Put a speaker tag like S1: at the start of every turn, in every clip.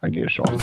S1: I need to show him.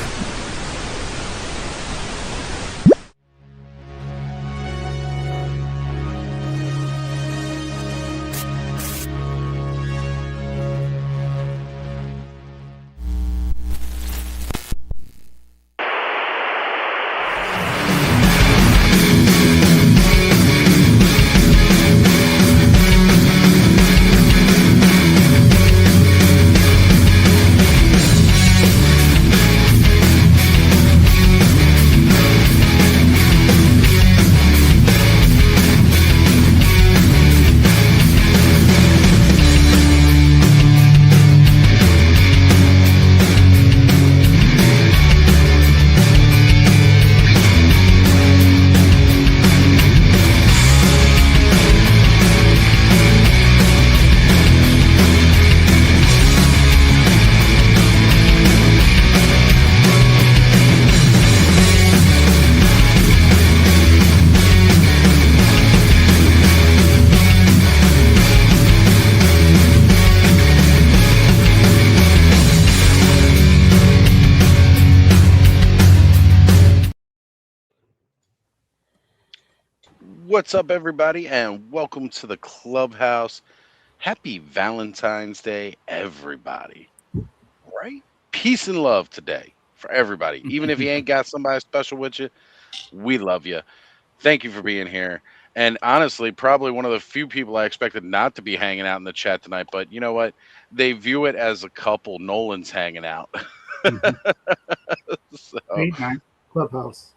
S2: What's up, everybody, and welcome to the clubhouse. Happy Valentine's Day, everybody. Right? Peace and love today for everybody. Even if you ain't got somebody special with you, we love you. Thank you for being here. And honestly, probably one of the few people I expected not to be hanging out in the chat tonight, but you know what? They view it as a couple. Nolan's hanging out. So,
S3: Great night. Clubhouse.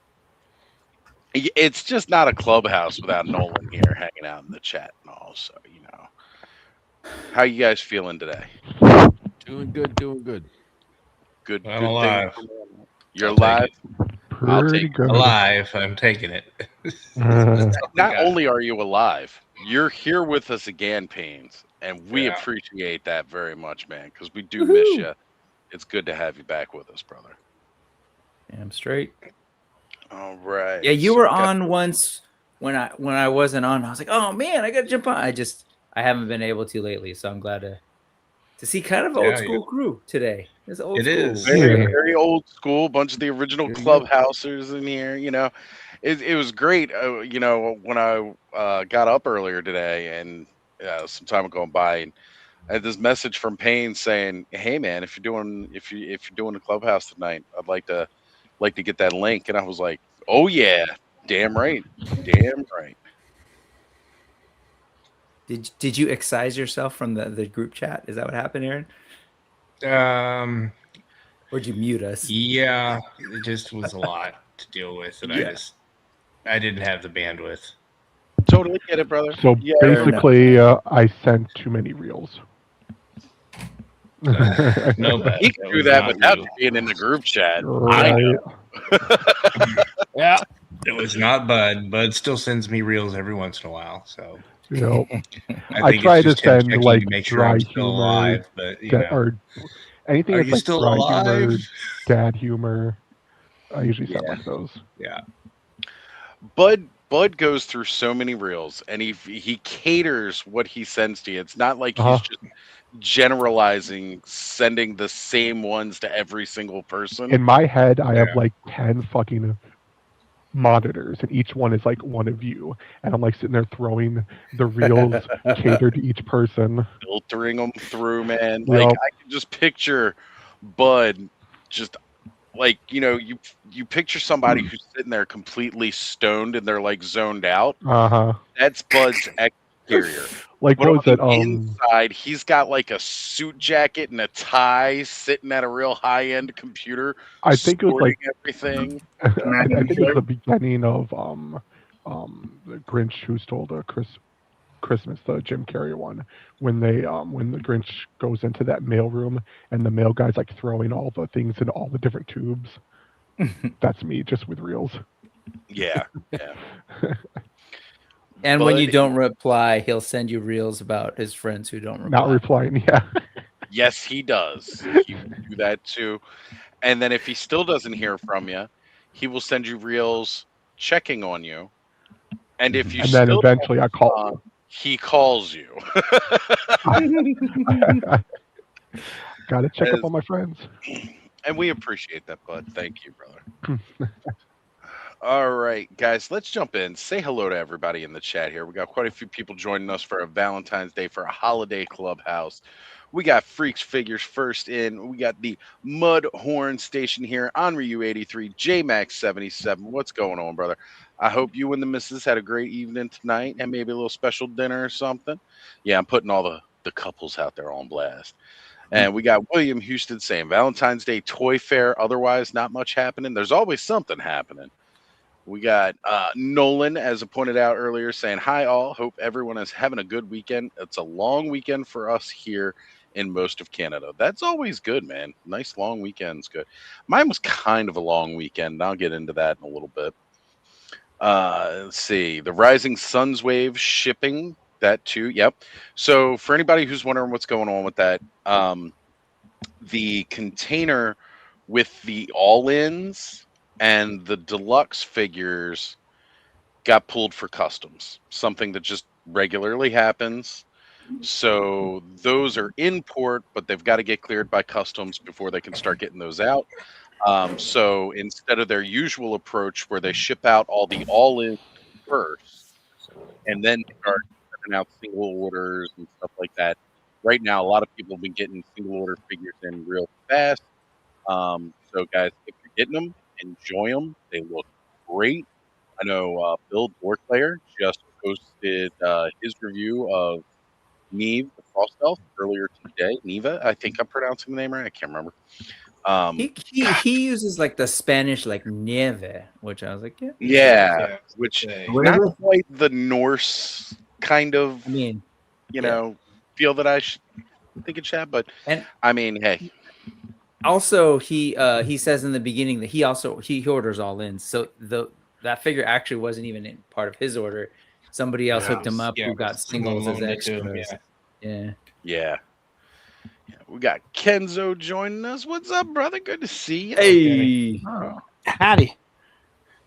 S2: it's just not a clubhouse without Nolan here hanging out in the chat and all. So, how you guys feeling today?
S4: Doing good, doing good.
S2: Good.
S5: I'm
S2: good
S5: alive.
S2: thing. You're
S5: I'll take
S2: alive. I'll
S1: Pretty
S2: take
S1: good.
S5: Alive. I'm taking it.
S2: Not only are you alive, you're here with us again, Pains, and we
S5: Yeah.
S2: appreciate that very much, man, because we do miss you. It's good to have you back with us, brother.
S6: Damn straight.
S2: All right.
S6: Yeah, you
S2: so
S6: were
S2: we got-
S6: on once when I wasn't on. I was like, oh man, I gotta jump on. I haven't been able to lately, so I'm glad to see kind of old
S5: Yeah,
S6: school crew today. It's old
S5: It
S6: school.
S5: is.
S2: Very,
S1: Yeah.
S2: very old school. Bunch of the original
S6: There you go.
S2: clubhousers in here. It was great. When I got up earlier today and some time going by, and I had this message from Payne saying, "Hey man, if you're doing a clubhouse tonight, I'd like to get that link." And I was like, "Oh yeah, damn right, damn right."
S6: Did you excise yourself from the group chat? Is that what happened, Aaron? Or did you mute us?
S5: Yeah, it just was a lot to deal with, and
S6: Yeah.
S5: I didn't have the bandwidth.
S2: Totally get it, brother.
S1: So
S2: Yeah,
S1: basically, I sent too many reels.
S5: No, but
S2: he can do that without you being in the group chat. I know.
S4: Yeah.
S5: It was not Bud. Bud still sends me reels every once in a while, so
S1: You know,
S5: I think
S1: try
S5: it's
S1: to
S5: just him
S1: send,
S5: checking
S1: like,
S5: to make sure
S1: dry
S5: I'm still
S1: humor,
S5: alive. But
S1: or anything
S5: Are
S1: that's
S5: you
S1: like
S5: still
S1: dry
S5: alive?
S1: humor, dad humor. I usually send
S2: Yeah.
S1: like those.
S5: yeah,
S2: Bud goes through so many reels, and he caters what he sends to you. It's not like he's just generalizing, sending the same ones to every single person.
S1: In my head, I have
S5: Yeah.
S1: like 10 fucking monitors, and each one is like one of you. And I'm like sitting there throwing the reels catered to each person.
S2: Filtering them through, man.
S1: Yep.
S2: Like I can just picture Bud, just like you picture somebody who's sitting there completely stoned and they're like zoned out. That's Bud's exterior.
S1: Like,
S2: But
S1: what was
S2: on
S1: it?
S2: the inside, he's got like a suit jacket and a tie, sitting at a real high-end computer.
S1: I think it was like
S2: everything.
S1: I think it was the beginning of the Grinch Who Stole the Christmas, the Jim Carrey one, when the Grinch goes into that mail room and the mail guy's like throwing all the things in all the different tubes. That's me, just with reels.
S2: Yeah.
S6: And when you
S2: Bud-
S6: don't reply, he'll send you reels about his friends who don't reply.
S1: Not replying, yeah.
S2: Yes, he does. He will do that too. And then if he still doesn't hear from you, he will send you reels checking on you. And if you
S1: And then
S2: still
S1: eventually I call
S2: don't, he calls you.
S1: Gotta check up on my friends.
S2: And we appreciate that, bud. Thank you, brother. All right, guys, let's jump in. Say hello to everybody in the chat here. We got quite a few people joining us for a Valentine's Day for a holiday clubhouse. We got Freaks Figures first in. We got the Mud Horn Station here on Ryu 83, JMax 77. What's going on, brother? I hope you and the missus had a great evening tonight and maybe a little special dinner or something. Yeah, I'm putting all the couples out there on blast. And we got William Houston saying Valentine's Day toy fair. Otherwise, not much happening. There's always something happening. We got Nolan, as I pointed out earlier, saying, hi, all. Hope everyone is having a good weekend. It's a long weekend for us here in most of Canada. That's always good, man. Nice long weekend's good. Mine was kind of a long weekend. And I'll get into that in a little bit. Let's see. The Rising Suns wave shipping, that too. Yep. So for anybody who's wondering what's going on with that, the container with the all-ins and the deluxe figures got pulled for customs, something that just regularly happens. So those are in port, but they've got to get cleared by customs before they can start getting those out. So instead of their usual approach where they ship out all the all-in first and then start sending out single orders and stuff like that, right now a lot of people have been getting single order figures in real fast. So guys, if you're getting them, enjoy them. They look great. I know Bill Dorklayer just posted his review of Neve, the Frost Elf, earlier today. Neva, I think I'm pronouncing the name right. I can't remember.
S6: He uses like the Spanish like nieve, which I was like, yeah.
S2: Yeah, which
S3: Whatever.
S2: not quite the Norse kind of,
S6: I mean,
S2: feel that I should think it should, but
S6: and
S2: I mean, hey.
S6: also he says in the beginning that he orders all in, so that figure actually wasn't even in part of his order. Somebody else hooked him up who got singles as extras.
S2: Yeah. We got Kenzo joining us. What's up, brother? Good to see you.
S6: Hey,
S4: Howdy.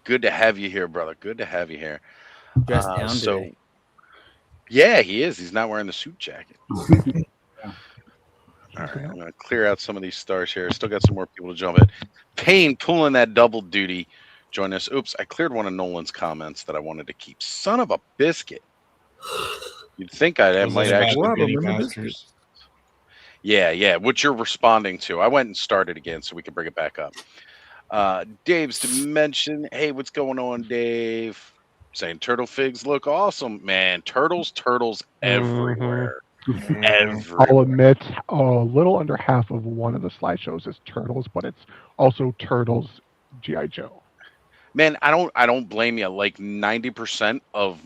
S2: Good to have you here, brother. Good to have you here.
S6: dressed down today.
S2: Yeah, he is. He's not wearing the suit jacket. All right, I'm going to clear out some of these stars here. Still got some more people to jump in. Payne pulling that double duty. Join us. Oops, I cleared one of Nolan's comments that I wanted to keep. Son of a biscuit. You'd think I might actually be. Yeah, what you're responding to. I went and started again so we can bring it back up. Dave's Dimension. Hey, what's going on, Dave? Saying turtle figs look awesome. Man, turtles everywhere. Everywhere.
S1: I'll admit, a little under half of one of the slideshows is turtles, but it's also turtles G.I. Joe.
S2: Man, I don't blame you. Like 90% of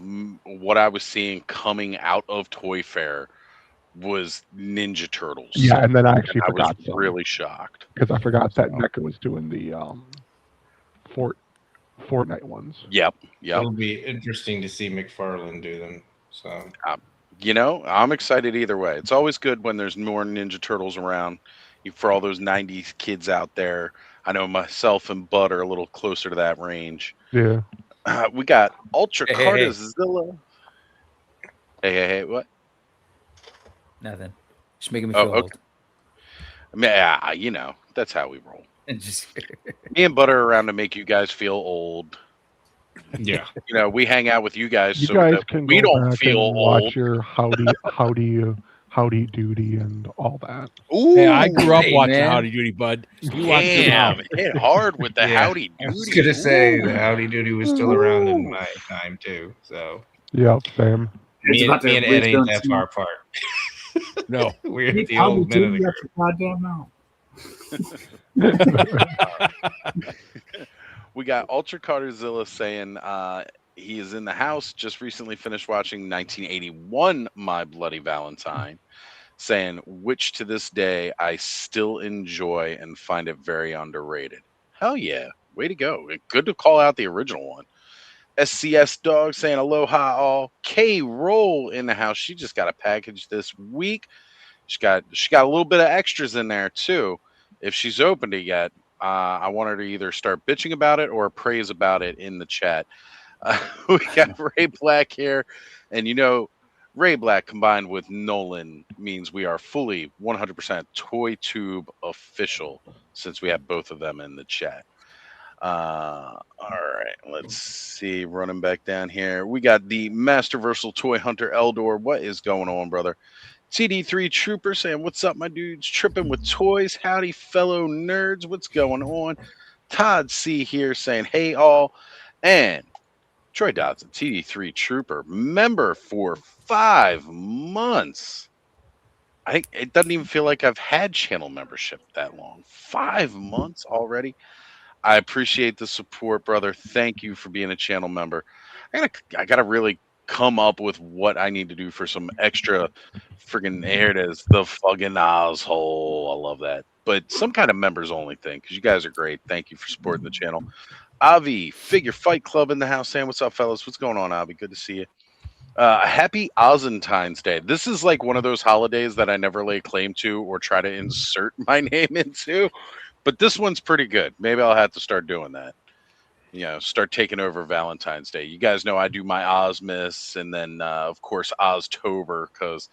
S2: what I was seeing coming out of Toyfair was Ninja Turtles.
S1: Yeah, and then I actually forgot.
S2: I was really shocked
S1: because I forgot that NECA was doing the Fortnite ones.
S2: Yep.
S5: It'll be interesting to see McFarlane do them. So,
S2: I'm excited either way. It's always good when there's more Ninja Turtles around. For all those 90s kids out there, I know myself and Bud are a little closer to that range.
S1: Yeah.
S2: We got Ultra Cartazilla. Hey, what?
S6: Nothing. Just making me feel old.
S2: Yeah, that's how we roll. Me and Bud are around to make you guys feel old.
S5: Yeah.
S2: We hang out with you guys
S1: You
S2: so
S1: guys
S2: that
S1: can
S2: we
S1: go
S2: don't
S1: back
S2: feel
S1: and
S2: old.
S1: watch your howdy doody and all that.
S2: Ooh,
S4: Hey, I grew up watching
S6: man.
S4: Howdy Doody, bud. You watch it
S2: Damn,
S4: now.
S2: hit hard with the Howdy Doody.
S5: I was going to say the Howdy Doody was still around in my time, too. So,
S1: Yep, same.
S5: me and Ed ain't that far apart.
S4: No.
S5: We're the old men of the group.
S3: Goddamn no.
S2: We got Ultra Carterzilla saying he is in the house, just recently finished watching 1981 My Bloody Valentine, saying, which to this day I still enjoy and find it very underrated. Hell yeah. Way to go. Good to call out the original one. SCS Dog saying aloha all. K Roll in the house. She just got a package this week. She got a little bit of extras in there too. If she's opened it yet, I want her to either start bitching about it or praise about it in the chat. We got Ray Black here, and Ray Black combined with Nolan means we are fully 100% Toy Tube official since we have both of them in the chat. All right, let's see. Running back down here, we got the Masterversal Toy Hunter Eldor. What is going on, brother? TD3 Trooper saying, "What's up, my dudes? Tripping with toys. Howdy, fellow nerds. What's going on?" Todd C here saying, "Hey, all." And Troy Dodson, TD3 Trooper, member for 5 months. I think it doesn't even feel like I've had channel membership that long. 5 months already. I appreciate the support, brother. Thank you for being a channel member. I gotta really come up with what I need to do for some extra friggin' here it is, the fucking asshole. I love that. But some kind of members only thing, because you guys are great. Thank you for supporting the channel. Avi, Figure Fight Club in the house saying, "What's up, fellas? What's going on, Avi? Good to see you." Happy Valentine's Day. This is like one of those holidays that I never lay claim to or try to insert my name into. But this one's pretty good. Maybe I'll have to start doing that. You know, start taking over Valentine's Day. You guys know I do my Ozmas and then, of course, Oztober, because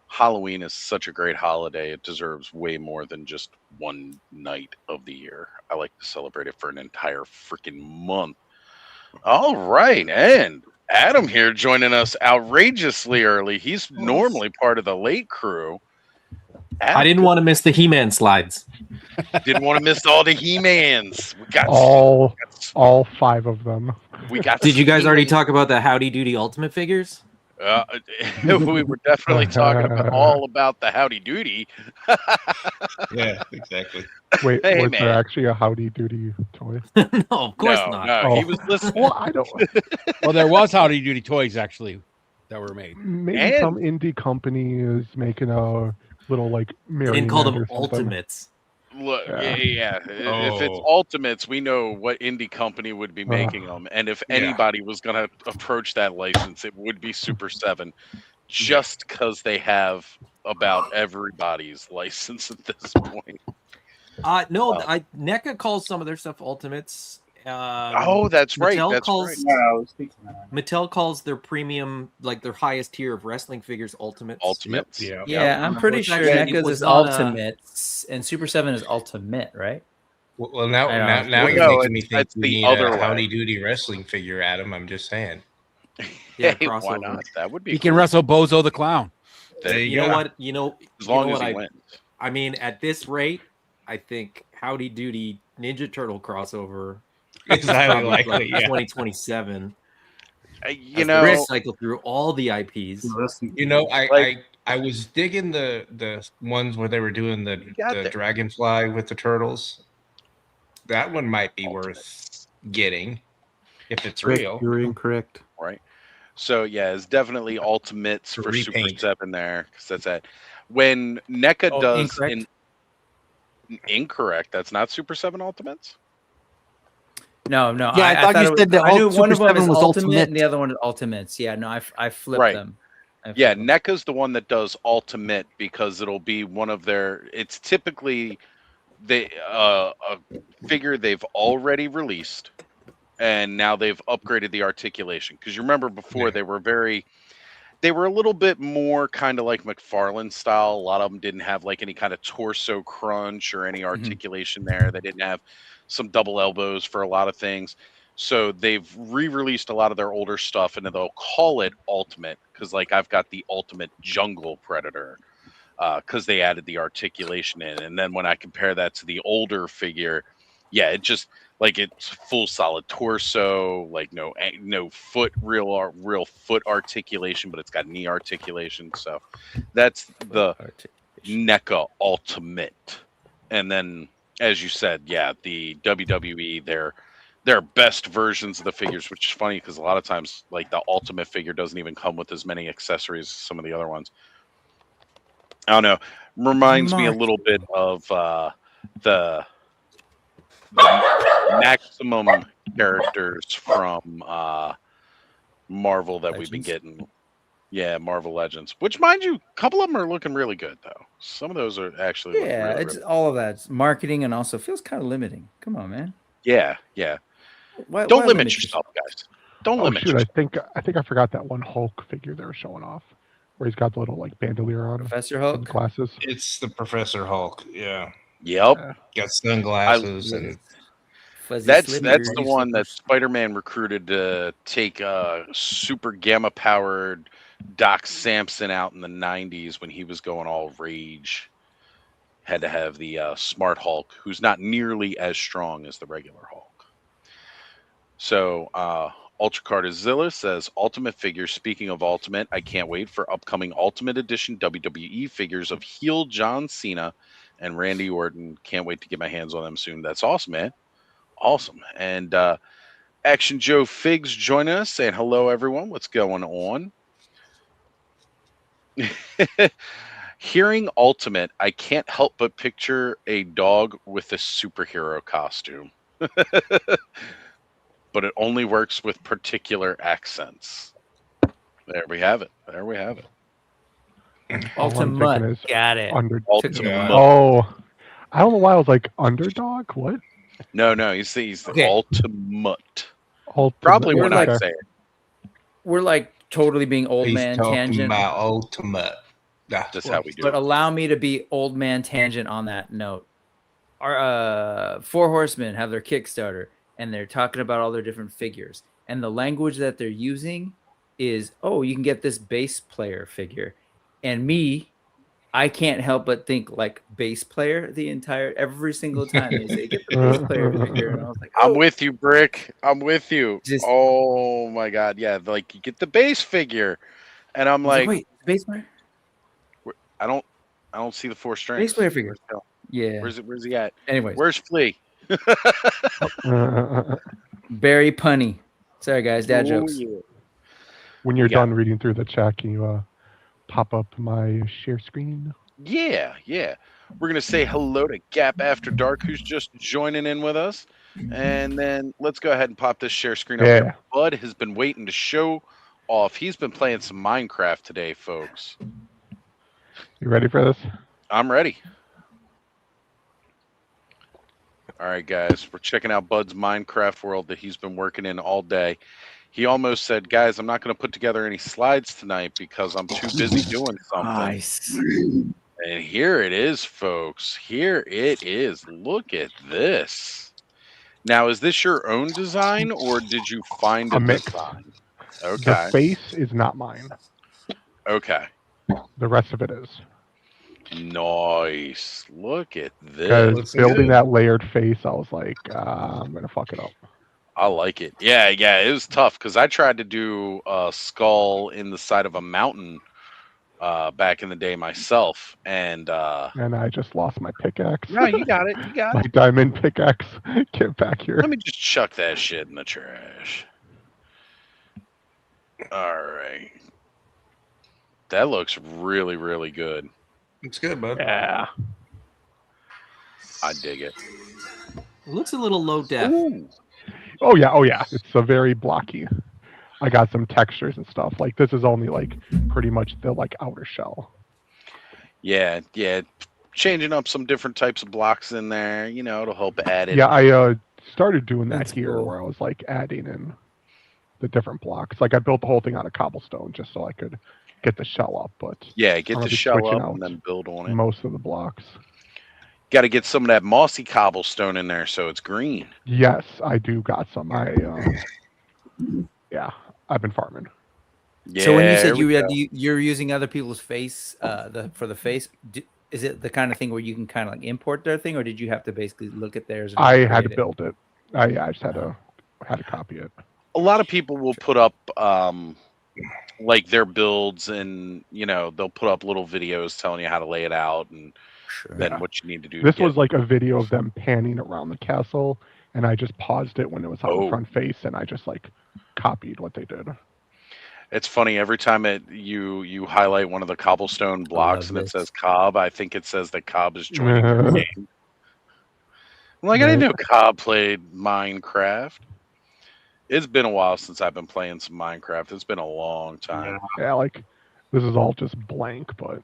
S2: Halloween is such a great holiday. It deserves way more than just one night of the year. I like to celebrate it for an entire freaking month. All right. And Adam here joining us outrageously early. He's normally part of the late crew.
S7: I didn't want to miss the He-Man slides.
S2: Didn't want to miss all the He-Mans. We got
S1: all 5 of them.
S2: We got.
S6: Did you guys already talk about the Howdy Doody Ultimate figures?
S2: We were definitely talking all about the Howdy Doody.
S5: Yeah, exactly.
S1: Wait,
S2: Hey,
S1: was
S2: man.
S1: there actually a Howdy Doody toy?
S6: No, of course not.
S2: No, he
S1: Oh.
S2: was listening.
S1: Well, I don't.
S4: Well, there was Howdy Doody toys actually that were made.
S1: Maybe
S2: And-
S1: some indie company is making a little like
S6: They didn't call them
S1: marionette or something.
S6: Ultimates.
S2: Look,
S1: Yeah.
S2: If it's
S5: Oh.
S2: Ultimates, we know what indie company would be making them, and if
S5: Yeah.
S2: anybody was going to approach that license, it would be Super 7, just because they have about everybody's license at this point.
S7: No, NECA calls some of their stuff Ultimates.
S2: Oh, that's right.
S7: Mattel
S2: That's
S7: calls
S2: right.
S3: Yeah, I was speaking to that.
S7: Mattel calls their premium, like their highest tier of wrestling figures, Ultimates.
S2: Ultimates.
S5: Yeah.
S6: Yeah, I'm pretty
S7: It's
S6: sure
S7: actually- it
S6: NECA's
S7: was
S6: is
S7: not a-
S6: Ultimates and Super 7 is Ultimate, right?
S5: Well, now,
S6: I know.
S5: now
S2: Well,
S5: you're
S2: no,
S5: making me think
S2: it's
S5: we
S2: the
S5: need
S2: other
S5: a
S2: way.
S5: Howdy Doody wrestling figure, Adam. I'm just saying.
S7: Yeah,
S2: Hey, why
S7: crossover.
S2: not? That would be
S4: He can
S2: cool.
S4: wrestle Bozo the Clown.
S5: There
S7: You know what? You know,
S2: As long
S7: you know
S2: as
S7: what
S2: he
S7: I,
S2: wins.
S7: I mean, at this rate, I think Howdy Doody Ninja Turtle crossover
S5: It's highly
S7: probably
S5: likely.
S7: like
S5: Yeah.
S7: 2027.
S2: You
S7: as
S2: know,
S7: they cycle through all the IPs.
S5: You know,
S2: Like-
S5: I was digging the ones where they were doing the
S2: got there.
S5: dragonfly with the turtles. That one might be worth getting if it's real.
S3: You're incorrect.
S2: right? So yeah, it's definitely Ultimates
S5: To
S2: for Super
S5: repaint.
S2: 7 there, because that's it. When NECA
S6: Oh,
S2: does
S6: incorrect?
S2: incorrect, that's not Super 7 Ultimates.
S6: No, no.
S4: Yeah, I thought you
S6: it
S4: said the
S6: I knew
S4: Super
S6: one of them
S4: 7
S6: is
S4: was
S6: Ultimate
S4: Ultimate.
S6: and the other one is Ultimates. Yeah, no, I flipped
S2: Right.
S6: them. I
S2: Yeah,
S6: flipped them.
S2: NECA's the one that does Ultimate because it'll be one of their. It's typically a figure they've already released, and now they've upgraded the articulation. Because you remember before
S5: Yeah.
S2: they were a little bit more kind of like McFarlane style. A lot of them didn't have like any kind of torso crunch or any articulation there. They didn't have some double elbows for a lot of things. So they've re-released a lot of their older stuff, and they'll call it Ultimate because, like, I've got the Ultimate Jungle Predator because they added the articulation in. And then when I compare that to the older figure, yeah, it just like it's full solid torso, like no foot, real foot articulation, but it's got knee articulation. So that's the NECA Ultimate. And then, as you said, yeah, the WWE, their best versions of the figures, which is funny because a lot of times, like, the Ultimate figure doesn't even come with as many accessories as some of the other ones. I don't know. Reminds me a little bit of the maximum characters from Marvel that we've been getting. Yeah, Marvel Legends. Which, mind you, a couple of them are looking really good, though. Some of those are actually looking
S6: Yeah,
S2: really,
S6: it's
S2: really
S6: all of that. It's marketing and also feels kind of limiting. Come on, man.
S2: Yeah.
S6: Why
S2: Don't limit yourself, guys. Don't
S1: Oh
S2: limit
S1: shoot!
S2: yourself.
S1: I think I forgot that one Hulk figure they were showing off. where he's got the little like bandolier on,
S6: Professor
S1: and
S6: Hulk.
S1: glasses.
S5: It's the Professor Hulk. Yeah,
S2: Yep.
S1: Yeah.
S5: got sunglasses and
S6: Fuzzy
S2: That's
S6: slippers.
S2: the one that Spider-Man recruited to take super gamma powered Doc Samson out in the 90s when he was going all rage. Had to have the smart Hulk, who's not nearly as strong as the regular Hulk. So Ultra Cardizilla says Ultimate figures. Speaking of Ultimate, I can't wait for upcoming Ultimate Edition WWE figures of heel John Cena and Randy Orton. Can't wait to get my hands on them soon. That's awesome, man. Awesome. And Action Joe Figs joining us, saying hello, everyone. What's going on? Hearing Ultimate, I can't help but picture a dog with a superhero costume. But it only works with particular accents. There we have it. There we have it.
S1: All I'm thinking
S6: Ultimate.
S1: is
S6: Got it.
S2: Ultimate.
S1: Oh, I don't know why I was like underdog. What?
S2: No, he's the
S6: Okay.
S2: Ultimate.
S1: Ultimate.
S2: Probably
S6: We're
S2: what
S6: like-
S2: I'm saying.
S6: We're like totally being old
S5: he's
S6: man
S5: talking
S6: tangent.
S5: about Ultimate. That's
S2: That's
S5: what
S2: how we do
S6: But
S2: it.
S6: allow me to be old man tangent on that note. Our Four Horsemen have their Kickstarter, and they're talking about all their different figures. And the language that they're using is, oh, you can get this bass player figure. And I can't help but think like bass player every single time they say get the bass player figure. And I was like,
S2: I'm
S6: oh,
S2: with you, Brick. I'm with you.
S6: Just-
S2: Oh my God. Yeah. Like you get the base figure. And I'm
S6: I was
S2: like,
S6: wait, bass player?
S2: I don't see the four strings.
S6: Bass player figure.
S2: Where's
S6: Yeah.
S2: Where's he at?
S6: Anyways,
S2: Where's Flea?
S6: very punny. Sorry, guys, dad
S2: Ooh,
S6: jokes.
S2: yeah.
S1: When you're
S2: Yeah.
S1: done reading through the chat, can you pop up my share screen?
S2: Yeah. We're gonna say hello to Gap After Dark, who's just joining in with us. And then let's go ahead and pop this share screen up
S1: Yeah.
S2: here. Bud has been waiting to show off. He's been playing some Minecraft today, folks.
S1: You ready for this?
S2: I'm ready. All right, guys, we're checking out Bud's Minecraft world that he's been working in all day. He almost said, guys, I'm not going to put together any slides tonight because I'm too busy doing something.
S6: Nice.
S2: And here it is, folks. Here it is. Look at this. Now, is this your own design or did you find a
S1: mix.
S2: design?
S1: The
S2: Okay.
S1: face is not mine.
S2: Okay.
S1: The rest of it is.
S2: Nice. Look at
S1: Because
S2: this.
S5: Looks
S1: building
S5: good.
S1: that layered face, I was like, I'm gonna fuck it up.
S2: I like it. Yeah, it was tough because I tried to do a skull in the side of a mountain back in the day myself. And
S1: And I just lost my pickaxe.
S2: no, you got it. You got
S1: My
S2: it.
S1: diamond pickaxe. Get back here.
S2: Let me just chuck that shit in the trash. All right. That looks really, really good.
S5: It's good, bud.
S1: Yeah.
S2: I dig it.
S7: It looks a little low def.
S2: Ooh.
S1: Oh yeah. It's a very blocky. I got some textures and stuff. Like this is only like pretty much the like outer shell.
S2: Yeah. Changing up some different types of blocks in there, it'll help add it.
S1: Yeah, I started doing that
S6: That's
S1: here
S6: cool.
S1: where I was like adding in the different blocks. Like I built the whole thing out of cobblestone just so I could get the shell up, but
S2: Yeah, get
S1: I'm
S2: the
S1: gonna be
S2: shell
S1: switching
S2: up
S1: out
S2: and then build on it.
S1: most of the blocks.
S2: Got to get some of that mossy cobblestone in there so it's green.
S1: Yes, I do got some. Yeah, I've been farming.
S2: Yeah,
S6: So when you
S2: there
S6: said
S2: we go.
S6: you're using other people's face for the face, is it the kind of thing where you can kind of like import their thing, or did you have to basically look at theirs? And
S1: I had to
S6: create it?
S1: build it. I just had to copy it.
S2: A lot of people will put up like their builds and they'll put up little videos telling you how to lay it out and
S6: Sure.
S2: then what you need to do.
S1: This
S2: to
S1: was
S2: get-
S1: like a video of them panning around the castle, and I just paused it when it was on
S2: Oh.
S1: the front face, and I just like copied what they did.
S2: It's funny every time you highlight one of the cobblestone blocks and it
S6: this.
S2: says Cobb. I think it says that Cobb is joining your game. I'm like, I didn't know Cobb played Minecraft. It's been a while since I've been playing some Minecraft. It's been a long time.
S1: Yeah, like this is all just blank, but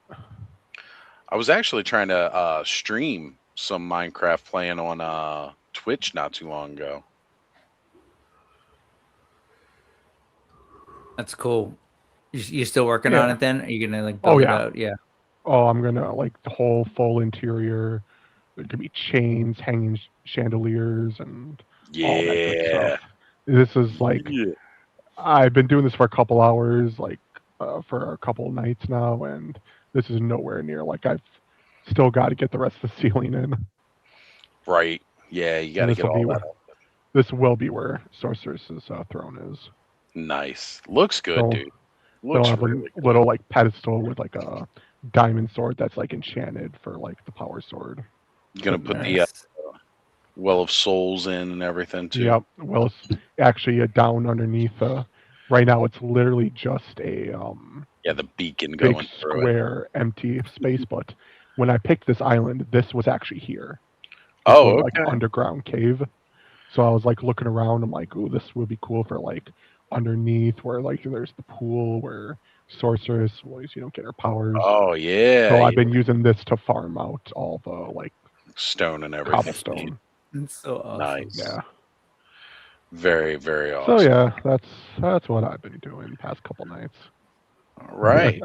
S2: I was actually trying to stream some Minecraft playing on Twitch not too long ago.
S6: That's cool. You still working on it then? Are you gonna like
S1: Oh,
S6: build it
S1: yeah.
S6: out? Yeah.
S1: Oh, I'm gonna like the whole full interior. There could be chains, hanging chandeliers, and all that good
S2: Yeah.
S1: stuff. This is like
S2: Yeah.
S1: I've been doing this for a couple hours, like for a couple nights now, and this is nowhere near. Like I've still got to get the rest of the ceiling in.
S2: Right. Yeah, you got
S1: And
S2: to
S1: this
S2: get
S1: will be
S2: all that
S1: where
S2: up.
S1: this will be where Sorceress's throne is.
S2: Nice. Looks good,
S1: So
S2: dude.
S1: they'll
S2: Looks
S1: have a
S2: really good.
S1: little like pedestal with like a diamond sword that's like enchanted for like the power sword.
S2: You're gonna put the
S6: Nice.
S2: Well of Souls in and everything too.
S1: Yep. Well, it's actually down underneath. Right now, it's literally just a
S2: Yeah, the beacon
S1: big
S2: going through it.
S1: square empty space. But when I picked this island, this was actually here. This
S2: Oh,
S1: was like
S2: okay.
S1: underground cave. So I was like looking around. I'm like, ooh, this would be cool for like underneath where like there's the pool where Sorceress always get her powers.
S2: Oh yeah.
S1: So I've been using this to farm out all the like
S2: stone and everything.
S1: cobblestone.
S6: It's so awesome.
S2: Nice.
S1: Yeah.
S2: Very, very awesome.
S1: So yeah, that's what I've been doing the past couple nights.
S2: All right.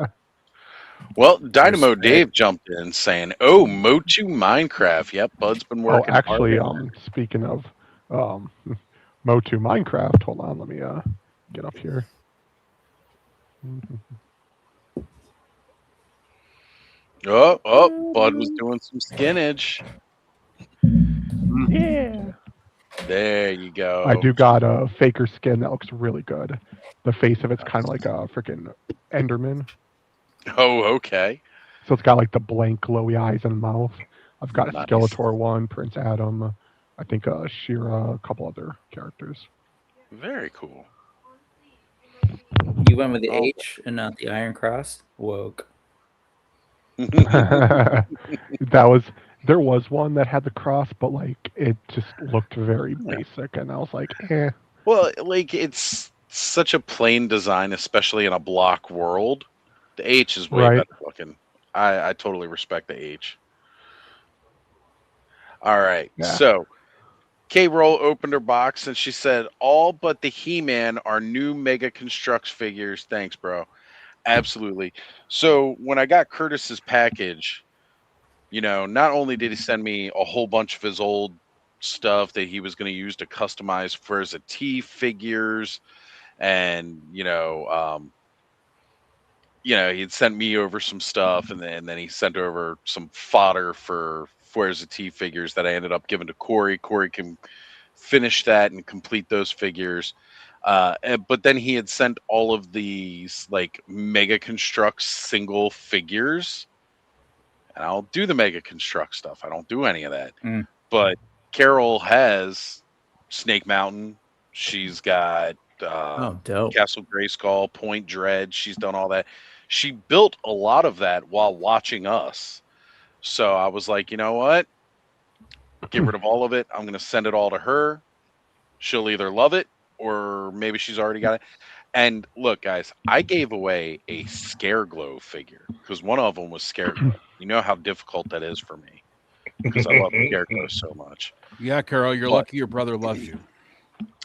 S2: Well, Dynamo Dave jumped in saying, "Oh, Motu Minecraft. Yep, Bud's been working."
S1: Actually,
S2: hard.
S1: speaking of Motu Minecraft, hold on, let me get up here.
S2: Bud was doing some skinnage.
S1: Yeah.
S2: There you go.
S1: I do got a faker skin that looks really good. The face of it's kind of like a freaking Enderman.
S2: Oh, okay.
S1: So it's got like the blank glowy eyes and mouth. I've got a
S2: Nice.
S1: Skeletor one, Prince Adam, I think She-Ra, a couple other characters.
S2: Very cool.
S6: You went with the H and not the Iron Cross? Woke.
S1: There was one that had the cross, but like it just looked very basic, and I was like, eh.
S2: Well, like it's such a plain design, especially in a block world. The H is way better looking. I totally respect the H. All right, so K-Roll opened her box and she said, "All but the He-Man are new Mega Constructs figures. Thanks, bro." Absolutely. So when I got Curtis's package, not only did he send me a whole bunch of his old stuff that he was going to use to customize for his T figures, and he'd sent me over some stuff, and then he sent over some fodder for Fuerza T figures that I ended up giving to Corey. Corey can finish that and complete those figures. But then he had sent all of these like Mega Construct single figures, and I'll do the Mega Construct stuff. I don't do any of that. But Carol has Snake Mountain. She's got
S6: dope.
S2: Castle Grayskull, Point Dread. She's done all that. She built a lot of that while watching us. So I was like, you know what? Get rid of all of it. I'm going to send it all to her. She'll either love it or maybe she's already got it. And look, guys, I gave away a Scareglow figure because one of them was Scareglow. You know how difficult that is for me because I love Scareglow so much.
S4: Yeah, Carol, you're lucky your brother loves you.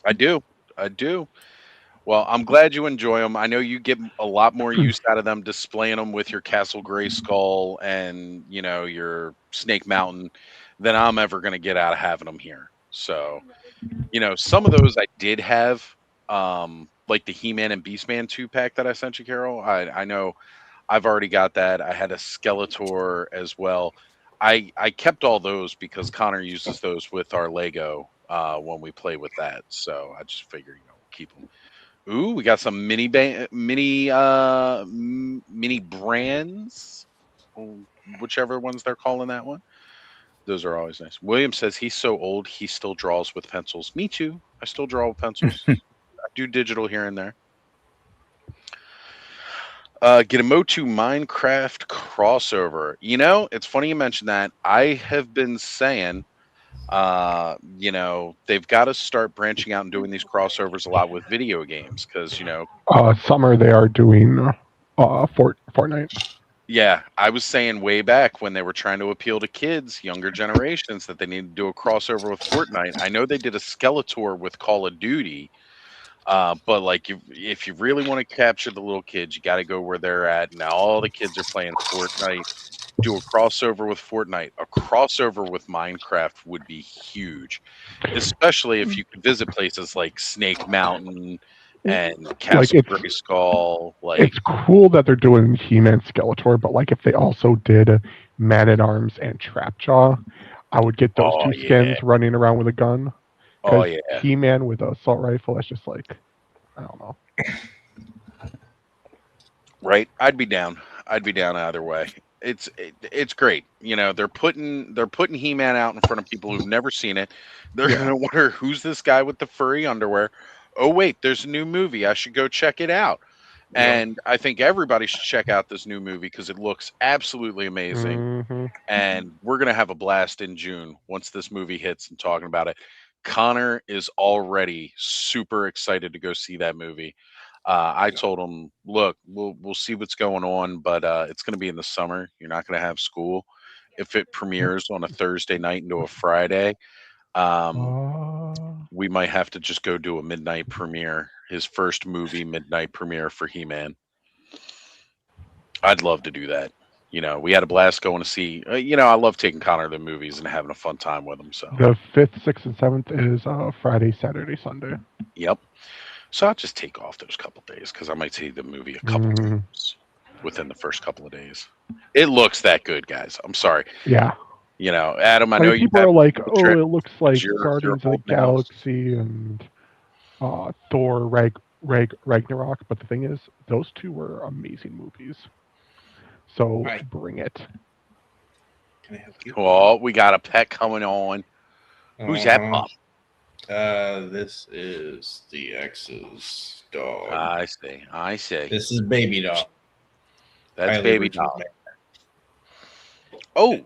S2: I do. Well, I'm glad you enjoy them. I know you get a lot more use out of them displaying them with your Castle Grayskull and, your Snake Mountain than I'm ever going to get out of having them here. So, some of those I did have, like the He-Man and Beastman 2-pack that I sent you, Carol. I know I've already got that. I had a Skeletor as well. I kept all those because Connor uses those with our Lego when we play with that. So I just figured, keep them. Ooh, we got some mini brands, whichever ones they're calling that one. Those are always nice. William says he's so old he still draws with pencils. Me too. I still draw with pencils. I do digital here and there. Get a Motu Minecraft crossover. It's funny you mentioned that. I have been saying, they've got to start branching out and doing these crossovers a lot with video games because,
S1: summer they are doing Fortnite.
S2: Yeah, I was saying way back when they were trying to appeal to kids, younger generations, that they need to do a crossover with Fortnite. I know they did a Skeletor with Call of Duty. But like, if you really want to capture the little kids, you got to go where they're at. Now all the kids are playing Fortnite. Do a crossover with Fortnite. A crossover with Minecraft would be huge, especially if you could visit places like Snake Mountain and
S1: Like
S2: Castle Grayskull. Like,
S1: it's cool that they're doing He-Man Skeletor, but like if they also did Man at Arms and Trapjaw, I would get those
S2: oh
S1: two skins
S2: yeah,
S1: running around with a gun.
S2: oh
S1: Because
S2: yeah,
S1: He-Man with an assault rifle, that's just like, I don't know.
S2: right. I'd be down. I'd be down either way. It's great. You know, they're putting He-Man out in front of people who've never seen it. They're
S1: Yeah.
S2: gonna wonder who's this guy with the furry underwear. Oh wait, there's a new movie. I should go check it out. And I think everybody should check out this new movie because it looks absolutely amazing.
S1: hmm
S2: And we're gonna have a blast in June once this movie hits and talking about it. Connor is already super excited to go see that movie. I told him, look, we'll see what's going on, but it's going to be in the summer. You're not going to have school. If it premieres on a Thursday night into a Friday, we might have to just go do a midnight premiere. His first movie midnight premiere for He-Man. I'd love to do that. You know, we had a blast going to see. I love taking Connor to the movies and having a fun time with him. So
S1: The 5th, 6th, and 7th is Friday, Saturday, Sunday.
S2: yep. So I'll just take off those couple days because I might see the movie a couple times within the first couple of days. It looks that good, guys. I'm sorry.
S1: Yeah.
S2: You know, Adam, I
S1: Like,
S2: know you
S1: people are like, oh,
S2: trip
S1: it looks like
S2: you're
S1: Guardians of the
S2: old now.
S1: Galaxy and Thor Ragnarok, but the thing is, those two were amazing movies. So
S5: Right.
S1: bring it.
S5: Can I help you?
S2: Oh, we got a pet coming on. Who's that pup?
S5: This is the ex's dog.
S2: I see. I see.
S5: This is baby dog.
S2: That's
S5: Highly
S2: baby
S5: original
S2: dog.
S5: man.
S2: Oh,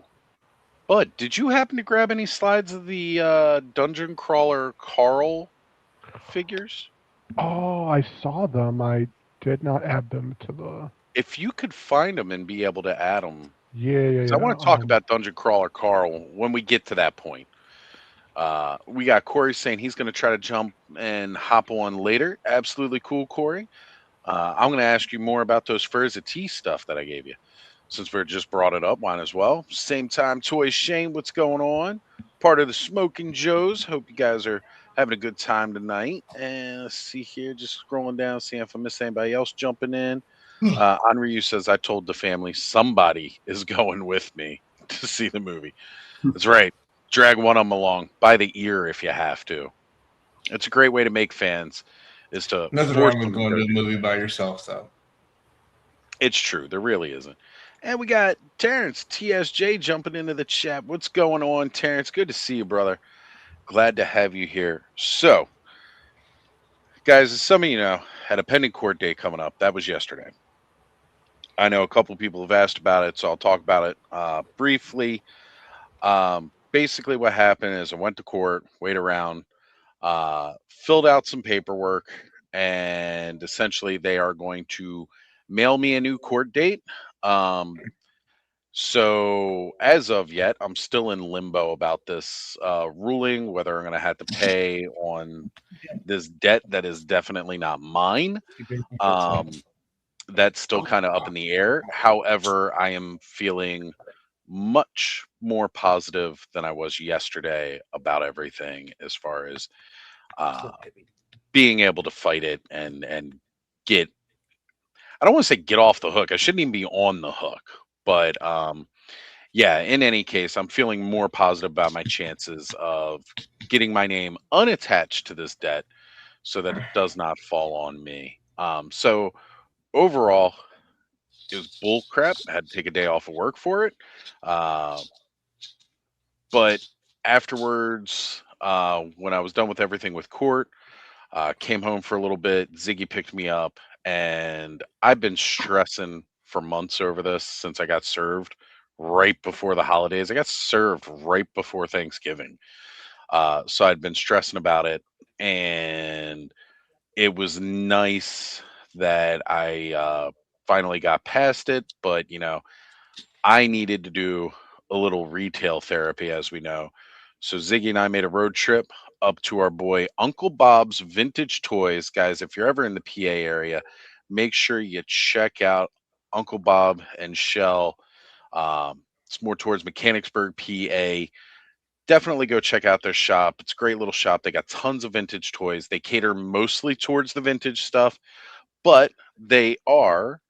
S2: Bud, did you happen to grab any slides of the Dungeon Crawler Carl figures?
S1: Oh, I saw them. I did not add them to the.
S2: If you could find them and be able to add them,
S1: Yeah.
S2: I want to talk about Dungeon Crawler Carl when we get to that point. We got Corey saying he's going to try to jump and hop on later. Absolutely cool, Corey. I'm going to ask you more about those Furza Tea stuff that I gave you. Since we just brought it up, mine as well. Same time, Toy Shane, what's going on? Part of the Smoking Joes. Hope you guys are having a good time tonight. And let's see here, just scrolling down, seeing if I miss anybody else jumping in. Anryu says, I told the family somebody is going with me to see the movie. That's right. Drag one of them along by the ear if you have to. It's a great way to make fans. Is to
S5: Nothing
S2: force
S5: wrong
S2: them
S5: with
S2: to
S5: going
S2: go
S5: to a
S2: do
S5: movie by yourself, though.
S2: It's true. There really isn't. And we got Terrence TSJ jumping into the chat. What's going on, Terrence? Good to see you, brother. Glad to have you here. So, guys, as some of you know, had a pending court date coming up. That was yesterday. I know a couple of people have asked about it, so I'll talk about it briefly. Basically, what happened is I went to court, wait around, filled out some paperwork, and essentially they are going to mail me a new court date. So as of yet, I'm still in limbo about this ruling, whether I'm going to have to pay on this debt that is definitely not mine. That's still kind of up in the air. However, I am feeling much more positive than I was yesterday about everything as far as being able to fight it and get, I don't want to say get off the hook. I shouldn't even be on the hook. But yeah, in any case, I'm feeling more positive about my chances of getting my name unattached to this debt so that it does not fall on me. So overall, it was bull crap. I had to take a day off of work for it. But afterwards, when I was done with everything with court, came home for a little bit. Ziggy picked me up, and I've been stressing for months over this since I got served right before the holidays. I got served right before Thanksgiving. So I'd been stressing about it, and it was nice that I finally got past it. But, you know, I needed to do a little retail therapy, as we know. So Ziggy and I made a road trip up to our boy Uncle Bob's Vintage Toys. Guys, if you're ever in the PA area, make sure you check out Uncle Bob and Shell. It's more towards Mechanicsburg, PA. Definitely go check out their shop. It's a great little shop. They got tons of vintage toys. They cater mostly towards the vintage stuff, but they are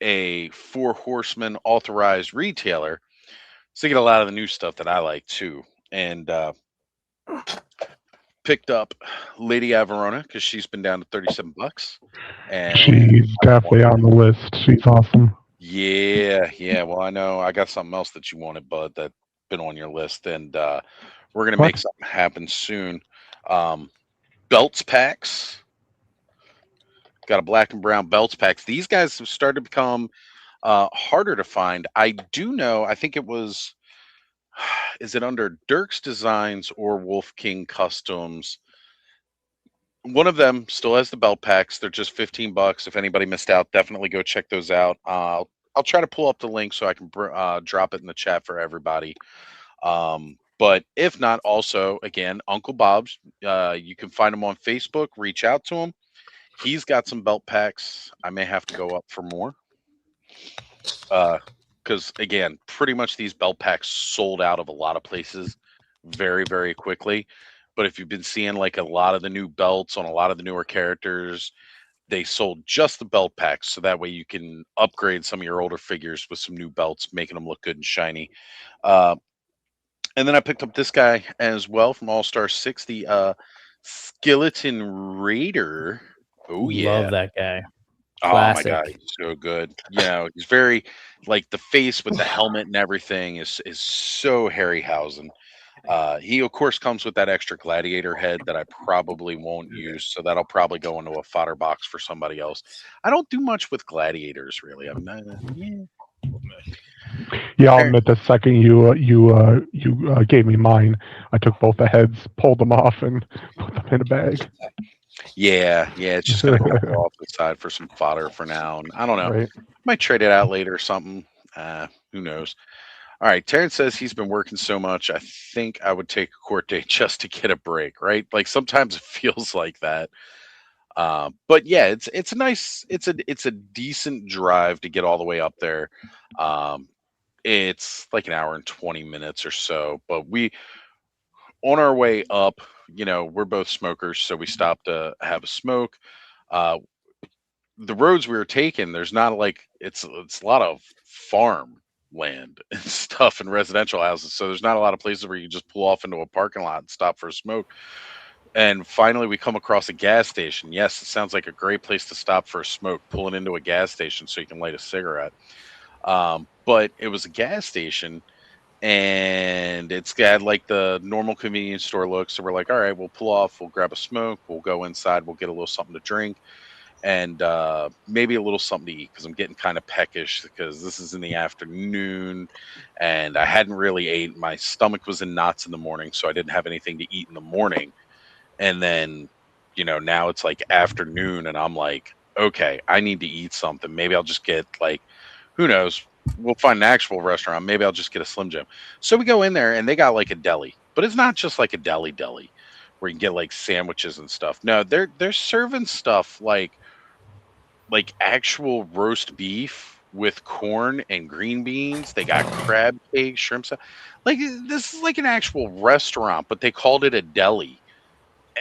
S2: a Four Horsemen authorized retailer. So they get a lot of the new stuff that I like too. And picked up Lady Averona because she's been down to $37. And
S1: She's definitely on the list. She's awesome.
S2: yeah. Well, I know I got something else that you wanted, Bud, that's been on your list, and we're gonna make something happen soon. Belts packs. Got a black and brown belts packs. These guys have started to become harder to find. I do know. I think it was. Is it under Dirk's Designs or Wolf King Customs? One of them still has the belt packs. They're just $15. If anybody missed out, definitely go check those out. I'll try to pull up the link so I can drop it in the chat for everybody. But if not, also again, Uncle Bob's. You can find him on Facebook. Reach out to him. He's got some belt packs. I may have to go up for more. Because again, pretty much these belt packs sold out of a lot of places very, very quickly. But if you've been seeing like a lot of the new belts on a lot of the newer characters, they sold just the belt packs. So that way you can upgrade some of your older figures with some new belts, making them look good and shiny. And then I picked up this guy as well from All Star 60, Skeleton Raider. Oh, yeah.
S6: Love that guy.
S2: Classic. Oh my god, he's so good. You know, he's very like the face with the helmet and everything is so Harryhausen. He of course comes with that extra gladiator head that I probably won't use, so that'll probably go into a fodder box for somebody else. I don't do much with gladiators really. I'm not.
S1: Yeah, I'll admit the second you gave me mine, I took both the heads, pulled them off, and put them in a bag.
S2: Yeah, it's just gonna go off the side for some fodder for now. And I don't know,
S1: Right.
S2: might trade it out later or something. Who knows? All right, Terrence says he's been working so much. I think I would take a court date just to get a break. Right? Like sometimes it feels like that. But yeah, it's a nice, it's a decent drive to get all the way up there. It's like an hour and 20 minutes or so. But on our way up, you know, we're both smokers, so we stopped to have a smoke. The roads we were taking, there's not like it's a lot of farm land and stuff and residential houses, so there's not a lot of places where you just pull off into a parking lot and stop for a smoke. And finally, we come across a gas station. Yes, it sounds like a great place to stop for a smoke, pulling into a gas station so you can light a cigarette. But it was a gas station, and it's got like the normal convenience store look. So we're like, all right, we'll pull off, we'll grab a smoke, we'll go inside, we'll get a little something to drink, and maybe a little something to eat because I'm getting kind of peckish because this is in the afternoon and I hadn't really ate. My stomach was in knots in the morning, so I didn't have anything to eat in the morning. And then, you know, now it's like afternoon and I'm like, okay, I need to eat something. Maybe I'll just get like, who knows? We'll find an actual restaurant. Maybe I'll just get a Slim Jim. So we go in there and they got like a deli, but it's not just like a deli where you can get like sandwiches and stuff. No, they're serving stuff like actual roast beef with corn and green beans. They got crab cake, shrimp stuff. Like this is like an actual restaurant, but they called it a deli.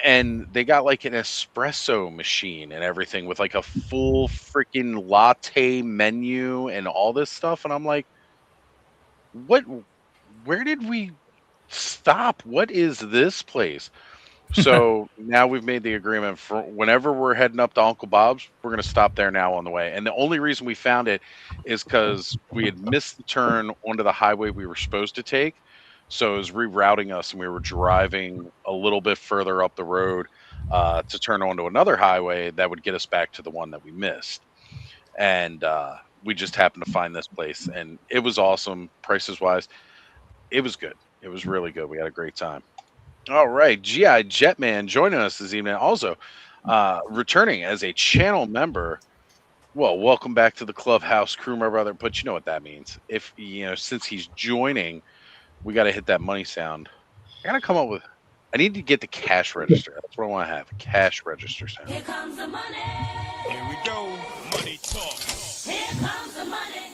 S2: And they got like an espresso machine and everything with like a full freaking latte menu and all this stuff. And I'm like, where did we stop? What is this place? So now we've made the agreement for whenever we're heading up to Uncle Bob's, we're going to stop there now on the way. And the only reason we found it is because we had missed the turn onto the highway we were supposed to take. So it was rerouting us, and we were driving a little bit further up the road to turn onto another highway that would get us back to the one that we missed. And we just happened to find this place, and it was awesome. Prices wise, it was good. It was really good. We had a great time. All right, GI Jetman joining us this evening. Also, returning as a channel member. Well, welcome back to the Clubhouse crew, my brother. But you know what that means. If you know, since he's joining, we got to hit that money sound. I got to come up with I need to get the cash register. That's what I want to have. A cash register sound.
S8: Here comes the money. Here we go. Money talk. Here comes the money.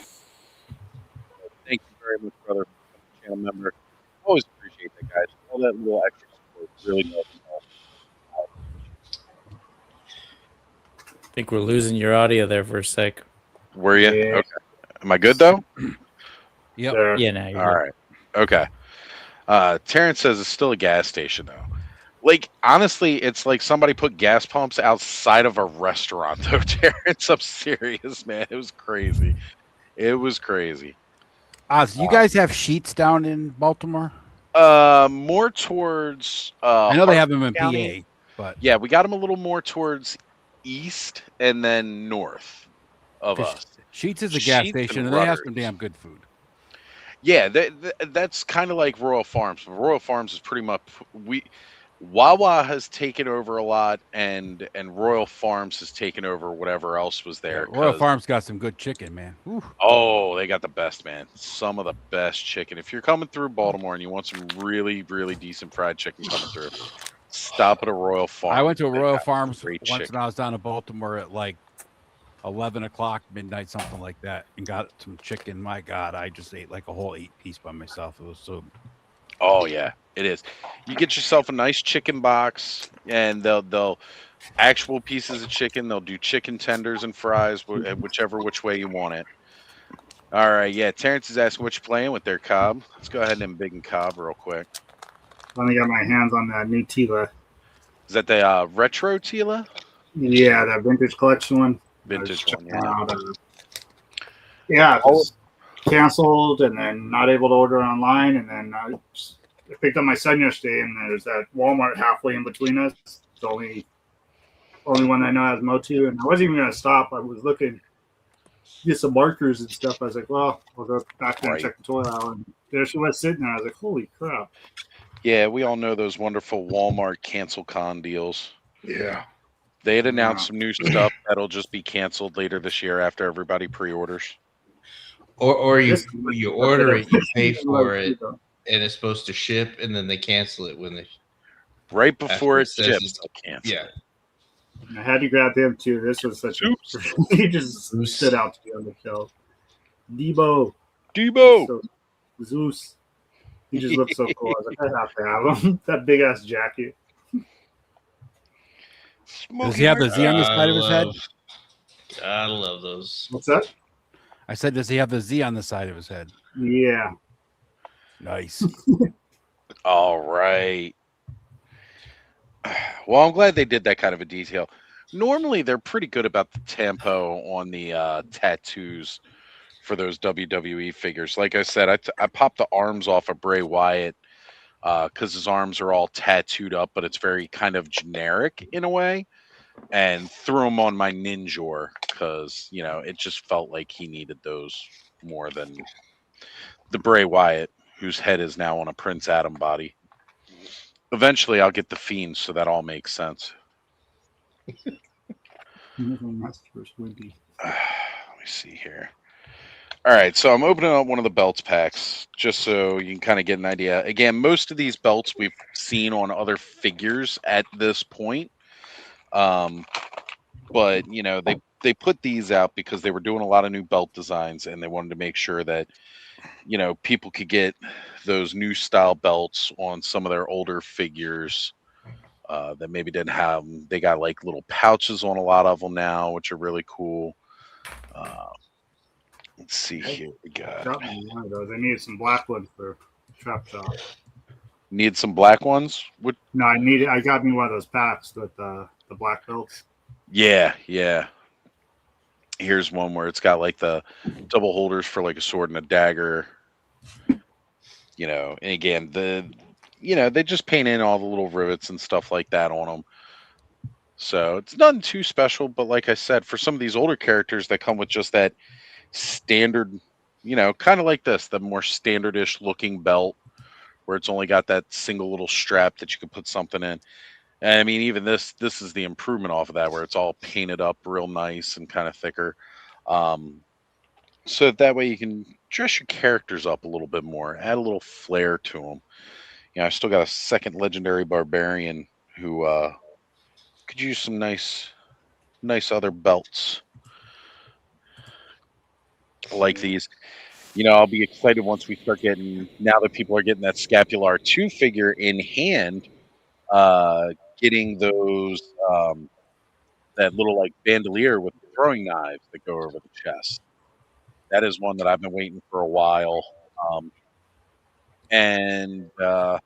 S2: Thank you very much, brother, channel member. Always appreciate that, guys. All that little extra support really does help.
S6: I think we're losing your audio there for a sec.
S2: Were you?
S3: Yeah.
S2: Okay. Am I good though?
S4: Yep.
S3: There.
S6: Yeah, now you're
S2: All right. Okay. Terrence says it's still a gas station though. Like honestly, it's like somebody put gas pumps outside of a restaurant though, Terrence. I'm serious, man. It was crazy. It was crazy.
S4: Oz, you guys have sheets down in Baltimore?
S2: More towards
S4: I know they have them in
S2: County.
S4: PA, but
S2: Yeah, we got them a little more towards east and then north of us.
S4: Sheets is a gas
S2: Sheets
S4: station,
S2: and
S4: and they have
S2: Rudders.
S4: some damn good food.
S2: Yeah, that's kind of like Royal Farms. Royal Farms is pretty much Wawa has taken over a lot, and Royal Farms has taken over whatever else was there.
S4: Royal
S2: 'cause-
S4: Farms got some good chicken, man. Ooh.
S2: Oh, they got the best, man. Some of the best chicken. If you're coming through Baltimore and you want some really, really decent fried chicken coming through, stop at a Royal Farm.
S4: I went to a
S2: They
S4: Royal
S2: got
S4: Farms
S2: great
S4: once
S2: chicken.
S4: when I was down in Baltimore at like 11 o'clock, midnight, something like that, and got some chicken. My God, I just ate like a whole 8-piece by myself. It was so.
S2: Oh yeah, it is. You get yourself a nice chicken box, and they'll actual pieces of chicken. They'll do chicken tenders and fries, which way you want it. All right, yeah. Terrence is asking what you're playing with there, Cobb. Let's go ahead and big and Cobb real quick.
S3: Finally got my hands on that new Tila.
S2: Is that the retro Tila?
S3: Yeah, that vintage collection one.
S2: Vintage one,
S3: checking
S2: yeah.
S3: out, yeah, it was canceled and then not able to order online. And then I picked up my son yesterday, and there's that Walmart halfway in between us. It's the only one I know has Motu. And I wasn't even going to stop. I was looking to get some markers and stuff. I was like, well, I'll go back there and check the toy aisle. And there she was sitting there. I was like, holy crap.
S2: Yeah, we all know those wonderful Walmart cancel con deals.
S3: Yeah.
S2: They had announced some new stuff that'll just be canceled later this year after everybody pre-orders.
S5: Or you
S3: This-
S5: order it, you pay for it, and it's supposed to ship, and then they cancel it when they.
S2: Right before it
S5: After it says
S2: ships,
S5: it's-
S2: they'll cancel.
S5: Yeah.
S3: I had to grab him too. This was such a he just stood out to me on the shelf. Debo. So, Zeus. He just looked so cool. I was like, I have to have him. That big ass jacket.
S4: Does he have the Z on the side of his head?
S5: I love those.
S3: What's that?
S4: I said, does he have the Z on the side of his head?
S3: Yeah.
S4: Nice.
S2: All right. Well, I'm glad they did that kind of a detail. Normally, they're pretty good about the tempo on the tattoos for those WWE figures. Like I said, I popped the arms off of Bray Wyatt because his arms are all tattooed up, but it's very kind of generic in a way, and threw them on my Ninjor because, you know, it just felt like he needed those more than the Bray Wyatt, whose head is now on a Prince Adam body. Eventually, I'll get the Fiend, so that all makes sense. Let me see here. All right, so I'm opening up one of the belts packs just so you can kind of get an idea. Again, most of these belts we've seen on other figures at this point. But, you know, they put these out because they were doing a lot of new belt designs, and they wanted to make sure that, you know, people could get those new style belts on some of their older figures that maybe didn't have them. They got like little pouches on a lot of them now, which are really cool. Let's see here. We got
S3: me one of those. I needed some black ones for Trap Shop.
S2: Need some black ones?
S3: No, I got me one of those packs with the black belts.
S2: Yeah. Here's one where it's got like the double holders for like a sword and a dagger. You know, and again, they just paint in all the little rivets and stuff like that on them. So it's nothing too special, but like I said, for some of these older characters that come with just that standard, you know, kind of like this, the more standardish looking belt where it's only got that single little strap that you can put something in. And I mean, even this is the improvement off of that, where it's all painted up real nice and kind of thicker. So that way you can dress your characters up a little bit more, add a little flair to them. I still got a second legendary barbarian who could use some nice other belts like these. I'll be excited once we start getting, now that people are getting that Scapular 2 figure in hand, uh, getting those, that little like bandolier with the throwing knives that go over the chest. That is one that I've been waiting for a while. Well,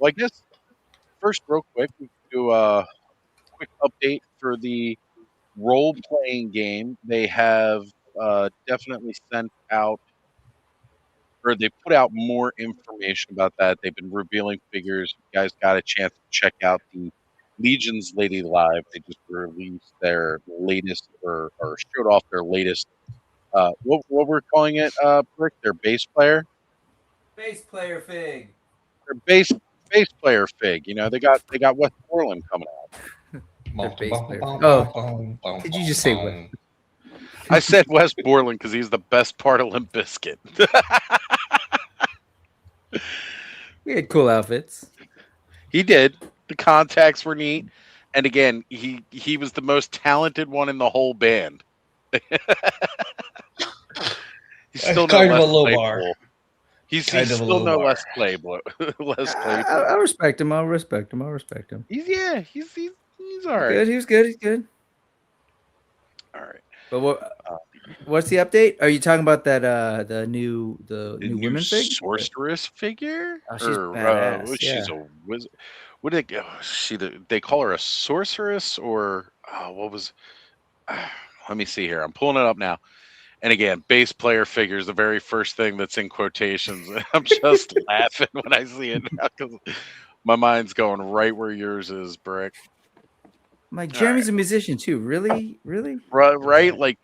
S2: I guess first, real quick, we can do a quick update for the role playing game. They have definitely sent out, or they put out more information about that. They've been revealing figures. If you guys got a chance to check out the Legion's Lady Live. They just released their latest, or showed off their latest. What we're calling it, Brick? Their bass player.
S6: Bass player fig.
S2: Their bass player fig. They got West Borland coming out.
S6: Their bass player. Oh, did you just say what?
S2: I said West Borland because he's the best part of Limp Bizkit.
S6: We had cool outfits.
S2: He did. The contacts were neat, and again, he was the most talented one in the whole band. He's still
S5: kind
S2: no
S5: of a
S2: less
S5: low
S2: playable.
S5: bar.
S2: He's
S5: Kind of a
S2: still
S5: low
S2: no
S5: bar.
S2: less playable. Less playable.
S6: I respect him. I'll respect him.
S2: He's all right.
S6: Good. He was good. He's good.
S2: All right.
S6: But what's the update? Are you talking about that the new
S2: The
S6: new
S2: new
S6: women fig?
S2: sorceress figure?
S6: Oh, she's badass,
S2: She's a wizard. What did they call her, a sorceress, or what was? Let me see here. I'm pulling it up now. And again, bass player figure is the very first thing that's in quotations. I'm just laughing when I see it now because my mind's going right where yours is, Brick.
S6: Like Jeremy's a musician too. Really?
S2: Right? Like,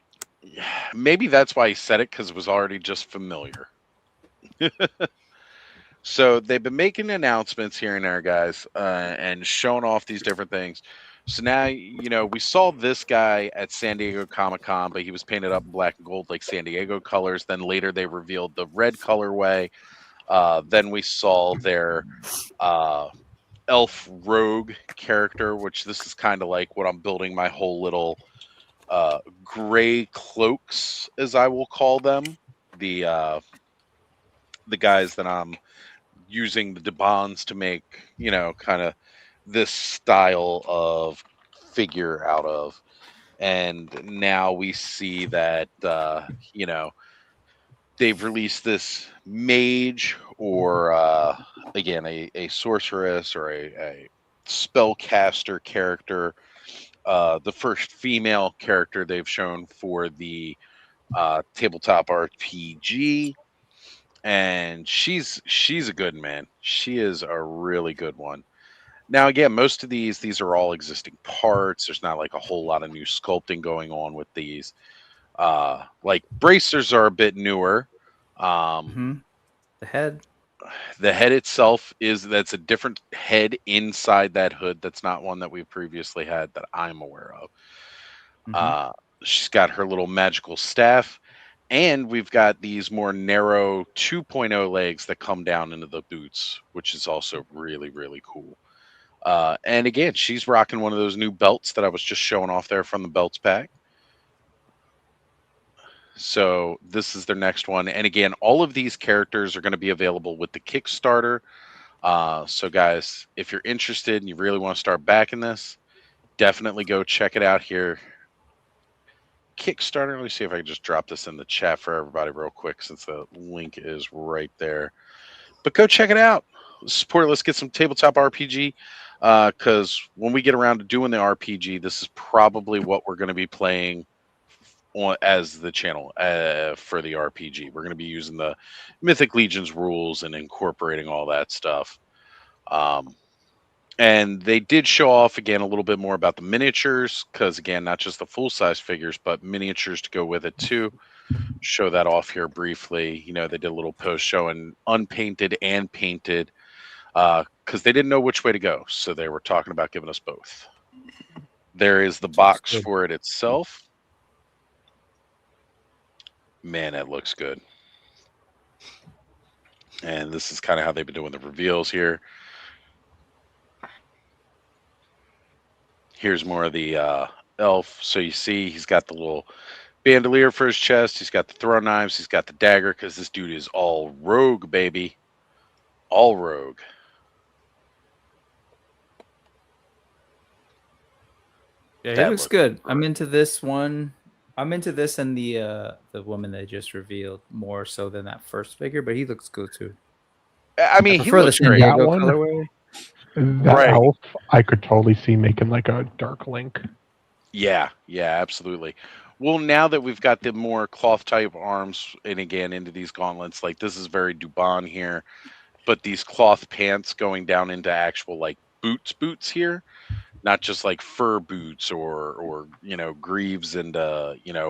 S2: maybe that's why he said it, because it was already just familiar. So they've been making announcements here and there, guys, and showing off these different things. So now, we saw this guy at San Diego Comic-Con, but he was painted up in black and gold like San Diego colors. Then later they revealed the red colorway. Then we saw their elf rogue character, which this is kind of like what I'm building my whole little gray cloaks, as I will call them. The guys that I'm using the Debons to make, kind of this style of figure out of. And now we see that, they've released this mage, or again, a sorceress, or a spellcaster character. The first female character they've shown for the tabletop RPG. And she's a good man. She is a really good one. Now, again, most of these are all existing parts. There's not like a whole lot of new sculpting going on with these. Like bracers are a bit newer.
S6: The head
S2: itself that's a different head inside that hood. That's not one that we've previously had that I'm aware of. She's got her little magical staff. And we've got these more narrow 2.0 legs that come down into the boots, which is also really, really cool. And again, she's rocking one of those new belts that I was just showing off there from the belts pack. So this is their next one. And again, all of these characters are going to be available with the Kickstarter. So guys, if you're interested and you really want to start backing this, definitely go check it out here. Kickstarter. Let me see if I can just drop this in the chat for everybody real quick, since the link is right there. But go check it out. Support it. Let's get some tabletop RPG. Because when we get around to doing the RPG, this is probably what we're going to be playing on as the channel for the RPG. We're going to be using the Mythic Legions rules and incorporating all that stuff. And they did show off again a little bit more about the miniatures, because again, not just the full size figures, but miniatures to go with it too. Show that off here briefly. They did a little post showing unpainted and painted, because they didn't know which way to go. So they were talking about giving us both. There is the box for it itself. Man, that looks good. And this is kind of how they've been doing the reveals here. Here's more of the elf. So you see he's got the little bandolier for his chest. He's got the throw knives. He's got the dagger because this dude is all rogue, baby. All rogue.
S6: Yeah, he
S2: That
S6: looks
S2: looks
S6: good. I'm into this one. I'm into this and the woman they just revealed more so than that first figure, but he looks good too.
S2: I mean,
S6: I
S2: he
S6: prefer the
S2: looks
S6: San
S2: great.
S1: That
S6: Diego
S1: one?
S6: colorway.
S1: That
S2: Right.
S1: elf, I could totally see making like a Dark Link.
S2: Yeah, absolutely. Well, now that we've got the more cloth type arms, and again into these gauntlets, like this is very Dubon here, but these cloth pants going down into actual like boots here, not just like fur boots or greaves and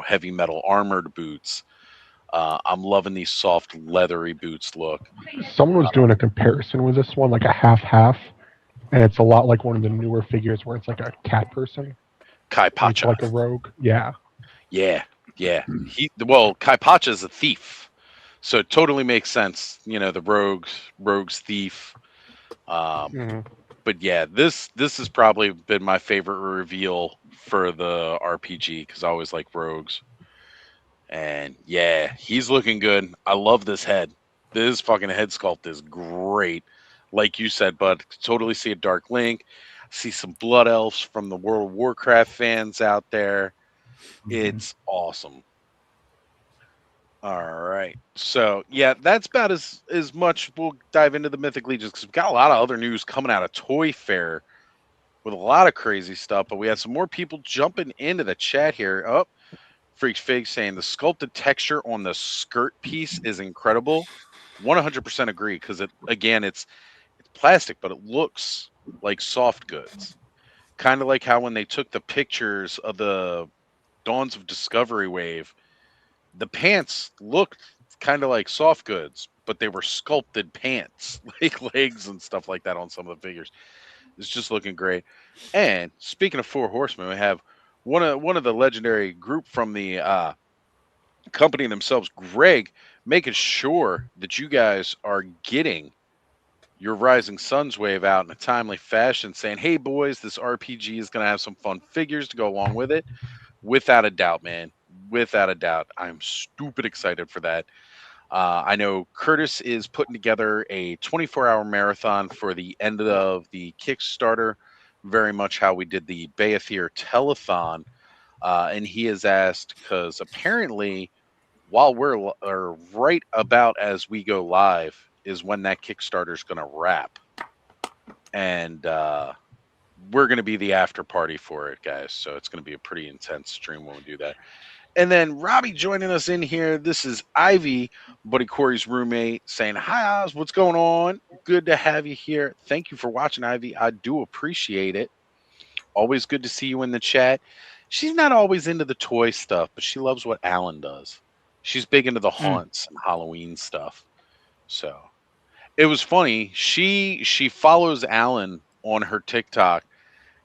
S2: heavy metal armored boots. I'm loving these soft leathery boots look.
S1: Someone was doing a comparison with this one, like a half, and it's a lot like one of the newer figures where it's like a cat person.
S2: Kai
S1: It's
S2: Pacha.
S1: like a rogue. Yeah.
S2: Yeah. Kai Pacha is a thief, so it totally makes sense. The rogue's thief. But yeah, this has probably been my favorite reveal for the RPG because I always like rogues. And yeah, he's looking good. I love this head. This fucking head sculpt is great. Like you said, bud, totally see a Dark Link. See some Blood Elves from the World of Warcraft fans out there. It's awesome. All right. So yeah, that's about as much. We'll dive into the Mythic Legions because we've got a lot of other news coming out of Toyfair with a lot of crazy stuff. But we have some more people jumping into the chat here. Oh, Freaks Fig saying the sculpted texture on the skirt piece is incredible. 100% agree because it's plastic, but it looks like soft goods. Kind of like how when they took the pictures of the Dawns of Discovery wave, the pants looked kind of like soft goods, but they were sculpted pants, like legs and stuff like that on some of the figures. It's just looking great. And speaking of Four Horsemen, we have one of the legendary group from the company themselves, Greg, making sure that you guys are getting your Rising Suns wave out in a timely fashion, saying, hey, boys, this RPG is going to have some fun figures to go along with it. Without a doubt, man. Without a doubt. I'm stupid excited for that. I know Curtis is putting together a 24-hour marathon for the end of the Kickstarter, very much how we did the Bayathir telethon. And he has asked, because apparently while we're right about as we go live is when that Kickstarter is going to wrap. And we're going to be the after party for it, guys. So it's going to be a pretty intense stream when we do that. And then Robbie joining us in here. This is Ivy, Buddy Corey's roommate, saying, hi, Oz, what's going on? Good to have you here. Thank you for watching, Ivy. I do appreciate it. Always good to see you in the chat. She's not always into the toy stuff, but she loves what Alan does. She's big into the haunts and Halloween stuff. So it was funny. She follows Alan on her TikTok,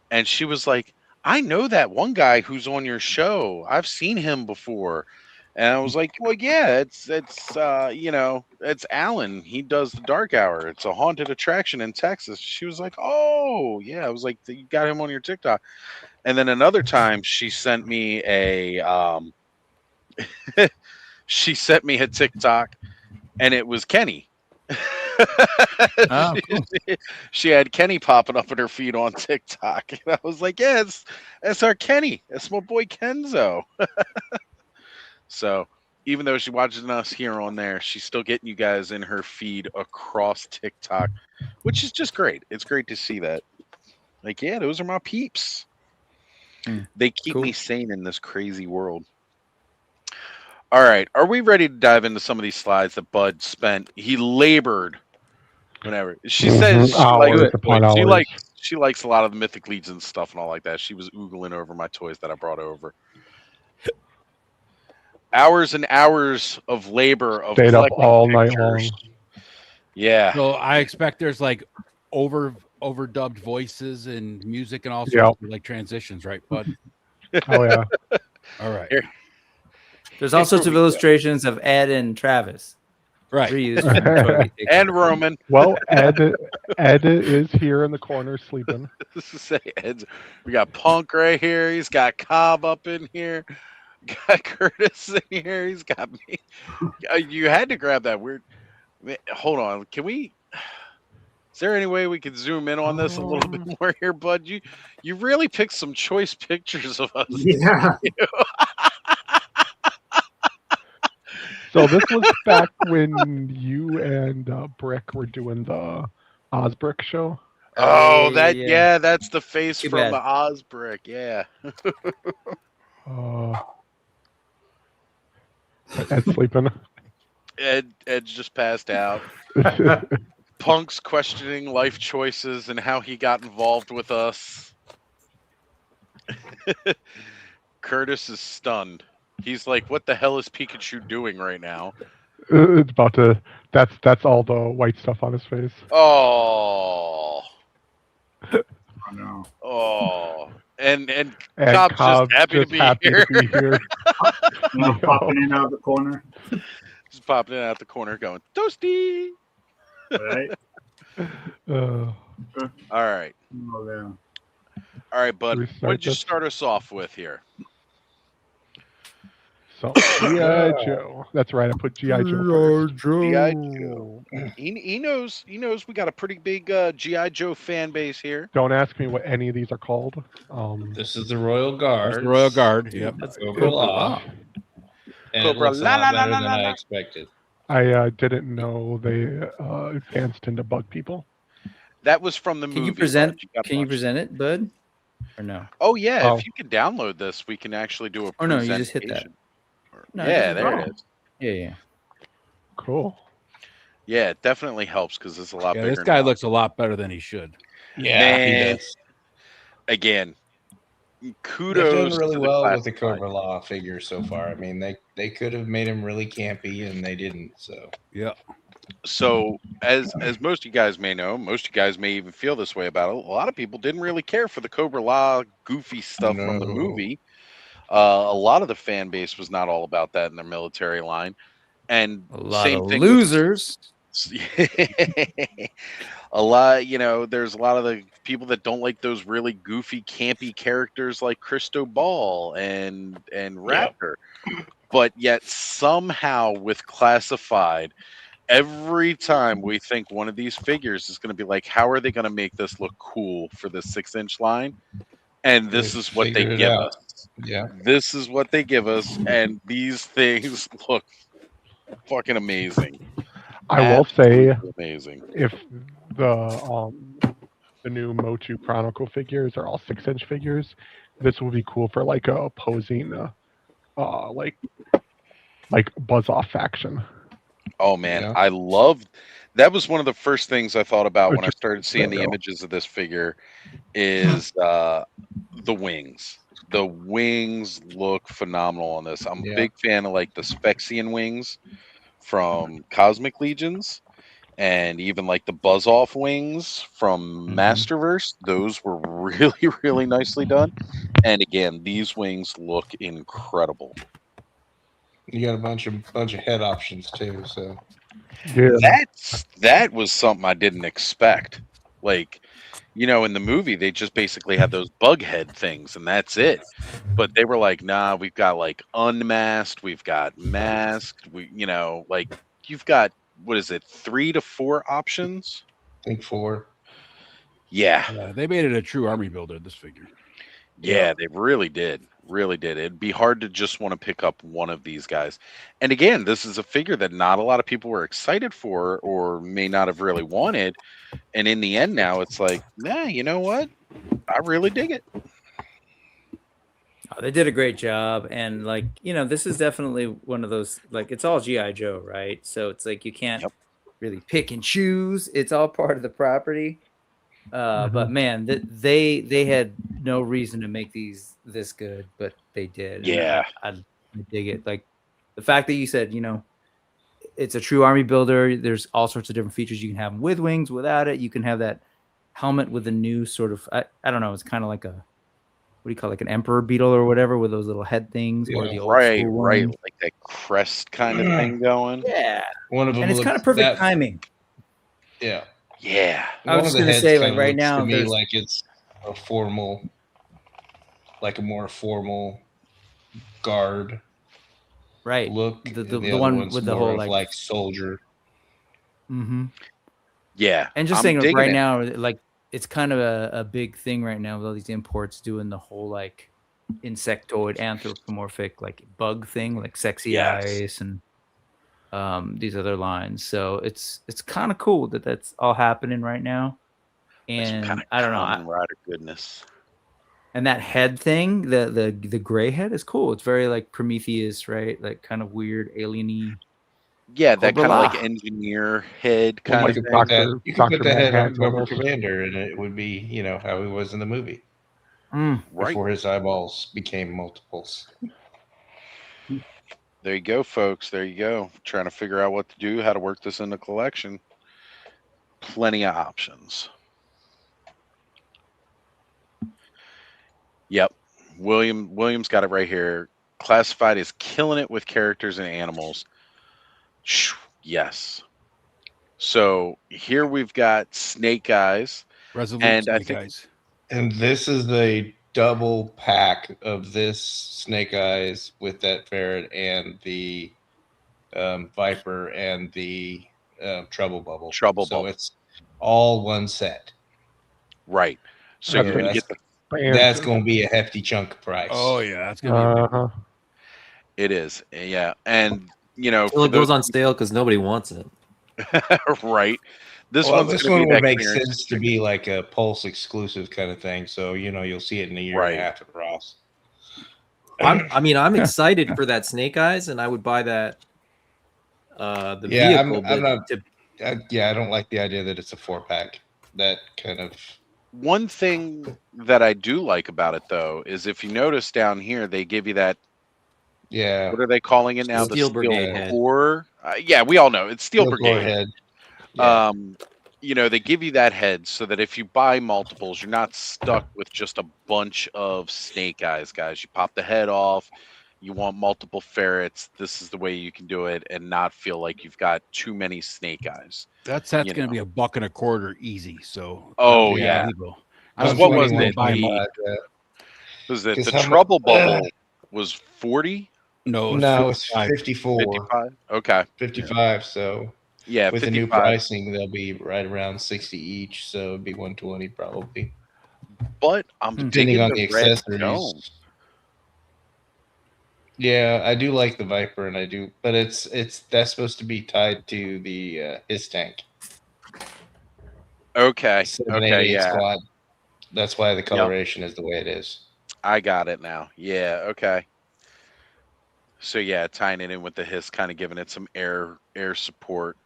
S2: and she was like, I know that one guy who's on your show. I've seen him before. And I was like, well, yeah, it's Alan. He does the Dark Hour. It's a haunted attraction in Texas. She was like, oh, yeah. I was like, you got him on your TikTok. And then another time she sent me a TikTok, and it was Kenny.
S6: Oh, cool.
S2: She had Kenny popping up in her feed on TikTok, and I was like, "Yeah, it's our Kenny. It's my boy Kenzo." So, even though she watches us here on there, she's still getting you guys in her feed across TikTok, which is just great. It's great to see that. Like, yeah, those are my peeps. They keep me sane in this crazy world. All right, are we ready to dive into some of these slides that Bud spent? He labored. Whenever she says she likes a lot of the Mythic Legions stuff and all like that. She was oogling over my toys that I brought over. Hours and hours of labor of
S1: stayed up all
S2: pictures.
S1: night long.
S2: Yeah.
S4: So I expect there's like overdubbed voices and music and all sorts of like transitions, right, Bud?
S1: Oh yeah.
S4: All right.
S6: There's all sorts of illustrations of Ed and Travis.
S4: Right.
S6: Reused from the toilet he takes
S2: And
S6: out.
S2: Roman.
S1: Well, Ed is here in the corner sleeping.
S2: Say Ed's, we got Punk right here. He's got Cobb up in here. Got Curtis in here. He's got me. You had to grab that weird. Hold on. Can we? Is there any way we could zoom in on this a little bit more here, bud? You really picked some choice pictures of us.
S3: Yeah.
S1: So this was back when you and Brick were doing the Osbrick show.
S2: Oh,
S6: yeah,
S2: that
S6: yeah.
S2: yeah, that's the face
S6: Too
S2: from
S6: bad.
S2: the Osbrick. Yeah.
S1: Ed's sleeping.
S2: Ed's just passed out. Punk's questioning life choices and how he got involved with us. Curtis is stunned. He's like, "What the hell is Pikachu doing right now?"
S1: It's about to. That's all the white stuff on his face.
S2: Oh,
S3: Oh, no.
S2: oh, and
S1: And
S2: Cobb's just happy to be here.
S1: here.
S3: No, popping in out of the corner.
S2: Just popping in out the corner, going toasty.
S3: Right?
S1: Uh,
S2: All right,
S3: Oh, yeah.
S2: all right, bud.
S1: Restart
S2: What'd you
S1: this.
S2: start us off with here?
S1: so G.I. Joe. That's right. I put G.I. Joe first.
S2: G.I. Joe. He knows. He knows we got a pretty big G.I. Joe fan base here.
S1: Don't ask me what any of these are called.
S5: This is the Royal Guard.
S4: There's the Royal Guard. Yep.
S5: Cobra Law. And it
S2: Cobra
S5: looks a
S2: La,
S5: lot
S2: la, la,
S5: better
S2: la,
S5: than
S2: la,
S5: I
S2: la.
S5: expected.
S1: I didn't know they advanced into bug people.
S2: That was from the
S6: Can
S2: movie.
S6: you present?
S2: bud. gotta
S6: Can you
S2: watch
S6: present it, bud? Or no?
S2: Oh yeah,
S1: Oh.
S2: if you can download this, we can actually do a
S6: Oh, no, you just hit that.
S2: presentation.
S6: No,
S2: Yeah,
S6: just-
S2: there
S3: oh.
S2: it is.
S6: Yeah, yeah.
S1: Cool.
S2: Yeah, it definitely helps because it's a lot
S4: Yeah,
S2: bigger.
S4: this guy
S2: now.
S4: looks a lot better than he should.
S5: Yeah, he
S2: Man.
S5: does.
S2: Again.
S5: They're
S2: Kudos
S5: doing really
S2: to
S5: well with the
S2: classified.
S5: Cobra Law figure so far. I mean, they could have made him really campy, and they didn't. So
S4: Yeah.
S2: So as most of you guys may know, most of you guys may even feel this way about it. A lot of people didn't really care for the Cobra Law goofy stuff from the
S5: No.
S2: movie. A lot of the fan base was not all about that in their military line. And
S6: A lot
S2: same
S6: of
S2: thing with-
S6: losers.
S2: a lot, there's a lot of the people that don't like those really goofy, campy characters like Cristobal and Raptor. But yet somehow with Classified, every time we think one of these figures is going to be like, how are they going to make this look cool for the 6-inch line? And this
S5: They
S2: is what they
S5: figured it
S2: give
S5: out.
S2: us.
S5: yeah,
S2: This is what they give us, and these things look fucking amazing.
S1: I will say,
S2: Absolutely amazing.
S1: if the new Motu Chronicle figures are all 6-inch figures, this will be cool for like a opposing like buzz off faction.
S2: Oh man,
S5: Yeah.
S2: I loved that. Was one of the first things I thought about when I
S1: Which-
S2: started seeing the
S1: Bingo.
S2: images of this figure is the wings. The wings look phenomenal on this. I'm a
S5: Yeah.
S2: big fan of like the Spexian wings from Cosmic Legions, and even like the Buzz Off wings from Masterverse. Those were really, really nicely done. And again, these wings look incredible.
S5: you got a bunch of head options too. So
S1: Yeah.
S2: That was something I didn't expect. Like, in the movie, they just basically had those bug head things, and that's it. But they were like, nah, we've got like unmasked, we've got masked, like you've got, what is it, 3 to 4 options?
S5: I think 4.
S2: Yeah,
S4: They made it a true army builder, this figure.
S2: yeah, they really did. Really did. It'd be hard to just want to pick up one of these guys. And again, this is a figure that not a lot of people were excited for or may not have really wanted. And in the end now, it's like, nah, you know what? I really dig it.
S6: Oh, they did a great job, and like this is definitely one of those, like, it's all GI Joe, right? So it's like you can't
S2: Yep.
S6: really pick and choose. It's all part of the property. But man, they had no reason to make these this good, but they did. And
S2: Yeah.
S6: I dig it. Like the fact that you said, it's a true army builder. There's all sorts of different features. You can have them with wings, without it. You can have that helmet with a new sort of, I don't know. It's kind of like what do you call it, like an emperor beetle or whatever, with those little head things, or
S5: Yeah.
S6: the old
S2: Right,
S6: school
S2: right.
S6: one.
S2: Like that crest kind of thing going.
S6: Yeah,
S5: One of them
S6: And it's kind of
S5: looks
S6: perfect
S5: that,
S6: timing.
S5: yeah.
S2: Yeah.
S6: I was
S5: One
S6: just
S5: of the
S6: gonna
S5: heads
S6: say,
S5: kind
S6: like
S5: of
S6: right
S5: looks
S6: now,
S5: to me
S6: there's
S5: like it's a formal, like a more formal guard
S6: right
S5: look.
S6: the
S5: And the
S6: the
S5: other
S6: one
S5: one's
S6: with the
S5: more
S6: whole
S5: of like soldier.
S6: Mm-hmm.
S2: Yeah.
S6: And just
S2: I'm
S6: saying,
S2: digging
S6: right
S2: it.
S6: now, like it's kind of a big thing right now with all these imports doing the whole like insectoid anthropomorphic like bug thing, like sexy
S2: Yes.
S6: eyes and these other lines. So it's kind of cool that that's all happening right now.
S2: Like some kind
S6: And
S2: of
S6: I don't know,
S2: Common Rider goodness.
S6: and that head thing, the gray head is cool. It's very like Prometheus, right? Like kind of weird, alieny.
S2: Yeah, that
S6: Cobra
S2: kind of like
S6: La.
S2: engineer head
S5: Well,
S2: kind
S5: you
S2: of
S5: could put
S2: thing.
S5: that. You could put
S1: Dr.
S5: the head on
S1: Manhattan
S5: Cobra
S1: almost.
S5: Commander, and it would be, you know, how he was in the movie
S2: Right.
S5: before his eyeballs became multiples.
S2: There you go, folks. There you go. Trying to figure out what to do, how to work this in the collection. Plenty of options. Yep. Williams got it right here. Classified as killing it with characters and animals. Yes. So here we've got Snake Eyes.
S4: Resolute
S2: And I
S4: Snake
S2: think
S4: Eyes.
S5: And this is a double pack of this Snake Eyes with that ferret and the Viper and the Trouble Bubble.
S2: Trouble
S5: So
S2: Bubble.
S5: it's all one set.
S2: Right. So
S1: That's
S2: you're
S5: So
S2: going to get the.
S5: that's going to be a hefty chunk of price.
S4: Oh yeah, that's gonna be a big one.
S2: It is. Yeah. And, you know,
S7: Until
S2: for
S7: it goes
S2: those.
S7: on sale because nobody wants it.
S2: Right. This
S5: Well,
S2: one's
S5: this
S2: going to
S5: one
S2: be
S5: would
S2: that
S5: make
S2: clearance
S5: sense to be like a Pulse exclusive kind of thing. So, you know, you'll see it in a year and a half at Ross.
S7: I'm excited for that Snake Eyes, and I would buy that. The
S5: Yeah,
S7: vehicle,
S5: I'm
S7: but
S5: not. I don't like the idea that it's a 4-pack. That kind of.
S2: One thing that I do like about it, though, is if you notice down here, they give you that.
S5: Yeah.
S2: What are they calling it now?
S7: Steel
S2: The
S7: Brigade
S2: Steel
S7: head.
S2: Core. Yeah, we all know it's Steel
S5: Steel Core
S2: Brigade.
S5: head. Yeah.
S2: You know, they give you that head so that if you buy multiples, you're not stuck with just a bunch of Snake Eyes, guys. You pop the head off. You want multiple ferrets. This is the way you can do it and not feel like you've got too many Snake Eyes.
S4: That's going to be $1.25 easy. So
S2: Oh
S5: yeah.
S4: legal.
S2: Because what was it?
S4: Buy
S2: Was it the
S5: how
S2: Trouble Bubble was 40?
S4: No,
S5: it's 54.
S2: 55? Okay.
S5: 55. So
S2: Yeah,
S5: with
S2: 55.
S5: the new pricing, they'll be right around 60 each. So it'd be 120 probably.
S2: But I'm
S5: Depending
S2: digging
S5: on
S2: the
S5: the
S2: red
S5: accessories.
S2: dome.
S5: Yeah, I do like the Viper, and I do, but it's that's supposed to be tied to the his tank.
S2: Okay.
S5: 788
S2: Yeah.
S5: squad. That's why the coloration is the way it is.
S2: I got it now. Yeah. Okay. So yeah, tying it in with the hiss, kind of giving it some air support.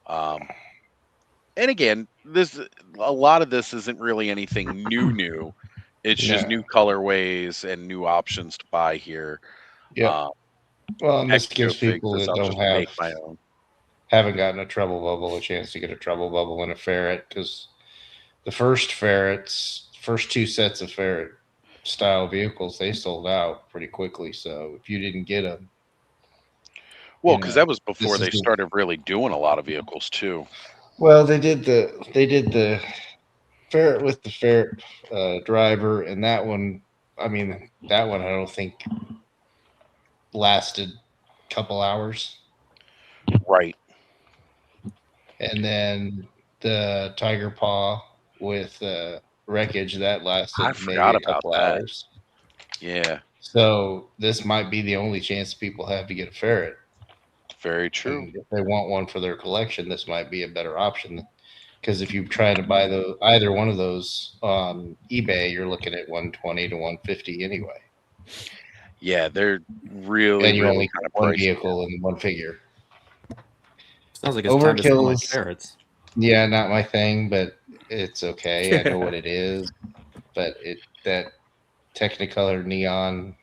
S2: And again, a lot of this isn't really anything new. It's just new colorways and new options to buy here.
S5: Yeah. Well, and this gives
S2: Extra
S5: people
S2: figs,
S5: that
S2: I'll
S5: don't
S2: just make my own.
S5: haven't gotten a Trouble Bubble a chance to get a Trouble Bubble and a ferret, because the first two sets of ferret style vehicles, they sold out pretty quickly. So if you didn't get them,
S2: well, because that was before they started really doing a lot of vehicles too.
S5: Well, they did the ferret with the ferret driver, and that one. I mean, that one I don't think lasted a couple hours.
S2: Right.
S5: And then the Tiger Paw with wreckage that lasted maybe a couple hours.
S2: Yeah.
S5: So this might be the only chance people have to get a ferret.
S2: Very true.
S5: And if they want one for their collection, this might be a better option. Because if you try to buy either one of those on eBay, you're looking at 120 to 150 anyway.
S2: Yeah, they're really,
S5: and you
S2: really
S5: only
S2: kind of
S5: one
S2: pricey.
S5: vehicle and one figure.
S7: Sounds like it's time to sell my ferrets.
S5: Yeah, not my thing, but it's okay. I know what it is, but that Technicolor neon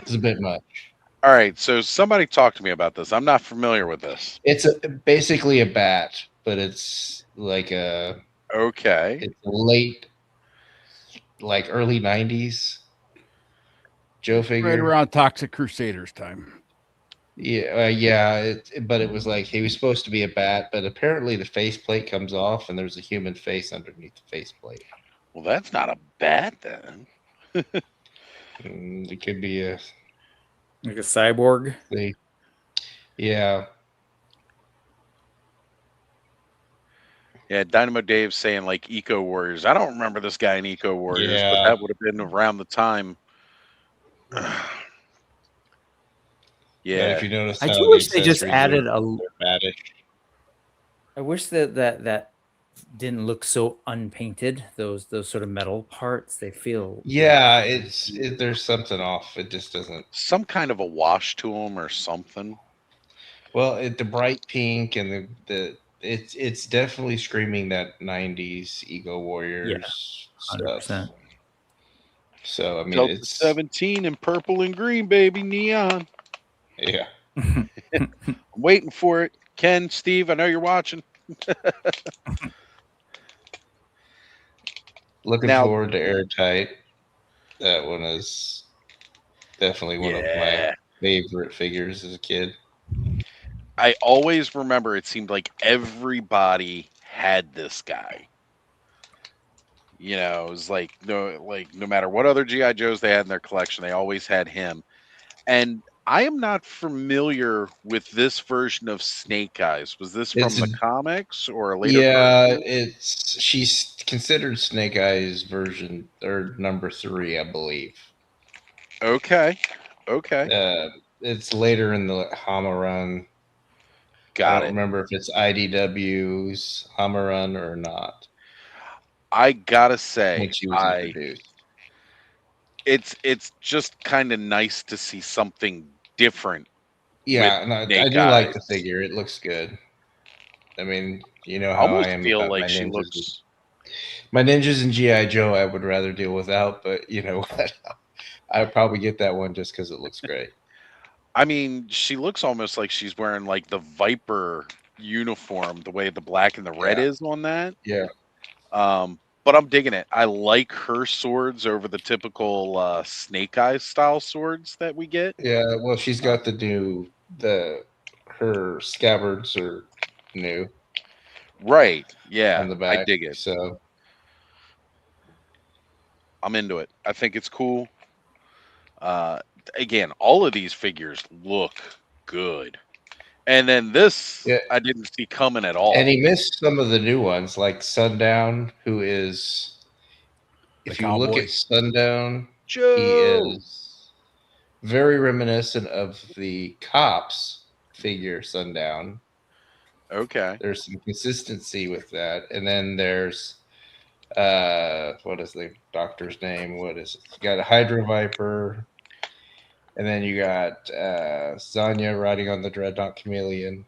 S5: is a bit much.
S2: All right, so somebody talk to me about this. I'm not familiar with this.
S5: It's basically a bat, but it's like it's late, like early 90s Joe figure.
S4: Right around Toxic Crusaders time.
S5: Yeah. But it was like he was supposed to be a bat, but apparently the faceplate comes off, and there's a human face underneath the faceplate.
S2: Well, that's not a bat then.
S5: It could be a
S6: Like a cyborg.
S5: Yeah.
S2: Yeah, Dynamo Dave's saying like Eco Warriors. I don't remember this guy in Eco Warriors, but
S5: Yeah.
S2: that would have been around the time.
S5: But
S2: Yeah,
S5: if you notice,
S6: I
S5: how
S6: do
S5: the
S6: wish they just
S5: accessories
S6: added
S5: are-
S6: a.
S5: they're baddish.
S6: I wish that didn't look so unpainted. Those sort of metal parts, they feel.
S5: Yeah, there's something off. It just doesn't.
S2: some kind of a wash to them or something.
S5: Well, the bright pink and it's definitely screaming that '90s Ego Warriors stuff.
S6: 100%.
S5: So I mean,
S2: Delta
S5: it's
S2: 17 in purple and green, baby, neon.
S5: yeah.
S2: I'm waiting for it. Ken, Steve, I know you're watching.
S5: Looking
S2: Now-
S5: forward to Airtight. That one is definitely one of my
S2: Yeah.
S5: favorite figures as a kid.
S2: I always remember it seemed like everybody had this guy. You know, it was like no matter what other GI Joes they had in their collection, they always had him. And I am not familiar with this version of Snake Eyes. Was this from
S5: It's
S2: the
S5: a-
S2: comics or a later
S5: Yeah,
S2: version?
S5: she's considered Snake Eyes version or number 3, I believe.
S2: Okay. Okay.
S5: It's later in the Hama run. I
S2: Got
S5: don't
S2: it.
S5: remember if it's IDW's Hama run or not.
S2: I gotta say,
S5: When she was introduced.
S2: it's just kind of nice to see something different.
S5: Yeah,
S2: with
S5: and I
S2: Snake
S5: do like the
S2: Eyes.
S5: figure. It looks good. I mean, you know
S2: I
S5: how I
S2: almost
S5: am
S2: feel
S5: about
S2: like
S5: my
S2: she
S5: ninjas.
S2: looks.
S5: My ninjas and GI Joe, I would rather deal without, but you know what? I'd probably get that one just because it looks great.
S2: I mean, she looks almost like she's wearing like the Viper uniform, the way the black and the red
S5: Yeah.
S2: is on that.
S5: Yeah,
S2: But I'm digging it. I like her swords over the typical Snake Eyes style swords that we get.
S5: yeah. Well, she's got her scabbards are new
S2: Right. Yeah.
S5: on the back.
S2: I dig it.
S5: So
S2: I'm into it. I think it's cool. Again, all of these figures look good. And then this,
S5: Yeah.
S2: I didn't see coming at all.
S5: and he missed some of the new ones, like Sundown, who is,
S4: The
S5: if you look
S4: cowboy.
S5: at Sundown,
S2: Joe!
S5: he is very reminiscent of the Cops figure Sundown.
S2: Okay.
S5: There's some consistency with that. And then there's what is the doctor's name? What is it? You got a Hydra Viper, and then you got Zanya riding on the Dreadnought Chameleon,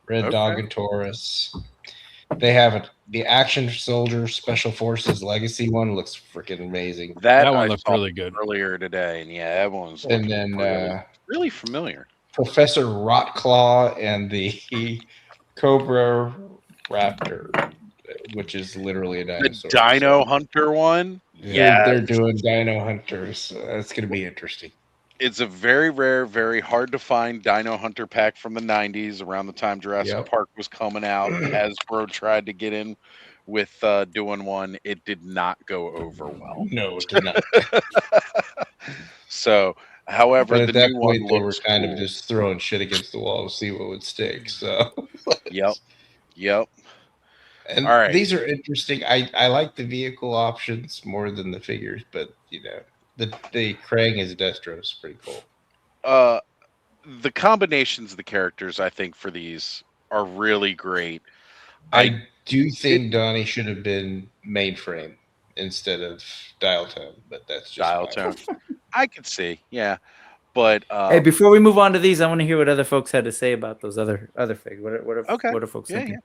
S5: Red
S2: Okay.
S5: Dog and Taurus. They have the Action Soldier Special Forces Legacy one, looks freaking amazing.
S4: That
S2: I
S4: one looked
S2: saw
S4: really good.
S2: earlier today, and yeah, that one's
S5: And
S2: looking
S5: then
S2: really familiar.
S5: Professor Rotclaw and the Cobra Raptor, which is literally a
S2: The
S5: dinosaur.
S2: Dino
S5: So
S2: Hunter one,
S5: they're doing Dino Hunters. So that's going to be interesting.
S2: it's a very rare, very hard to find Dino Hunter pack from the 90s, around the time Jurassic
S5: Yep.
S2: Park was coming out. Hasbro tried to get in with doing one. It did not go over well.
S5: No, it did not.
S2: So, however,
S5: But
S2: the
S5: at that
S2: new one
S5: point, they were
S2: looks
S5: kind
S2: cool.
S5: of just throwing shit against the wall to see what would stick. So,
S2: Yep.
S5: and
S2: All right.
S5: these are interesting. I like the vehicle options more than the figures, but you know, the Krang as Destro is pretty cool.
S2: The combinations of the characters, I think, for these are really great.
S5: I do think Donnie should have been mainframe instead of dial tone, but that's just
S2: Dial
S5: my
S2: tone.
S5: opinion.
S2: I could see, yeah. But
S6: Hey, before we move on to these, I want to hear what other folks had to say about those other figs.
S2: Okay.
S6: What are folks
S2: Yeah,
S6: thinking?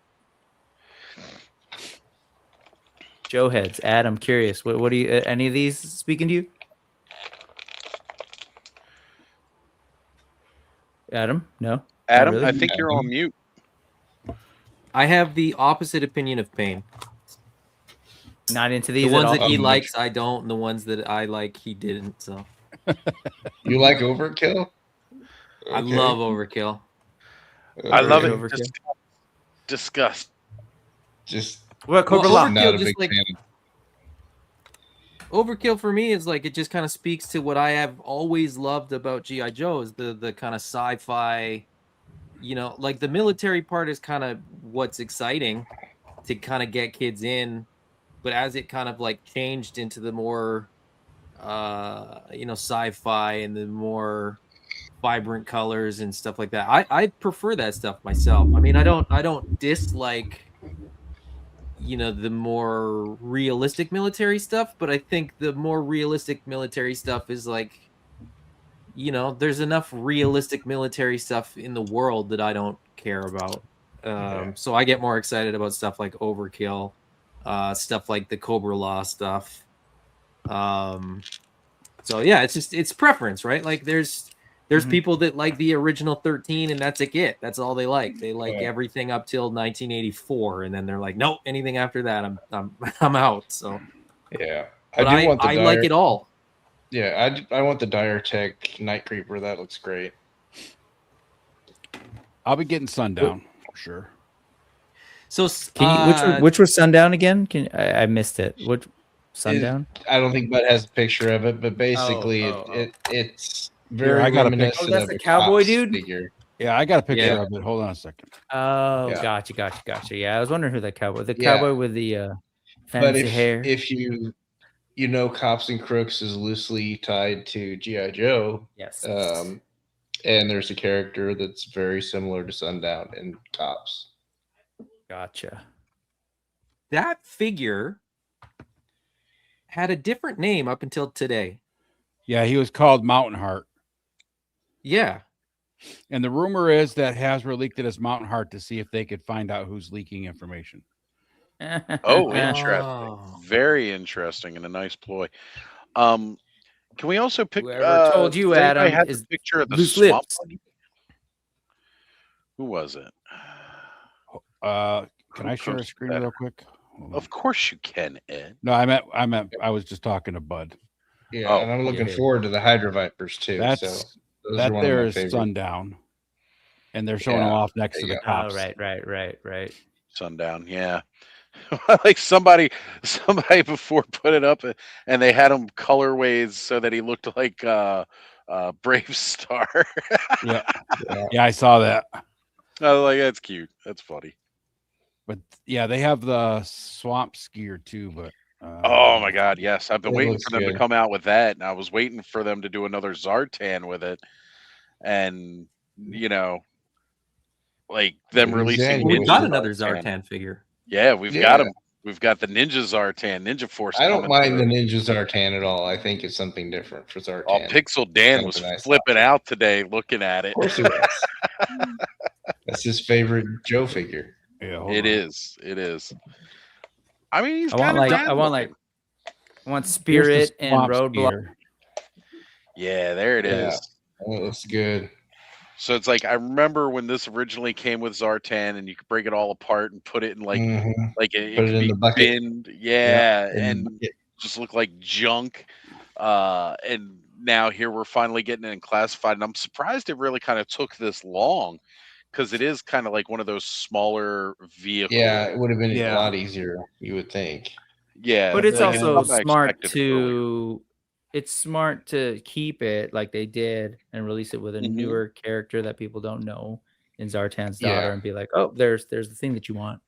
S6: Joe heads. Ad, I'm curious. What do you? Any of these speaking to you? Adam? No.
S2: Adam,
S6: really?
S2: I think you're on mute.
S7: I have the opposite opinion of Pain.
S6: Not into
S7: The
S6: these
S7: ones
S6: at all.
S7: that he likes, I don't. And the ones that I like, he didn't. So
S5: You like Overkill?
S7: I love Overkill.
S2: I love it.
S6: Overkill.
S2: Disgust.
S5: Just
S6: What Cobra
S7: Well,
S6: Law?
S7: Overkill
S5: not a
S7: just
S5: big
S7: like-
S5: fan.
S7: Overkill for me is like it just kind of speaks to what I have always loved about G.I. Joe is the kind of sci-fi, like the military part is kind of what's exciting to kind of get kids in, but as it kind of like changed into the more sci-fi and the more vibrant colors and stuff like that, I prefer that stuff myself. I mean, I don't dislike the more realistic military stuff, but I think the more realistic military stuff is like, there's enough realistic military stuff in the world that I don't care about. So I get more excited about stuff like Overkill, stuff like the Cobra Law stuff. So yeah, it's preference, right? Like there's people that like the original 13 and that's it. That's all they like. They like everything up till 1984, and then they're like, nope, anything after that, I'm out. So
S5: Yeah,
S7: but I like it all.
S5: Yeah, I want the Dire Tech Night Creeper. That looks great.
S4: I'll be getting Sundown for sure.
S7: So
S6: Can you, which was Sundown again? I missed it. What Sundown?
S5: I don't think Bud has a picture of it, but basically it's very
S4: I got a
S5: reminiscent
S6: picture. Oh, that's
S5: of
S6: the
S5: a
S6: cowboy
S5: Cops
S6: dude?
S5: figure.
S4: Yeah, I got a picture of it. Hold on a second.
S6: Oh,
S5: Yeah.
S6: gotcha. Yeah, I was wondering who that cowboy. The cowboy with the
S5: But
S6: fancy hair.
S5: if you Cops and Crooks is loosely tied to G.I. Joe.
S6: Yes.
S5: And there's a character that's very similar to Sundown in Cops.
S6: Gotcha.
S7: That figure had a different name up until today.
S4: Yeah, he was called Mountain Heart.
S7: Yeah.
S4: And the rumor is that Hasbro leaked it as Mountain Heart to see if they could find out who's leaking information.
S2: Oh, interesting. Very interesting and a nice ploy. Can we also pick?
S6: Whoever told you, Adam,
S2: had
S6: is
S2: the picture of the
S6: loose
S2: swamp
S6: lips.
S2: bunny? Who was it?
S4: Can I share a screen real quick?
S2: Of course you can, Ed.
S4: No, I was just talking to Bud.
S5: Yeah, and I'm looking forward to the Hydra Vipers too.
S4: That there is Sundown, and they're showing them off next to the Cops.
S6: Oh, right.
S2: Sundown, yeah. Like somebody before put it up, and they had him colorways so that he looked like Brave Star.
S4: Yeah, I saw that.
S2: I was like, that's cute. That's funny.
S4: But yeah, they have the swamp skier too. But
S2: oh my God, yes, I've been waiting
S5: looks
S2: for them to
S5: good.
S2: come out with that, and I was waiting for them to do another Zartan with it, and like them releasing.
S7: We
S2: Ninja
S7: got another Zartan figure.
S2: Yeah, we've got them. We've got the Ninja Zartan, Ninja Force.
S5: I don't mind the
S2: through.
S5: Ninja Zartan at all. I think it's something different for Zartan.
S2: Oh, Pixel Dan
S5: Kind of
S2: was
S5: a nice
S2: flipping out today looking at it.
S5: Of course he was. That's his favorite Joe figure.
S4: Yeah,
S2: It is. I mean, he's
S6: I want Spirit and Roadblock.
S2: Yeah, there it is.
S5: Oh, that's good.
S2: So it's like I remember when this originally came with Zartan, and you could break it all apart and put it in like
S5: Put
S2: it
S5: it
S2: could
S5: in
S2: be
S5: the bucket.
S2: binned, and just look like junk. And now here we're finally getting it classified, and I'm surprised it really kind of took this long, because it is kind of like one of those smaller vehicles.
S5: Yeah, it would have been a lot easier, you would think.
S2: Yeah,
S6: But it's
S2: like,
S6: also
S2: something I
S6: smart
S2: expected earlier.
S6: it's smart to keep it like they did and release it with a newer character that people don't know in Zartan's daughter and be like, oh, there's the thing that you want.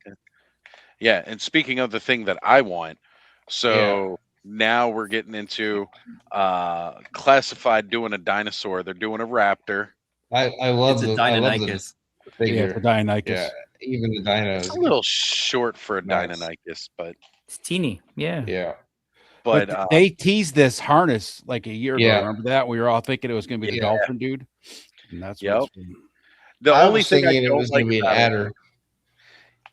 S2: Yeah, and speaking of the thing that I want, so now we're getting into classified doing a dinosaur. They're doing a raptor.
S5: I love
S7: It's a Deinonychus.
S5: figure.
S4: Yeah, for Deinonychus.
S5: Yeah, even the dinos.
S2: It's a little short for a
S5: Nice.
S2: Deinonychus, but
S6: It's teeny. Yeah.
S5: Yeah.
S2: but
S4: they teased this harness like a year ago.
S5: Yeah.
S4: Remember that? We were all thinking it was going to be the
S5: Yeah.
S4: dolphin dude. And that's
S2: Yep.
S4: what's
S2: the
S5: I
S2: only
S5: was
S2: thing I
S5: thinking it
S2: don't
S5: was
S2: like
S5: going to be an
S2: about it-
S5: adder.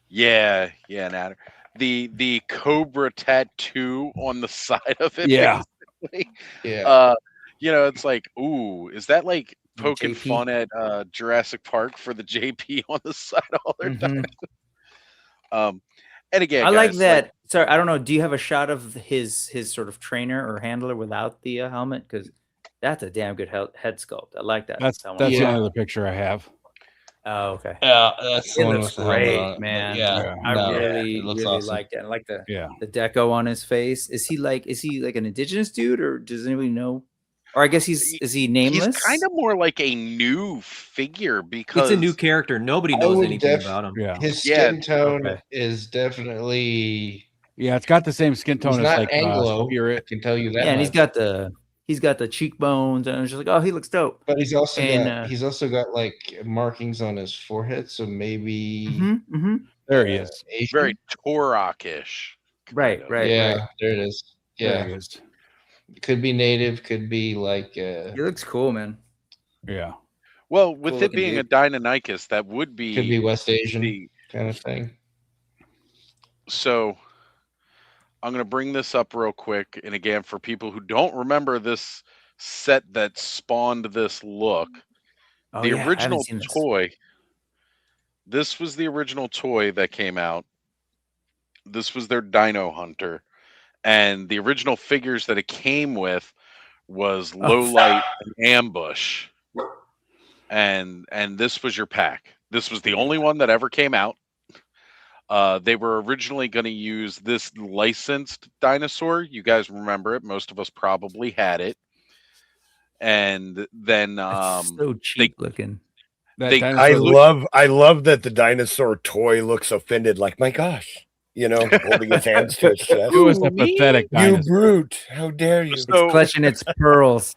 S2: Yeah, an adder. The cobra tattoo on the side of it.
S4: Yeah.
S2: basically.
S5: Yeah.
S2: It's like, ooh, is that like
S6: The
S2: poking
S6: JP?
S2: fun at Jurassic Park for the JP on the side of all their
S6: Mhm.
S2: and again,
S6: I like
S2: guys,
S6: that. Sorry, I don't know. Do you have a shot of his sort of trainer or handler without the helmet? Because That's a damn good head sculpt. I like that.
S4: That's
S6: that one.
S4: the
S5: Yeah.
S4: only other picture I have.
S6: Oh, okay.
S5: Yeah, that's the
S6: It
S5: one
S6: looks
S5: with the helmet
S6: great,
S5: on it. But
S6: man.
S5: yeah,
S6: I
S5: no,
S6: really,
S5: it looks
S6: really
S5: awesome.
S6: like that. I like the
S4: Yeah.
S6: deco on his face. Is he like an indigenous dude, or does anybody know? Or I guess is he nameless?
S2: He's kind of more like a new figure because
S7: It's a new character. Nobody
S5: I
S7: knows
S5: would
S7: anything about him.
S4: Yeah.
S5: His
S2: Yeah,
S5: skin tone
S6: okay.
S5: is definitely.
S4: Yeah, it's got the same skin
S5: He's
S4: tone as
S5: not
S4: like
S5: Anglo. I
S4: Spirit.
S5: can tell you that.
S6: Yeah, and
S5: much.
S6: he's got the cheekbones, and it's just like, oh, he looks dope.
S5: But he's also
S6: And,
S5: got like markings on his forehead, so maybe
S4: There he is.
S5: Asian?
S2: very Turok-ish.
S6: Right.
S5: Yeah, there it is.
S4: There
S5: Yeah,
S4: he is.
S5: could be native, could be like.
S6: He looks cool, man.
S4: Yeah.
S2: Well, with
S6: Cool
S2: it
S6: looking
S2: being a
S6: dude.
S2: Deinonychus, that would be
S5: Could be West Asian
S2: the-
S5: kind of thing.
S2: So I'm going to bring this up real quick. And again, for people who don't remember this set that spawned this look,
S6: Oh,
S2: the
S6: yeah, I haven't
S2: original
S6: seen this.
S2: toy, this was the original toy that came out. This was their Dino Hunter. And the original figures that it came with was Low Light and Ambush. And this was your pack. This was the only one that ever came out. They were originally going to use this licensed dinosaur. You guys remember it. Most of us probably had it. And then
S6: That's so cheap looking.
S9: I love that the dinosaur toy looks offended. Like, my gosh, holding his hands to his chest.
S4: It was a pathetic
S9: You
S4: dinosaur.
S9: brute! How dare you?
S6: It's clutching its pearls.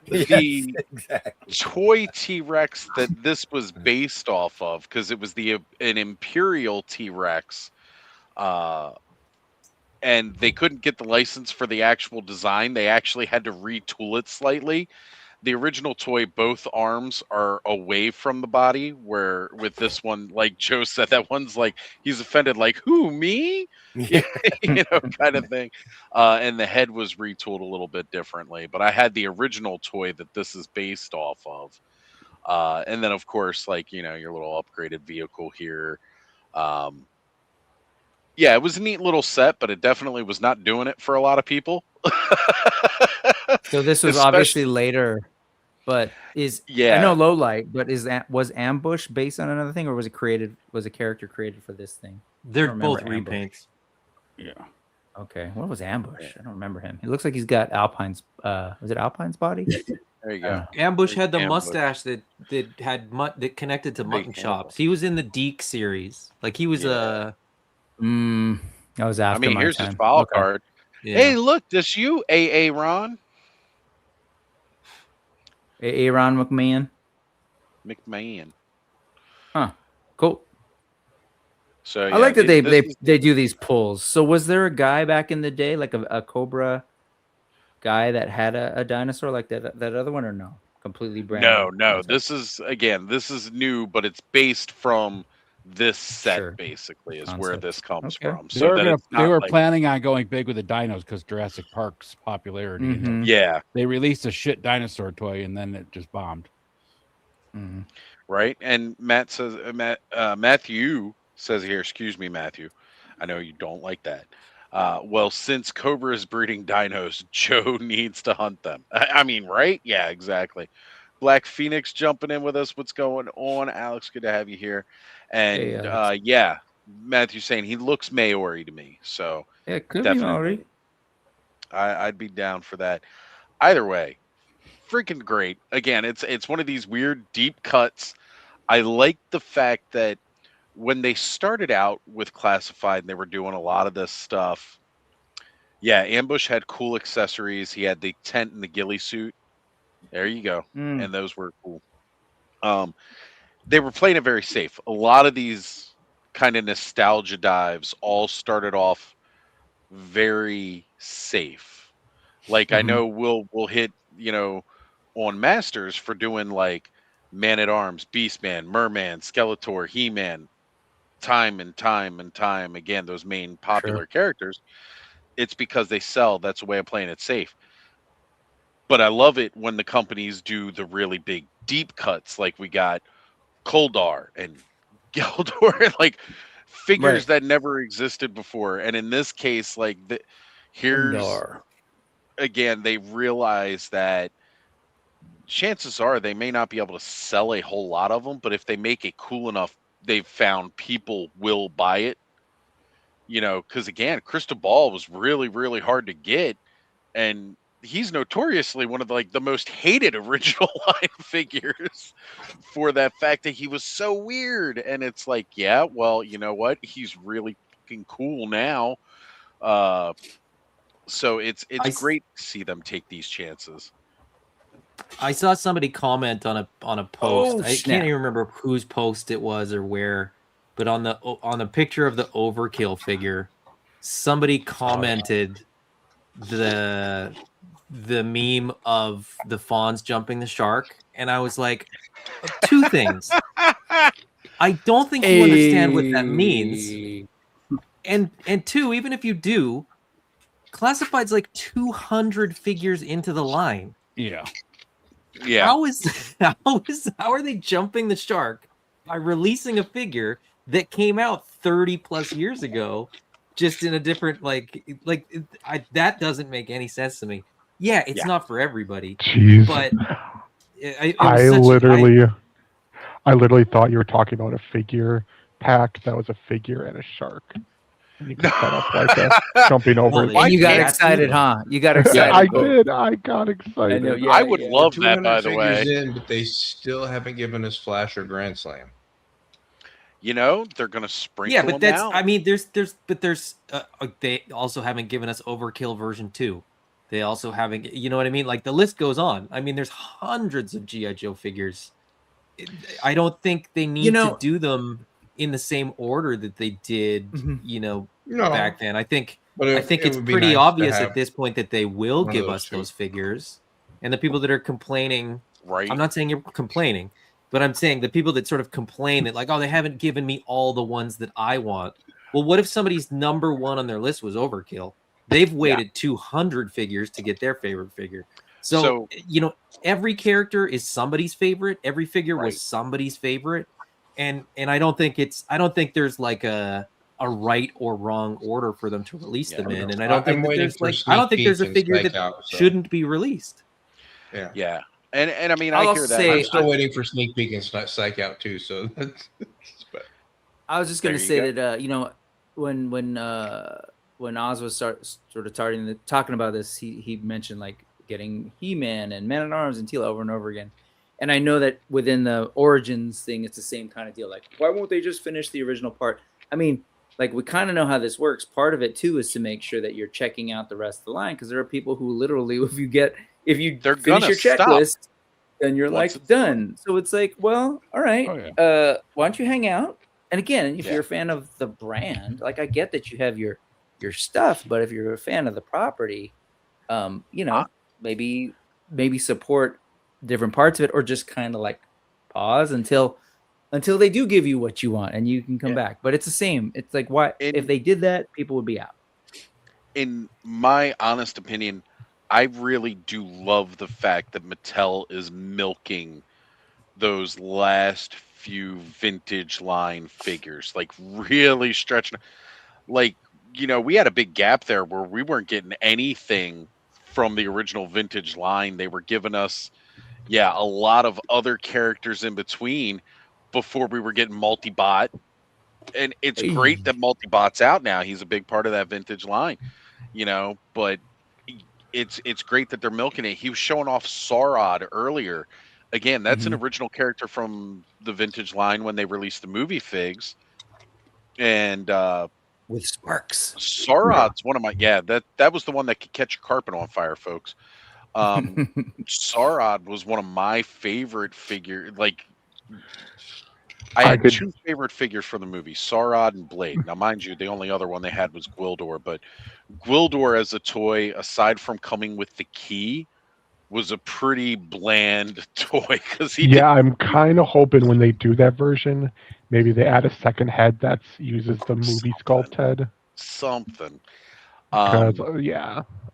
S2: The
S9: exactly.
S2: toy T-Rex that this was based off of, because it was an Imperial T-Rex, and they couldn't get the license for the actual design. They actually had to retool it slightly. The original toy, both arms are away from the body, where with this one, like Joe said, that one's like, he's offended, like, who, me? Kind of thing. And the head was retooled a little bit differently. But I had the original toy that this is based off of. And then, of course, like, your little upgraded vehicle here. Yeah, it was a neat little set, but it definitely was not doing it for a lot of people.
S6: So this was obviously later, but I know Low Light, but was Ambush based on another thing, or was a character created for this thing?
S7: They're both repaints.
S4: Yeah.
S6: Okay. What was Ambush? I don't remember him. It looks like he's got Alpine's was it Alpine's body?
S2: There you go.
S7: Ambush had the
S2: Ambush.
S7: mustache that that connected to mutton chops. He was in the Deke series. Like he was
S6: that was after my
S2: here's
S6: time.
S2: his file card.
S7: Yeah.
S2: Hey, look, this you, AA Ron
S6: Aaron McMahon. Huh. Cool.
S2: So
S6: I like that they do these pulls. So was there a guy back in the day, like a Cobra guy that had a dinosaur like that other one, or no? Completely brand new?
S2: No. This is new, but it's based from this set, basically, is where this comes from. So
S4: they were planning on going big with the dinos because Jurassic Park's popularity.
S6: Mm-hmm.
S2: Yeah.
S4: They released a shit dinosaur toy and then it just bombed.
S6: Mm-hmm.
S2: Right. And Matthew says here, excuse me, Matthew, I know you don't like that. Well, since Cobra is breeding dinos, Joe needs to hunt them. I mean, right? Yeah, exactly. Black Phoenix jumping in with us. What's going on, Alex? Good to have you here. And
S6: Hey,
S2: Matthew saying he looks Maori to me. So
S6: yeah, it could
S2: definitely,
S6: be Maori.
S2: I'd be down for that. Either way, freaking great. Again, it's one of these weird deep cuts. I like the fact that when they started out with Classified, they were doing a lot of this stuff. Yeah, Ambush had cool accessories. He had the tent and the ghillie suit. There you go. And those were cool. They were playing it very safe. A lot of these kind of nostalgia dives all started off very safe. Like I know we'll hit, on Masters for doing like Man at Arms, Beastman, Merman, Skeletor, He-Man, time and time again, those main popular characters. It's because they sell. That's a way of playing it safe. But I love it when the companies do the really big deep cuts, like we got Koldar and Geldor, like figures that never existed before. And in this case, like here's again, they realize that chances are they may not be able to sell a whole lot of them, but if they make it cool enough, they've found people will buy it. Because again, Crystal Ball was really, really hard to get, and he's notoriously one of the most hated original line figures for that fact that he was so weird. And it's like, yeah, well, you know what? He's really fucking cool now. So it's great to see them take these chances.
S7: I saw somebody comment on a post. I can't even remember whose post it was or where, but on the picture of the Overkill figure, somebody commented the meme of the fawns jumping the shark, and I was like, two things. I don't think you understand what that means, and two, even if you do, Classified's like 200 figures into the line.
S4: Yeah.
S2: Yeah.
S7: How are they jumping the shark by releasing a figure that came out 30 plus years ago, just in a different that doesn't make any sense to me. Yeah, it's not for everybody.
S1: Jeez.
S7: But
S1: I literally thought you were talking about a figure pack that was a figure and a shark. And you could set up like a jumping over.
S6: And you got excited, huh? You got excited.
S1: Yeah, I did. I got excited.
S2: I would love that, by the way.
S5: But they still haven't given us Flash or Grand Slam.
S2: They're gonna sprinkle.
S7: Yeah, but
S2: them
S7: that's.
S2: out.
S7: I mean, there's. They also haven't given us Overkill version 2. They also haven't. You know what I mean? Like the list goes on. I mean, there's hundreds of GI Joe figures. I don't think they need to do them in the same order that they did. Back then. I think it's pretty obvious at this point that they will give us those figures, and the people that are complaining.
S2: Right.
S7: I'm not saying you're complaining. But I'm saying the people that sort of complain that they haven't given me all the ones that I want. Well, what if somebody's number one on their list was Overkill? They've waited 200 figures to get their favorite figure. So every character is somebody's favorite. Every figure was somebody's favorite. And I don't think there's like a right or wrong order for them to release them in. And I don't think there's a figure that shouldn't be released.
S5: Yeah.
S2: Yeah. And I mean, I hear that.
S5: I'm still waiting for Sneak Peek and Psych Out too. So,
S6: I was just going to say that when Oz was talking about this, he mentioned getting He-Man and Man at Arms and Teela over and over again, and I know that within the Origins thing, it's the same kind of deal. Like, why won't they just finish the original part? I mean, we kind of know how this works. Part of it too is to make sure that you're checking out the rest of the line, because there are people who literally, if you finish your checklist, then you're done. So it's like, well, all right. Why don't you hang out? And again, if you're a fan of the brand, I get that you have your stuff, but if you're a fan of the property, maybe support different parts of it, or just kind of pause until they do give you what you want and you can come back. But it's the same. It's like, why if they did that, people would be out.
S2: In my honest opinion, I really do love the fact that Mattel is milking those last few vintage line figures, really stretching. We had a big gap there where we weren't getting anything from the original vintage line. They were giving us, a lot of other characters in between before we were getting Multibot. And it's great that Multibot's out now. He's a big part of that vintage line, but it's great that they're milking it. He was showing off Saurod earlier. Again, that's an original character from the vintage line when they released the movie figs. And
S6: with sparks.
S2: Saurod's one of my that was the one that could catch a carpet on fire, folks. Saurod was one of my favorite figures. I had two favorite figures from the movie, Saurod and Blade. Now, mind you, the only other one they had was Gwildor, but Gwildor as a toy, aside from coming with the key, was a pretty bland toy. I'm
S1: kind of hoping when they do that version, maybe they add a second head that uses the movie sculpt head.
S2: Something.
S1: Because,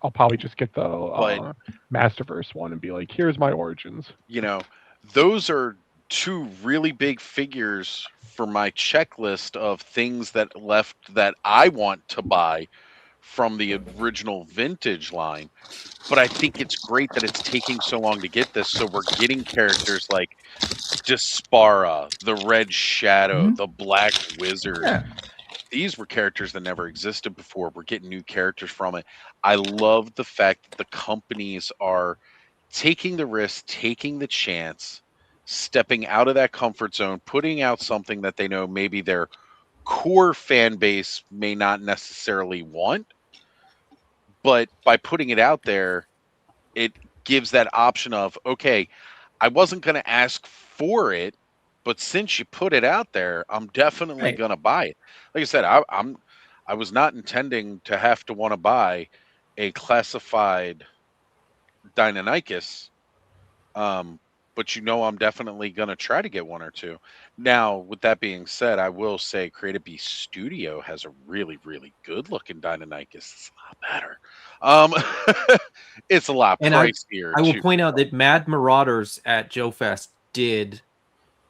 S1: I'll probably just get the Masterverse one and be like, here's my origins.
S2: Those are two really big figures for my checklist of things that I want to buy from the original vintage line. But I think it's great that it's taking so long to get this. So we're getting characters like Despara, the Red Shadow, the Black Wizard.
S6: Yeah.
S2: These were characters that never existed before. We're getting new characters from it. I love the fact that the companies are taking the risk, taking the chance, stepping out of that comfort zone, putting out something that they know maybe their core fan base may not necessarily want. But by putting it out there, it gives that option of, okay, I wasn't going to ask for it, but since you put it out there, I'm definitely going to buy it. Like I said, I was not intending to have to want to buy a classified Deinonychus, but I'm definitely going to try to get one or two. Now, with that being said, I will say Creative Beast Studio has a really, really good looking Deinonychus. It's a lot better. It's a lot pricier.
S7: I will point out that Mad Marauders at Joe Fest did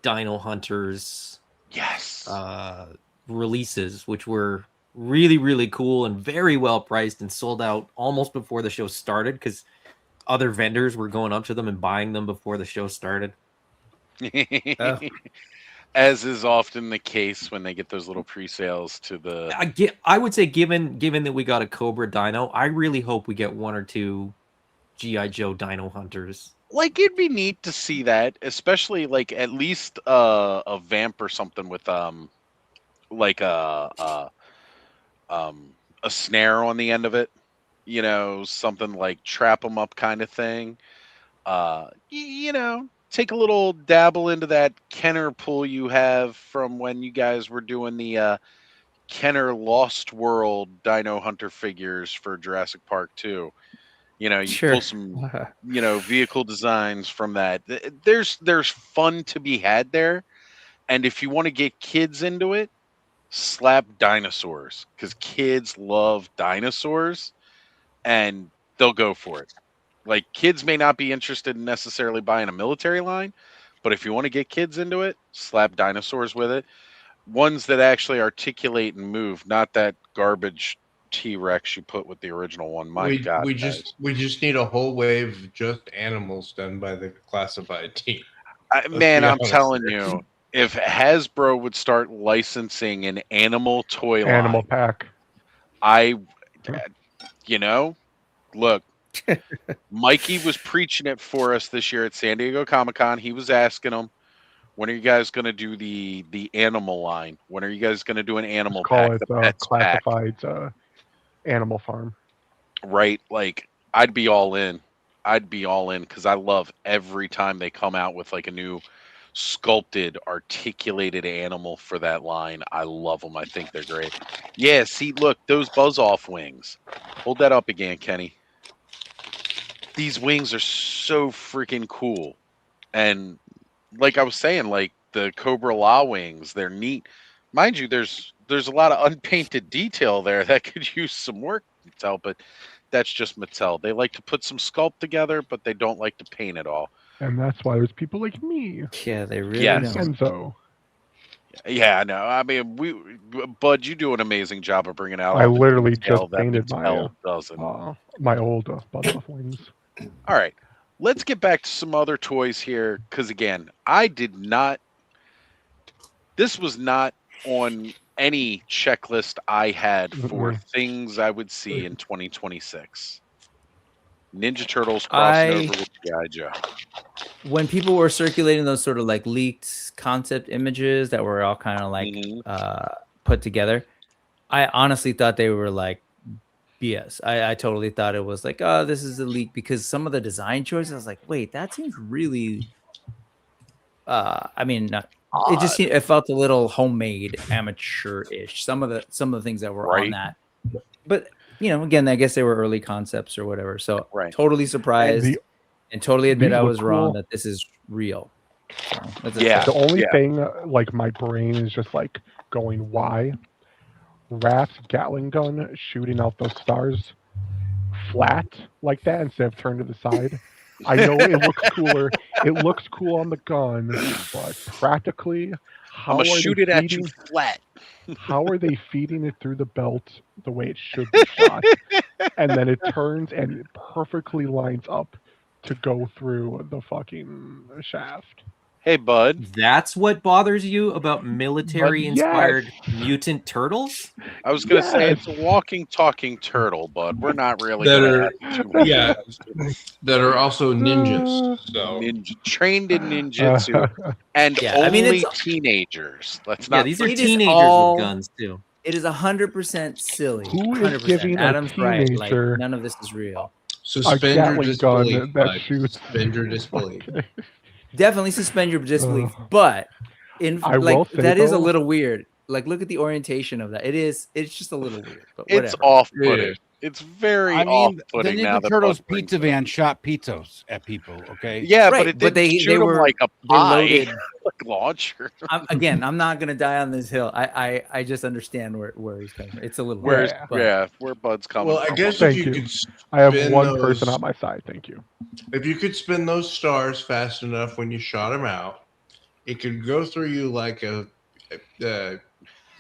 S7: Dino Hunters releases, which were really, really cool and very well priced and sold out almost before the show started because other vendors were going up to them and buying them before the show started.
S2: As is often the case when they get those little pre-sales to the...
S7: I would say given that we got a Cobra Dino, I really hope we get one or two G.I. Joe Dino Hunters.
S2: Like, it'd be neat to see that, especially like at least a vamp or something with like a snare on the end of it. You know, something like trap them up kind of thing. Take a little dabble into that Kenner pool you have from when you guys were doing the Kenner Lost World Dino Hunter figures for Jurassic Park 2. You pull some, vehicle designs from that. There's fun to be had there. And if you want to get kids into it, slap dinosaurs because kids love dinosaurs and they'll go for it. Like, kids may not be interested in necessarily buying a military line, but if you want to get kids into it, slap dinosaurs with it. Ones that actually articulate and move, not that garbage T-Rex you put with the original one. God,
S5: we just need a whole wave of just animals done by the classified team.
S2: I'm telling you, if Hasbro would start licensing an animal toy
S1: Animal
S2: line,
S1: pack,
S2: look, Mikey was preaching it for us this year at San Diego Comic-Con. He was asking them, when are you guys going to do the animal line? When are you guys going to do an animal pack?
S1: Call it classified Animal Farm.
S2: Right? Like, I'd be all in. Because I love every time they come out with like a new sculpted, articulated animal for that line. I love them. I think they're great. Yeah, see, look, those buzz-off wings. Hold that up again, Kenny. These wings are so freaking cool. And like I was saying, like the Cobra La wings, they're neat. Mind you, there's a lot of unpainted detail there that could use some work, Mattel, but that's just Mattel. They like to put some sculpt together, but they don't like to paint it all.
S1: And that's why there's people like me.
S6: Yeah, they really don't.
S1: Enzo.
S2: Yeah, no, I mean, Bud, you do an amazing job of bringing out.
S1: I literally just painted my old buzz-off wings.
S2: All right, let's get back to some other toys here, because again, this was not on any checklist I had for things I would see in 2026. Ninja Turtles crossing over with G.I. Joe.
S6: When people were circulating those sort of like leaked concept images that were all kind of like put together, I honestly thought they were like BS. I totally thought it was like, oh, this is a leak, because some of the design choices, I was like, wait, that seems really it felt a little homemade, amateur-ish. Some of the things that were on that. But again, I guess they were early concepts or whatever. So totally surprised and totally admit I was wrong that this is real. So
S1: the only thing like my brain is just like going, why? Raph's Gatling gun shooting out those stars flat like that instead of turned to the side. I know it looks cooler. It looks cool on the gun, but practically,
S2: I'm gonna shoot it at you flat.
S1: How are they feeding it through the belt the way it should be shot? And then it turns and it perfectly lines up to go through the fucking shaft.
S2: Hey, bud.
S7: That's what bothers you about
S1: But
S7: military-inspired
S1: yes,
S7: mutant turtles?
S2: I was gonna say
S1: yes.
S2: it's a walking, talking turtle, bud. We're not really
S5: That
S2: gonna
S5: are,
S2: have too much
S5: yeah,
S2: of this.
S5: that are also ninjas. So
S2: Ninja trained in ninjutsu and
S6: Yeah, I mean,
S2: only
S6: it's-
S2: teenagers. Let's
S7: Yeah,
S2: not
S7: these are
S6: It is
S7: teenagers
S6: all-
S7: with guns too.
S6: It is 100% silly.
S1: Who is
S6: 100%.
S1: giving a
S6: Adam's right. Like
S1: teenager
S6: none of this is real.
S5: suspend your
S1: Gatling gun
S5: disbelief.
S1: that
S5: Bud.
S1: shoots
S5: Suspend your disbelief.
S6: Definitely suspend your disbelief, but
S1: I will
S6: like
S1: say,
S6: that is a
S1: though-
S6: little weird. Like look at the orientation of that. It's just a little weird. But
S2: It's
S6: whatever.
S2: off-putting.
S5: Yeah.
S2: It's very
S4: I mean, the
S2: off-putting now
S4: Ninja
S2: that
S4: Turtles
S2: Bud brings
S4: pizza
S2: it up.
S4: van shot pizzas at people. Okay.
S2: Yeah,
S6: Right,
S2: but it
S6: but
S2: didn't
S6: they
S2: shoot 'em
S6: were-
S2: like a
S6: they
S2: pie
S6: loaded.
S2: like launcher.
S6: I'm not gonna die on this hill. I just understand where he's coming from. It's a little
S2: Where's
S6: weird, but
S2: where Bud's coming
S5: Well, I
S2: from.
S5: guess
S1: Thank
S5: if you
S1: you.
S5: could,
S1: I have
S5: spin
S1: one person
S5: those-
S1: on my side. Thank you.
S5: if you could spin those stars fast enough when you shot them out, it could go through you like a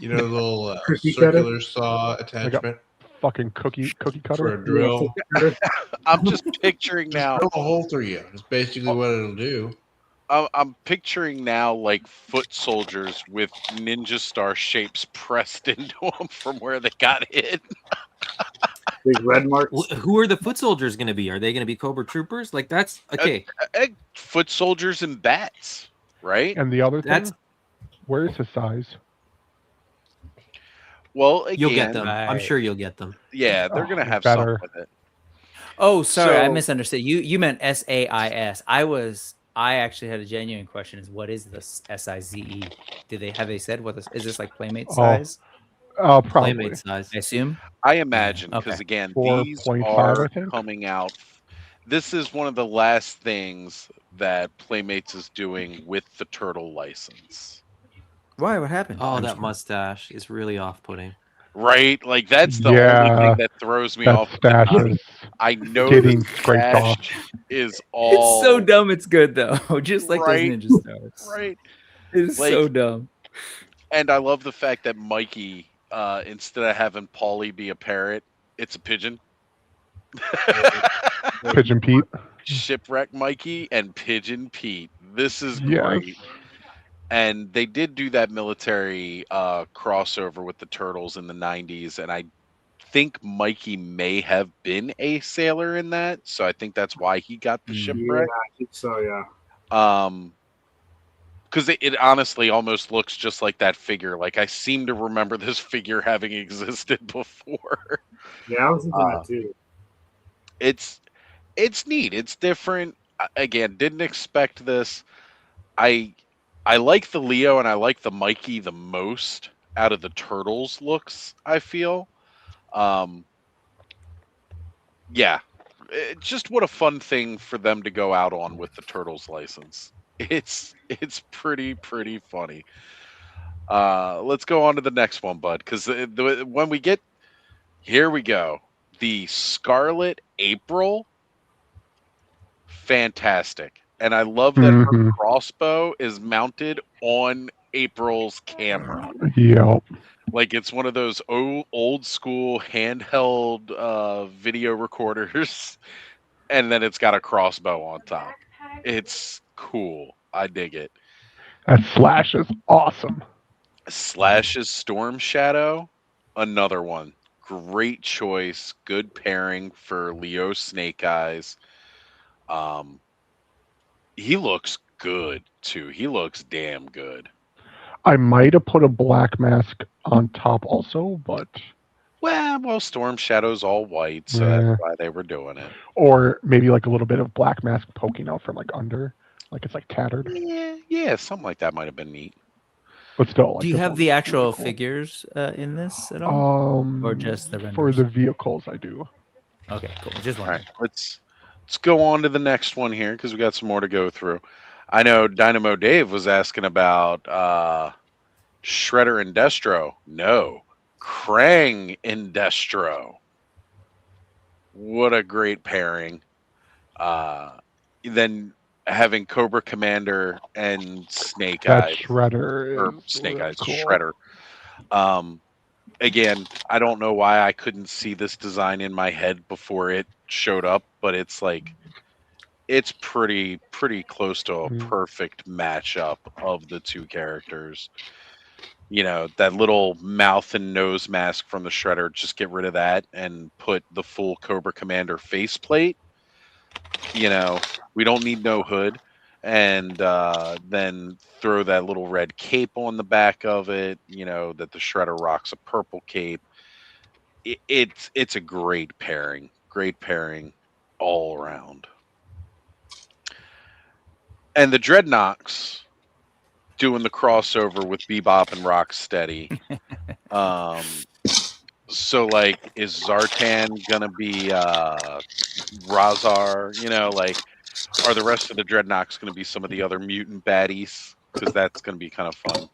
S5: little
S3: Cookie cutter?
S5: circular saw attachment
S1: Fucking cookie
S5: for
S1: cutter.
S5: a drill.
S2: I'm just picturing
S5: Just
S2: now.
S5: drill a hole through you. That's basically what it'll do.
S2: I'm picturing now like foot soldiers with ninja star shapes pressed into them from where they got hit.
S3: Big red marks.
S7: Who are the foot soldiers going to be? Are they going to be Cobra Troopers? Like that's okay.
S2: Foot soldiers and bats, right?
S1: And the other
S7: That's-
S1: thing, where's his size?
S2: Well, again,
S7: You'll get them. I'm
S6: Right.
S7: sure you'll get them.
S2: Yeah, they're
S1: Oh,
S2: gonna have
S1: better.
S2: something with it.
S6: oh, sorry, I
S2: So-
S6: misunderstood. You meant SAIS. I actually had a genuine question: is what is this SIZE? Have they said what this is? This like Playmate
S1: Oh,
S6: size?
S1: Probably.
S7: Playmate size.
S6: I assume.
S2: I imagine
S6: Okay.
S2: because again,
S1: 4.5,
S2: these
S1: I
S2: are
S1: think.
S2: coming out. This is one of the last things that Playmates is doing with the Turtle license,
S6: Why? What happened?
S7: Oh,
S6: I'm
S7: that
S6: sorry.
S7: mustache is really off-putting.
S2: right? Like that's the only
S1: Yeah,
S2: thing that throws me
S1: That
S2: off.
S1: stash is
S2: I know
S1: getting
S2: the
S1: scraped off.
S2: stash is all
S6: It's so dumb. It's good though. Just like
S2: Right.
S6: those ninja stars.
S2: right.
S6: It's
S2: Like-
S6: so dumb.
S2: And I love the fact that Mikey, instead of having Paulie be a parrot, it's a pigeon.
S1: Pigeon Pete.
S2: Shipwreck Mikey and Pigeon Pete. This is
S1: Yes.
S2: great. And they did do that military crossover with the Turtles in the 90s. And I think Mikey may have been a sailor in that. So I think that's why he got the
S3: Yeah,
S2: shipwreck.
S3: I think so. Yeah.
S2: Because it honestly almost looks just like that figure. Like I seem to remember this figure having existed before.
S3: Yeah, I was thinking that too.
S2: It's neat. It's different. Again, didn't expect this. I like the Leo and I like the Mikey the most out of the Turtles looks, I feel. Yeah. Just what a fun thing for them to go out on with the Turtles license. It's pretty funny. Let's go on to the next one, bud, because when we get here we go. The Scarlet April, fantastic. And I love that her
S1: Mhm.
S2: crossbow is mounted on April's camera.
S1: Yep.
S2: Like it's one of those old school handheld video recorders, and then it's got a crossbow on top. It's cool. I dig it.
S1: That slash is awesome.
S2: Slash's Storm Shadow, another one. Great choice. Good pairing for Leo Snake Eyes. He looks good too. He looks damn good.
S1: I might have put a black mask on top also, but
S2: Well, Storm Shadow's all white, so
S1: Yeah.
S2: that's why they were doing it.
S1: or maybe like a little bit of black mask poking out from like under, like it's like tattered.
S2: Yeah, something like that might have been neat.
S1: But still, like
S6: Do you
S1: this
S6: have
S1: one
S6: the
S1: looks
S6: actual
S1: really cool.
S6: figures in this at all? Or just the
S1: for
S6: renders?
S1: the vehicles? I do.
S6: Okay, cool. Just
S2: All
S6: one.
S2: right, let's go on to the next one here because we got some more to go through. I know Dynamo Dave was asking about Shredder and Destro. No, Krang and Destro. What a great pairing. Then having Cobra Commander and Snake
S1: That
S2: Eyes,
S1: Shredder
S2: or
S1: is
S2: Snake
S1: really
S2: Eyes,
S1: cool.
S2: Shredder. Again, I don't know why I couldn't see this design in my head before it showed up, but it's like it's pretty close to a perfect matchup of the two characters. You know, that little mouth and nose mask from the Shredder, just get rid of that and put the full Cobra Commander faceplate. You know, we don't need no hood. And then throw that little red cape on the back of it, you know, that the Shredder rocks a purple cape. It's a great pairing all around. And the Dreadnoks doing the crossover with Bebop and Rocksteady. So, like, is Zartan gonna be Razar? You know, like, are the rest of the Dreadnoks gonna be some of the other mutant baddies? Because that's gonna be kind of fun.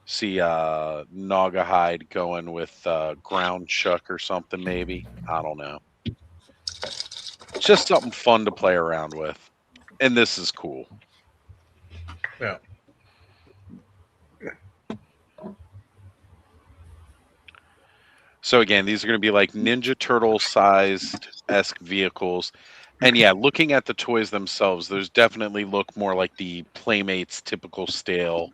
S2: See Naugahyde going with Ground Chuck or something, maybe. I don't know. Just something fun to play around with. And this is cool.
S5: Yeah.
S2: So again, these are going to be like Ninja Turtle sized esque vehicles. And yeah, looking at the toys themselves, those definitely look more like the Playmates typical scale,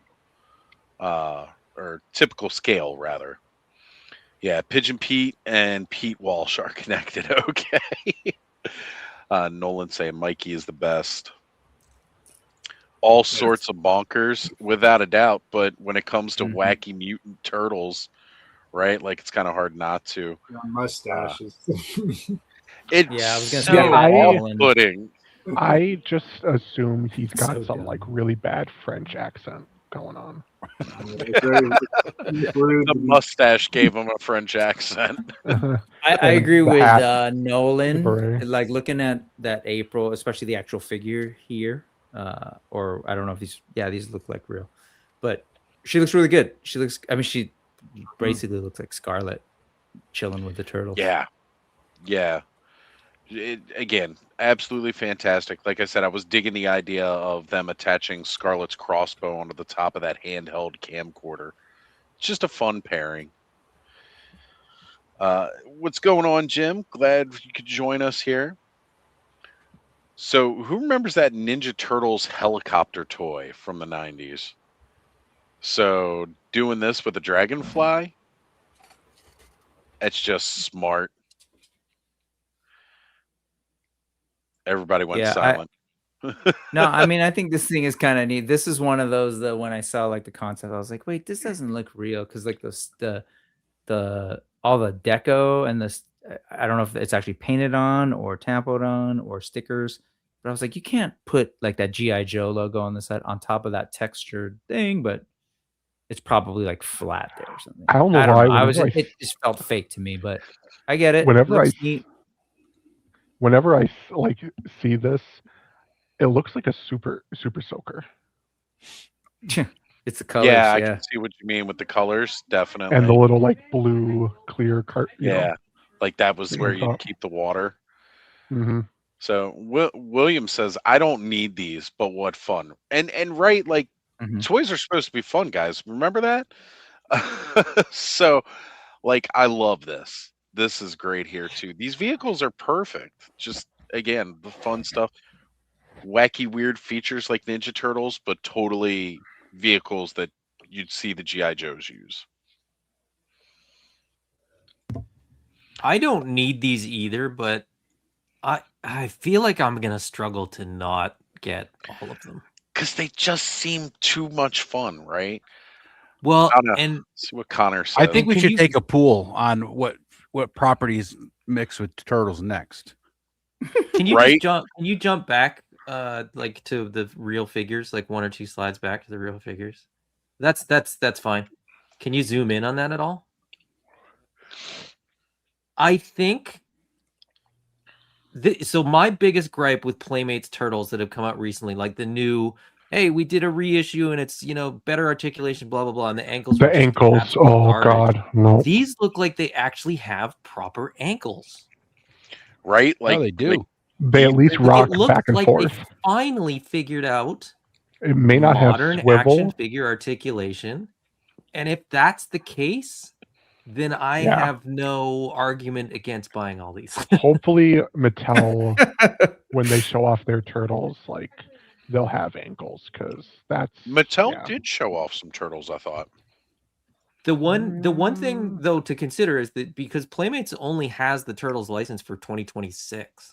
S2: or typical scale rather. Yeah, Pigeon Pete and Pete Walsh are connected. Okay. Nolan saying Mikey is the best. All sorts of bonkers, without a doubt. But when it comes to wacky mutant turtles, right? Like, it's kind of hard not to.
S3: Mustaches.
S2: It's
S6: I was gonna
S2: so
S6: say
S2: off-putting.
S1: I just assume he's got some like really bad French accent going on.
S2: The mustache gave him a French accent.
S6: I agree with Nolan.
S1: beret.
S6: Like looking at that April, especially the actual figure here, or I don't know if these look like real, but she looks really good. She looks. I mean, she basically looks like Scarlet, chilling with the turtle.
S2: Yeah. Again, absolutely fantastic. Like I said, I was digging the idea of them attaching Scarlet's crossbow onto the top of that handheld camcorder. It's just a fun pairing. What's going on, Jim? Glad you could join us here. So, who remembers that Ninja Turtles helicopter toy from the 90s? So, doing this with a dragonfly, it's just smart. Everybody went silent.
S6: No, I mean, I think this thing is kind of neat. This is one of those that when I saw like the concept, I was like, wait, this doesn't look real because like the all the deco and this, I don't know if it's actually painted on or tampoed on or stickers, but I was like, you can't put like that G.I. Joe logo on the side on top of that textured thing, but it's probably like flat there or something.
S1: I don't know why.
S6: It just felt fake to me, but I get it.
S1: Whenever I like see this, it looks like a super soaker.
S6: It's the colors.
S2: Yeah, I can see what you mean with the colors, definitely.
S1: And the little like blue clear cart.
S2: Yeah, like that was where you keep the water.
S1: Mm-hmm.
S2: So William says, "I don't need these, but what fun!" And right, like toys are supposed to be fun, guys. Remember that? So, like, I love this. This is great here too. These vehicles are perfect. Just again, the fun stuff, wacky, weird features like Ninja Turtles, but totally vehicles that you'd see the G.I. Joes use.
S7: I don't need these either, but I feel like I'm gonna struggle to not get all of them
S2: because they just seem too much fun, right?
S7: Well, and
S2: see what Connor says.
S4: I think we should take a pool on what properties mix with turtles next.
S7: Can you jump back like to the real figures, like 1 or 2 slides back to the real figures? That's fine. Can you zoom in on that at all? I think so my biggest gripe with Playmates Turtles that have come out recently, like the new, hey, we did a reissue and it's, better articulation, blah, blah, blah. And the ankles.
S1: Oh, God. No.
S7: These look like they actually have proper ankles.
S2: Right? Like
S4: they do.
S1: They at least rock back and forth.
S7: They finally figured out
S1: it may not
S7: modern
S1: have swivel.
S7: action figure articulation. And if that's the case, then I
S1: Yeah.
S7: have no argument against buying all these.
S1: Hopefully, Mattel, when they show off their turtles, like they'll have ankles because that's
S2: Mattel
S1: yeah.
S2: did show off some turtles, I thought.
S7: The one thing though to consider is that because Playmates only has the Turtles license for 2026.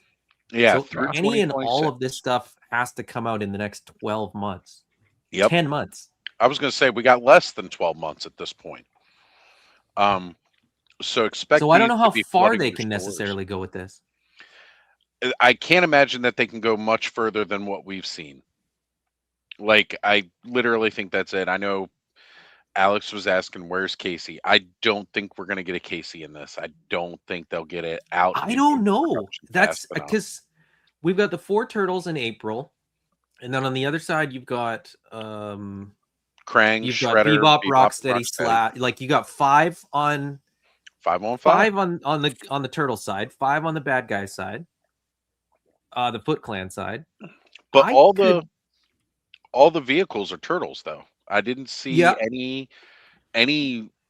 S2: Yeah,
S7: So
S2: through
S7: any and all
S2: 2026.
S7: of this stuff has to come out in the next 12 months.
S2: Yep.
S7: 10 months.
S2: I was going to say we got less than 12 months at this point. So expect.
S7: So I don't know
S2: these
S7: how
S2: to be
S7: far
S2: flooding
S7: they
S2: your
S7: can
S2: stores.
S7: necessarily go with this.
S2: I can't imagine that they can go much further than what we've seen. Like, I literally think that's it. I know Alex was asking, where's Casey? I don't think we're going to get a Casey in this. I don't think they'll get it out.
S7: I
S2: into
S7: don't know.
S2: production
S7: That's
S2: fast enough.
S7: because we've got the 4 turtles in April, and then on the other side you've got
S2: Krang,
S7: you've got
S2: Shredder,
S7: Bebop, Rocksteady, Slap. Like you got 5 on
S2: 5 on 5.
S7: 5 on the turtle side, 5 on the bad guy side, the Foot Clan side.
S2: But all the vehicles are turtles, though. I didn't see any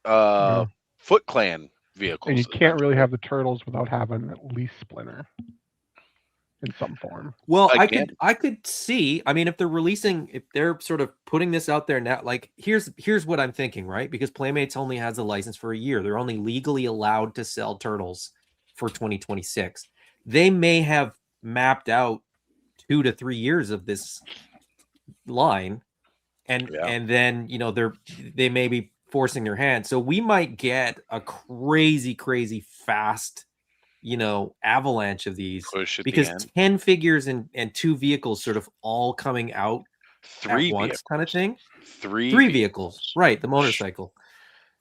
S2: Foot Clan vehicles.
S1: And you can't really have the turtles without having at least Splinter in some form.
S7: Well, I could see. I mean, if they're sort of putting this out there now, like here's what I'm thinking, right? Because Playmates only has a license for a year. They're only legally allowed to sell turtles for 2026. They may have mapped out 2 to 3 years of this line, and then they may be forcing their hand. So we might get a crazy fast avalanche of these because 10 figures and 2 vehicles sort of all coming out
S2: 3
S7: at once
S2: vehicles.
S7: kind of thing.
S2: 3
S7: vehicles, right? The motorcycle.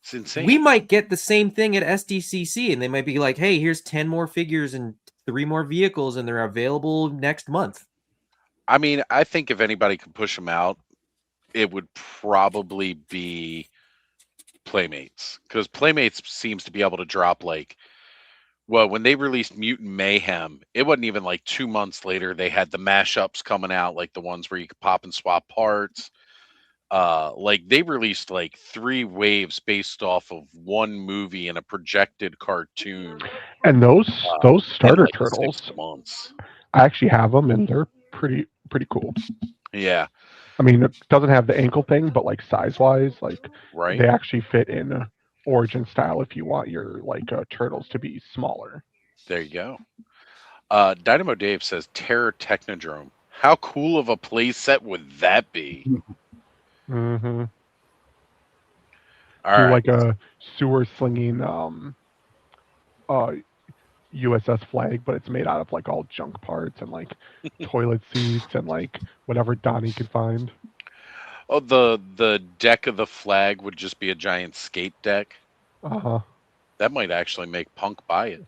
S2: It's insane.
S7: We might get the same thing at SDCC, and they might be like, "Hey, here's 10 more figures and 3 more vehicles, and they're available next month."
S2: I mean, I think if anybody could push them out, it would probably be Playmates, because Playmates seems to be able to drop when they released Mutant Mayhem, it wasn't even like 2 months later they had the mashups coming out, like the ones where you could pop and swap parts. They released 3 waves based off of one movie and a projected cartoon.
S1: And those starter turtles,
S2: 6 months.
S1: I actually have them, and they're pretty cool.
S2: Yeah.
S1: I mean, it doesn't have the ankle thing, but size-wise,
S2: right,
S1: they actually fit in Origin style if you want your turtles to be smaller.
S2: There you go. Dynamo Dave says Terror Technodrome. How cool of a play set would that be?
S1: Mm-hmm.
S2: All right.
S1: Like a sewer slinging USS flag, but it's made out of all junk parts and toilet seats and whatever Donnie could find.
S2: Oh, the deck of the flag would just be a giant skate deck.
S1: Uh-huh.
S2: That might actually make Punk buy it.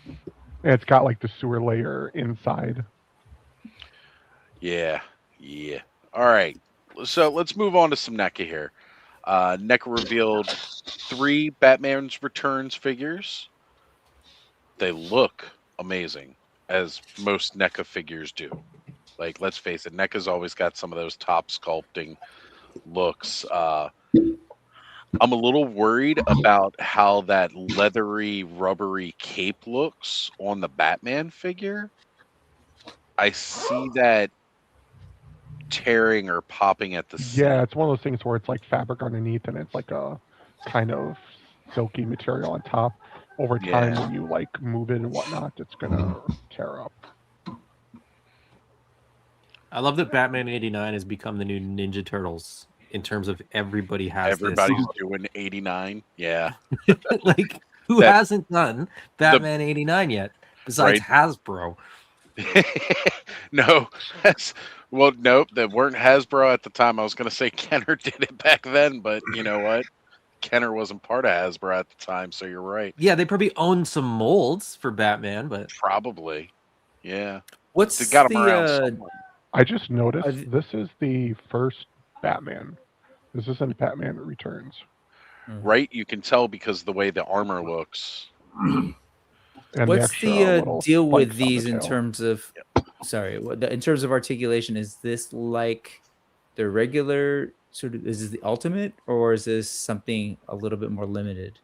S1: And it's got the sewer layer inside.
S2: Yeah. All right. So let's move on to some NECA here. NECA revealed 3 Batman's Returns figures. They look amazing, as most NECA figures do. Let's face it, NECA's always got some of those top sculpting looks. I'm a little worried about how that leathery, rubbery cape looks on the Batman figure. I see that tearing or popping at the seam.
S1: Yeah, it's one of those things where it's fabric underneath and it's a kind of silky material on top. Over time, when you move it and whatnot, it's gonna tear up.
S7: I love that Batman 89 has become the new Ninja Turtles in terms of everybody's
S2: doing 89. Yeah.
S7: Who hasn't done Batman 89 yet besides Hasbro?
S2: No. Well, nope. That weren't Hasbro at the time. I was going to say Kenner did it back then, but you know what? Kenner wasn't part of Hasbro at the time, so you're right.
S7: Yeah, they probably own some molds for Batman, but
S2: probably, yeah.
S6: What's
S2: they got them around somewhere.
S1: I just noticed this is the first Batman. This isn't Batman Returns,
S2: right? You can tell because the way the armor looks.
S1: And
S6: what's the deal with these in terms of? Sorry, in terms of articulation, is this like the regular sort of, is this the ultimate, or is this something a little bit more limited?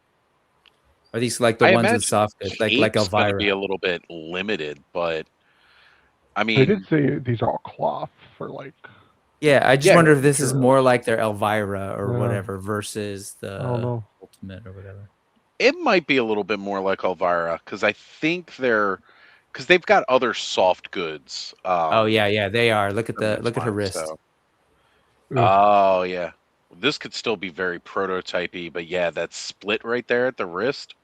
S6: Are these like the ones with soft goods, like
S2: It's going to
S6: Elvira?
S2: be a little bit limited, but I
S1: They did
S2: mean,
S1: say these are all cloth for like.
S6: Yeah, I just wonder if this is
S1: sure.
S6: more like their Elvira or
S1: Yeah.
S6: whatever versus
S1: I don't
S6: the
S1: know.
S6: ultimate or whatever.
S2: it might be a little bit more like Elvira because I think because they've got other soft goods.
S6: Oh yeah, they are. Look at
S2: that's
S6: her
S2: fine,
S6: wrist.
S2: so- Oh yeah, this could still be very prototypey, but yeah, that split right there at the wrist.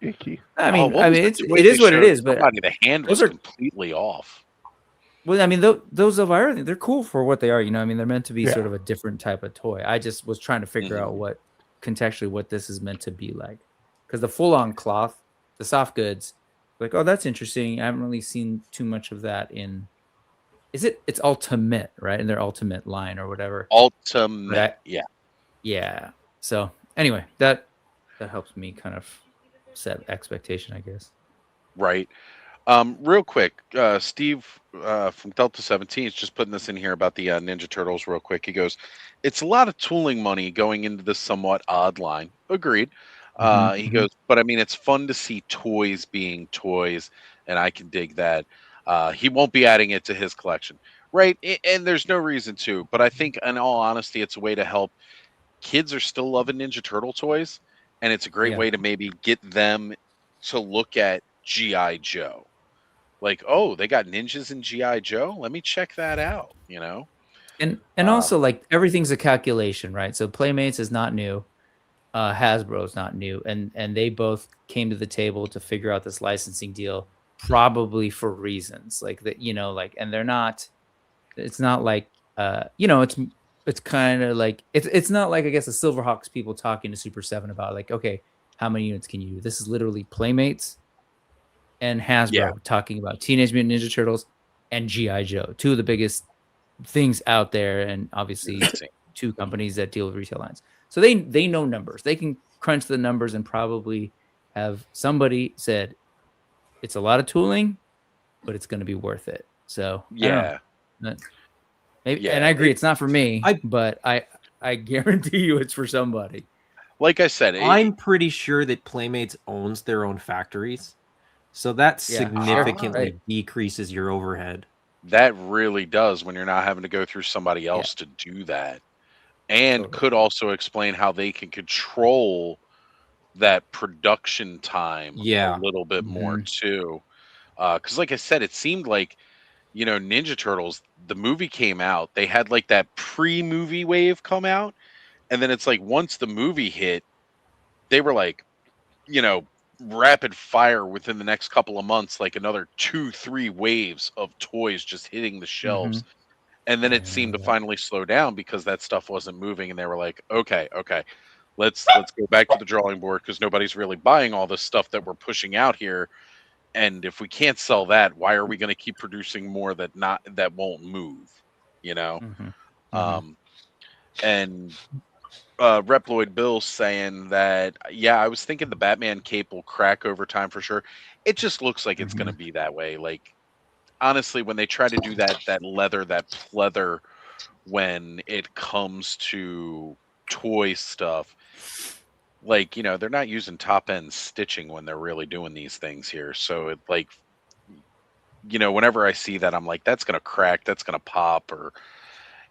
S1: Icky.
S6: I mean,
S2: what was the
S6: it
S2: toy
S6: is
S2: they
S6: what it
S2: showed
S6: is, but
S2: somebody, the hand
S6: those
S2: was
S6: are-
S2: completely off.
S6: well, I mean, those Elvira, they're cool for what they are. You know, I mean, they're meant to be
S1: Yeah.
S6: sort of a different type of toy. I just was trying to figure
S2: Mhm.
S6: out what contextually what this is meant to be like, because the full-on cloth, the soft goods, like, oh, that's interesting. I haven't really seen too much of that in. It's Ultimate, right? In their Ultimate line or whatever.
S2: Ultimate, yeah.
S6: Yeah. So anyway, that helps me kind of set expectation, I guess.
S2: Right. Real quick, Steve from Delta 17 is just putting this in here about the Ninja Turtles real quick. He goes, it's a lot of tooling money going into this somewhat odd line. Agreed. He goes, but I mean, it's fun to see toys being toys, and I can dig that. He won't be adding it to his collection. Right. And there's no reason to, but I think in all honesty, it's a way to help. Kids are still loving Ninja Turtle toys, and it's a great
S6: Yeah.
S2: way to maybe get them to look at G.I. Joe. Like, oh, they got ninjas in G.I. Joe? Let me check that out, you know?
S6: And also, like, everything's a calculation, right? So Playmates is not new. Hasbro's not new. And they both came to the table to figure out this licensing deal, probably for reasons like that, you know, like, and they're not, it's not like, you know, it's kind of like, it's not like, I guess, the Silverhawks people talking to Super 7 about like, okay, how many units can you do? This is literally Playmates and Hasbro talking about Teenage Mutant Ninja Turtles and G.I. Joe, two of the biggest things out there, and obviously two companies that deal with retail lines. So they know numbers. They can crunch the numbers and probably have somebody said it's a lot of tooling, but it's going to be worth it. So
S2: yeah,
S6: maybe, and I agree, it's not for me, but I guarantee you it's for somebody.
S2: Like I said,
S7: I'm pretty sure that Playmates owns their own factories. So that significantly decreases your overhead.
S2: That really does when you're not having to go through somebody else to do that. And could also explain how they can control that production time a little bit more too. Because like I said, it seemed like, you know, Ninja Turtles, the movie came out, they had like that pre-movie wave come out. And then it's like once the movie hit, they were like, you know, rapid fire within the next couple of months, like another 2-3 waves of toys just hitting the shelves. And then it seemed to finally slow down because that stuff wasn't moving, and they were like, okay, let's go back to the drawing board because nobody's really buying all this stuff that we're pushing out here. And if we can't sell that, why are we going to keep producing more that won't move, you know? And Reploid Bill saying that, yeah, I was thinking the Batman cape will crack over time for sure. It just looks like it's going to be that way. Like, honestly, when they try to do that leather, that pleather, when it comes to toy stuff, like, you know, they're not using top end stitching when they're really doing these things here. So it, like, you know, whenever I see that, I'm like, that's going to crack, that's going to pop, or,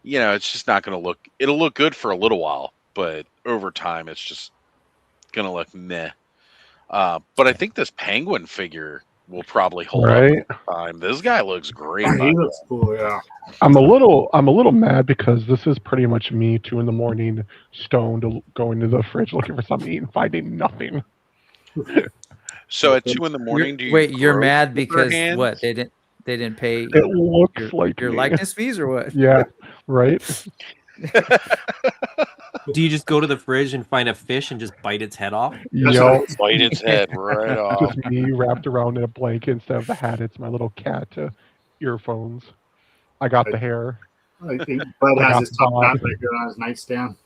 S2: you know, it's just not going to look, it'll look good for a little while, but over time, it's just going to look meh. But I think this penguin figure will probably hold up over time. This guy looks great.
S3: He looks cool, yeah.
S1: I'm a little mad because this is pretty much me 2 a.m. stoned, going to the fridge looking for something to eat and finding nothing.
S2: So at 2 a.m, do you
S6: you're mad
S2: grope
S6: because
S2: your hands?
S6: what? They didn't pay
S1: It looks like
S6: your
S1: me.
S6: likeness fees or what?
S1: Yeah, right.
S7: Do you just go to the fridge and find a fish and just bite its head off?
S1: Yo,
S2: Bite its head right off.
S1: just me wrapped around in a blanket instead of the hat. It's my little cat earphones. I got the hair.
S3: I think Bud has his top hat right there on his nightstand.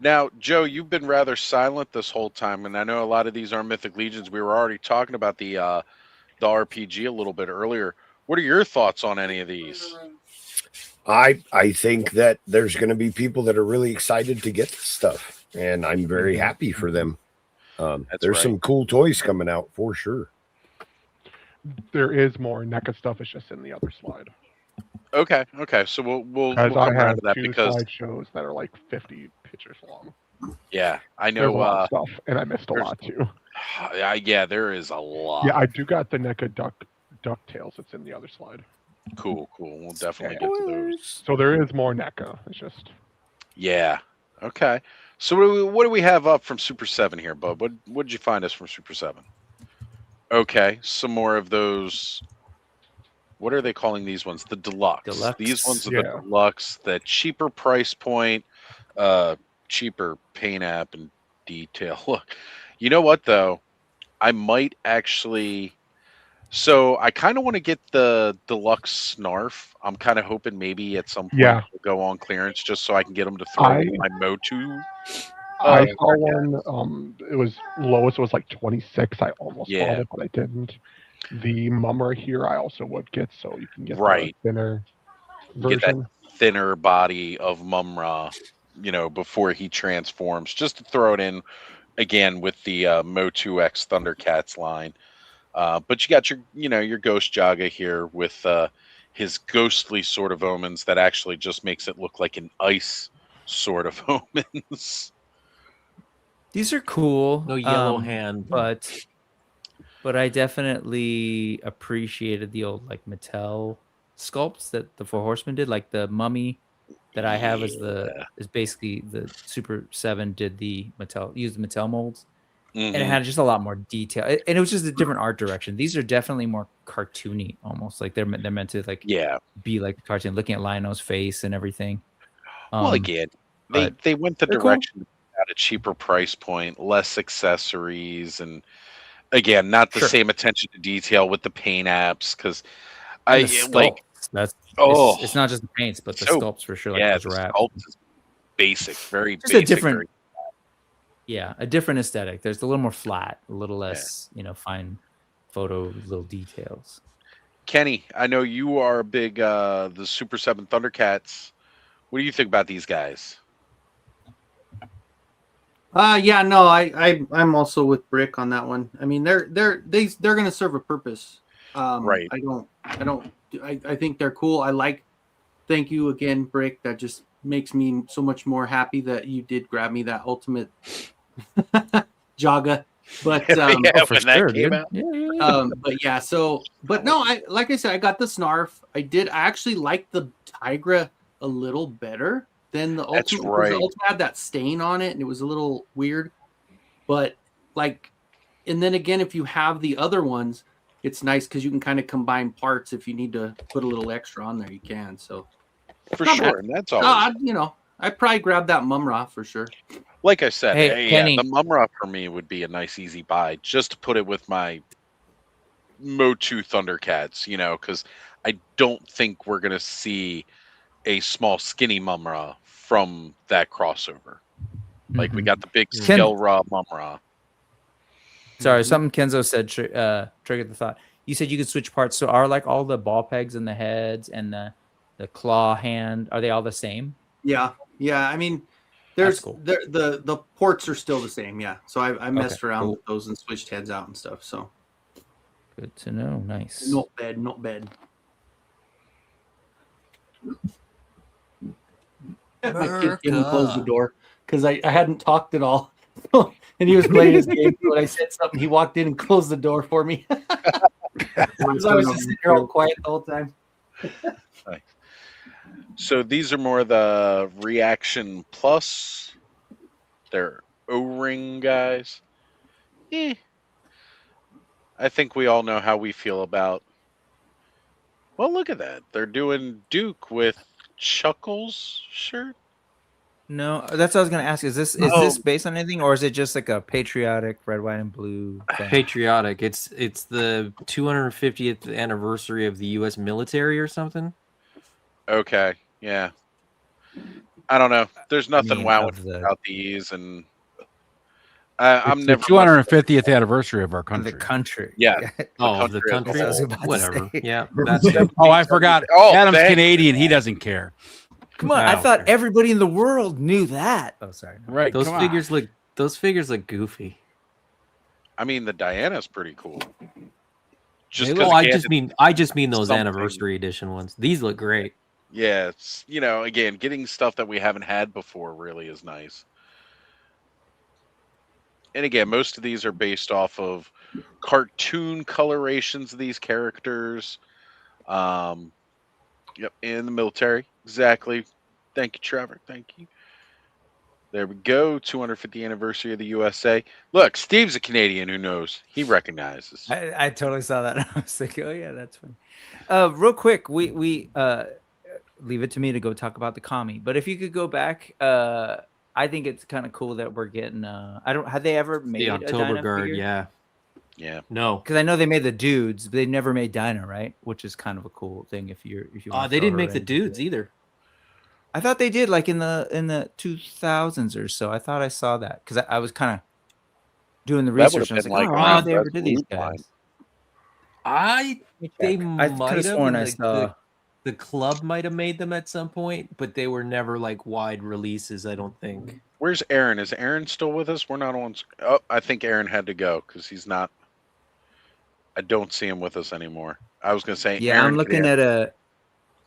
S2: Now, Joe, you've been rather silent this whole time, and I know a lot of these are Mythic Legions. We were already talking about the RPG a little bit earlier. What are your thoughts on any of these?
S9: I think that there's going to be people that are really excited to get this stuff, and I'm very happy for them. There's some cool toys coming out for sure.
S1: There is more NECA stuff. It's just in the other slide.
S2: Okay. So we'll
S1: As
S2: come
S1: I
S2: around
S1: have
S2: to that
S1: 2
S2: because
S1: slideshows that are like 50 pictures long.
S2: yeah, I
S1: There's a
S2: know.
S1: lot of stuff, and I missed a lot too.
S2: Yeah, there is a lot.
S1: Yeah, I do got the NECA DuckTales. It's in the other slide.
S2: Cool. We'll definitely get to those.
S1: So there is more NECA. It's just
S2: Yeah. Okay. So what do we have up from Super 7 here, Bub? What did you find us from Super 7? Okay, some more of those. What are they calling these ones? The deluxe. These ones are the deluxe, the cheaper price point, cheaper paint app and detail. Look, you know what though? I might actually. So I kind of want to get the deluxe Snarf. I'm kind of hoping maybe at some point it'll go on clearance just so I can get them to throw in my Motu.
S1: I saw one. It was lowest was like 26. I almost bought it, but I didn't. The Mumra here, I also would get, so you can get the thinner version.
S2: Get that thinner body of Mumra, before he transforms, just to throw it in again with the Motu X Thundercats line. But you got your Ghost Jaga here with his ghostly sort of omens that actually just makes it look like an ice sort of omens.
S6: These are cool.
S7: No yellow hand,
S6: but I definitely appreciated the old like Mattel sculpts that the Four Horsemen did. Like the mummy that I have is basically the Super 7 did used the Mattel molds. And it had just a lot more detail, and it was just a different art direction. These are definitely more cartoony, almost like they're meant to be like a cartoon, looking at Lionel's face and everything.
S2: Well, again, they went the direction at a cheaper price point, less accessories, and again, not the same attention to detail with the paint apps because
S6: it's not just the paints, but the sculpts for sure.
S2: Yeah,
S6: like
S2: the sculpt is basic, very
S6: just
S2: basic.
S6: A different, a different aesthetic. There's a little more flat, a little less, fine photo, little details.
S2: Kenny, I know you are a big the Super 7 Thundercats. What do you think about these guys?
S10: I'm also with Brick on that one. I mean, they're going to serve a purpose.
S2: Right.
S10: I think they're cool. Thank you again, Brick. That just makes me so much more happy that you did grab me that ultimate Jaga. But
S2: when that came out.
S10: But no, like I said, I got the Snarf. I actually like the Tigra a little better than the
S2: That's
S10: Ultimate.
S2: right.
S10: The Ultimate had that stain on it, and it was a little weird. But and then again, if you have the other ones, it's nice because you can kind of combine parts. If you need to put a little extra on there, you can. So
S2: for sure, and that's all.
S10: I'd probably grab that Mumra for sure.
S2: Like I said,
S6: Kenny.
S2: the Mumra for me would be a nice, easy buy just to put it with my Motu Thundercats, because I don't think we're going to see a small, skinny Mumra from that crossover. Like we got the big Skelra Mumra.
S6: Sorry, something Kenzo said triggered the thought. You said you could switch parts. So are like all the ball pegs and the heads and the claw hand, are they all the same?
S10: Yeah. I mean, there's the ports are still the same. Yeah. So I messed around with those and switched heads out and stuff. So
S6: good to know. Nice.
S10: Not bad. My kid came and closed the door because I hadn't talked at all. And he was playing his game. When I said something, he walked in and closed the door for me. I was just sitting here all quiet the whole time.
S2: Nice. So these are more the Reaction Plus. They're O-ring guys. I think we all know how we feel about. Well, look at that. They're doing Duke with Chuckles shirt.
S6: No, that's what I was going to ask. Is this based on anything, or is it just like a patriotic red, white, and blue thing?
S7: Patriotic. It's the 250th anniversary of the U.S. military or something.
S2: Okay, yeah. I don't know. There's nothing wowing about these, and I'm
S4: It's
S2: never
S4: the 250th anniversary of our country.
S6: The country.
S2: Yeah.
S7: Oh, the country.
S6: I was about to
S7: Whatever.
S6: say.
S7: Yeah, that's it.
S4: Oh, I forgot.
S2: Oh,
S4: Adam's
S2: thank
S4: Canadian. He doesn't care.
S6: Come on, I
S7: Oh,
S6: thought
S7: okay.
S6: everybody in the world knew that. Oh, sorry.
S4: Right.
S7: Those
S4: come
S7: figures look goofy.
S2: I mean, the Diana's pretty cool. Just
S4: They
S2: 'cause
S7: Oh,
S2: again,
S7: I just mean those
S2: something.
S7: anniversary edition ones. These look great.
S2: yeah, it's again, getting stuff that we haven't had before really is nice. And again, most of these are based off of cartoon colorations of these characters. Yep, in the military. Exactly. Thank you, Trevor. Thank you. There we go. 250th anniversary of the USA. Look, Steve's a Canadian who knows. He recognizes.
S6: I totally saw that. I was like, oh yeah, that's funny. Real quick, we leave it to me to go talk about the commie. But if you could go back, I think it's kind of cool that we're getting. Have they ever made
S7: The
S6: a
S7: October
S6: Dinah
S7: Guard,
S6: figure?
S7: yeah.
S2: Yeah.
S7: No.
S6: Because I know they made the dudes, but they never made Dinah, right? Which is kind of a cool thing if you.
S7: They didn't make the dudes either.
S6: I thought they did, like in the 2000s or so. I thought I saw that because I was kind of doing the
S2: That would
S6: research.
S2: have
S6: And I was
S2: been
S6: like,
S2: like
S6: oh,
S2: around
S6: they ever did these
S2: Resolute line.
S6: guys.
S7: They
S6: I
S7: might
S6: could have
S7: have
S6: sworn I
S7: the-
S6: saw.
S7: The club might have made them at some point, but they were never like wide releases, I don't think.
S2: Where's Aaron? Is Aaron still with us? We're not on. Oh, I think Aaron had to go because he's not. I don't see him with us anymore. I was going to say,
S6: Yeah,
S2: Aaron,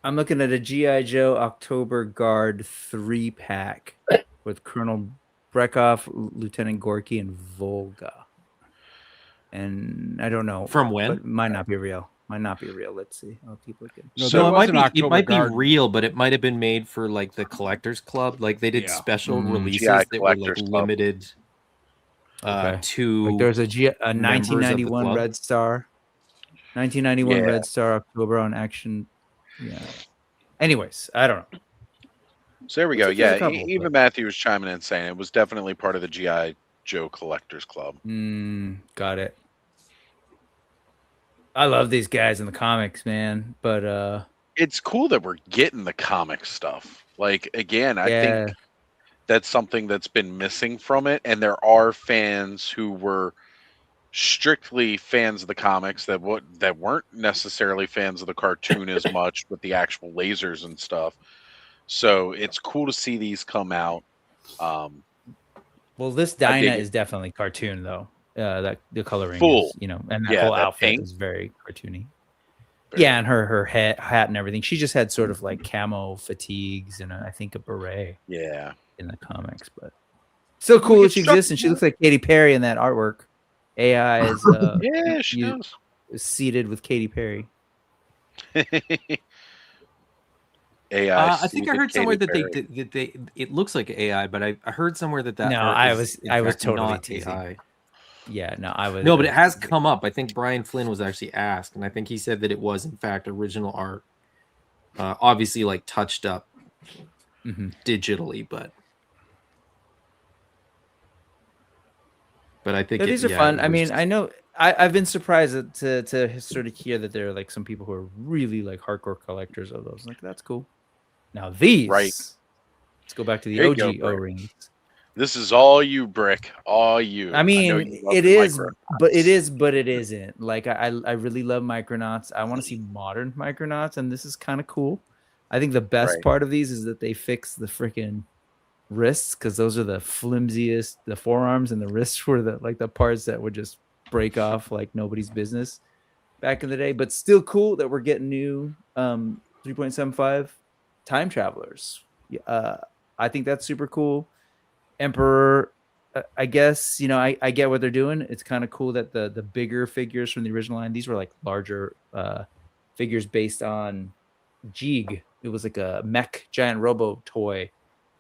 S6: I'm looking at a GI Joe October Guard 3-pack with Colonel Brekhoff, Lieutenant Gorky, and Volga. And I don't know
S7: From when?
S6: but it might not be real. Let's see. I'll keep looking.
S4: No,
S7: So
S4: there
S7: it
S4: was
S7: might
S4: an
S7: be
S4: October Guard.
S7: real, but it might have been made for like the collectors club. Like they did
S4: Yeah.
S7: special
S6: Mm.
S7: releases
S2: GI
S7: that were like
S2: Collectors Club.
S7: limited
S6: Okay.
S7: to
S6: Like there's a
S7: members of the
S6: 1991
S7: club.
S6: Red Star. 1991
S2: Yeah.
S6: Red Star October on action. Yeah. Anyways, I don't know.
S2: So there we go.
S6: There's a
S2: Yeah,
S6: couple,
S2: even
S6: but-
S2: Matthew was chiming in saying it was definitely part of the GI Joe Collectors Club.
S6: Got it. I love these guys in the comics, man. But
S2: It's cool that we're getting the comic stuff. Like again, I
S6: yeah,
S2: think that's something that's been missing from it, and there are fans who were strictly fans of the comics that weren't necessarily fans of the cartoon as much with the actual lasers and stuff. So it's cool to see these come out.
S6: well, this
S2: I dig
S6: Dinah
S2: it.
S6: is definitely cartoon though. That the coloring,
S2: Full.
S6: is, and that
S2: Yeah,
S6: whole
S2: that
S6: outfit
S2: pink.
S6: is very cartoony.
S2: Very-
S6: Yeah, and her hat and everything. She just had sort of like camo fatigues and I think a beret
S2: Yeah.
S6: in the comics, but still cool
S2: get
S6: that she
S2: struck
S6: exists, and she looks like Katy Perry in that artwork. AI is
S2: Yeah, she
S6: you-
S2: does.
S6: is seated with Katy Perry.
S2: AI.
S7: I think I heard somewhere that they it looks like AI, but I heard somewhere that
S6: No,
S7: art
S6: I
S7: is,
S6: was-
S7: in
S6: I was
S7: fact,
S6: totally
S7: not
S6: teasing.
S7: AI.
S6: Yeah, no, I was
S7: No, but it has come up. I think Brian Flynn was actually asked, and I think he said that it was in fact original art. Obviously, like touched up digitally, but I think
S6: these are fun. I mean, I know I've been surprised to sort of hear that there are like some people who are really like hardcore collectors of those. Like that's cool. Now these,
S2: Right.
S6: Let's go back to the
S2: Here you go,
S6: OG
S2: Brick.
S6: O-rings.
S2: This is all you, Brick. All you.
S6: I mean,
S2: know you love
S6: it
S2: the
S6: is,
S2: Micronauts.
S6: but it isn't. Like I really love Micronauts. I want to see modern Micronauts, and this is kind of cool. I think the best
S2: Right.
S6: part of these is that they fix the freaking wrists because those are the flimsiest. The forearms and the wrists were the parts that would just break off like nobody's business back in the day. But still cool that we're getting new 3.75 time travelers. I think that's super cool. Emperor, I guess, I get what they're doing. It's kind of cool that the bigger figures from the original line, these were like larger figures based on Jeeg. It was like a mech giant robo toy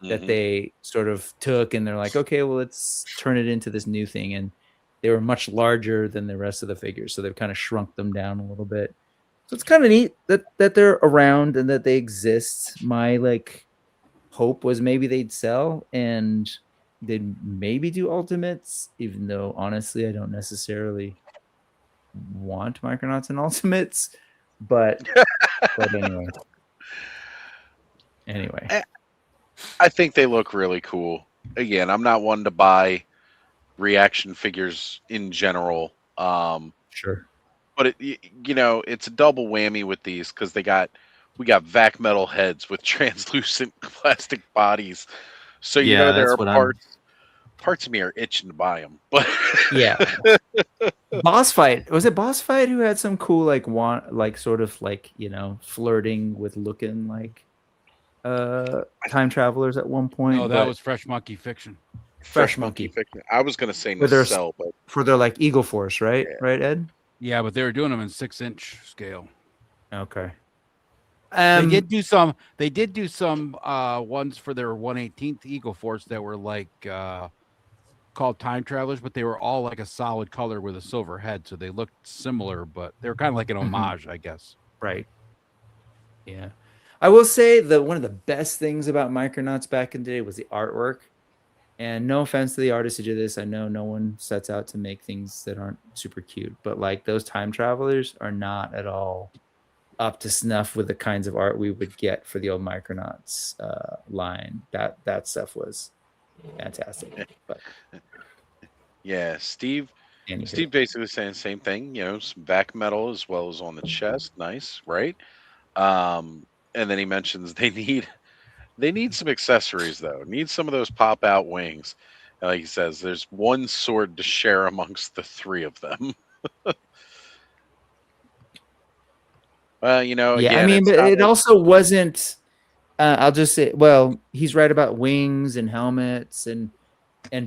S6: that they sort of took, and they're like, okay, well, let's turn it into this new thing. And they were much larger than the rest of the figures, so they've kind of shrunk them down a little bit. So it's kind of neat that they're around and that they exist. My hope was maybe they'd sell and they'd maybe do ultimates, even though honestly I don't necessarily want Micronauts and ultimates. But anyway.
S2: I think they look really cool. Again, I'm not one to buy reaction figures in general.
S6: Sure.
S2: But it's a double whammy with these because we got vac metal heads with translucent plastic bodies. So there are parts of me are itching to buy them. But
S6: yeah, Boss Fight, was it Boss Fight who had some cool sort of flirting with looking like time travelers at one point?
S4: No, that was Fresh Monkey Fiction.
S6: Fresh Monkey
S2: Fiction. I was gonna say
S6: Nacelle,
S2: but
S6: for their like Eagle Force, right?
S2: Yeah.
S6: Right, Ed?
S4: Yeah, but they were doing them in 6-inch scale.
S6: Okay.
S4: They did do some ones for their 1/18th Eagle Force that were like called Time Travelers, but they were all like a solid color with a silver head, so they looked similar, but they were kind of like an homage, I guess.
S6: Right. Yeah. I will say that one of the best things about Micronauts back in the day was the artwork. And no offense to the artists who do this, I know no one sets out to make things that aren't super cute, but like those time travelers are not at all up to snuff with the kinds of art we would get for the old Micronauts line. That stuff was fantastic. But
S2: yeah, Steve basically saying the same thing. Some back metal as well as on the chest. Nice, right? And then he mentions they need some accessories though. Need some of those pop out wings. And like he says, there's one sword to share amongst the three of them. Well,
S6: yeah,
S2: again,
S6: I mean, but it also wasn't. I'll just say, well, he's right about wings and helmets and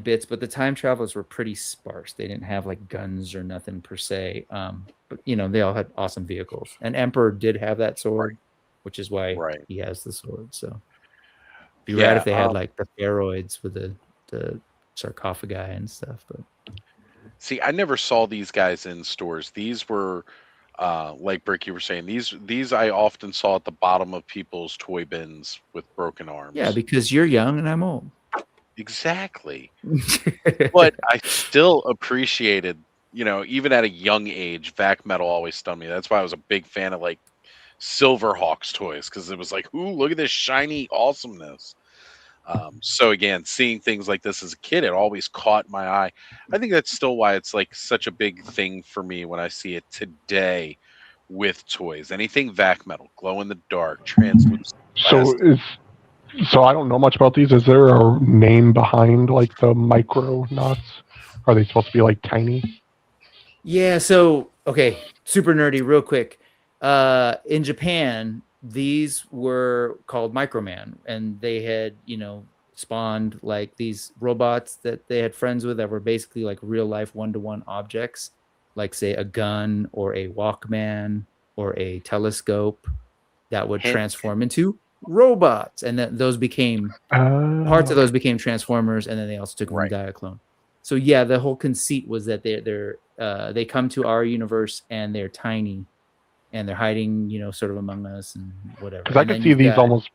S6: bits, but the time travelers were pretty sparse. They didn't have like guns or nothing per se. But they all had awesome vehicles. And Emperor did have that sword, which is why he has the sword. So it'd be rad if they had like the spheroids with the sarcophagi and stuff. But
S2: see, I never saw these guys in stores. These were like Brick, you were saying, these I often saw at the bottom of people's toy bins with broken arms.
S6: Yeah, because you're young and I'm old.
S2: Exactly. But I still appreciated, even at a young age, vac metal always stunned me. That's why I was a big fan of like Silverhawks toys, because it was like, ooh, look at this shiny awesomeness. So again, seeing things like this as a kid, it always caught my eye. I think that's still why it's like such a big thing for me when I see it today with toys. Anything vac metal, glow in the dark, translucent.
S1: So I don't know much about these. Is there a name behind like the Micronauts? Are they supposed to be like tiny?
S6: Yeah. So okay, super nerdy, real quick. In Japan, these were called Microman, and they had, spawned like these robots that they had friends with that were basically like real life one-to-one objects, like say a gun or a Walkman or a telescope that would transform into robots. And then those became parts of those became Transformers, and then they also took them to Diaclone. So yeah, the whole conceit was that they come to our universe and they're tiny. And they're hiding, sort of among us and whatever.
S1: Because I could see these almost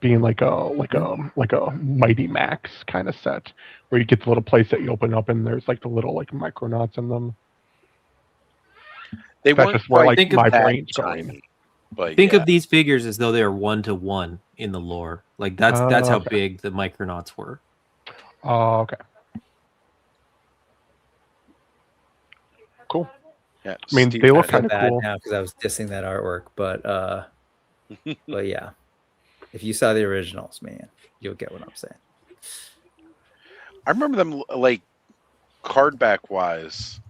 S1: being like a Mighty Max kind of set, where you get the little place that you open up and there's like the little like Micronauts in them.
S2: They
S1: That's just where like my brain's
S7: tiny,
S1: going.
S2: But
S7: think of these figures as though they are 1-to-1 in the lore. Like that's how big the Micronauts were.
S1: Oh, okay. Cool.
S2: Yeah,
S1: I mean, they look kind of cool.
S6: Now because I was dissing that artwork, but yeah, if you saw the originals, man, you'll get what I'm saying.
S2: I remember them like cardback wise.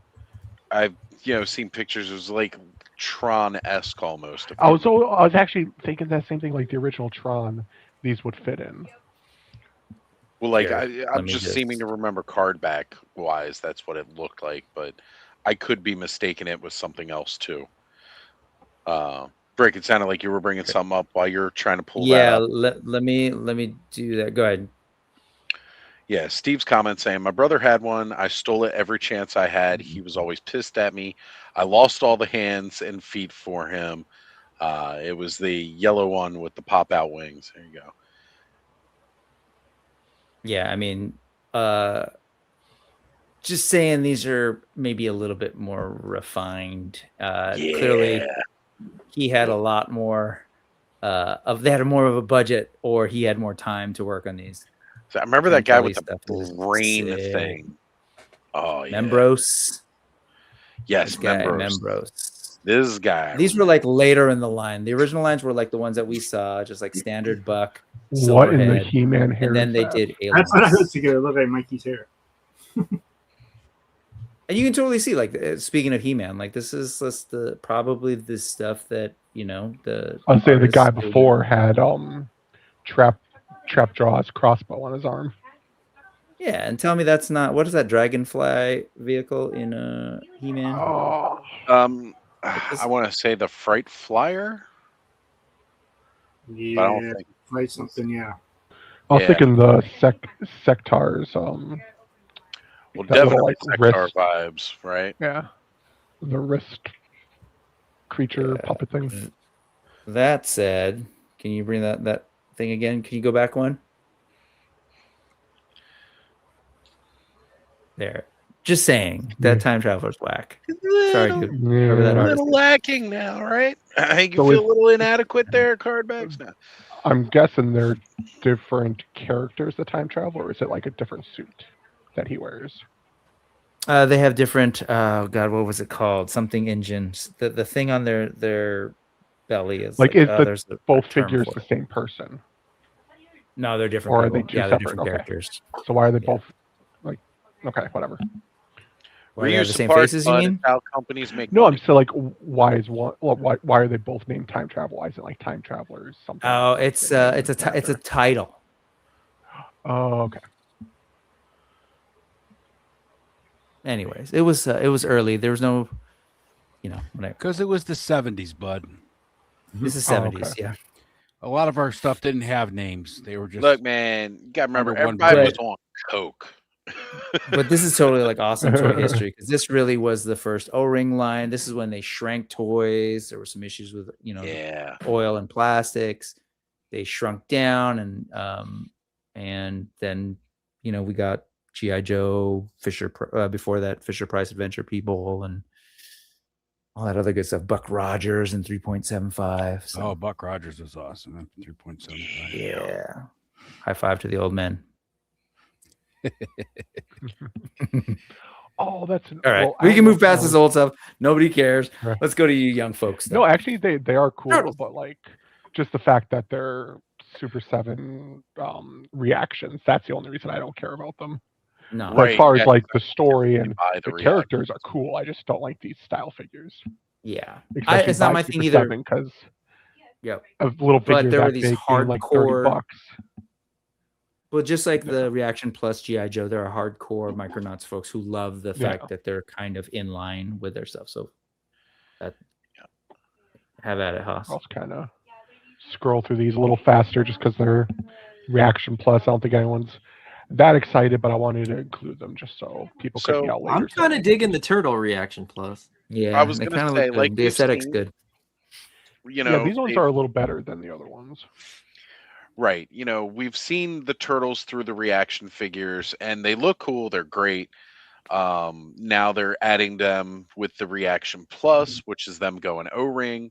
S2: I've seen pictures. It was like Tron-esque almost.
S1: I was actually thinking that same thing, like the original Tron. These would fit in.
S2: Well, like I'm just seeming to remember cardback wise. That's what it looked like, but I could be mistaken it with something else too. Brick, it sounded like you were bringing something up while you're trying to pull that up.
S6: Yeah, let me do that. Go ahead.
S2: Yeah, Steve's comment saying, my brother had one. I stole it every chance I had. He was always pissed at me. I lost all the hands and feet for him. It was the yellow one with the pop-out wings. There you go.
S6: Yeah, I mean, just saying these are maybe a little bit more refined. Clearly, he had a lot more they had more of a budget, or he had more time to work on these.
S2: So I remember that guy with the brain thing. Oh yeah.
S6: Membros.
S2: Yes,
S6: This guy,
S2: Membros.
S6: Membros.
S2: This guy.
S6: These were like later in the line. The original lines were like the ones that we saw, just like standard buck,
S1: What in the
S6: silverhead,
S1: He-Man hair?
S6: and then
S1: is
S6: they
S1: that?
S6: did aliens.
S3: That's what I was thinking. It looked like Mikey's hair.
S6: And you can totally see, like, speaking of He-Man, like this is just probably the stuff that the.
S1: I'll say the guy
S6: artists did.
S1: before had trap jaws crossbow on his arm.
S6: Yeah, and tell me that's not what is that dragonfly vehicle in He-Man?
S1: Oh,
S2: I want to say the Fright Flyer.
S3: Yeah,
S2: But I don't think
S3: like something. Yeah.
S1: I was
S2: Yeah.
S1: thinking the sectars.
S2: Well,
S1: that little,
S2: definitely
S1: like,
S2: Sector
S1: wrist.
S2: vibes, right?
S1: Yeah, the wrist creature puppet thing.
S6: That said, can you bring that thing again? Can you go back one? There. Just saying that time traveler's whack. Sorry, dude. Whoever that
S2: A
S6: artist
S2: little
S6: is.
S2: lacking now, right? I think you
S1: So
S2: feel
S1: is-
S2: a little inadequate there, card backs now.
S1: I'm guessing they're different characters, the time traveler, or is it like a different suit that he wears?
S6: They have different. Oh God, what was it called? Something engines. The thing on their belly is
S1: Like, is
S6: there's a
S1: both
S6: term
S1: figures
S6: for
S1: the
S6: it.
S1: same person?
S6: No, they're different.
S1: Or are they
S6: people.
S1: two
S6: They're
S1: separate?
S6: different
S1: Okay.
S6: characters.
S1: So why are they both like? Okay, whatever.
S6: Why they have the
S2: Reuse
S6: same
S2: parts,
S6: faces? You
S2: but
S6: mean?
S2: it's how companies make
S1: No, I'm
S2: money.
S1: still like, why is one? Well, why are they both named time travel? Why is it like time travelers? Something.
S6: Oh,
S1: something
S6: it's a
S1: matter?
S6: title.
S1: Oh, okay.
S6: Anyways, it was early. There was no, whatever.
S4: Because it was the 70s, bud.
S6: This is
S1: Oh,
S6: 70s,
S1: okay.
S6: yeah.
S4: A lot of our stuff didn't have names. They were just
S2: Look, man, you gotta remember,
S4: under one
S2: everybody was
S6: bridge.
S2: on coke.
S6: But this is totally like awesome toy history because this really was the first O-ring line. This is when they shrank toys. There were some issues with
S2: Yeah.
S6: oil and plastics. They shrunk down, and then we got G.I. Joe, Fisher before that, Fisher Price Adventure People, and all that other good stuff. Buck Rogers and 3.75. So,
S4: Oh, Buck Rogers was awesome. 3.75.
S6: yeah. High five to the old man.
S1: Oh, that's
S6: All right,
S1: well, I
S6: we
S1: don't
S6: can
S1: know
S6: move
S1: if
S6: past
S1: that
S6: this
S1: was-
S6: old stuff. Nobody cares.
S1: Right.
S6: Let's go to you young folks.
S1: No, actually, they are cool,
S6: Turtles.
S1: but like just the fact that they're Super 7 reactions. That's the only reason I don't care about them.
S6: No.
S1: But
S2: Right,
S1: as far
S2: yeah.
S1: as like the story and
S2: Buy the
S1: the
S2: reaction.
S1: characters are cool, I just don't like these style figures.
S6: Yeah.
S1: Especially
S6: It's not
S1: by
S6: my thing
S1: Super
S6: either.
S1: 7, because
S6: Yep.
S1: a little
S6: But
S1: figure
S6: there were
S1: that
S6: these
S1: big being like $30.
S6: Well, just like the Reaction Plus G.I. Joe, there are hardcore Micronauts folks who love the fact that they're kind of in line with their stuff. So that have at it, Haas.
S1: I'll just kind of scroll through these a little faster just because they're Reaction Plus. I don't think anyone's that excited, but I wanted to include them just so people could
S2: So,
S1: yell later.
S7: I'm kind of digging the Turtle Reaction Plus.
S6: Yeah,
S2: I was
S6: they
S2: gonna
S6: kind of
S2: say,
S6: look good.
S2: like
S6: The
S2: we've
S6: aesthetic's
S2: seen,
S6: good.
S1: Yeah, these ones are a little better than the other ones.
S2: Right. We've seen the turtles through the reaction figures and they look cool. They're great. Now they're adding them with the reaction plus, which is them going O-ring.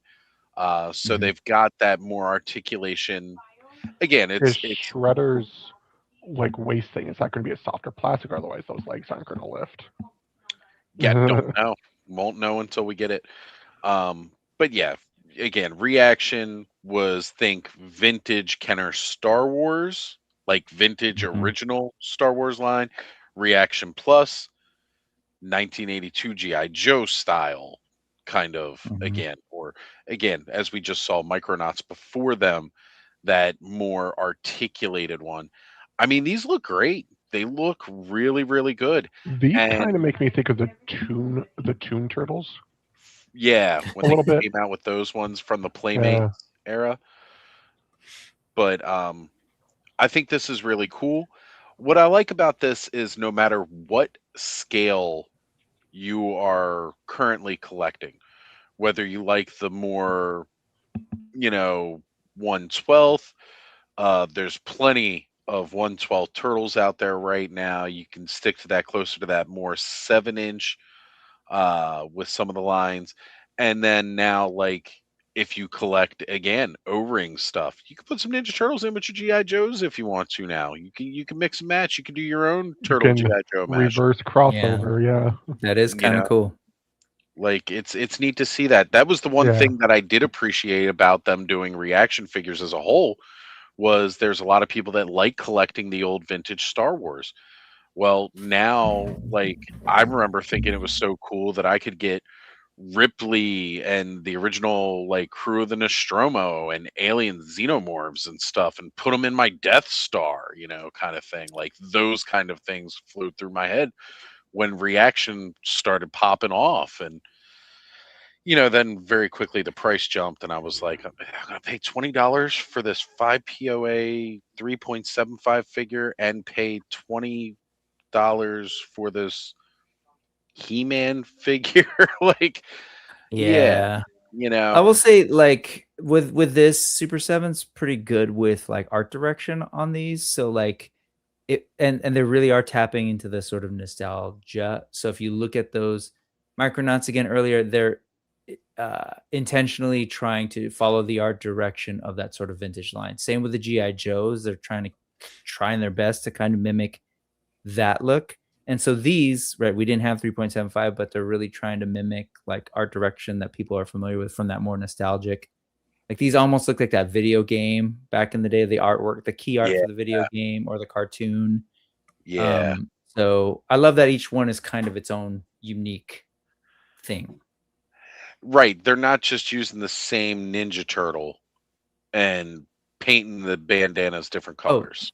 S2: So they've got that more articulation. Again,
S1: Is
S2: it's
S1: Shredder's like waist thing, is that going to be a softer plastic? Otherwise, those legs aren't going to lift.
S2: yeah, don't know. Won't know until we get it. But yeah, again, reaction was think vintage Kenner Star Wars, like vintage original Star Wars line. Reaction plus 1982 GI Joe style, kind of again, or again, as we just saw, Micronauts before them, that more articulated one. I mean, these look great. They look really, really good.
S1: These
S2: And-
S1: kind of make me think of the Toon Turtles.
S2: Yeah, when
S1: A
S2: they
S1: little bit.
S2: came out with those ones from the Playmates era. But I think this is really cool. What I like about this is no matter what scale you are currently collecting, whether you like the more, 1/12th, there's plenty of 1/12 turtles out there right now. You can stick to that closer to that more 7-inch with some of the lines. And then now, like, if you collect again O-ring stuff, you can put some Ninja Turtles in with your GI Joes if you want to. Now you can mix and match. You can do your own Turtle GI Joe match.
S1: Reverse crossover, yeah.
S6: That is kind of cool.
S2: Like it's neat to see that. That was the one thing that I did appreciate about them doing reaction figures as a whole, was there's a lot of people that like collecting the old vintage Star Wars. Well, now, like, I remember thinking it was so cool that I could get Ripley and the original, like, crew of the Nostromo and alien xenomorphs and stuff and put them in my Death Star, kind of thing. Like, those kind of things flew through my head when reaction started popping off. And then very quickly the price jumped, and I was like, I'm gonna pay $20 for this 5 POA 3.75 figure and pay $20 for this He-Man figure. Like,
S6: Yeah.
S2: yeah,
S6: I will say, like, with this, Super 7's pretty good with like art direction on these. So like and they really are tapping into the sort of nostalgia. So if you look at those Micronauts again earlier, they're intentionally trying to follow the art direction of that sort of vintage line. Same with the GI Joes. They're trying their best to kind of mimic that look. And so these, right, we didn't have 3.75, but they're really trying to mimic like art direction that people are familiar with from that more nostalgic. Like these almost look like that video game back in the day, the artwork, the key art for the video game or the cartoon.
S2: Yeah.
S6: So I love that each one is kind of its own unique thing.
S2: Right. They're not just using the same Ninja Turtle and painting the bandanas different colors.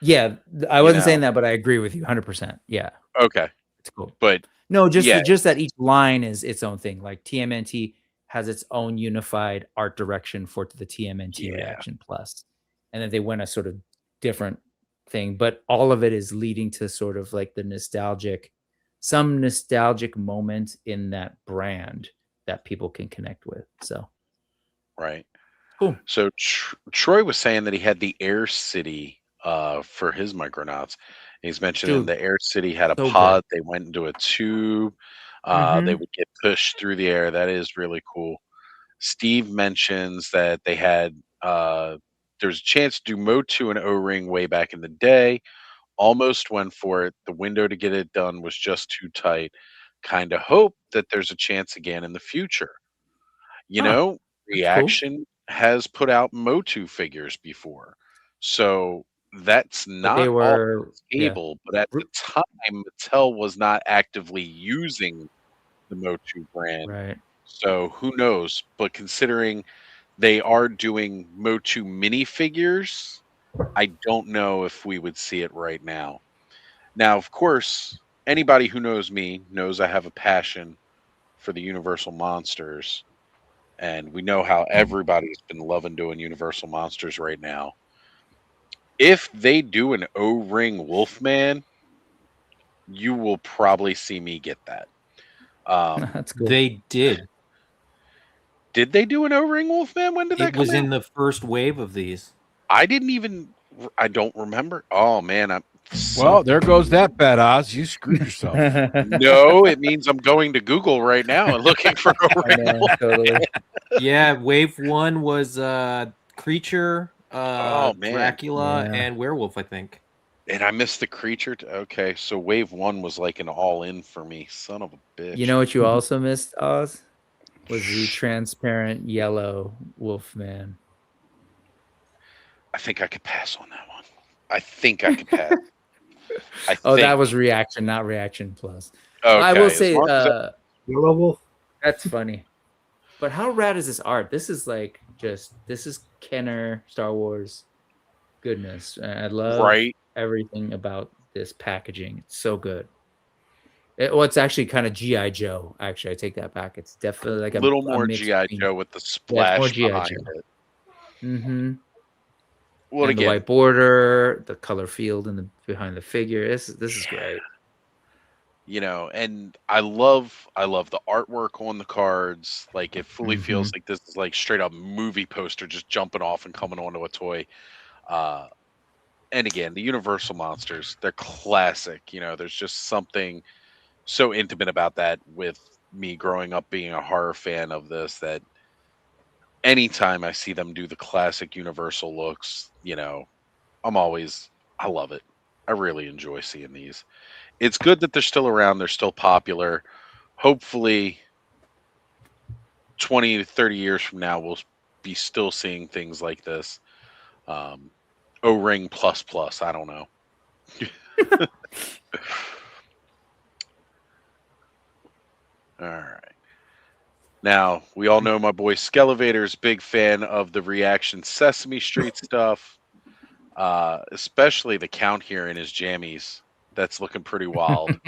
S6: Yeah, I wasn't saying that, but I agree with you 100%. Yeah.
S2: Okay.
S6: It's cool.
S2: But
S6: no, just that each line is its own thing. Like TMNT has its own unified art direction for the TMNT Reaction Plus. And then they went a sort of different thing, but all of it is leading to sort of like some nostalgic moment in that brand that people can connect with. So,
S2: right.
S6: Cool.
S2: So Troy was saying that he had the Air City for his Micronauts. He's mentioning the Air City had a pod. Good. They went into a tube. They would get pushed through the air. That is really cool. Steve mentions that they had there's a chance to do Motu and O-Ring way back in the day. Almost went for it. The window to get it done was just too tight. Kind of hope that there's a chance again in the future. Reaction has put out Motu figures before. So that's not all stable, but at the time, Mattel was not actively using the Motu brand.
S6: Right.
S2: So who knows? But considering they are doing Motu minifigures, I don't know if we would see it right now. Now, of course, anybody who knows me knows I have a passion for the Universal Monsters. And we know how everybody's been loving doing Universal Monsters right now. If they do an O-Ring Wolfman, you will probably see me get that.
S6: That's cool.
S7: They did.
S2: Did they do an O-Ring Wolfman? When did that come out?
S7: It was in the first wave of these.
S2: I don't remember. Oh, man.
S4: Well, there goes that bet, Oz. You screwed yourself.
S2: No, it means I'm going to Google right now and looking for O-Ring Wolfman.
S6: Totally.
S7: Yeah, wave 1 was Creature, Dracula, and Werewolf, I think.
S2: And I missed the Creature. Okay, so wave 1 was like an all-in for me. Son of a bitch.
S6: You know what you also missed, Oz? Was the transparent yellow Wolfman.
S2: I think I could pass on that one. I think I could pass.
S6: That was Reaction, not Reaction Plus.
S2: Okay,
S6: I will say,
S3: Yellow Wolf.
S6: That's funny. But how rad is this art? This is like this is Kenner Star Wars goodness. I love everything about this packaging. It's so good. It's actually kind of GI Joe. Actually, I take that back. It's definitely like
S2: a little more GI Joe with the splash behind it.
S6: Mm-hmm.
S2: Well,
S6: and the white border, the color field, and behind the figure. This is great.
S2: And I love the artwork on the cards. Like it fully feels like this is like straight up movie poster just jumping off and coming onto a toy. And again, the Universal Monsters, they're classic. There's just something so intimate about that with me growing up being a horror fan of this that anytime I see them do the classic Universal looks, I love it. I really enjoy seeing these. It's good that they're still around. They're still popular. Hopefully 20 to 30 years from now, we'll be still seeing things like this. O-ring plus plus. I don't know. All right. Now, we all know my boy Skelevator's big fan of the Reaction Sesame Street stuff, especially the count here in his jammies. That's looking pretty wild.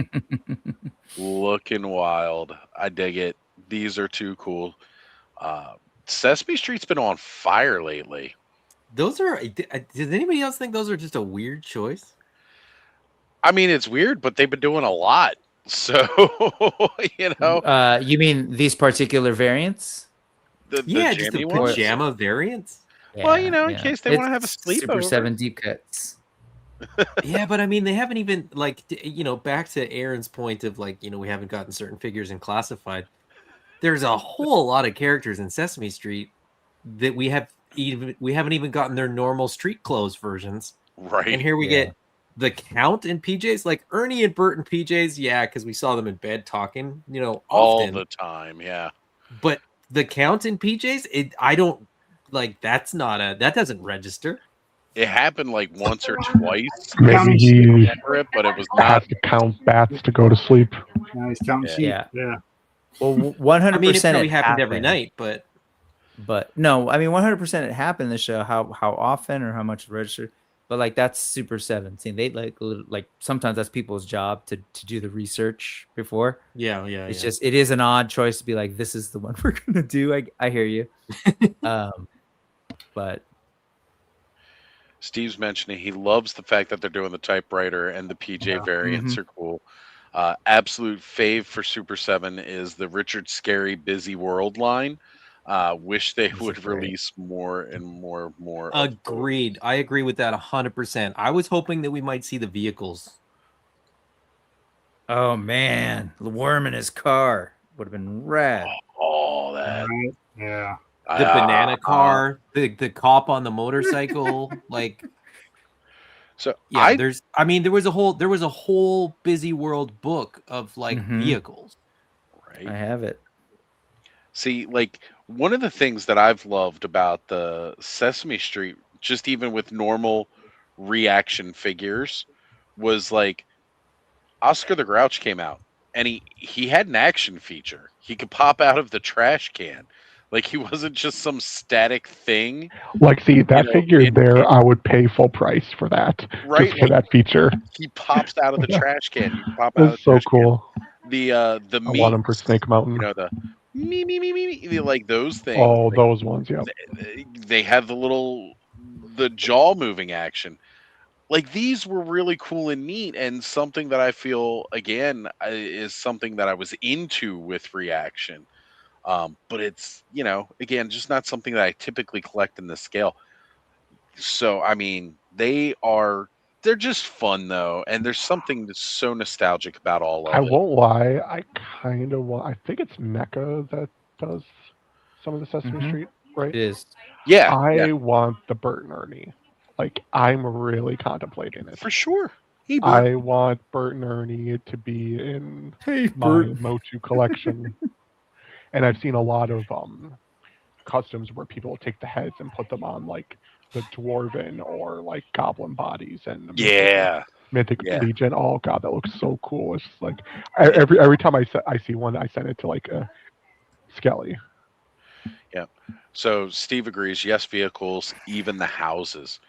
S2: Looking wild. I dig it. These are too cool. Sesame Street's been on fire lately.
S7: Does anybody else think those are just a weird choice?
S2: I mean, it's weird, but they've been doing a lot. So,
S6: you mean these particular variants?
S7: Just the pajama variants.
S6: Yeah,
S2: well, in case they want to have a sleepover.
S6: Super 7 deep cuts.
S7: Yeah, but I mean, they haven't even back to Aaron's point of we haven't gotten certain figures in classified. There's a whole lot of characters in Sesame Street that we haven't even gotten their normal street clothes versions.
S2: Right.
S7: And here we get the Count in PJs, like Ernie and Bert in PJs. Yeah, because we saw them in bed talking, often.
S2: All the time. Yeah.
S7: But the Count in PJs, that doesn't register.
S2: It happened like once or twice.
S1: Maybe he
S2: but it was not
S1: has to count bats to go to sleep.
S3: He's counting sheep.
S6: Yeah. Well, 100%.
S7: I mean, it probably happened every night, but
S6: no, I mean, 100% it happened in the show. How often or how much registered? But that's Super 7. See, they like sometimes that's people's job to do the research before.
S7: Yeah.
S6: It's just it is an odd choice to be like, this is the one we're gonna do. I hear you. But
S2: Steve's mentioning he loves the fact that they're doing the typewriter and the PJ variants are cool. Absolute fave for Super 7 is the Richard Scary Busy World line. Wish they would release more and more.
S7: Agreed. I agree with that 100%. I was hoping that we might see the vehicles.
S6: Oh man, the worm in his car would have been rad.
S2: Oh, that.
S3: Yeah.
S7: The banana car, the cop on the motorcycle,
S2: So
S7: yeah, there was a whole Busy World book of vehicles.
S2: Right.
S6: I have it.
S2: See, one of the things that I've loved about the Sesame Street, just even with normal Reaction figures, was Oscar the Grouch came out and he had an action feature. He could pop out of the trash can. He wasn't just some static thing.
S1: See, that figure there, I would pay full price for that.
S2: Right.
S1: Just for that feature.
S2: He pops out of the trash can. You pop out
S1: That's so cool.
S2: The
S1: I want him for Snake Mountain.
S2: The me, those things.
S1: Oh, those ones, yeah.
S2: They have the jaw moving action. These were really cool and neat, and something that I feel again is something that I was into with Reaction. But it's, again, just not something that I typically collect in this scale. So, I mean, they're just fun though. And there's something that's so nostalgic about all of it.
S1: I won't lie. I think it's NECA that does some of the Sesame Street, right?
S6: It is.
S2: Yeah.
S1: I want the Bert and Ernie. I'm really contemplating it.
S2: For sure. Hey,
S1: I want Bert and Ernie to be in my Motu collection. And I've seen a lot of customs where people will take the heads and put them on the Dwarven or Goblin bodies and Mythic Legion. Oh god, that looks so cool. It's just every time I see one, I send it to Skelly.
S2: Yeah. So Steve agrees. Yes, vehicles, even the houses,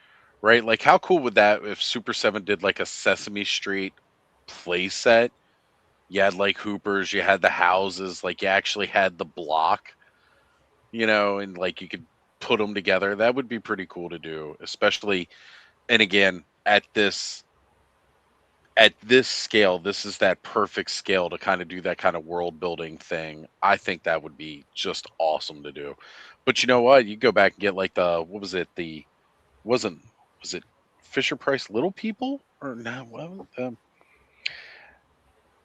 S2: right? How cool would that if Super 7 did a Sesame Street play set? You had Hoopers, you had the houses, you actually had the block, and you could put them together. That would be pretty cool to do, especially, and again, at this scale, this is that perfect scale to kind of do that kind of world building thing. I think that would be just awesome to do. But you know what? You go back and get what was it? Was it Fisher Price Little People or no? What was it?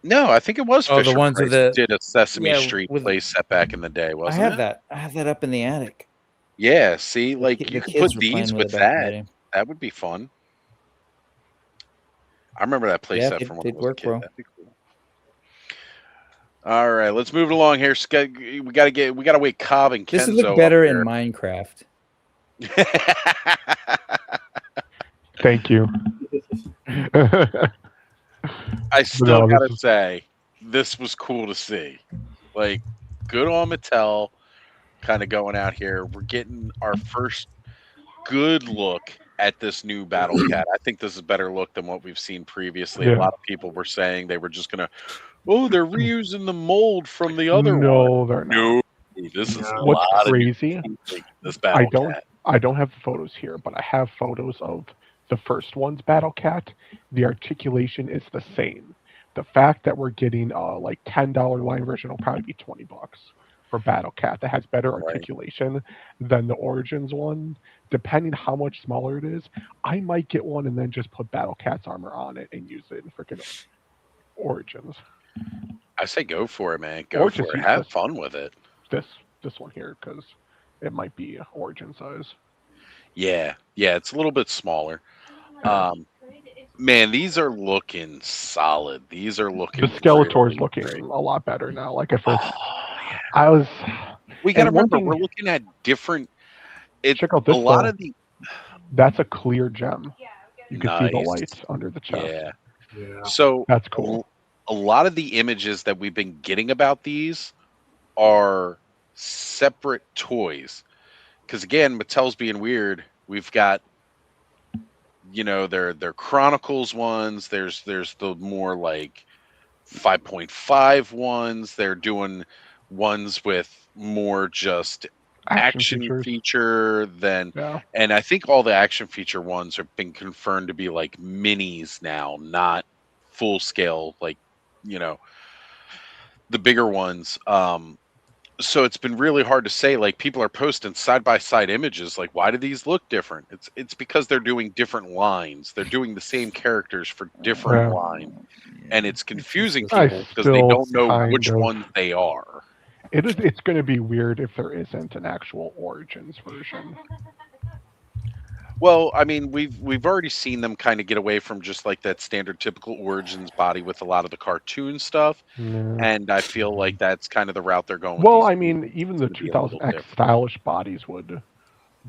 S2: No, I think it was Fisher
S6: the ones
S2: Price
S6: with
S2: did a Sesame Street play set back in the day, wasn't it?
S6: I have that up in the attic.
S2: Yeah, see, like
S6: The
S2: you could
S6: kids
S2: put
S6: were
S2: these
S6: playing with
S2: with
S6: it back in the
S2: that.
S6: day.
S2: That would be fun. I remember that
S6: Yeah,
S2: playset from when I
S6: they'd
S2: was a
S6: work,
S2: kid.
S6: bro.
S2: That'd be cool. All right, let's move it along here. We gotta wait Cobb and
S6: This would
S2: Kenzo
S6: look better
S2: up
S6: in
S2: here.
S6: Minecraft.
S1: Thank you.
S2: I still
S1: No,
S2: gotta
S1: this is
S2: say, this was cool to see. Like, good on Mattel, kind of going out here. We're getting our first good look at this new Battle Cat. I think this is a better look than what we've seen previously. A
S1: Yeah.
S2: lot of people were saying they were just gonna, oh, they're reusing the mold from the other one.
S1: no, they're not.
S2: No, this is a
S1: What's
S2: lot
S1: crazy?
S2: of new this Battle Cat.
S1: I don't have the photos here, but I have photos of the first one's Battle Cat. The articulation is the same. The fact that we're getting like $10 line version will probably be $20 for Battle Cat that has better articulation than the Origins one. Depending how much smaller it is, I might get one and then just put Battle Cat's armor on it and use it in freaking Origins.
S2: I say go for it, man. Go
S1: Or
S2: for
S1: just
S2: it.
S1: use
S2: Have
S1: this-
S2: fun with it.
S1: This one here, because it might be Origin size.
S2: Yeah, it's a little bit smaller. Man, these are looking solid. These are looking.
S1: The Skeletor's
S2: really
S1: looking
S2: great.
S1: a lot better now. Like at first,
S2: yeah.
S1: I was.
S2: We got to
S1: and one
S2: remember,
S1: thing-
S2: we're looking at different.
S1: Check out
S2: A
S1: this.
S2: lot
S1: though.
S2: of the.
S1: That's a clear gem. You can see the
S2: Nice.
S1: lights under the chest.
S3: Yeah.
S2: So
S1: That's cool.
S2: A lot of the images that we've been getting about these are separate toys. Because again, Mattel's being weird. We've got, their Chronicles ones. There's the more like 5.5 ones. They're doing ones with more just action
S1: features.
S2: feature than,
S1: Yeah.
S2: and I think all the action feature ones have been confirmed to be like minis now, not full scale, like, the bigger ones. So it's been really hard to say. Like, people are posting side by side images. Like, why do these look different? It's because they're doing different lines. They're doing the same characters for different lines, and it's confusing
S1: I
S2: people because they
S1: still
S2: don't know
S1: kind
S2: which
S1: of-
S2: ones they are.
S1: It's going to be weird if there isn't an actual Origins version.
S2: Well, I mean, we've already seen them kind of get away from just like that standard typical Origins body with a lot of the cartoon stuff,
S1: Yeah.
S2: and I feel like that's kind of the route they're going.
S1: Well,
S2: with
S1: I
S2: these
S1: mean,
S2: movies.
S1: even
S2: It's
S1: the
S2: gonna be a little
S1: 2000X
S2: different.
S1: stylish bodies would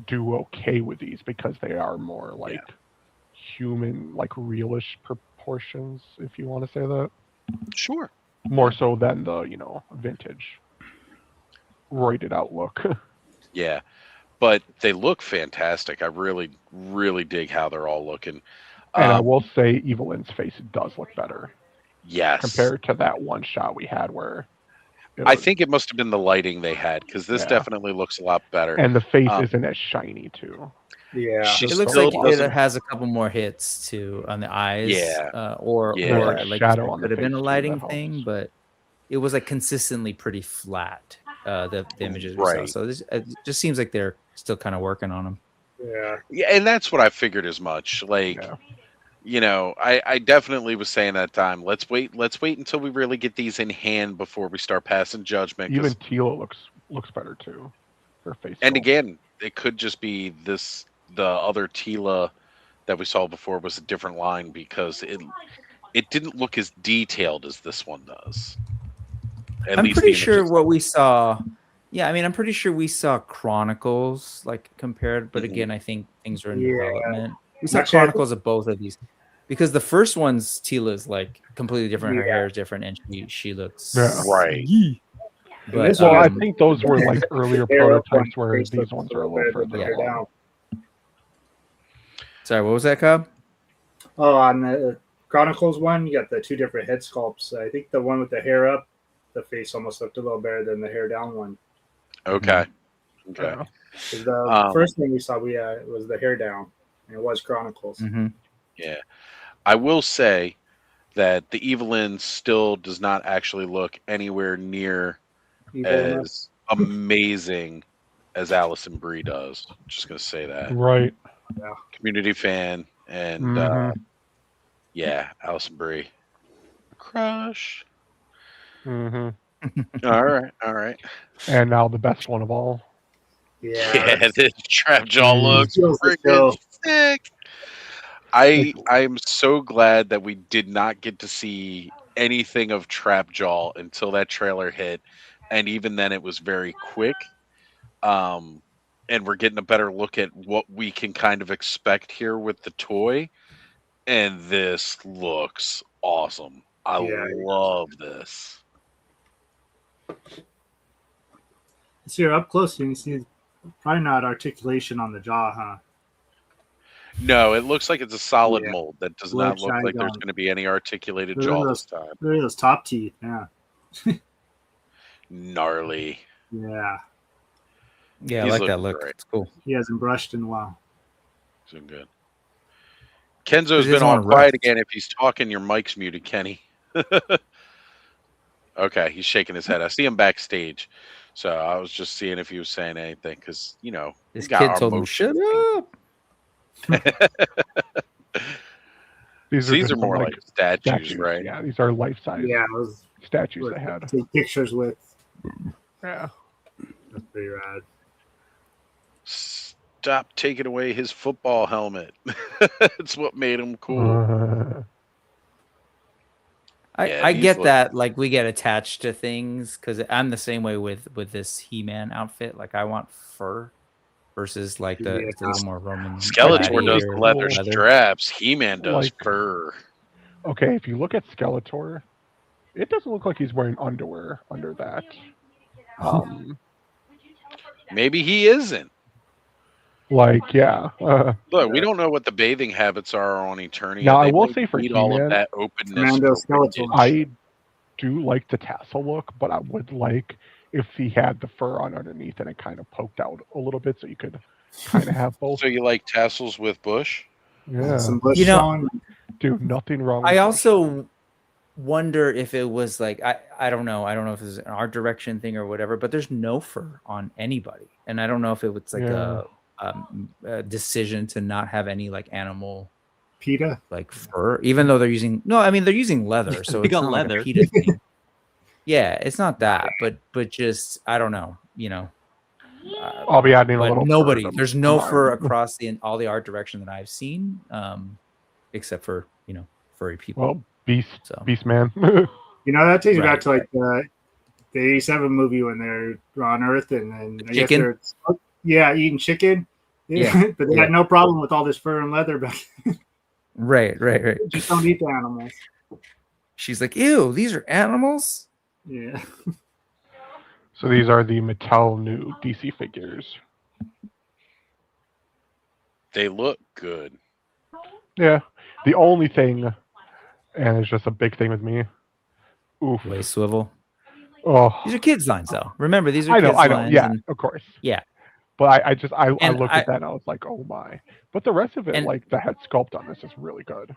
S1: do okay with these because they are more like human, like realish proportions, if you want to say that.
S2: Sure.
S1: More so than the, vintage roided out look.
S2: Yeah, but they look fantastic. I really, really dig how they're all looking.
S1: And I will say Evelyn's face does look better.
S2: Yes.
S1: Compared to that one shot we had where
S2: I think it must have been the lighting they had, because this
S1: Yeah.
S2: definitely looks a lot better.
S1: and the face isn't as shiny too.
S3: Yeah.
S2: She
S6: It looks
S2: still
S6: like it
S2: doesn't-
S6: has a couple more hits too on the eyes.
S2: Yeah.
S6: Or
S1: There's
S6: like
S1: shadow
S6: it
S1: on the
S6: could have been
S1: face,
S6: a
S1: too,
S6: lighting
S1: that
S6: thing,
S1: helps.
S6: but it was like consistently pretty flat. The images we saw.
S2: Right.
S6: So it just seems like they're still kind of working on them.
S3: Yeah.
S2: Yeah, and that's what I figured as much. Like, I definitely was saying that time. Let's wait until we really get these in hand before we start passing judgment. 'cause-
S1: Even Tila looks better too. Her face.
S2: and
S1: sculpt.
S2: again, it could just be the other Tila that we saw before was a different line, because it didn't look as detailed as this one does. At
S6: I'm
S2: least
S6: pretty
S2: the
S6: sure
S2: images.
S6: what we saw. Yeah, I mean, I'm pretty sure we saw Chronicles like compared, but again, I think things are in
S3: Yeah.
S6: development. We saw
S3: Actually, I think-
S6: Chronicles of both of these because the first one's Tila is like completely different. Her hair is different, and she looks
S2: Right.
S6: But
S3: this
S1: Well, I
S3: one-
S1: think those were like earlier
S3: Hair up
S1: prototypes
S3: one,
S1: where
S3: face
S1: these
S3: looks
S1: ones
S3: a
S1: are a
S3: little
S1: little
S3: better than
S1: further
S3: the hair
S1: along.
S3: down.
S6: sorry, what was that, Cobb?
S3: Oh, on the Chronicles one, you got the two different head sculpts. I think the one with the hair up, the face almost looked a little better than the hair down one.
S2: Okay. Okay.
S1: Yeah.
S3: 'Cause the first thing we saw, it was the hair down, and it was Chronicles.
S6: Mm-hmm.
S2: Yeah. I will say that the Evelyn still does not actually look anywhere near
S3: Evil enough.
S2: as amazing as Allison Brie does. Just gonna say that.
S1: Right.
S2: Community fan, and
S1: Mhm.
S2: yeah, Allison Brie. Crush.
S1: hmm
S2: All right.
S1: And now the best one of all.
S2: Yeah, this trap jaw looks
S3: Feels like
S2: freaking sick. I'm so glad that we did not get to see anything of trap jaw until that trailer hit, and even then it was very quick. And we're getting a better look at what we can kind of expect here with the toy, and this looks awesome. I love this.
S3: So you're up close, you can see probably not articulation on the jaw, huh?
S2: No, it looks like it's a solid
S3: Yeah.
S2: mold. That does
S3: Blood
S2: not look like
S3: shine
S2: there's
S3: on.
S2: going to be any articulated
S3: Look at
S2: jaw
S3: those-
S2: this time.
S3: Look at those top teeth. Yeah.
S2: Gnarly.
S3: Yeah.
S6: Yeah, I
S2: He's
S6: like that
S2: looking
S6: look.
S2: great.
S6: It's cool.
S3: He hasn't brushed in a while.
S2: So good. Kenzo's
S6: He
S2: been
S6: doesn't
S2: all
S6: wanna
S2: quiet
S6: rest.
S2: again. If he's talking, your mic's muted, Kenny. Okay, he's shaking his head. I see him backstage. So I was just seeing if he was saying anything because, you know,
S6: This
S2: we got
S6: kid
S2: our
S6: told him,
S2: motions.
S6: "Shut up."
S2: These
S1: just
S2: are more
S1: some,
S2: like statues, right?
S1: Yeah, these are life-size
S3: Yeah, those
S1: statues they had.
S3: take pictures with.
S1: Yeah.
S3: That's pretty rad.
S2: Stop taking away his football helmet. It's what made him cool. Yeah,
S6: I
S2: these
S6: get
S2: look-
S6: that. Like we get attached to things because I'm the same way with this He-Man outfit. Like I want fur versus like it's a little more Roman.
S2: Skeletor does
S6: gladiator
S2: leather straps. He-Man does
S1: Like-
S2: fur.
S1: Okay, if you look at Skeletor, it doesn't look like he's wearing underwear under that.
S2: Maybe he isn't.
S1: Like, yeah.
S2: Look, we don't know what the bathing habits are on Eternia.
S1: Now, I
S2: They
S1: will
S2: may
S1: say for
S2: need all of
S1: He-Man,
S2: that openness.
S3: Commando
S2: for
S3: Skeletor.
S2: windage.
S1: I do like the tassel look, but I would like if he had the fur on underneath and it kind of poked out a little bit so you could kind of have both.
S2: So you like tassels with bush?
S1: Yeah.
S3: Some bush
S6: You know-
S3: showing.
S1: Dude, nothing wrong with
S6: I
S1: bush.
S6: also wonder if it was like I don't know. I don't know if it's an art direction thing or whatever. But there's no fur on anybody, and I don't know if it was like a decision to not have any like animal
S3: PETA.
S6: like fur, even though they're using they're using leather, so
S7: They
S6: it's
S7: got
S6: not
S7: leather.
S6: Like a PETA thing. Yeah, it's not that, but just I don't know,
S1: I'll be adding a
S6: but
S1: little.
S6: nobody.
S1: fur to
S6: There's no
S1: mine.
S6: fur across all the art direction that I've seen, except for furry people.
S1: Well, Beast
S6: So.
S1: Man.
S3: You know, that takes you
S6: Right,
S3: back to like the 87 movie when they're on Earth and then I guess
S6: Chicken?
S3: they're eating chicken.
S6: Yeah,
S3: But they had no problem with all this fur and leather back.
S6: right.
S3: Just don't eat the animals.
S6: She's like, ew, these are animals.
S3: Yeah.
S1: So these are the Mattel new DC figures.
S2: They look good.
S1: Yeah. The only thing, and it's just a big thing with me. Oof.
S6: Waist swivel.
S1: Oh,
S6: These are kids lines, though. Remember, these are
S1: I know.
S6: kids lines.
S1: Yeah,
S6: and-
S1: of course.
S6: Yeah.
S1: But I
S6: And
S1: looked at that and I was like, oh my. But the rest of it,
S6: And-
S1: like the head sculpt on this is really good.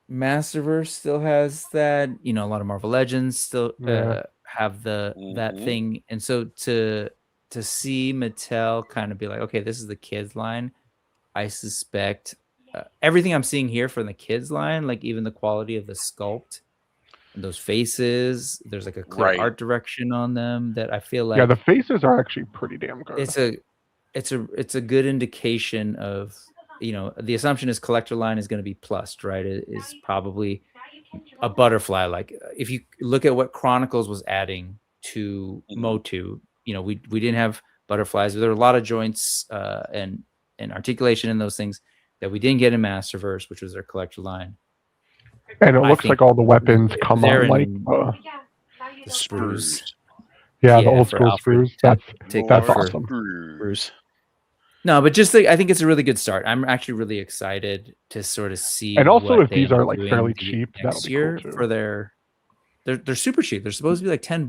S6: Masterverse still has that. A lot of Marvel Legends still
S1: Yeah.
S6: have that
S2: Mhm.
S6: thing. And so to see Mattel kind of be like, okay, this is the kids line. I suspect everything I'm seeing here from the kids line, like even the quality of the sculpt and those faces, there's like a clear
S2: Right.
S6: art direction on them that I feel like
S1: Yeah, the faces are actually pretty damn good.
S6: it's a good indication of the assumption is collector line is going to be plussed, right? It is probably a butterfly. Like if you look at what Chronicles was adding to Motu, we didn't have butterflies, but there were a lot of joints and articulation in those things that we didn't get in Masterverse, which was their collector line.
S1: And it
S6: I
S1: looks
S6: think
S1: like all the weapons come
S6: they're
S1: on like
S6: in the
S2: Sprues.
S6: sprues.
S1: the
S6: Yeah,
S1: old
S6: for
S1: school
S6: Alfred
S1: sprues.
S6: to
S1: That's
S6: take
S1: that's
S6: over.
S1: awesome.
S2: Sprues.
S6: No, but just I think it's a really good start. I'm actually really excited to sort of see.
S1: And also,
S6: what
S1: if these
S6: they
S1: are
S6: are
S1: like
S6: doing
S1: fairly
S6: maybe
S1: cheap, that'll
S6: next
S1: be
S6: year
S1: cool too.
S6: for they're super cheap. They're supposed to be like $10,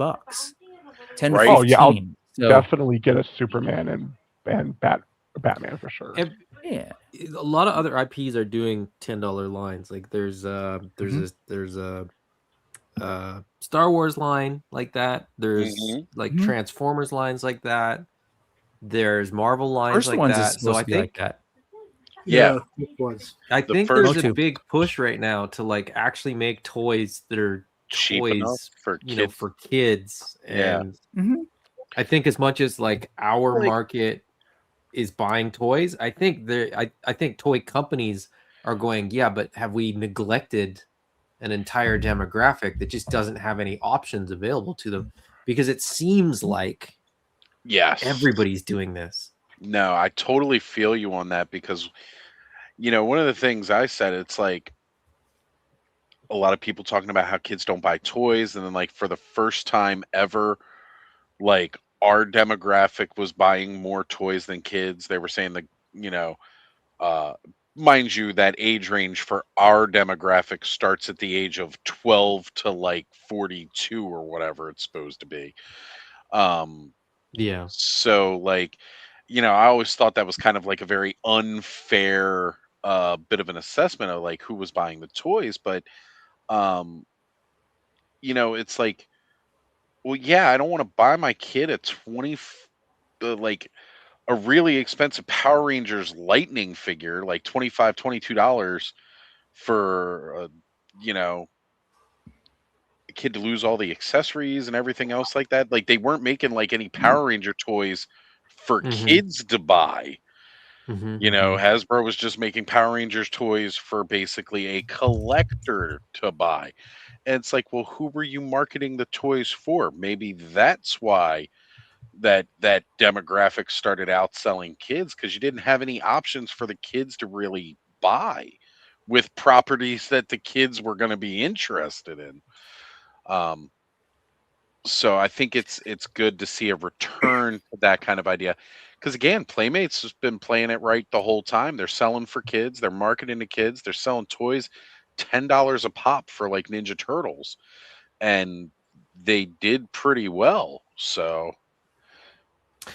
S6: 10 to
S2: Right.
S6: 15.
S1: Oh, yeah, I'll
S6: So,
S1: Definitely get a Superman and Batman for sure.
S6: yeah.
S7: A lot of other IPs are doing $10 lines. Like there's a Star Wars line like that. There's like
S6: Mhm.
S7: Transformers lines like that. There's Marvel lines
S6: First
S7: like
S6: ones
S7: that.
S6: is supposed
S7: So I
S6: to be
S7: think
S6: like that.
S2: Yeah.
S3: It was.
S7: I
S2: The
S7: think
S2: first-
S7: there's a
S6: Motu.
S7: big push right now to like actually make toys that are
S2: Cheap enough
S7: toys,
S2: for
S7: you know,
S2: kids.
S7: for kids.
S2: Yeah.
S7: And
S6: Mhm.
S7: I think as much as like our
S2: Like-
S7: market is buying toys. I think I think toy companies are going, yeah, but have we neglected an entire demographic that just doesn't have any options available to them? Because it seems like
S2: Yes.
S7: everybody's doing this.
S2: No, I totally feel you on that because, one of the things I said, it's like a lot of people talking about how kids don't buy toys. And then, like, for the first time ever, like, our demographic was buying more toys than kids. They were saying that, uh, mind you, that age range for our demographic starts at the age of 12 to like 42 or whatever it's supposed to be.
S7: Yeah.
S2: So, like, I always thought that was kind of like a very unfair bit of an assessment of like who was buying the toys. But, um, it's like, well, yeah, I don't want to buy my kid a like a really expensive Power Rangers Lightning figure, like $22 for, a kid to lose all the accessories and everything else like that. Like, they weren't making like any Power Ranger toys for kids to buy. Hasbro was just making Power Rangers toys for basically a collector to buy. And it's like, well, who were you marketing the toys for? Maybe that's why that demographic started outselling kids, because you didn't have any options for the kids to really buy with properties that the kids were going to be interested in. So I think it's good to see a return to that kind of idea, because again, Playmates has been playing it right the whole time. They're selling for kids, they're marketing to kids, they're selling toys $10 a pop for like Ninja Turtles, and they did pretty well. So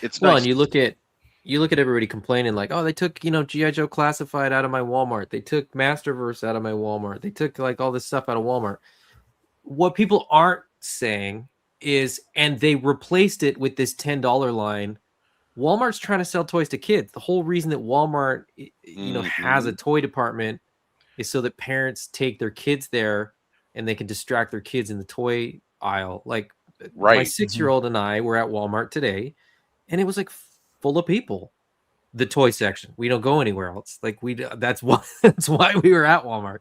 S2: it's
S7: Well,
S2: nice.
S7: and you look at everybody complaining like, oh, they took, G.I. Joe Classified out of my Walmart. They took Masterverse out of my Walmart. They took like all this stuff out of Walmart. What people aren't saying is, and they replaced it with this $10 line. Walmart's trying to sell toys to kids. The whole reason that Walmart, has a toy department is so that parents take their kids there and they can distract their kids in the toy aisle. Like, my
S2: Right.
S7: 6-year-old and I were at Walmart today, and it was like full of people. The toy section. We don't go anywhere else. Like, that's why we were at Walmart.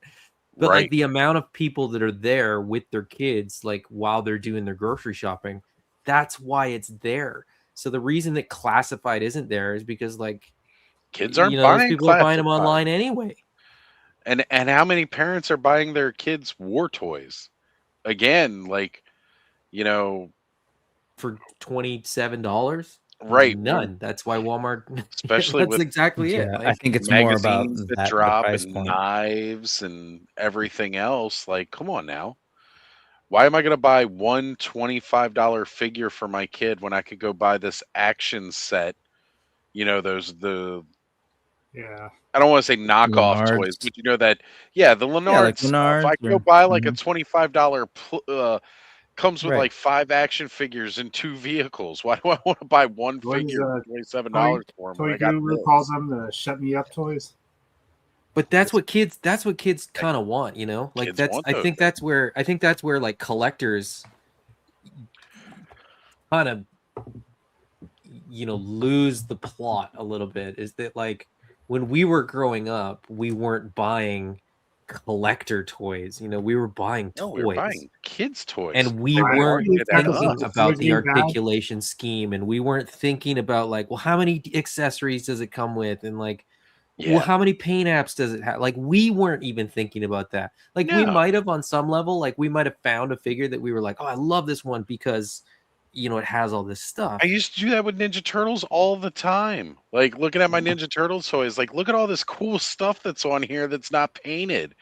S7: But like the amount of people that are there with their kids, like while they're doing their grocery shopping, that's why it's there. So the reason that Classified isn't there is because like
S2: kids aren't
S7: those
S2: buying
S7: people are buying them
S2: Classified
S7: online anyway.
S2: And how many parents are buying their kids war toys? Again, like,
S7: for $27.
S2: Right.
S7: None. That's why Walmart.
S2: Especially
S7: that's
S2: with
S7: exactly it.
S6: I think it's more about
S2: magazines that
S6: that the
S2: drop
S6: price
S2: and
S6: point.
S2: knives and everything else. Like, come on now. Why am I going to buy one $25 figure for my kid when I could go buy this action set?
S3: Yeah.
S2: I don't want to say knockoff
S6: Lenards.
S2: toys, but the Lenard
S6: like
S2: stuff.
S6: Lenards
S2: I go
S6: or-
S2: buy like a $25 comes with
S6: Right.
S2: like 5 action figures and 2 vehicles. Why do I want to buy one
S3: What is,
S2: figure for $27 for them?
S3: Toy Guru calls them the shut me up toys.
S7: But that's what kids kind of want, like
S2: Kids
S7: that's
S2: want
S7: I
S2: those
S7: think that's where like collectors kind of lose the plot a little bit, is that like when we were growing up, we weren't buying collector toys, we were buying toys.
S2: No, we were buying kids toys.
S7: And we
S3: Right.
S7: weren't
S3: Yeah,
S7: thinking about the
S3: Toys Bag.
S7: articulation scheme, and we weren't thinking about like, well, how many accessories does it come with, and like, well, how many paint apps does it have? Like, we weren't even thinking about that. Like, we
S2: No.
S7: might have on some level, like we might have found a figure that we were like, oh, I love this one because it has all this stuff.
S2: I used to do that with Ninja Turtles all the time. Like, looking at my Ninja Turtles toys, like, look at all this cool stuff that's on here that's not painted.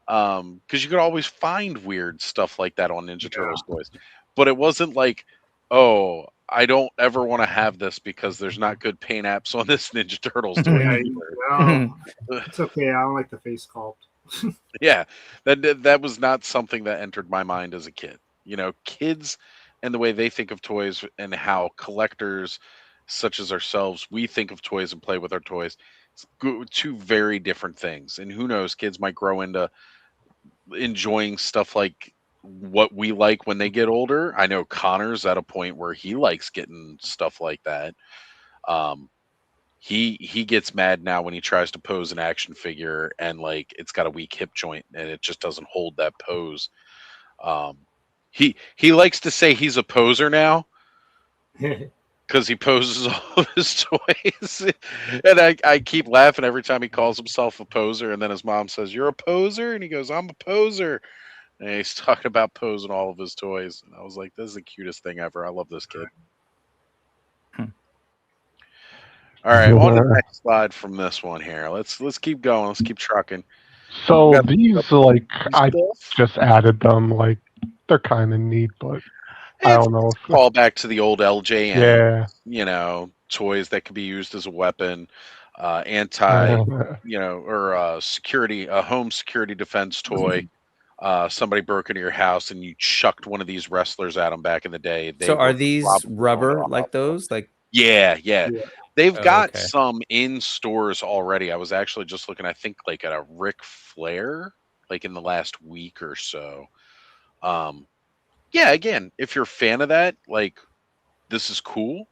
S2: Because you could always find weird stuff like that on Ninja Turtles toys. But it wasn't like, oh, I don't ever want to have this because there's not good paint apps on this Ninja Turtles toy.
S3: Yeah,
S2: either.
S3: well, it's okay. I don't like the face sculpt.
S2: Yeah, that was not something that entered my mind as a kid. Kids and the way they think of toys and how collectors such as ourselves, we think of toys and play with our toys. It's two very different things. And who knows, kids might grow into enjoying stuff like what we like when they get older. I know Connor's at a point where he likes getting stuff like that. he gets mad now when he tries to pose an action figure and like it's got a weak hip joint and it just doesn't hold that pose. He likes to say he's a poser now because he poses all of his toys, and I keep laughing every time he calls himself a poser, and then his mom says, "You're a poser," and he goes, "I'm a poser," and he's talking about posing all of his toys, and I was like, "This is the cutest thing ever. I love this kid." All right, on to the next slide from this one here. Let's keep going. Let's keep trucking.
S1: So these, like, I just added them. Like, they're kind of neat, but I don't know.
S2: Call back to the old LJN.
S1: Yeah.
S2: You know, toys that could be used as a weapon, or security, a home security defense toy. Somebody broke into your house and you chucked one of these wrestlers at them back in the day.
S6: So are these rubber like those? Like
S2: yeah. They've got some in stores already. I was actually just looking, I think, like at a Ric Flair, like in the last week or so. Yeah, again, if you're a fan of that, like, this is cool.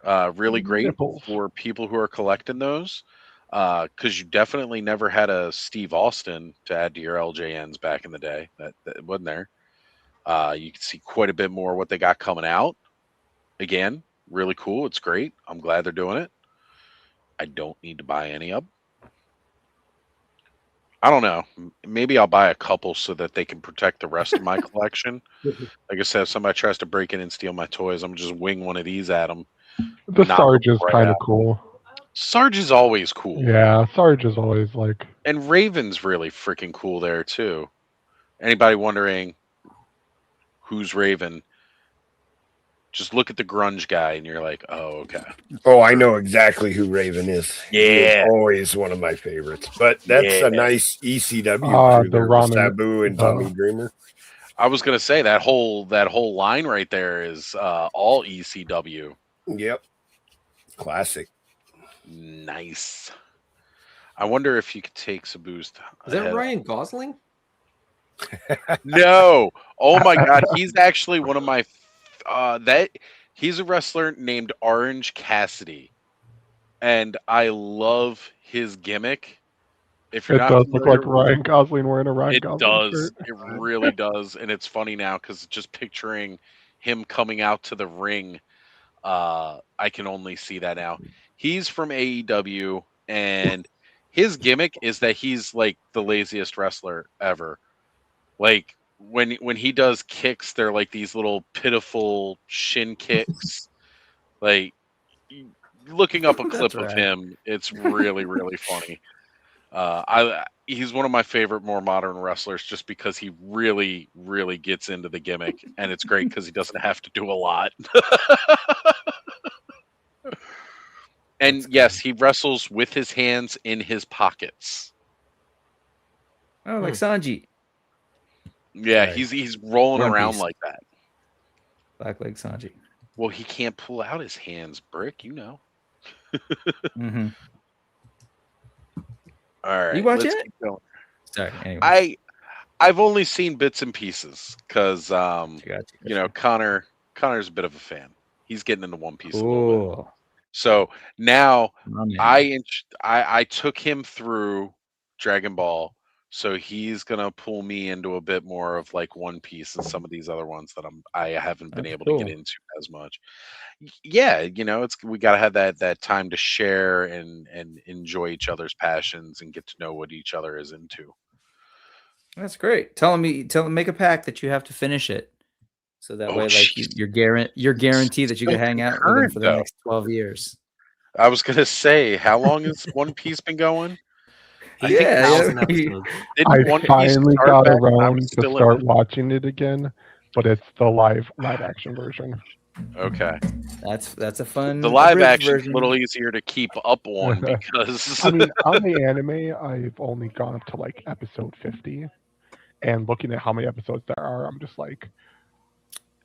S2: Really great for people who are collecting those. Because you definitely never had a Steve Austin to add to your LJNs back in the day. That wasn't there. You can see quite a bit more what they got coming out. Again, really cool. It's great. I'm glad they're doing it. I don't need to buy any of them. I don't know. Maybe I'll buy a couple so that they can protect the rest of my collection. Like I said, if somebody tries to break in and steal my toys, I'm just wing one of these at them.
S1: The Sarge is kind of cool.
S2: Sarge is always cool.
S1: Yeah, Sarge is always like.
S2: And Raven's really freaking cool there too. Anybody wondering who's Raven? Just look at the grunge guy and you're like, oh, okay.
S9: Oh, I know exactly who Raven is.
S2: Yeah.
S9: He's always one of my favorites. But that's a nice ECW crew with Sabu and Tommy Dreamer.
S2: I was gonna say that whole line right there is all ECW.
S9: Yep. Classic.
S2: Nice. I wonder if you could take Sabu's.
S7: Is that Ryan Gosling?
S2: No. Oh my God. He's actually one of my. He's a wrestler named Orange Cassidy, and I love his gimmick. If you're
S1: it does look like Ryan Gosling wearing a Ryan Gosling shirt.
S2: It really does, and it's funny now because just picturing him coming out to the ring, I can only see that now. He's from AEW, and his gimmick is that he's like the laziest wrestler ever. Like when he does kicks, they're like these little pitiful shin kicks. Like looking up a clip of him, it's really really funny. He's one of my favorite more modern wrestlers just because he really really gets into the gimmick, and it's great because he doesn't have to do a lot. And yes, he wrestles with his hands in his pockets.
S6: Oh, like Sanji.
S2: Yeah, right. He's rolling around like that.
S6: Black leg Sanji.
S2: Well, he can't pull out his hands, Brick. You know.
S6: Mm-hmm.
S2: All right.
S6: You watch it? Sorry.
S2: Anyway. I've only seen bits and pieces because you know, Connor's a bit of a fan. He's getting into One Piece a little bit. So now I took him through Dragon Ball, so he's gonna pull me into a bit more of like One Piece and some of these other ones that I haven't been able to get into as much. Yeah, you know, we gotta have that time to share and enjoy each other's passions and get to know what each other is into.
S6: That's great. Tell him make a pact that you have to finish it. So that way, like you're guaranteed that you can hang out with him for the next 12 years.
S2: I was gonna say, how long has One Piece been going?
S1: I finally got around to start watching it again, but it's the live action version.
S2: Okay,
S6: that's a fun.
S2: The live action is a little easier to keep up on because
S1: I mean, on the anime, I've only gone up to like episode 50, and looking at how many episodes there are, I'm just like,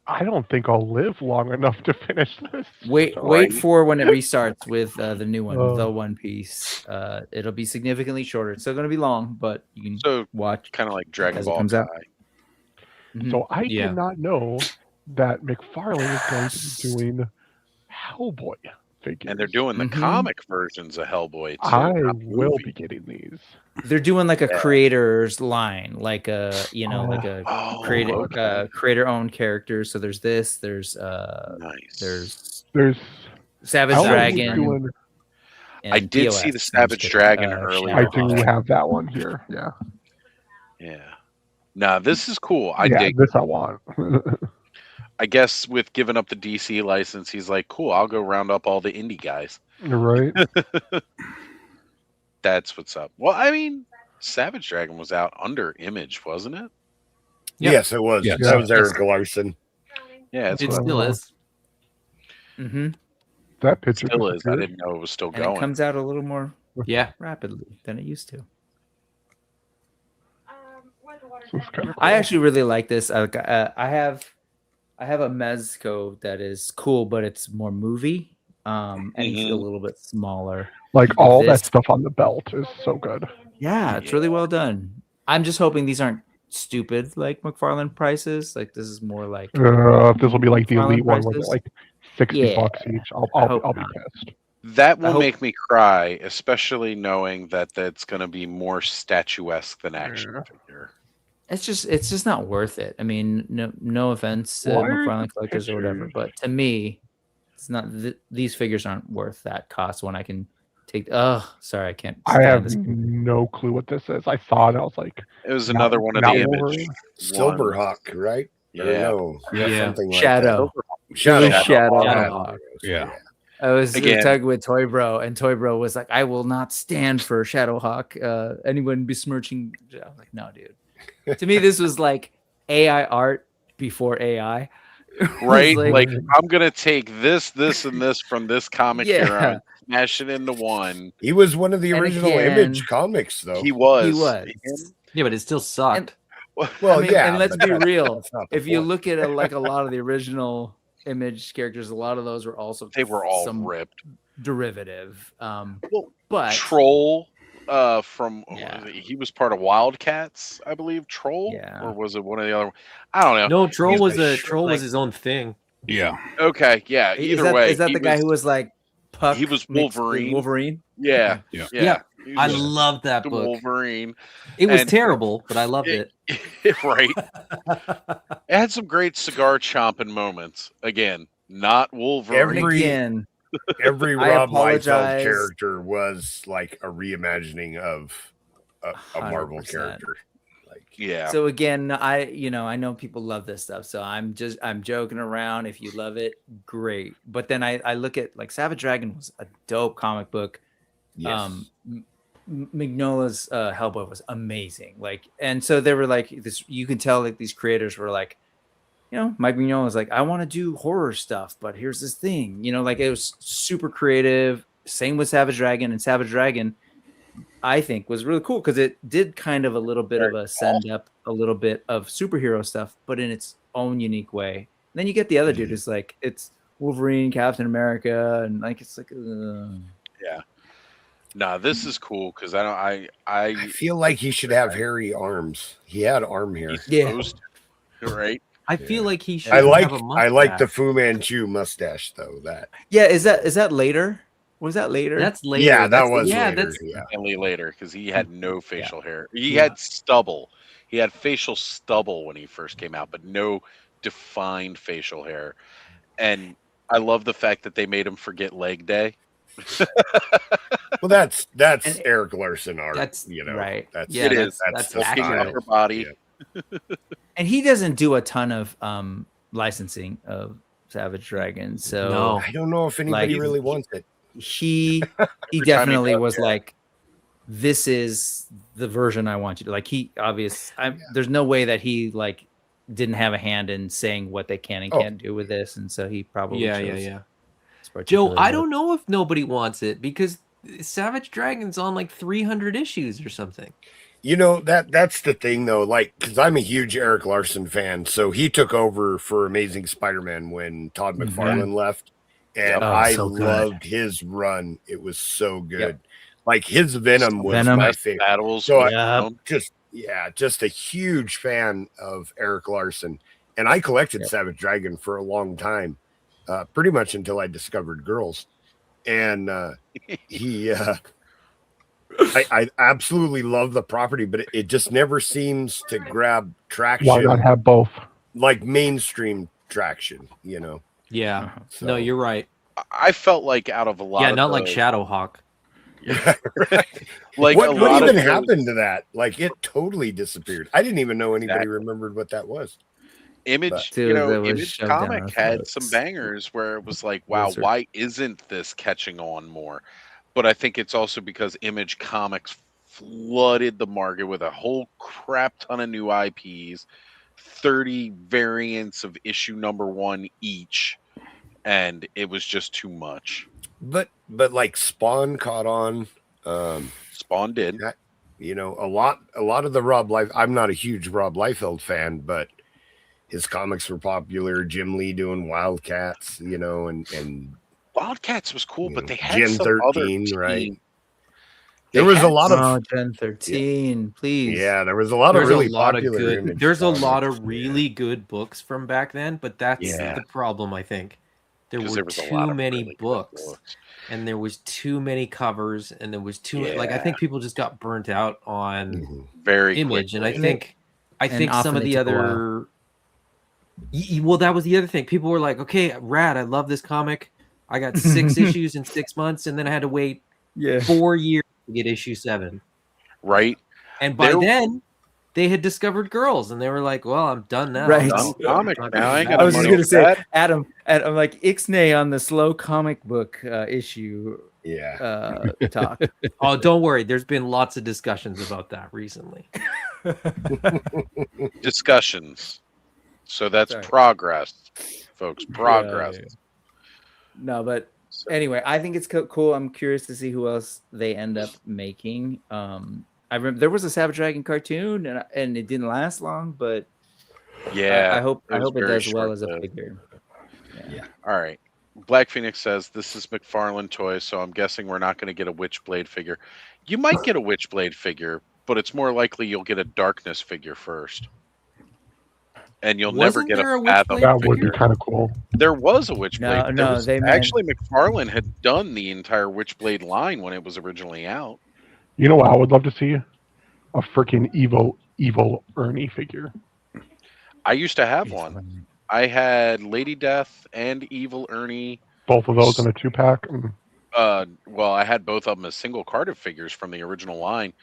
S1: I don't think I'll live long enough to finish this.
S6: Wait for when it restarts with the new one, the One Piece. It'll be significantly shorter. It's still going to be long, but you can watch
S2: kind of like Dragon Ball Kai.
S1: Mm-hmm. So I did not know that McFarlane is going to be doing Hellboy figures.
S2: And they're doing the comic versions of Hellboy too.
S1: I
S2: not the
S1: will
S2: movie.
S1: be getting these.
S6: They're doing like a creator's line, like a creator owned characters. So there's this. There's
S2: nice.
S6: There's Savage
S1: I
S6: Dragon.
S2: I did see the Savage Dragon earlier.
S1: I do have that one here. Yeah.
S2: Yeah. No, this is cool. I
S1: yeah,
S2: dig
S1: this. I want.
S2: I guess with giving up the DC license, he's like, cool, I'll go round up all the indie guys.
S1: Right.
S2: That's what's up. Well, I mean, Savage Dragon was out under Image, wasn't it?
S9: Yep. Yes, it was.
S1: Yes.
S9: That was Eric Larson.
S2: Yeah,
S7: it still is.
S6: Mm-hmm.
S1: That picture
S2: still is. I didn't know it was still
S6: and
S2: going.
S6: it comes out a little more
S7: rapidly
S6: than it used to.
S1: So kind of cool.
S6: I actually really like this. I have a Mezco that is cool, but it's more movie. And it's a little bit smaller.
S1: Like all that stuff on the belt is so good.
S6: Yeah, it's really well done. I'm just hoping these aren't stupid like McFarlane prices. Like this is more like
S1: this will be like the elite one where
S6: prices.
S1: they're like $60 each. I'll be pissed.
S2: That will make me cry, especially knowing that that's going to be more statuesque than action figure.
S6: It's just not worth it. I mean, no offense to McFarlane collectors or whatever, but to me, it's not. These figures aren't worth that cost when I can take. Oh, sorry, I can't.
S1: I have no clue what this is. I saw it. I was like,
S2: it was another one of the Image.
S9: Silverhawk, right?
S2: Yeah.
S9: No, something like
S6: Shadow.
S9: That. Shadow.
S6: Hawk.
S4: Yeah.
S6: I was talking with Toy Bro, and Toy Bro was like, "I will not stand for Shadowhawk. Anyone besmirching?" I was like, "No, dude." To me, this was like AI art before AI.
S2: Right? like I'm gonna take this, and this from this comic hero and smash it into one.
S9: He was one of the original Image comics, though.
S2: He was.
S7: Yeah, but it still sucked.
S9: Well,
S6: and let's be real. If you look at like a lot of the original Image characters, a lot of those were also
S2: all ripped
S6: derivative. But
S2: Troll from he was part of Wildcats, I believe. Troll, or was it one of the other? I don't know.
S7: No, Troll was his own thing.
S4: Yeah.
S2: Okay. Yeah. Either way,
S6: is that the guy who was like Puck?
S2: He was Wolverine.
S6: Wolverine.
S2: Yeah.
S7: I love that book.
S2: Wolverine.
S7: It was terrible, but I loved it.
S2: Right. It had some great cigar chomping moments. Again, not Wolverine.
S9: Every Rob Liefeld character was like a reimagining of a Marvel
S6: 100%.
S9: character.
S6: So again, I know people love this stuff, so I'm joking around. If you love it, great. But then I look at like Savage Dragon was a dope comic book.
S9: Yes.
S6: Mignola's Hellboy was amazing. Like, and so they were like this. You can tell like these creators were like, Mike Mignola's like, I want to do horror stuff, but here's this thing. Like it was super creative. Same with Savage Dragon, and Savage Dragon, I think, was really cool because it did kind of a little bit of a send up a little bit of superhero stuff, but in its own unique way. And then you get the other dude who's like, it's Wolverine, Captain America, and like it's like
S2: yeah. No, this is cool because I
S9: feel like he should have hairy arms. He had arm hair.
S2: Right.
S7: I feel like he should.
S9: I like
S7: the
S9: Fu Manchu mustache though. That
S6: is that later? Was that later?
S7: That's later.
S9: Yeah, that was
S7: later.
S9: later.
S7: That's
S2: definitely later because he had no facial hair. He had stubble. He had facial stubble when he first came out, but no defined facial hair. And I love the fact that they made him forget leg day.
S9: Well, that's Eric Larson art.
S6: That's right.
S9: That's
S2: the upper body.
S9: Yeah.
S6: And he doesn't do a ton of licensing of Savage Dragon, so
S7: no.
S9: I don't know if anybody really wants it.
S6: He definitely was like, this is the version I want you to like. There's no way that he like didn't have a hand in saying what they can and can't do with this, and so he probably
S7: yeah. Joe, I don't know if nobody wants it because Savage Dragon's on like 300 issues or something.
S9: That's the thing though, like, because I'm a huge Eric Larson fan, so he took over for Amazing Spider-Man when Todd McFarlane left, and I loved his run. It was so good. Yep. Like his Venom was my favorite.
S2: Battles.
S9: So just a huge fan of Eric Larson, and I collected Savage Dragon for a long time, pretty much until I discovered girls. and he. I absolutely love the property, but it just never seems to grab traction.
S1: Why not have both?
S9: Like mainstream traction, you know?
S7: Yeah.
S9: So-
S7: No, you're right.
S2: I felt like out of a lot
S7: Yeah,
S2: of
S7: not like
S2: the-
S7: Shadowhawk.
S2: like
S9: what
S2: a lot
S9: even
S2: of
S9: happened to that? Like it totally disappeared. I didn't even know anybody
S2: Exactly.
S9: remembered what that was.
S2: Image,
S6: Dude,
S2: you know,
S6: that was
S2: Image
S6: shoved down
S2: Comic
S6: our
S2: had some
S6: throats.
S2: bangers where it was like, wow,
S6: Wizard.
S2: why isn't this catching on more? But I think it's also because Image Comics flooded the market with a whole crap ton of new IPs, 30 variants of issue number 1 each, and it was just too much.
S9: But like Spawn caught on.
S2: Spawn did.
S9: You know, a lot of the Rob Life. I'm not a huge Rob Liefeld fan, but his comics were popular. Jim Lee doing Wildcats, you know, and
S2: Wildcats was cool, but they had
S9: Gen
S2: some
S9: 13,
S2: other team.
S9: right? There was a lot of
S6: Gen 13, please.
S9: Yeah, there was a lot of
S7: There's
S9: really
S7: a lot of
S9: popular
S7: good.
S9: Image
S7: There's a
S9: comics.
S7: lot of really good books from back then, but that's
S2: Yeah.
S7: the problem. I think there
S2: 'Cause
S7: were
S2: there was a lot
S7: too
S2: of
S7: many
S2: really good
S7: books,
S2: books.
S7: and there was too many covers, and there was too like I
S2: Yeah.
S7: think people just got burnt out on
S2: Very
S7: Image, and I
S2: quickly.
S7: think some
S6: often
S7: of
S6: it
S7: the
S6: took a while.
S7: other. Well, that was the other thing. People were like, "Okay, rad! I love this comic. I got 6 issues in 6 months, and then I had to wait 4 years to get issue 7."
S2: Right?
S7: And by
S2: There-
S7: then, they had discovered girls, and they were like, "Well, I'm done now."
S6: Right.
S2: Done comic now. I ain't got
S6: I was
S2: no
S6: just
S2: money
S6: gonna
S2: for
S6: say,
S2: that.
S6: Adam, I'm like Ixnay on the slow comic book issue
S9: Yeah.
S6: talk.
S7: Oh, don't worry. There's been lots of discussions about that recently.
S2: Discussions. So that's
S6: Sorry.
S2: progress, folks. Progress.
S6: Yeah. No, but anyway, I think it's cool. I'm curious to see who else they end up making. I remember there was a Savage Dragon cartoon, and it didn't last long, but
S2: Yeah.
S6: I hope
S2: was
S6: it
S2: very
S6: does well as a
S2: short-lived.
S6: figure. Yeah.
S2: All right. Black Phoenix says this is McFarlane toys, so I'm guessing we're not going to get a Witchblade figure. You might get a Witchblade figure, but it's more likely you'll get a Darkness figure first. And you'll never
S7: Wasn't
S2: get
S7: there
S2: a
S7: a
S2: Fathom
S7: Witchblade
S1: That would be
S2: figure.
S1: kind of cool.
S2: There was a Witchblade.
S6: No, they meant-
S2: actually McFarlane had done the entire Witchblade line when it was originally out.
S1: You know what I would love to see? A freaking evil Ernie figure.
S2: I used to have one. I had Lady Death and Evil Ernie.
S1: Both of those in a 2-pack.
S2: Well, I had both of them as single carded figures from the original line,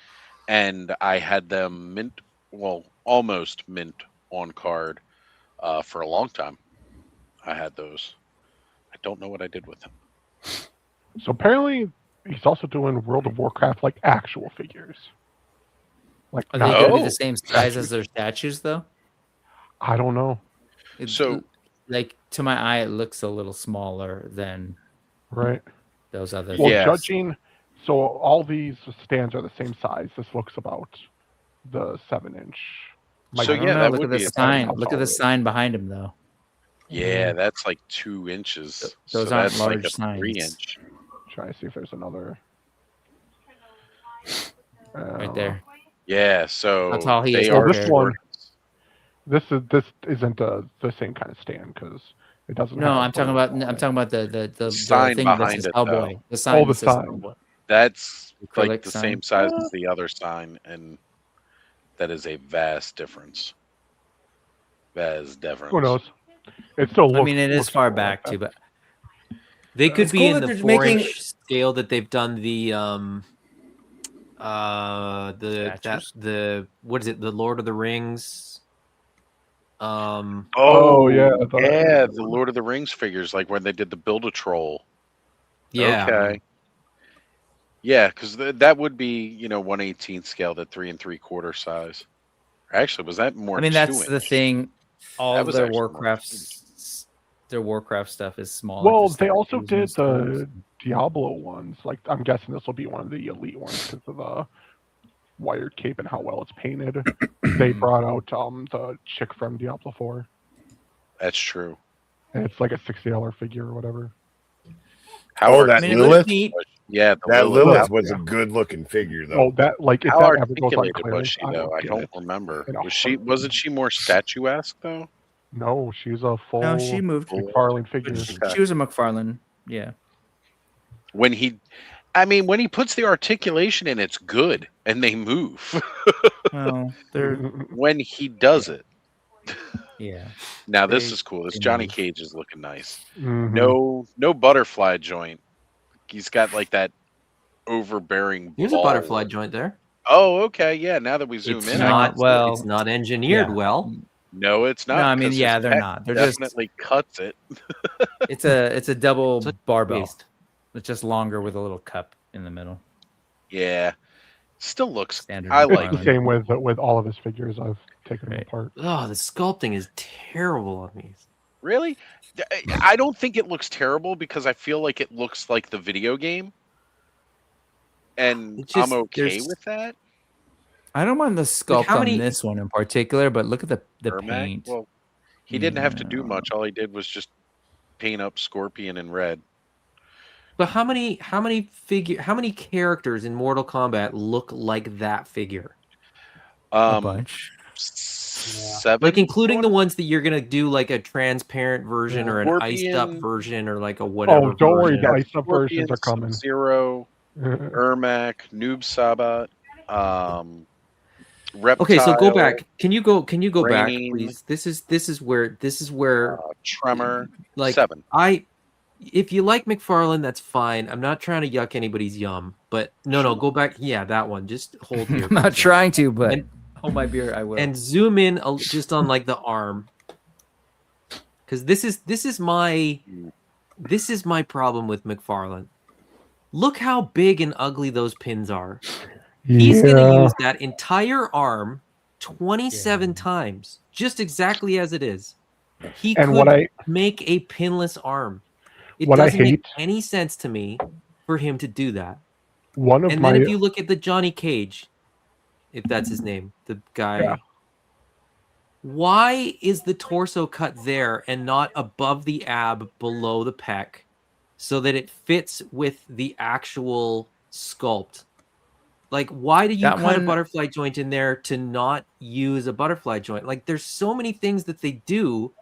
S2: and I had them mint, well, almost mint on card for a long time. I had those. I don't know what I did with them.
S1: So apparently he's also doing World of Warcraft like actual figures. Like
S6: Are they
S1: not-
S6: going to be the same size as their statues, though?
S1: I don't know.
S2: So,
S6: like to my eye, it looks a little smaller than
S1: Right.
S6: those other.
S1: Well,
S2: Yes.
S1: judging, so all these stands are the same size. This looks about the 7-inch.
S2: So,
S6: I don't
S2: yeah,
S6: know,
S2: that
S6: look
S2: would
S6: at
S2: be
S6: the
S2: a
S6: sign.
S1: size.
S6: Look at the sign behind him, though.
S2: yeah, that's like 2 inches.
S6: Those
S2: so
S6: aren't
S2: that's
S6: large
S2: like a
S6: signs.
S2: 3-inch.
S1: Try to see if there's another.
S6: Right there.
S2: Yeah, so
S6: How tall he
S2: they
S6: is
S2: are
S1: Well, this one,
S2: short.
S1: this isn't the same kind of stand because it doesn't.
S6: No,
S1: have
S6: I'm talking about.
S1: on
S6: I'm
S1: it.
S6: talking about the
S2: Sign
S6: thing that
S2: behind
S6: says
S2: it,
S6: Hellboy.
S2: though.
S6: The sign.
S1: the
S6: that says
S1: sign.
S6: Hellboy.
S2: That's
S6: Acrylic
S2: like the
S6: sign.
S2: same size as the other sign, and that is a vast difference. Vast difference.
S1: Who knows? It still looks.
S6: I mean, it is
S1: looks
S6: far
S1: cool
S6: back
S1: like
S6: too,
S1: that.
S6: but
S7: They could
S6: It's
S7: be
S6: cool
S7: in
S6: that
S7: the
S6: they're
S7: 4-inch
S6: making-
S7: scale that they've done the
S6: Statues?
S7: the what is it, the Lord of the Rings
S1: Oh, yeah, I thought-
S2: yeah, the Lord of the Rings figures, like when they did the Build-A-Troll.
S7: yeah.
S2: Okay. Yeah, because that would be 1/18 scale, that 3 3/4 size. Actually, was that more?
S6: I mean, that's
S2: 2-inch?
S6: the thing. All
S2: That
S6: of
S2: was
S6: their
S2: actually more
S6: Warcraft stuff is small.
S1: Well, they also did the Diablo ones. Like, I'm guessing this will be one of the elite ones because of the wired cape and how well it's painted. They brought out the chick from Diablo 4,
S2: That's true.
S1: and it's like a $60 figure or whatever.
S2: How
S9: that
S6: I mean, it
S9: Lilith?
S6: looks neat.
S2: Yeah, the
S9: That
S2: Lilith.
S9: Lilith was a good looking figure, though.
S1: Oh, that like if
S2: How
S1: that ever goes on
S2: articulated
S1: clearance,
S2: was she though? I
S1: would
S2: don't
S1: get it.
S2: remember.
S1: in a
S2: Wasn't she more statuesque though?
S1: No, she's a full
S6: No, she moved.
S1: McFarlane figure.
S2: Okay.
S6: She was a McFarlane. Yeah.
S2: when he puts the articulation in, it's good, and they move.
S6: Well, they're
S2: when he does it.
S6: Yeah.
S2: Now this is cool. This Johnny
S6: move.
S2: Cage is looking nice.
S1: Mhm.
S2: No butterfly joint. He's got like that overbearing.
S7: There's
S2: ball.
S7: a butterfly joint there.
S2: Oh, okay. Yeah. Now that we zoom
S7: It's
S2: in,
S7: not
S6: well.
S7: It's not engineered
S6: Yeah.
S7: well.
S2: No, it's not.
S6: No, I mean,
S2: 'cause
S6: yeah,
S2: his
S6: they're
S2: tech
S6: not. They're just
S2: definitely cuts it.
S6: it's a double
S7: It's a
S6: barbell.
S7: waist.
S6: It's just longer with a little cup in the middle.
S2: Yeah. Still looks.
S6: Standard
S2: I
S1: It's
S2: like
S1: the
S2: it.
S1: same with all of his figures. I've taken them
S6: Right.
S1: apart.
S7: Oh, the sculpting is terrible on these.
S2: Really? I don't think it looks terrible because I feel like it looks like the video game. And
S7: It's just-
S2: I'm okay
S7: there's-
S2: with that.
S6: I don't mind the sculpt
S7: how many-
S6: on this one in particular, but look at the
S2: Ermac,
S6: paint.
S2: well, he didn't have to do
S6: Yeah.
S2: much. All he did was just paint up Scorpion in red.
S7: But how many characters in Mortal Kombat look like that figure?
S6: A bunch.
S2: 7.
S7: Like including the ones that you're gonna do like a transparent version or an iced up
S2: Scorpion.
S7: version or like a whatever.
S1: Oh, don't worry,
S7: version.
S1: the ice up versions are coming.
S2: Zero, Ermac, Noob Sabat, Reptile.
S7: Okay, so go back. Can you go back,
S2: Raining.
S7: please? This is where
S2: Tremor.
S7: like
S2: 7.
S7: if you like McFarlane, that's fine. I'm not trying to yuck anybody's yum, but no, go back. Yeah, that one. Just hold here.
S6: I'm not trying to, but
S7: And-
S6: hold my beer. I will.
S7: and zoom in just on like the arm, because this is my problem with McFarlane. Look how big and ugly those pins are. He's gonna use that entire arm 27 times, just exactly as it is. He
S1: And
S7: could
S1: what I-
S7: make a pinless arm. It
S1: What I
S7: doesn't make
S1: hate-
S7: any sense to me for him to do that.
S1: One of
S7: And
S1: my
S7: then if you look at the Johnny Cage, if that's his name, the guy.
S1: Yeah.
S7: Why is the torso cut there and not above the ab, below the pec, so that it fits with the actual sculpt? Like, why do you
S6: That
S7: cut a
S6: one-
S7: butterfly joint in there to not use a butterfly joint? Like, there's so many things that they do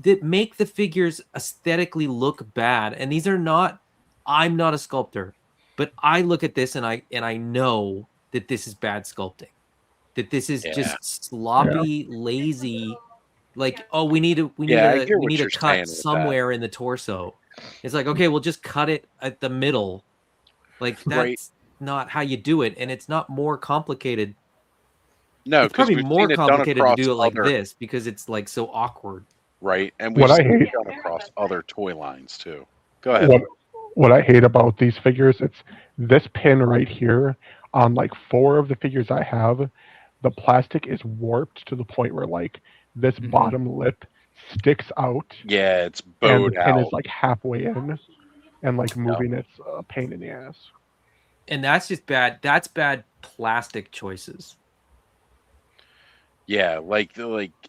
S7: that make the figures aesthetically look bad. And these are not. I'm not a sculptor, but I look at this and I know that this is bad sculpting. That this is just sloppy, lazy. Like, oh, we need
S2: I
S7: a
S2: hear what you're saying
S7: cut
S2: with that.
S7: somewhere in the torso. It's like, okay, we'll just cut it at the middle. Like, that's
S2: Right.
S7: not how you do it, and it's not more complicated.
S2: No,
S7: It's
S2: because
S7: probably
S2: we've
S7: more
S2: seen it done
S7: complicated to
S2: across
S7: do it like
S2: other,
S7: this because it's like so awkward.
S2: right? And we've
S1: What I
S2: seen it
S1: hate-
S2: done across other toy lines too. Go ahead.
S1: what I hate about these figures, it's this pin right here on like 4 of the figures I have, the plastic is warped to the point where like this bottom lip sticks out
S2: Yeah, it's
S1: and
S2: bowed
S1: the pin
S2: out.
S1: is like halfway in and like moving it's a pain in the ass.
S7: And that's just bad. That's bad plastic choices.
S2: Yeah, like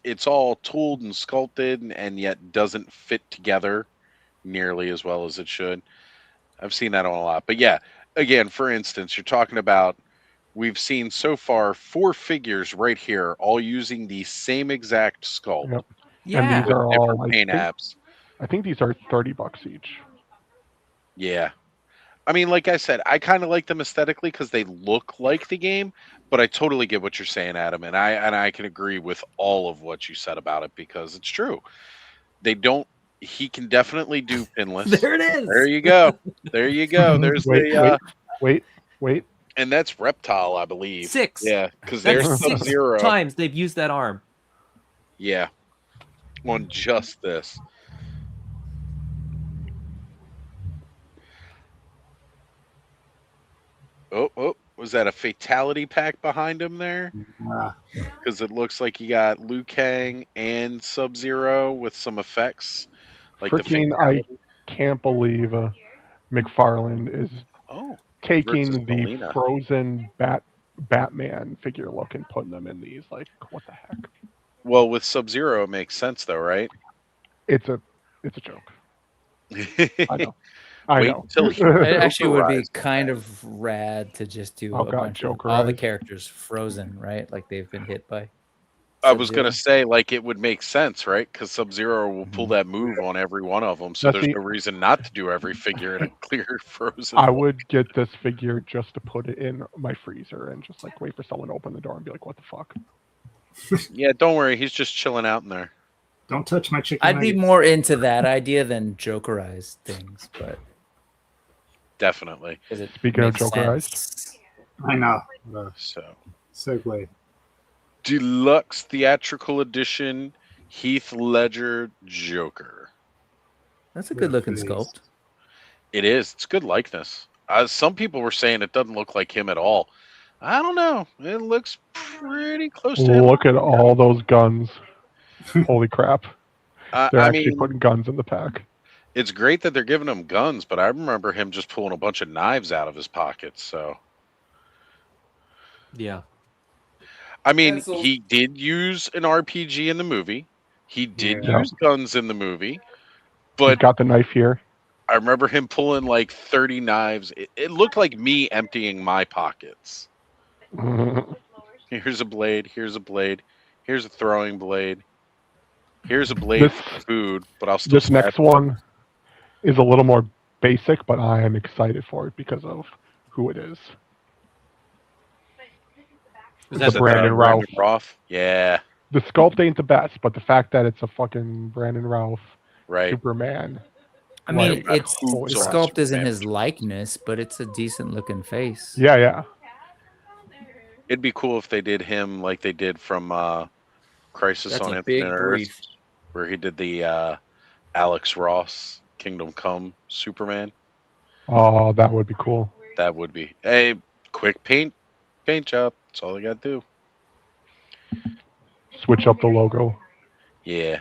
S2: it's all tooled and sculpted and yet doesn't fit together nearly as well as it should. I've seen that on a lot. But yeah, again, for instance, you're talking about we've seen so far 4 figures right here all using the same exact sculpt.
S1: Yep.
S7: Yeah.
S1: And these are all
S2: Different
S1: like,
S2: paint apps.
S1: I think these are $30 each.
S2: Yeah. I mean, like I said, I kind of like them aesthetically because they look like the game, but I totally get what you're saying, Adam, and I can agree with all of what you said about it because it's true. They don't. He can definitely do pinless.
S7: There it is.
S2: There you go. There you go. There's
S1: Wait.
S2: and that's Reptile, I believe.
S7: 6.
S2: Yeah, because
S7: That's
S2: there's
S7: 6
S2: Sub-Zero.
S7: times they've used that arm.
S2: Yeah, on just this. Oh, was that a fatality pack behind him there? Because it looks like you got Liu Kang and Sub-Zero with some effects. Like
S1: Freaking,
S2: the
S1: I can't believe McFarlane is taking
S2: versus
S1: the
S2: Melina.
S1: frozen Batman figure look and putting them in these. Like, what the heck?
S2: Well, with Sub-Zero, it makes sense though, right?
S1: It's a joke. I know. I
S2: Wait
S1: know.
S2: until he
S6: It actually would be
S2: Jokerized
S6: kind of rad to just do
S1: Oh,
S6: a
S1: God,
S6: bunch of all the
S1: Jokerized.
S6: characters frozen, right? Like they've been hit by.
S2: I was gonna say, like, it would make sense, right? Because Sub-Zero will pull that move on every one of them, so
S1: Now,
S2: there's
S1: see-
S2: no reason not to do every figure in a clear frozen.
S1: I would get this figure just to put it in my freezer and just like wait for someone to open the door and be like, "What the fuck?"
S2: Yeah, don't worry, he's just chilling out in there.
S3: Don't touch my chicken.
S6: I'd be more into that idea than Jokerized things, but
S2: Definitely.
S1: Speaking of
S6: makes
S1: Jokerized,
S6: sense.
S3: I know.
S2: So,
S3: Segue.
S2: Deluxe Theatrical Edition Heath Ledger Joker.
S6: That's a good looking sculpt.
S2: It is. It's good likeness. Some people were saying it doesn't look like him at all. I don't know. It looks pretty close to him.
S1: look at all those guns. Holy crap! They're
S2: I
S1: actually
S2: mean,
S1: putting guns in the pack.
S2: it's great that they're giving him guns, but I remember him just pulling a bunch of knives out of his pockets. So,
S7: Yeah.
S2: I mean,
S6: Pencils.
S2: he did use an RPG in the movie. He did
S1: Yeah.
S2: use guns in the movie,
S1: He's
S2: but
S1: got the knife here.
S2: I remember him pulling like 30 knives. It looked like me emptying my pockets. Here's a blade. Here's a blade. Here's a throwing blade. Here's a blade
S1: This-
S2: for food, but I'll still
S1: This
S2: stab
S1: next
S2: you.
S1: one is a little more basic, but I am excited for it because of who it is.
S7: Is
S1: The
S7: that the
S1: Brandon Routh.
S2: Roth? Yeah,
S1: The sculpt ain't the best, but the fact that it's a fucking Brandon Routh
S2: right.
S1: Superman.
S6: I mean,
S1: Like,
S6: it's
S1: holy
S6: the
S1: crap.
S6: sculpt isn't his likeness, but it's a decent looking face.
S1: Yeah, yeah.
S2: It'd be cool if they did him like they did from Crisis
S7: That's
S2: on
S7: a big
S2: Infinite Earth,
S7: brief.
S2: where he did the Alex Ross Kingdom Come Superman.
S1: Oh, that would be cool.
S2: That would be a quick paint job. That's all they got to do.
S1: Switch up the logo.
S2: Yeah.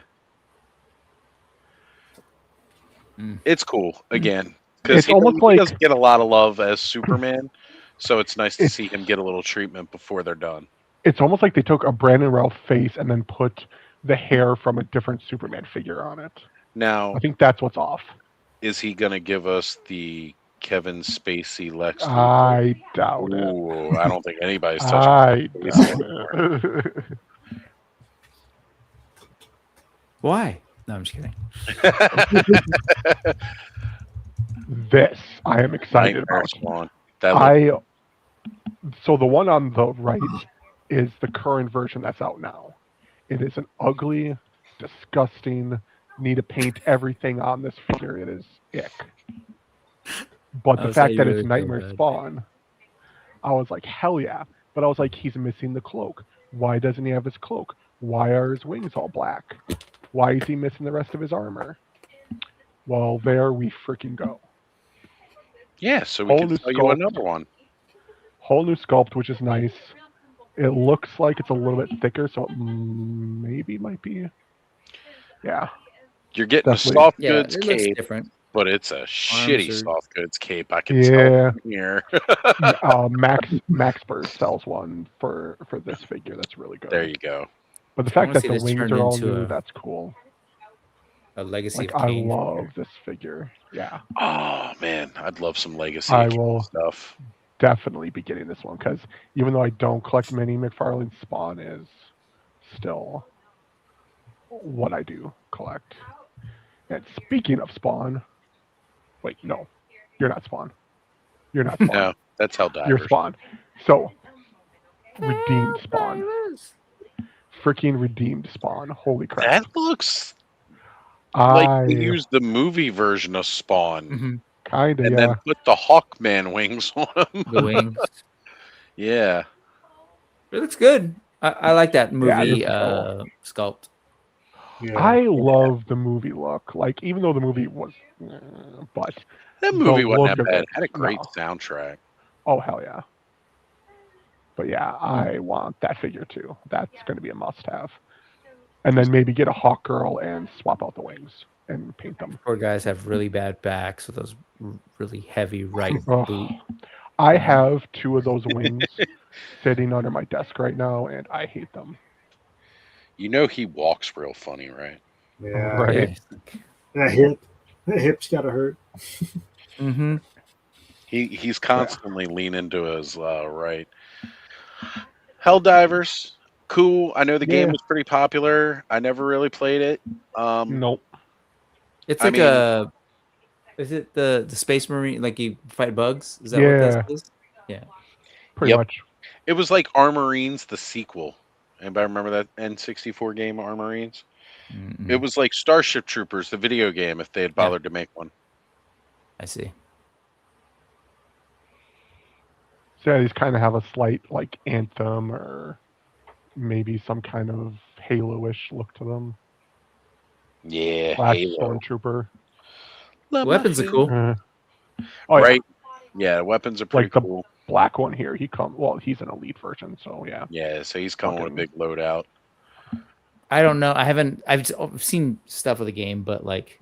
S6: Mm.
S2: It's cool again because
S1: It's
S2: he,
S1: almost
S2: he
S1: like-
S2: doesn't get a lot of love as Superman, so it's nice to see him get a little treatment before they're done.
S1: It's almost like they took a Brandon Routh face and then put the hair from a different Superman figure on it.
S2: Now,
S1: I think that's what's off.
S2: is he gonna give us the Kevin Spacey Lex Luthor?
S1: I doubt it.
S2: Ooh, I don't think anybody's touching.
S1: I
S2: Spacey
S1: doubt it.
S6: Why? No, I'm just kidding.
S1: This I am excited
S2: Nightmare
S1: about.
S2: Spawn. That look-
S1: So the one on the right is the current version that's out now. It is an ugly, disgusting, need to paint everything on this figure. It is ick. But
S6: I
S1: the
S6: was
S1: fact
S6: like,
S1: that
S6: you
S1: it's
S6: really feel
S1: Nightmare
S6: bad.
S1: Spawn, I was like, hell yeah. But I was like, he's missing the cloak. Why doesn't he have his cloak? Why are his wings all black? Why is he missing the rest of his armor? Well, there we freaking go.
S2: yeah, so we
S1: whole
S2: can
S1: new
S2: tell you
S1: sculpt.
S2: another one.
S1: Whole new sculpt, which is nice. It looks like it's a little bit thicker, so it maybe might be. Yeah.
S2: You're getting
S1: Definitely.
S2: a soft
S6: Yeah,
S2: goods
S6: it looks
S2: cape,
S6: different.
S2: but it's a shitty
S6: are-
S2: soft goods cape. I can
S1: Yeah.
S2: tell from here.
S1: Max Burr sells one for this figure. That's really good.
S2: There you go.
S1: But the
S6: I
S1: fact
S6: wanna
S1: that
S6: see
S1: the
S6: this
S1: wings
S6: turned
S1: are all
S6: into
S1: new,
S6: a-
S1: that's cool.
S6: A legacy
S1: Like,
S6: of
S1: I
S6: Kane
S1: love
S6: figure.
S1: this figure. Yeah.
S2: Oh man, I'd love some legacy
S1: I
S2: Kane
S1: will-
S2: stuff.
S1: Definitely be getting this one because even though I don't collect many, McFarlane Spawn is still what I do collect. And speaking of Spawn, wait, no, you're not Spawn. You're not Spawn.
S2: No, that's how
S1: You're
S2: divers.
S1: Spawn. So, redeemed Spawn. Freaking redeemed Spawn. Holy crap.
S2: That looks like
S1: I
S2: they used the movie version of Spawn
S6: Mhm.
S1: kind of,
S2: and
S1: yeah.
S2: then put the Hawkman wings on him.
S6: The wings.
S2: Yeah.
S6: It looks good. I like that movie
S1: Yeah, it
S6: sculpt.
S3: Yeah.
S1: I love the movie look. Like, even though the movie was, but
S2: That movie
S1: The
S2: wasn't
S1: look
S2: that
S1: of
S2: bad.
S1: it,
S2: It had a great
S1: no.
S2: soundtrack.
S1: oh hell yeah. But yeah, I want that figure too. That's going to be a must-have. And then maybe get a Hawk Girl and swap out the wings and paint them.
S6: Poor guys have really bad backs with those really heavy right
S1: Ugh.
S6: boot.
S1: I have 2 of those wings sitting under my desk right now, and I hate them.
S2: You know he walks real funny, right?
S3: Yeah.
S1: Right.
S3: That hip's gotta hurt.
S6: Mm-hmm.
S2: He's constantly leaning to his right. Helldivers, cool. I know the game was pretty popular. I never really played it.
S1: Nope.
S6: It's like is it the Space Marine, like you fight bugs? Is that what this is? Yeah.
S1: Pretty much.
S2: It was like Armorines, the sequel. Anybody remember that N64 game, Armorines? It was like Starship Troopers, the video game, if they had bothered to make one.
S6: I see.
S1: So these kind of have a slight like Anthem or maybe some kind of Halo-ish look to them.
S2: Yeah,
S1: Halo. Stormtrooper.
S6: Weapons are cool.
S2: Right? Yeah, weapons are pretty cool.
S1: The black one here, he's an elite version, so yeah.
S2: Yeah, so he's coming with a big loadout.
S6: I don't know. I've seen stuff of the game, but like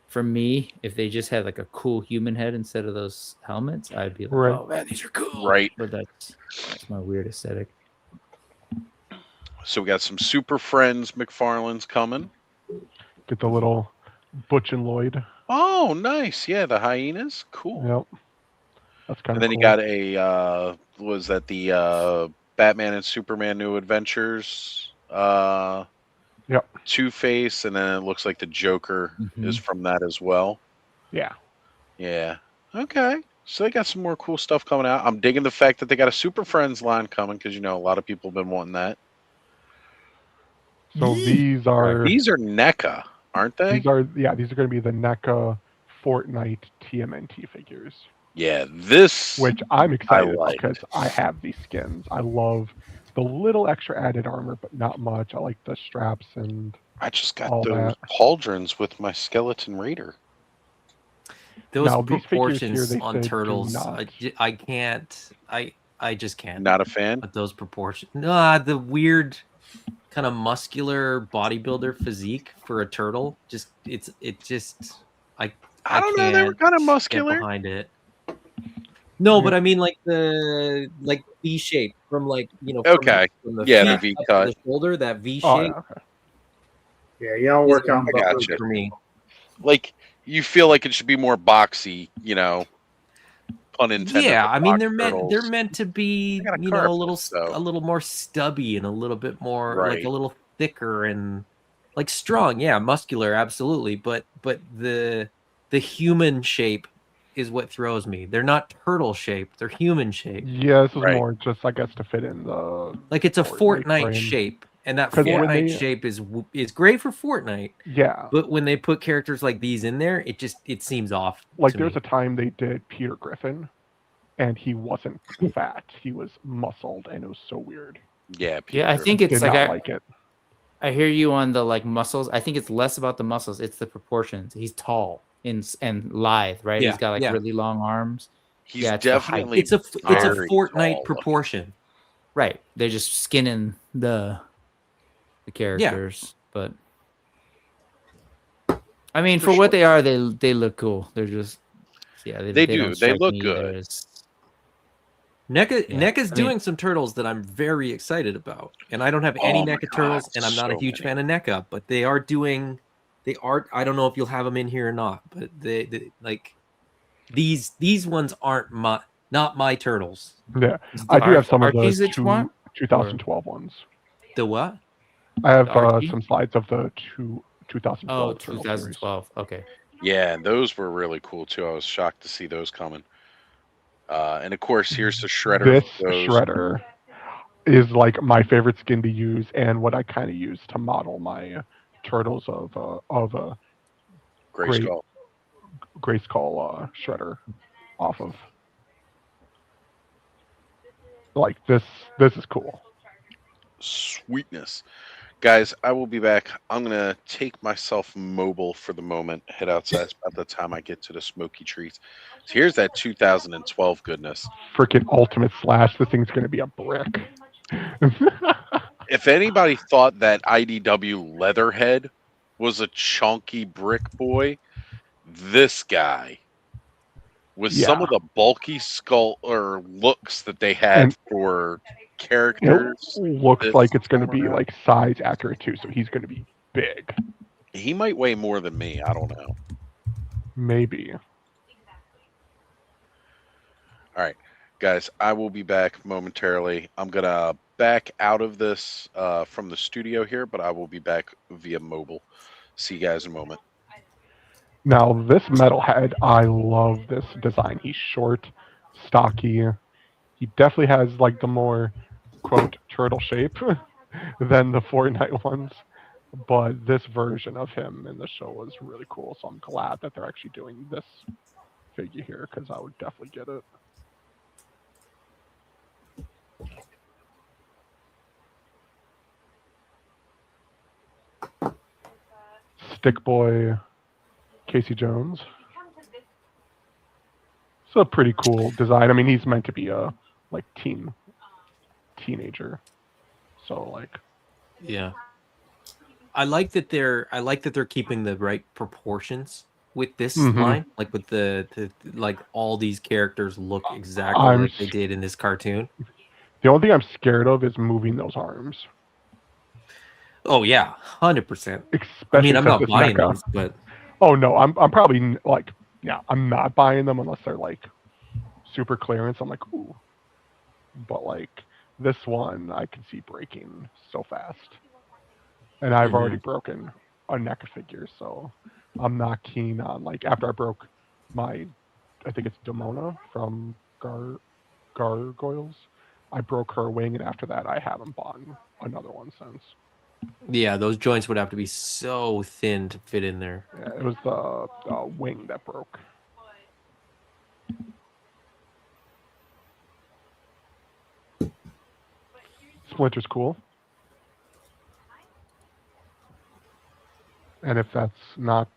S6: for me, if they just had like a cool human head instead of those helmets, I'd be like, oh man, these are cool.
S2: Right.
S6: But that's my weird aesthetic.
S2: So we got some Super Friends McFarlane's coming.
S1: Get the little Butch and Lloyd.
S2: Oh, nice. Yeah, the hyenas. Cool.
S1: Yep. That's kind of
S2: cool. And then
S1: you
S2: got a was that the Batman and Superman New Adventures?
S1: Yep.
S2: Two-Face, and then it looks like the Joker is from that as well.
S1: Yeah.
S2: Yeah. Okay. So they got some more cool stuff coming out. I'm digging the fact that they got a Super Friends line coming because a lot of people have been wanting that.
S1: So these are
S2: NECA, aren't they?
S1: These are going to be the NECA Fortnite TMNT figures.
S2: Yeah, which
S1: I'm excited because I have these skins. I love the little extra added armor, but not much. I like the straps and
S2: I just got those pauldrons with my skeleton raider.
S7: Those proportions on turtles, I can't. I just can't.
S2: Not a fan
S7: of those proportions. No, the weird kind of muscular bodybuilder physique for a turtle. I
S2: don't know. They were kind of muscular
S7: behind it. No, but I mean like the V shape from from the
S2: the V cut,
S7: the shoulder, that V shape.
S3: Yeah, y'all work on
S2: gotcha.
S7: For me.
S2: Like you feel like it should be more boxy, pun intended.
S7: Yeah, I mean they're meant to be a little more stubby and a little bit more like a little thicker and like strong. Yeah, muscular, absolutely. But the human shape is what throws me. They're not turtle shaped; they're human shaped.
S1: Yeah, this is more just, I guess, to fit in the
S7: it's a Fortnite shape, and that Fortnite shape is great for Fortnite.
S1: Yeah,
S7: but when they put characters like these in there, it seems off.
S1: There's a time they did Peter Griffin, and he wasn't fat; he was muscled, and it was so weird.
S2: Yeah,
S6: I think it's like it. I hear you on the muscles. I think it's less about the muscles; it's the proportions. He's tall and lithe, right?
S7: Yeah,
S6: he's got really long arms.
S2: He's definitely
S7: it's a Fortnite proportion,
S6: right? They're just skinning the characters, but I mean, for what they are, they look cool. They're just
S2: they do. They look good.
S7: NECA's doing some turtles that I'm very excited about, and I don't have any NECA turtles, and I'm not a huge fan of NECA, but they are doing. They are. I don't know if you'll have them in here or not, but they these ones aren't not my turtles.
S1: Yeah, I do have some of those 2012 ones.
S7: The what?
S1: I have some slides of the 2012.
S6: Oh, 2012. Okay.
S2: Yeah, those were really cool too. I was shocked to see those coming. And of course, here's the Shredder.
S1: This Shredder is like my favorite skin to use, and what I kind of use to model my turtles of a
S2: Grayskull
S1: Shredder off of. Like this is cool.
S2: Sweetness. Guys, I will be back. I'm gonna take myself mobile for the moment, head outside by the time I get to the smoky trees. So here's that 2012 goodness.
S1: Freaking Ultimate Slash. This thing's gonna be a brick.
S2: If anybody thought that IDW Leatherhead was a chunky brick boy, this guy with some of the bulky skull or looks that they had for characters.
S1: It looks like it's going to be like size accurate too, so he's going to be big.
S2: He might weigh more than me. I don't know.
S1: Maybe.
S2: All right. Guys, I will be back momentarily. I'm going to back out of this from the studio here, but I will be back via mobile. See you guys in a moment.
S1: Now, this metalhead, I love this design. He's short, stocky. He definitely has like the more, quote, turtle shape than the Fortnite ones. But this version of him in the show was really cool. So I'm glad that they're actually doing this figure here because I would definitely get it. Stick Boy Casey Jones. It's a pretty cool design. I mean, he's meant to be a like teenager. So like,
S7: yeah. I like that they're keeping the right proportions with this line, like with the like all these characters look exactly like they did in this cartoon.
S1: The only thing I'm scared of is moving those arms.
S7: Oh yeah, 100%.
S1: I mean,
S7: I'm not buying these, but
S1: oh no, I'm probably like, yeah, I'm not buying them unless they're like super clearance. I'm like, ooh, but like this one, I can see breaking so fast, and I've already broken a NECA figure, so I'm not keen on like after I broke my, I think it's Demona from Gargoyles. I broke her wing, and after that, I haven't bought another one since.
S7: Yeah, those joints would have to be so thin to fit in there.
S1: Yeah, it was the wing that broke. Splinter's cool. And if that's not,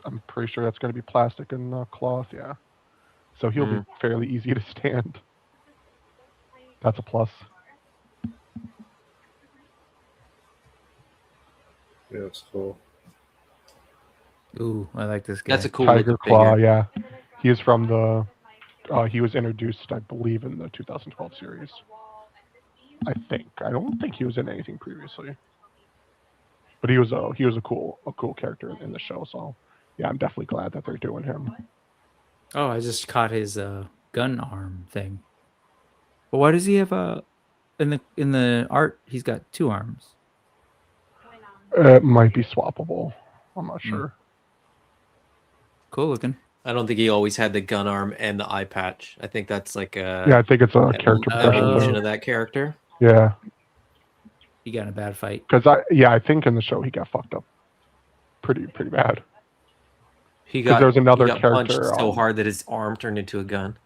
S1: I'm pretty sure that's going to be plastic and cloth, yeah. So he'll be fairly easy to stand. That's a plus.
S3: Yeah, it's cool.
S6: Ooh, I like this guy.
S7: That's a cool
S1: Tiger Claw,
S7: figure.
S1: yeah. He is from the, he was introduced, I believe, in the 2012 series. I think. I don't think he was in anything previously. But he was a cool character in the show, so yeah, I'm definitely glad that they're doing him.
S6: Oh, I just caught his gun arm thing. But why does he have in the art he's got two arms?
S1: It might be swappable. I'm not sure.
S6: Cool looking.
S7: I don't think he always had the gun arm and the eye patch. I think that's like a
S1: I think it's a character
S7: evolution of that character.
S1: Yeah.
S6: He got in a bad fight.
S1: Because I think in the show he got fucked up pretty bad. There was another character
S7: punched so hard that his arm turned into a gun.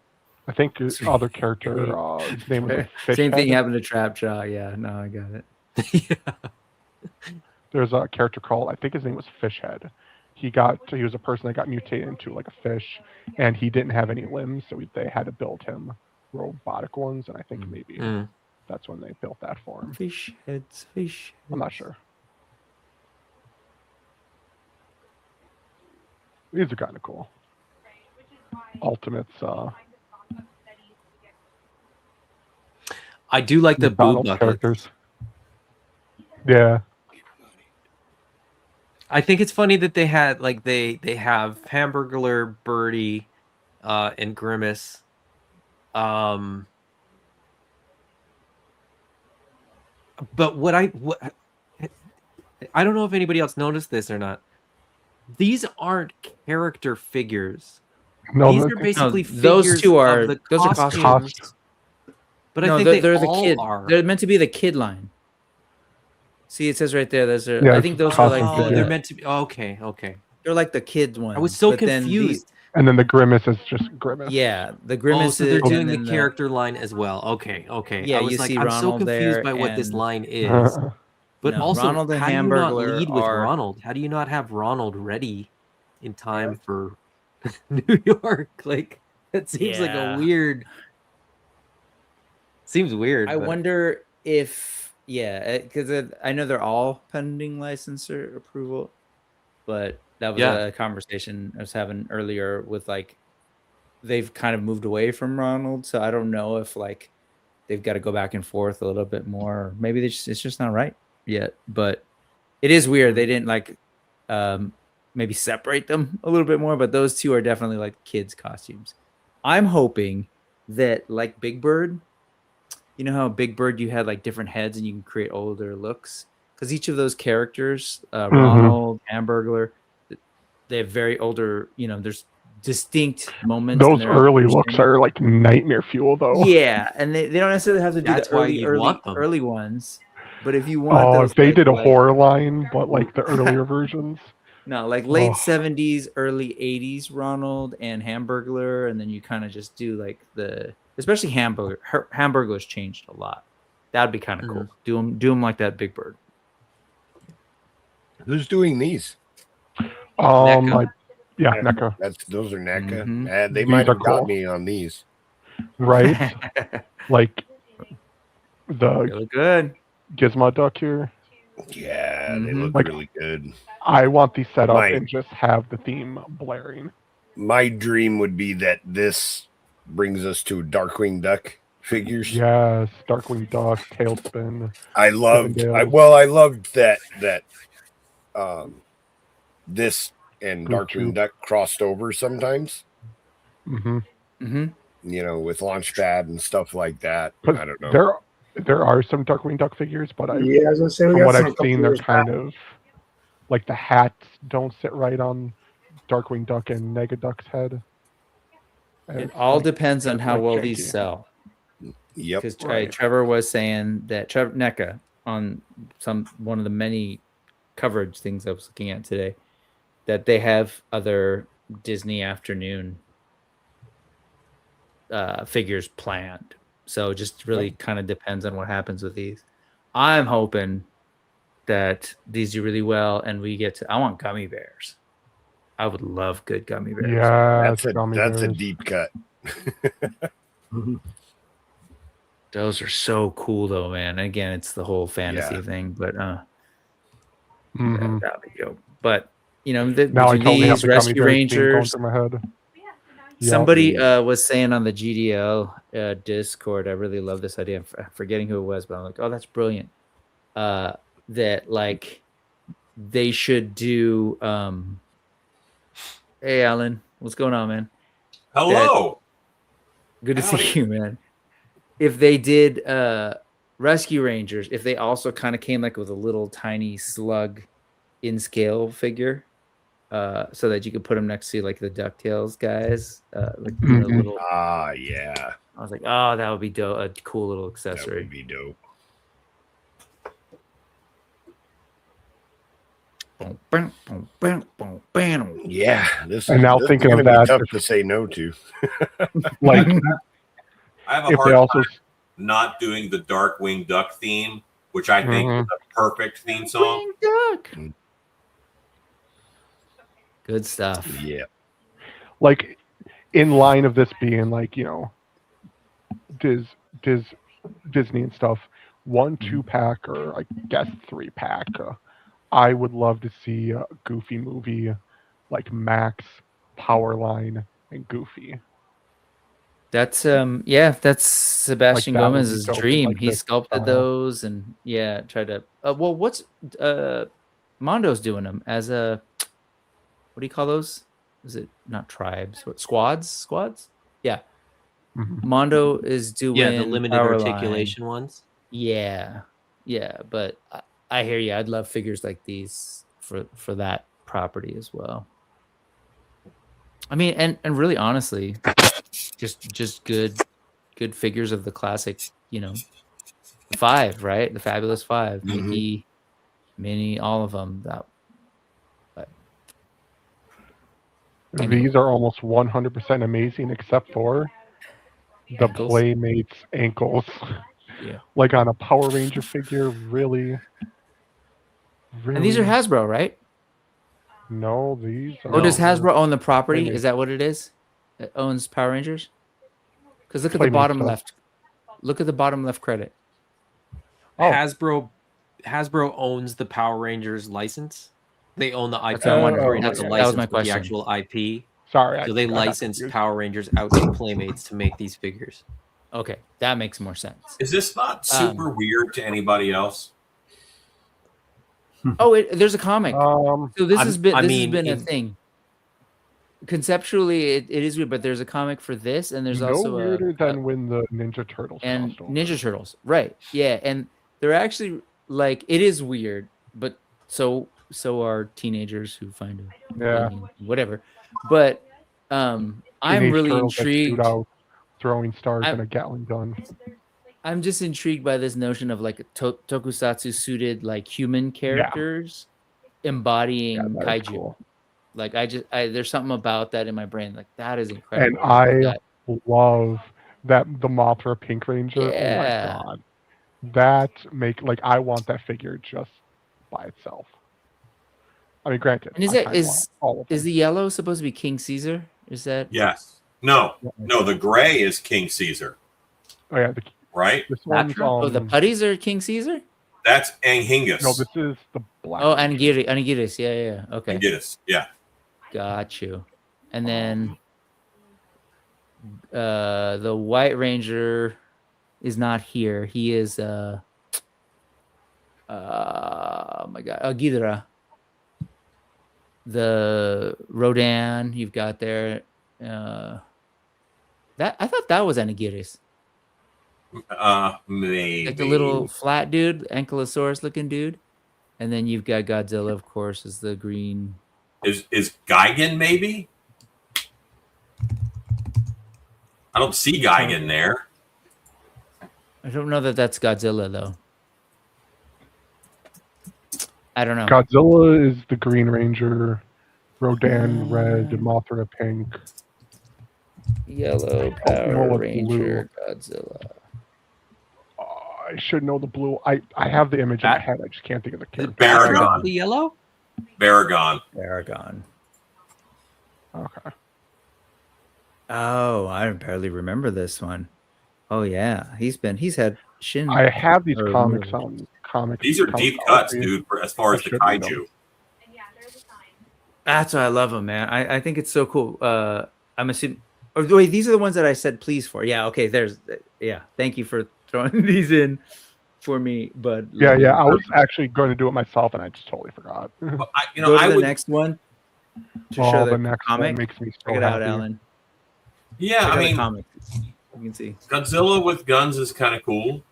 S1: I think his other character, his name was Fish
S6: Same thing
S1: Head.
S6: happened to Trapjaw. Yeah, no, I got it.
S1: There's a character called, I think his name was Fishhead. He was a person that got mutated into like a fish, and he didn't have any limbs, so they had to build him robotic ones, and I think maybe that's when they built that for him.
S6: Fish heads.
S1: I'm not sure. These are kind of cool. Ultimates.
S7: I do like the boob bucket.
S1: characters. Yeah.
S7: I think it's funny that they had like they have Hamburglar, Birdie, and Grimace. But what I don't know if anybody else noticed this or not. These aren't character figures.
S1: No,
S7: these are basically
S6: those two are
S7: of the
S6: those are
S7: costumes. But
S6: no,
S7: I think
S6: they're
S7: they
S6: the
S7: all
S6: kid.
S7: are.
S6: They're meant to be the kid line. See, it says right there. I think those
S1: are
S6: are like.
S7: Oh, they're meant to be. Okay.
S6: They're like the kids ones.
S7: I was so confused.
S1: And then the Grimace is just Grimace.
S6: Yeah, the Grimace.
S7: So they're doing the character line as well. Okay.
S6: Yeah,
S7: I was
S6: you
S7: like,
S6: see
S7: I'm
S6: Ronald
S7: so confused
S6: there
S7: by what this
S6: and-
S7: line is. But
S6: No,
S7: also,
S6: Ronald and
S7: how do you not
S6: Hamburglar
S7: lead with
S6: are-
S7: Ronald? How do you not have Ronald ready in time for New York? Like, that seems like a
S6: Yeah.
S7: weird. Seems weird.
S6: I
S7: but-
S6: wonder if because I know they're all pending licensor approval, but that was
S7: Yeah.
S6: a conversation I was having earlier with like they've kind of moved away from Ronald, so I don't know if like they've got to go back and forth a little bit more. Or maybe it's just not right yet. But it is weird they didn't like maybe separate them a little bit more. But those two are definitely like kids' costumes. I'm hoping that like Big Bird. You know how Big Bird you had like different heads and you can create older looks? Because each of those characters, Ronald, Hamburglar, they have very older, there's distinct moments.
S1: Those early looks are like nightmare fuel, though.
S6: Yeah, and they don't necessarily have to do
S7: That's
S6: the
S7: why you want them.
S6: early ones. But if you want those,
S1: if they
S6: like,
S1: did a horror line, but like the earlier versions.
S6: No, like late 70s, early 80s Ronald and Hamburglar, and then you kind of just do like especially Hamburglar's changed a lot. That'd be kind of cool. Do them like that Big Bird.
S9: Who's doing these?
S6: NECA.
S1: NECA.
S9: Those are NECA. They might have got me on these.
S1: Right? Like
S6: They look good.
S1: Gizmo Duck here.
S9: Yeah, they look really good.
S1: I want these set up and just have the theme blaring.
S9: My dream would be that this brings us to Darkwing Duck figures.
S1: Yes, Darkwing Duck, Tailspin.
S9: I loved that this and Darkwing Duck crossed over sometimes.
S1: With
S9: Launchpad and stuff like that. I don't know.
S1: There are some Darkwing Duck figures, but
S3: I was gonna say,
S1: from what I've seen, they're kind of like the hats don't sit right on Darkwing Duck and Negaduck's head.
S6: It all depends on how well these sell.
S9: Yep.
S6: Because Trevor was saying that NECA on one of the many coverage things I was looking at today, that they have other Disney Afternoon figures planned. So it just really kind of depends on what happens with these. I'm hoping that these do really well, and we get to. I want gummy bears. I would love good gummy bears.
S1: Yeah,
S9: that's a deep cut.
S6: Those are so cool, though, man. Again, it's the whole fantasy thing, but that'd be dope. But
S1: now I totally have the
S6: Rescue
S1: gummy bears going
S6: Rangers.
S1: through my head.
S6: Somebody was saying on the GDL Discord, I really love this idea. I'm forgetting who it was, but I'm like, oh, that's brilliant. That like they should do. Hey, Alan, what's going on, man?
S11: Hello.
S6: Good to see you, man. If they did Rescue Rangers, if they also kind of came like with a little tiny slug in scale figure. So that you could put them next to like the DuckTales guys. Little.
S9: Yeah.
S6: I was like, oh, that would be dope. A cool little accessory.
S9: That would be dope. Yeah.
S1: And now thinking of that,
S9: tough to say no to.
S1: Like,
S11: I have a hard time not doing the Darkwing Duck theme, which I think is a perfect theme song.
S6: Duck. Good stuff.
S9: Yeah.
S1: Like, in line of this being like, Disney and stuff, 1 2-pack or I guess 3-pack. I would love to see a Goofy movie, like Max, Powerline, and Goofy.
S6: That's that's Sebastian
S1: Like that would be
S6: Gomez's
S1: dope,
S6: dream.
S1: like
S6: He
S1: this,
S6: sculpted those and tried to. Well, what's Mondo's doing them as a. What do you call those? Is it not tribes? What squads? Yeah. Mondo is doing
S7: the limited articulation ones.
S6: Yeah, but I hear you. I'd love figures like these for that property as well. I mean, and really honestly, just good figures of the classic, the 5, right? The Fabulous 5, Mickey, Minnie, all of them.
S1: These are almost 100% amazing, except for the Playmates ankles.
S6: Yeah,
S1: like on a Power Ranger figure, really.
S6: And these are Hasbro, right?
S1: No, these are...
S6: Or does Hasbro own the property?
S1: Playmates.
S6: Is that what it is? It owns Power Rangers? Because look at the
S1: Playmates
S6: bottom
S1: stuff.
S6: left. Look at the bottom left credit.
S7: Hasbro owns the Power Rangers license. They own the IP.
S6: That's what I wondered.
S7: Not the
S6: That
S7: license,
S6: was my
S7: but the
S6: question.
S7: actual IP.
S1: Sorry.
S7: So they
S1: I got
S7: license
S1: confused.
S7: Power Rangers out to Playmates to make these figures.
S6: Okay, that makes more sense.
S11: Is this not super weird to anybody else?
S6: Oh, there's a comic. So this has been a thing. conceptually it is weird, but there's a comic for this, and there's also
S1: weirder than when the Ninja Turtles
S6: and
S1: crossed over.
S6: Ninja Turtles, right? Yeah, and they're actually like it is weird, but so are teenagers who find it whatever. But I'm really intrigued.
S1: Out, throwing stars and a Gatling gun.
S6: I'm just intrigued by this notion of like tokusatsu suited like human characters embodying kaiju. Cool. Like there's something about that in my brain. Like that is incredible.
S1: And I love that the Mothra Pink Ranger.
S6: Yeah.
S1: Oh my god, that I want that figure just by itself. I mean, granted.
S6: And is the yellow supposed to be King Caesar? Is that?
S11: Yes. No. The gray is King Caesar.
S1: Oh yeah.
S11: Right.
S1: This one's,
S6: the putties are King Caesar.
S11: That's Anhingus.
S1: No, this is the black.
S6: Oh, Anguirus. Yeah. Okay.
S11: Anguirus. Yeah.
S6: Got you. And then the White Ranger is not here. He is oh my god, Ghidorah. The Rodan you've got there. That I thought that was Anguirus.
S11: Maybe
S6: like the little flat dude, Ankylosaurus looking dude, and then you've got Godzilla, of course, as the green.
S11: Is Gigan maybe? I don't see Gigan there.
S6: I don't know that that's Godzilla though. I don't know.
S1: Godzilla is the Green Ranger, Rodan red, Mothra pink,
S6: yellow Power Ranger, blue. Godzilla.
S1: I should know the blue. I have the image in my head. I just can't think of the character.
S11: Baragon.
S10: The yellow?
S11: Baragon.
S1: Okay.
S6: Oh, I barely remember this one. Oh yeah, he's had Shin.
S1: I have these comics on comics.
S11: These are deep cuts, dude. As far as the kaiju.
S6: That's why I love them, man. I think it's so cool. I'm assuming. Or wait, these are the ones that I said please for. Yeah. Okay. Thank you for throwing these in for me. But
S1: yeah. I was actually going to do it myself, and I just totally forgot.
S6: Go to the next one. To show
S1: the next
S6: comic.
S1: One makes me so
S6: Check it out, Alan.
S11: Yeah, I mean,
S6: you can see
S11: Godzilla with guns is kind of cool.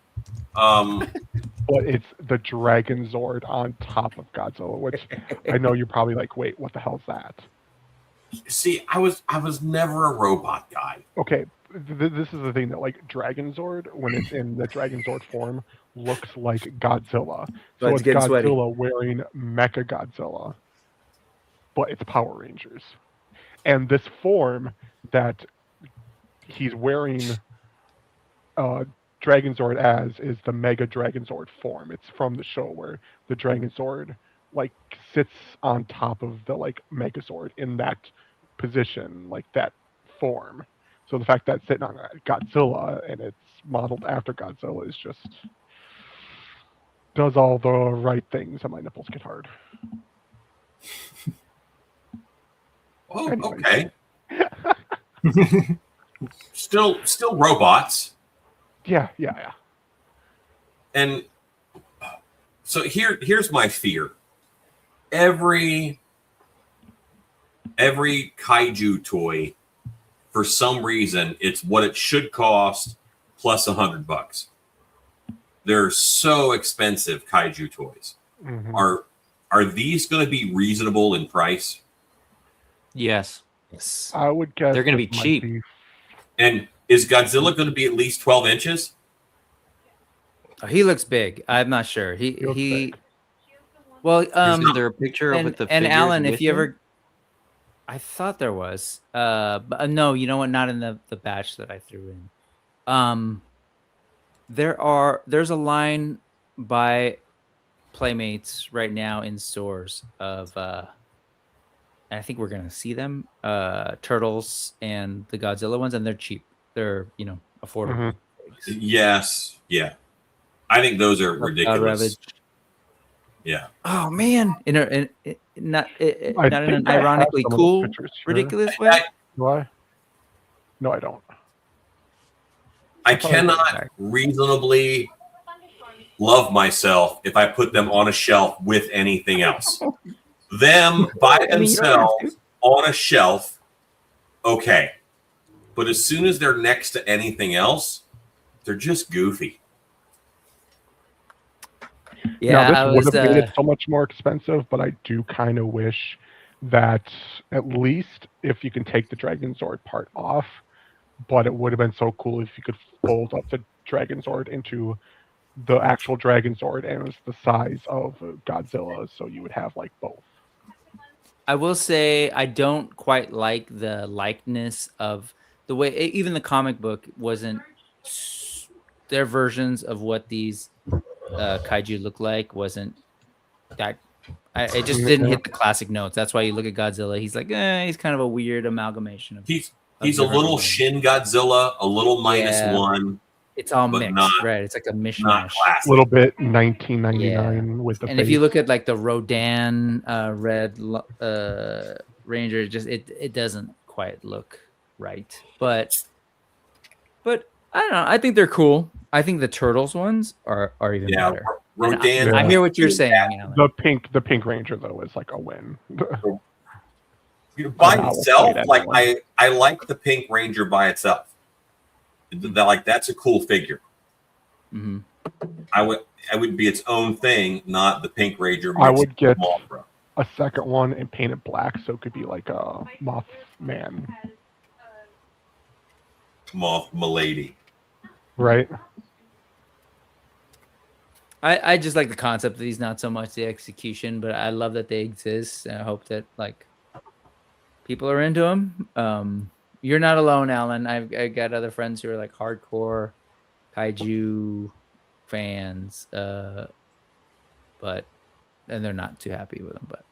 S1: But it's the Dragon Zord on top of Godzilla, which I know you're probably like, wait, what the hell's that?
S11: See, I was never a robot guy.
S1: Okay, this is the thing that like Dragon Zord, when it's in the Dragon Zord form, looks like Godzilla. So it's Godzilla
S6: sweaty.
S1: Wearing Mecha Godzilla, but it's Power Rangers, and this form that he's wearing Dragon Zord as is the Mega Dragon Zord form. It's from the show where the Dragon Zord like sits on top of the like Megazord in that position, like that form. So the fact that it's sitting on Godzilla and it's modeled after Godzilla is just does all the right things, and my nipples get hard.
S11: Oh, okay. Still robots.
S1: Yeah.
S11: And so here's my fear. Every kaiju toy, for some reason, it's what it should cost plus $100. They're so expensive, kaiju toys.
S1: Mm-hmm.
S11: Are these going to be reasonable in price?
S10: Yes.
S1: I would guess
S10: they're going to be cheap.
S11: And is Godzilla going to be at least 12 inches?
S6: Oh, he looks big. I'm not sure. He well,
S10: is there a picture of the
S6: and Alan, if you ever, I thought there was, but no, you know what? Not in the batch that I threw in. There's a line by Playmates right now in stores of, and I think we're gonna see them, Turtles and the Godzilla ones, and they're cheap. They're affordable.
S11: Mm-hmm. Yes, yeah. I think those are ridiculous. Yeah.
S6: Oh man, not in an ironically cool, ridiculous way.
S1: Why? No, I don't.
S11: I cannot reasonably love myself if I put them on a shelf with anything else. Them by themselves on a shelf okay. But as soon as they're next to anything else, they're just goofy.
S1: Yeah, now, this would have made it so much more expensive, but I do kind of wish that at least if you can take the Dragon Zord part off, but it would have been so cool if you could fold up the Dragon Zord into the actual Dragon Zord and it was the size of Godzilla, so you would have like both.
S6: I will say I don't quite like the likeness of the way even the comic book wasn't their versions of what these kaiju look like wasn't that it just didn't hit the classic notes. That's why you look at Godzilla, he's like he's kind of a weird amalgamation of
S11: he's a little Shin Godzilla, a little -1.
S6: It's all mixed, right? It's like a mishmash.
S1: A little bit 1999 with the
S6: and
S1: face.
S6: if you look at like the Rodan Red Ranger, just it doesn't quite look right. But I don't know. I think they're cool. I think the Turtles ones are even better.
S11: Rodan.
S6: I hear what you're saying.
S1: The pink Ranger though is like a win.
S11: By itself, like I like the Pink Ranger by itself. That's a cool figure.
S6: Mm-hmm.
S11: I would be its own thing, not the Pink Ranger.
S1: I would get a second one and paint it black, so it could be like a Mothman,
S11: Moth Milady,
S1: right?
S6: I just like the concept of these, not so much the execution, but I love that they exist, and I hope that like people are into them. You're not alone, Alan. I got other friends who are like hardcore kaiju fans, and they're not too happy with them. But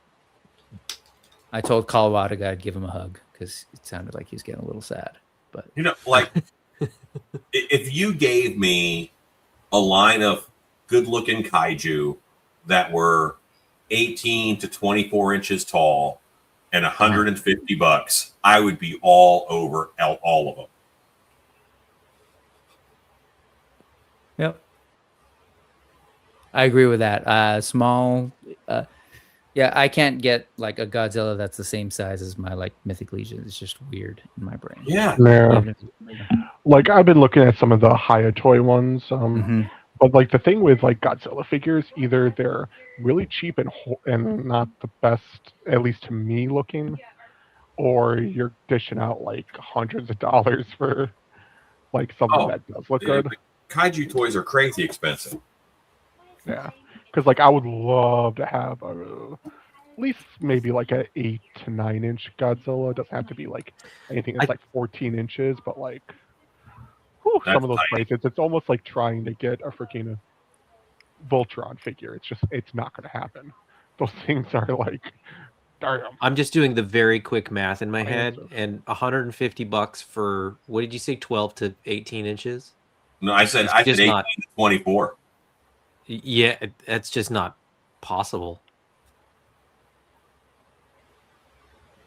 S6: I told Colorado I'd give him a hug because it sounded like he was getting a little sad. But
S11: like if you gave me a line of good-looking kaiju that were 18 to 24 inches tall and $150, I would be all over all of them.
S6: Yep. I agree with that. Small. Yeah, I can't get like a Godzilla that's the same size as my like Mythic Legion. It's just weird in my brain.
S11: Yeah.
S1: Like I've been looking at some of the Hayatoi ones. But like the thing with like Godzilla figures, either they're really cheap and not the best, at least to me looking, or you're dishing out like hundreds of dollars for like something that does look good.
S11: Kaiju toys are crazy expensive.
S1: Yeah, because like I would love to have at least maybe like a 8 to 9 inch Godzilla. It doesn't have to be like anything that's like 14 inches, but like. Some of those prices, it's almost like trying to get a freaking Voltron figure. It's not going to happen. Those things are like, damn.
S7: I'm just doing the very quick math in my head, and $150 for what did you say, 12 to 18 inches?
S11: No, I said 18 to 24.
S7: Yeah, that's just not possible.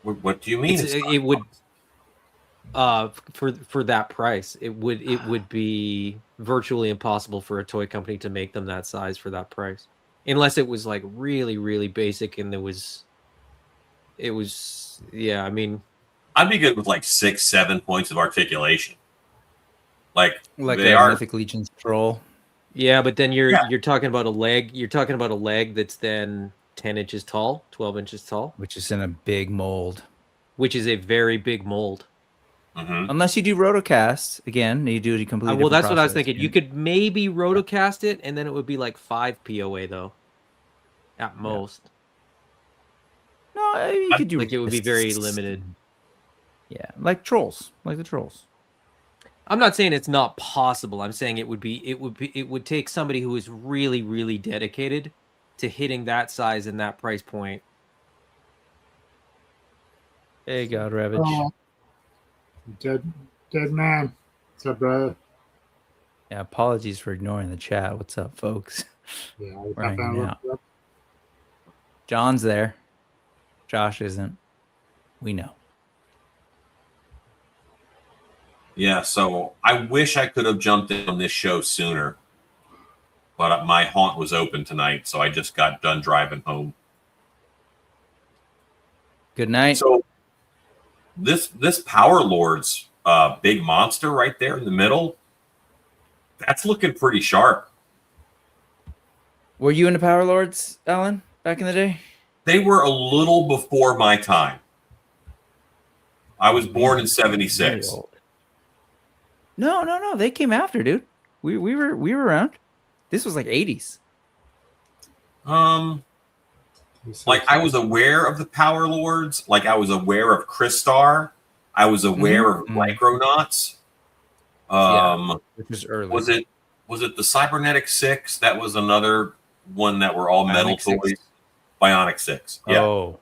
S11: What do you mean?
S7: It would. For that price, it would be virtually impossible for a toy company to make them that size for that price, unless it was like really, really basic and it was. Yeah, I mean,
S11: I'd be good with like 6-7 points of articulation. Like
S6: they are Mythic Legion Troll.
S7: Yeah, but then you're talking about a leg. You're talking about a leg that's then 10 inches tall, 12 inches tall,
S6: which is in a big mold.
S7: Which is a very big mold.
S11: Mm-hmm.
S6: Unless you do rotocast again, you do it completely.
S7: Well, that's what I was thinking. You could maybe rotocast it, and then it would be like 5 POA though, at most.
S6: No, you could do
S7: like it would be very limited.
S6: Yeah, like trolls, like the trolls.
S7: I'm not saying it's not possible. I'm saying it would take somebody who is really, really dedicated to hitting that size and that price point.
S6: Hey, God, Ravage.
S3: Oh. Dead man. What's up, brother?
S6: Yeah, apologies for ignoring the chat. What's up, folks?
S3: Yeah,
S6: we're hanging out. John's there. Josh isn't. We know.
S11: Yeah, so I wish I could have jumped in on this show sooner, but my haunt was open tonight, so I just got done driving home.
S6: Good night.
S11: So this Power Lord's big monster right there in the middle, that's looking pretty sharp.
S6: Were you into Power Lords, Alan, back in the day?
S11: They were a little before my time. I was born in '76.
S6: No. They came after, dude. We were around. This was like 80s.
S11: Like I was aware of the Power Lords. Like I was aware of Crystar. I was aware of Micronauts.
S6: Which was early.
S11: Was it the Cybernetic 6? That was another one that were all metal toys. Bionic 6. Yeah.
S6: Oh.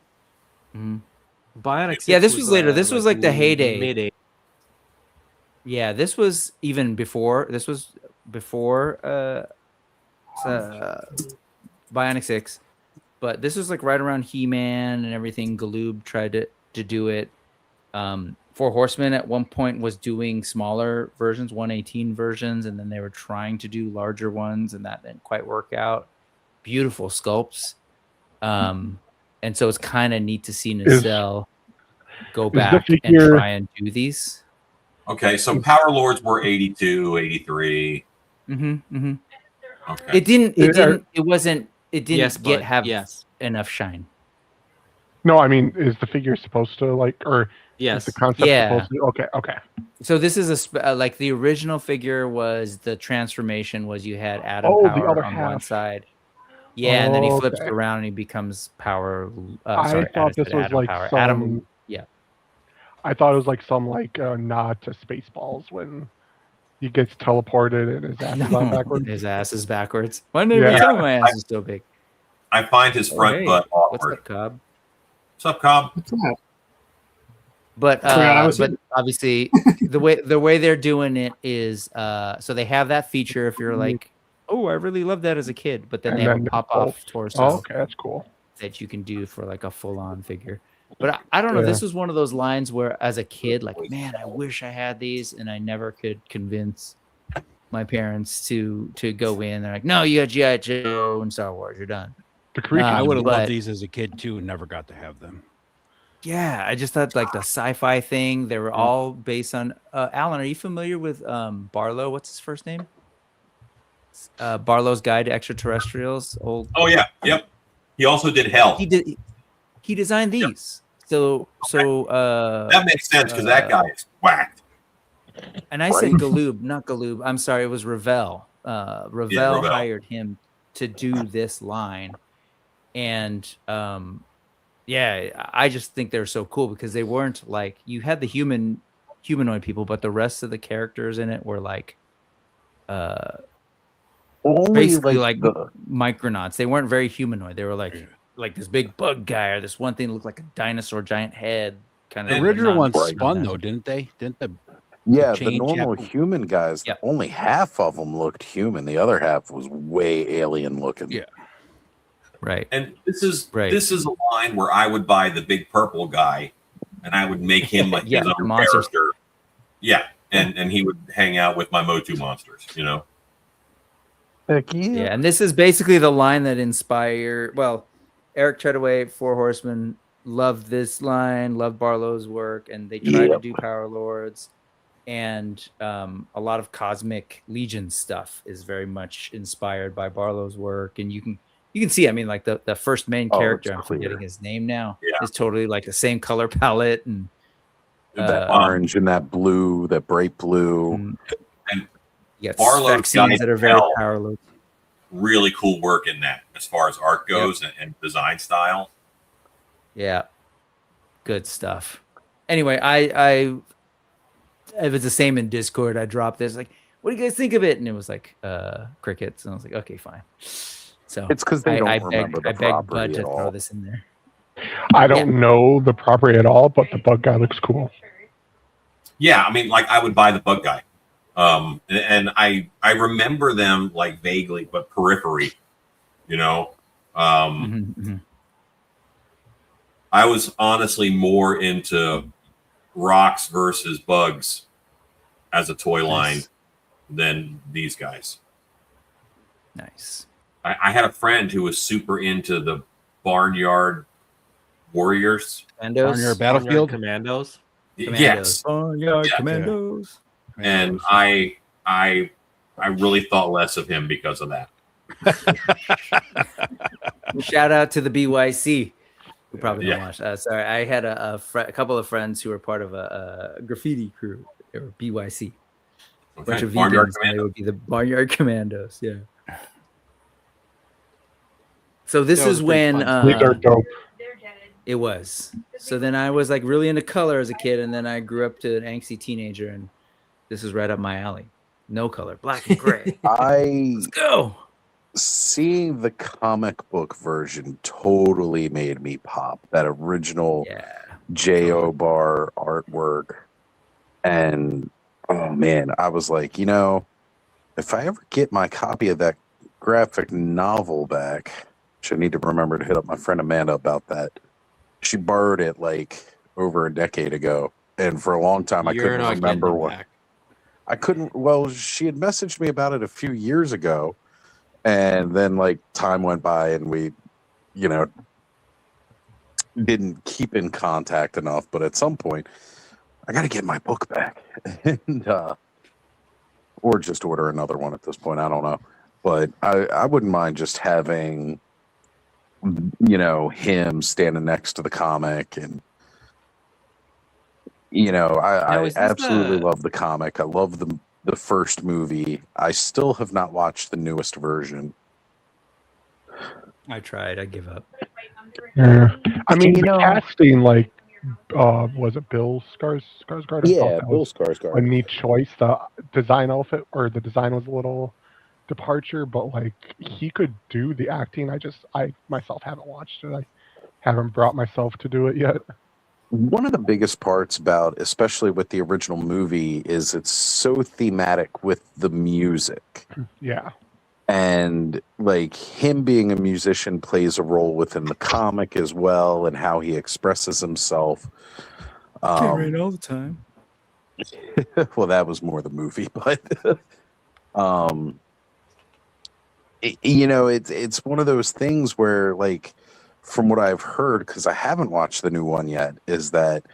S7: Bionic 6
S6: yeah, this was later. This was like the heyday.
S7: Mid-80s.
S6: Yeah, this was even before. This was before Bionic 6. But this was like right around He-Man and everything. Galoob tried to do it. Four Horsemen at one point was doing smaller versions, 118 versions, and then they were trying to do larger ones, and that didn't quite work out. Beautiful sculpts. And so it's kind of neat to see Nacelle go back and try and do these.
S11: Okay, so Power Lords were 82, 83.
S6: Okay.
S11: Okay.
S6: It didn't have enough shine.
S1: No, I mean, is the figure supposed to like, or is the concept supposed to? Okay.
S6: So this is like the original figure was the transformation was you had Adam Power
S1: the other
S6: on
S1: half.
S6: one side. Yeah, and then he flips around and he becomes Power.
S1: I thought this was like
S6: Power.
S1: some.
S6: Adam, yeah.
S1: I thought it was like some nod to Spaceballs when he gets teleported and his ass is on backwards.
S6: His ass is backwards. Why did you tell me my ass is so big?
S11: I find his front butt awkward.
S6: What's up, Cobb?
S11: What's up, Cobb?
S3: What's that?
S6: But obviously the way they're doing it is so they have that feature if you're like, oh, I really love that as a kid, but then they have a pop-off torso.
S1: Oh, okay, that's cool.
S6: That you can do for like a full-on figure. But I don't know. This was one of those lines where, as a kid, like, man, I wish I had these, and I never could convince my parents to go in. They're like, no, you got G.I. Joe and Star Wars. You're done.
S4: I would have loved these as a kid too, and never got to have them.
S6: Yeah, I just thought like the sci-fi thing. They were all based on. Alan, are you familiar with Barlow? What's his first name? Barlow's Guide to Extraterrestrials. Old.
S11: Oh yeah, yep. He also did Hell.
S6: He designed these. So
S11: that makes sense because that guy is whacked.
S6: And I said Galoob, not Galoob. I'm sorry, it was Revell. Revell hired him to do this line, and I just think they're so cool because they weren't like you had the humanoid people, but the rest of the characters in it were like basically like Micronauts. They weren't very humanoid. They were like this big bug guy or this one thing that looked like a dinosaur giant head. Kind of
S4: the original ones spun though, didn't they?
S12: The normal human guys, only half of them looked human. The other half was way alien looking.
S4: Yeah.
S6: Right.
S11: And this is a line where I would buy the big purple guy and I would make him like his own character. Yeah. And he would hang out with my Motu monsters, you know?
S12: Heck yeah.
S6: Yeah, and this is basically the line that inspired Eric Treadaway, Four Horsemen, loved this line, loved Barlow's work, and they tried to do Power Lords. And a lot of Cosmic Legion stuff is very much inspired by Barlow's work. And you can see, I mean, like the first main character, I'm forgetting his name now, is totally like the same color palette and
S12: that orange and that blue, that bright blue.
S11: And
S6: Barlow's scenes that are very Power Lords.
S11: Really cool work in that as far as art goes and design style.
S6: Yeah. Good stuff. Anyway, I if it's the same in Discord, I dropped this like, what do you guys think of it? And it was like crickets, and I was like, okay, fine. So
S12: it's because they don't remember the
S6: I begged
S12: property
S6: Bud to
S12: at all.
S6: throw this in there.
S1: I don't know the property at all, but the bug guy looks cool.
S11: Yeah, I mean, like I would buy the bug guy. And I remember them like vaguely, but periphery, you know. I was honestly more into rocks versus bugs as a toy line than these guys.
S6: Nice.
S11: I had a friend who was super into the Barnyard Warriors.
S4: Barnyard Battlefield
S7: Commandos.
S11: Yes.
S6: Barnyard
S11: Yeah.
S6: Commandos.
S11: And I really thought less of him because of that.
S6: Shout out to the BYC, who probably don't watch. Sorry, I had a couple of friends who were part of a graffiti crew, or BYC. A bunch of vegans, and they would be the Barnyard Commandos. Yeah. So this is when
S1: these are dope.
S6: It was. So then I was like really into color as a kid, and then I grew up to an angsty teenager, and this is right up my alley. No color, black and gray. Let's go.
S12: Seeing the comic book version totally made me pop. That original J.O. Bar artwork. And oh man, I was like, if I ever get my copy of that graphic novel back, which I need to remember to hit up my friend Amanda about that. She borrowed it like over a decade ago. And for a long time, I couldn't remember what. I couldn't. Well, she had messaged me about it a few years ago. And then like time went by and we, didn't keep in contact enough. But at some point, I got to get my book back. And, or just order another one at this point. I don't know. But I wouldn't mind just having, him standing next to the comic. And, I absolutely love the comic. I love the first movie. I still have not watched the newest version.
S6: I tried. I give up.
S1: Yeah. I mean, the casting, like, was it Bill Skarsgård?
S12: Yeah, Bill Skarsgård.
S1: A neat choice. The design outfit, or the design was a little departure, but like he could do the acting. I myself haven't watched it. I haven't brought myself to do it yet.
S12: One of the biggest parts about, especially with the original movie, is it's so thematic with the music.
S1: Yeah.
S12: And like him being a musician plays a role within the comic as well, and how he expresses himself.
S6: Right all the time.
S12: Well, that was more the movie, but it's one of those things where, like, from what I've heard, because I haven't watched the new one yet, is that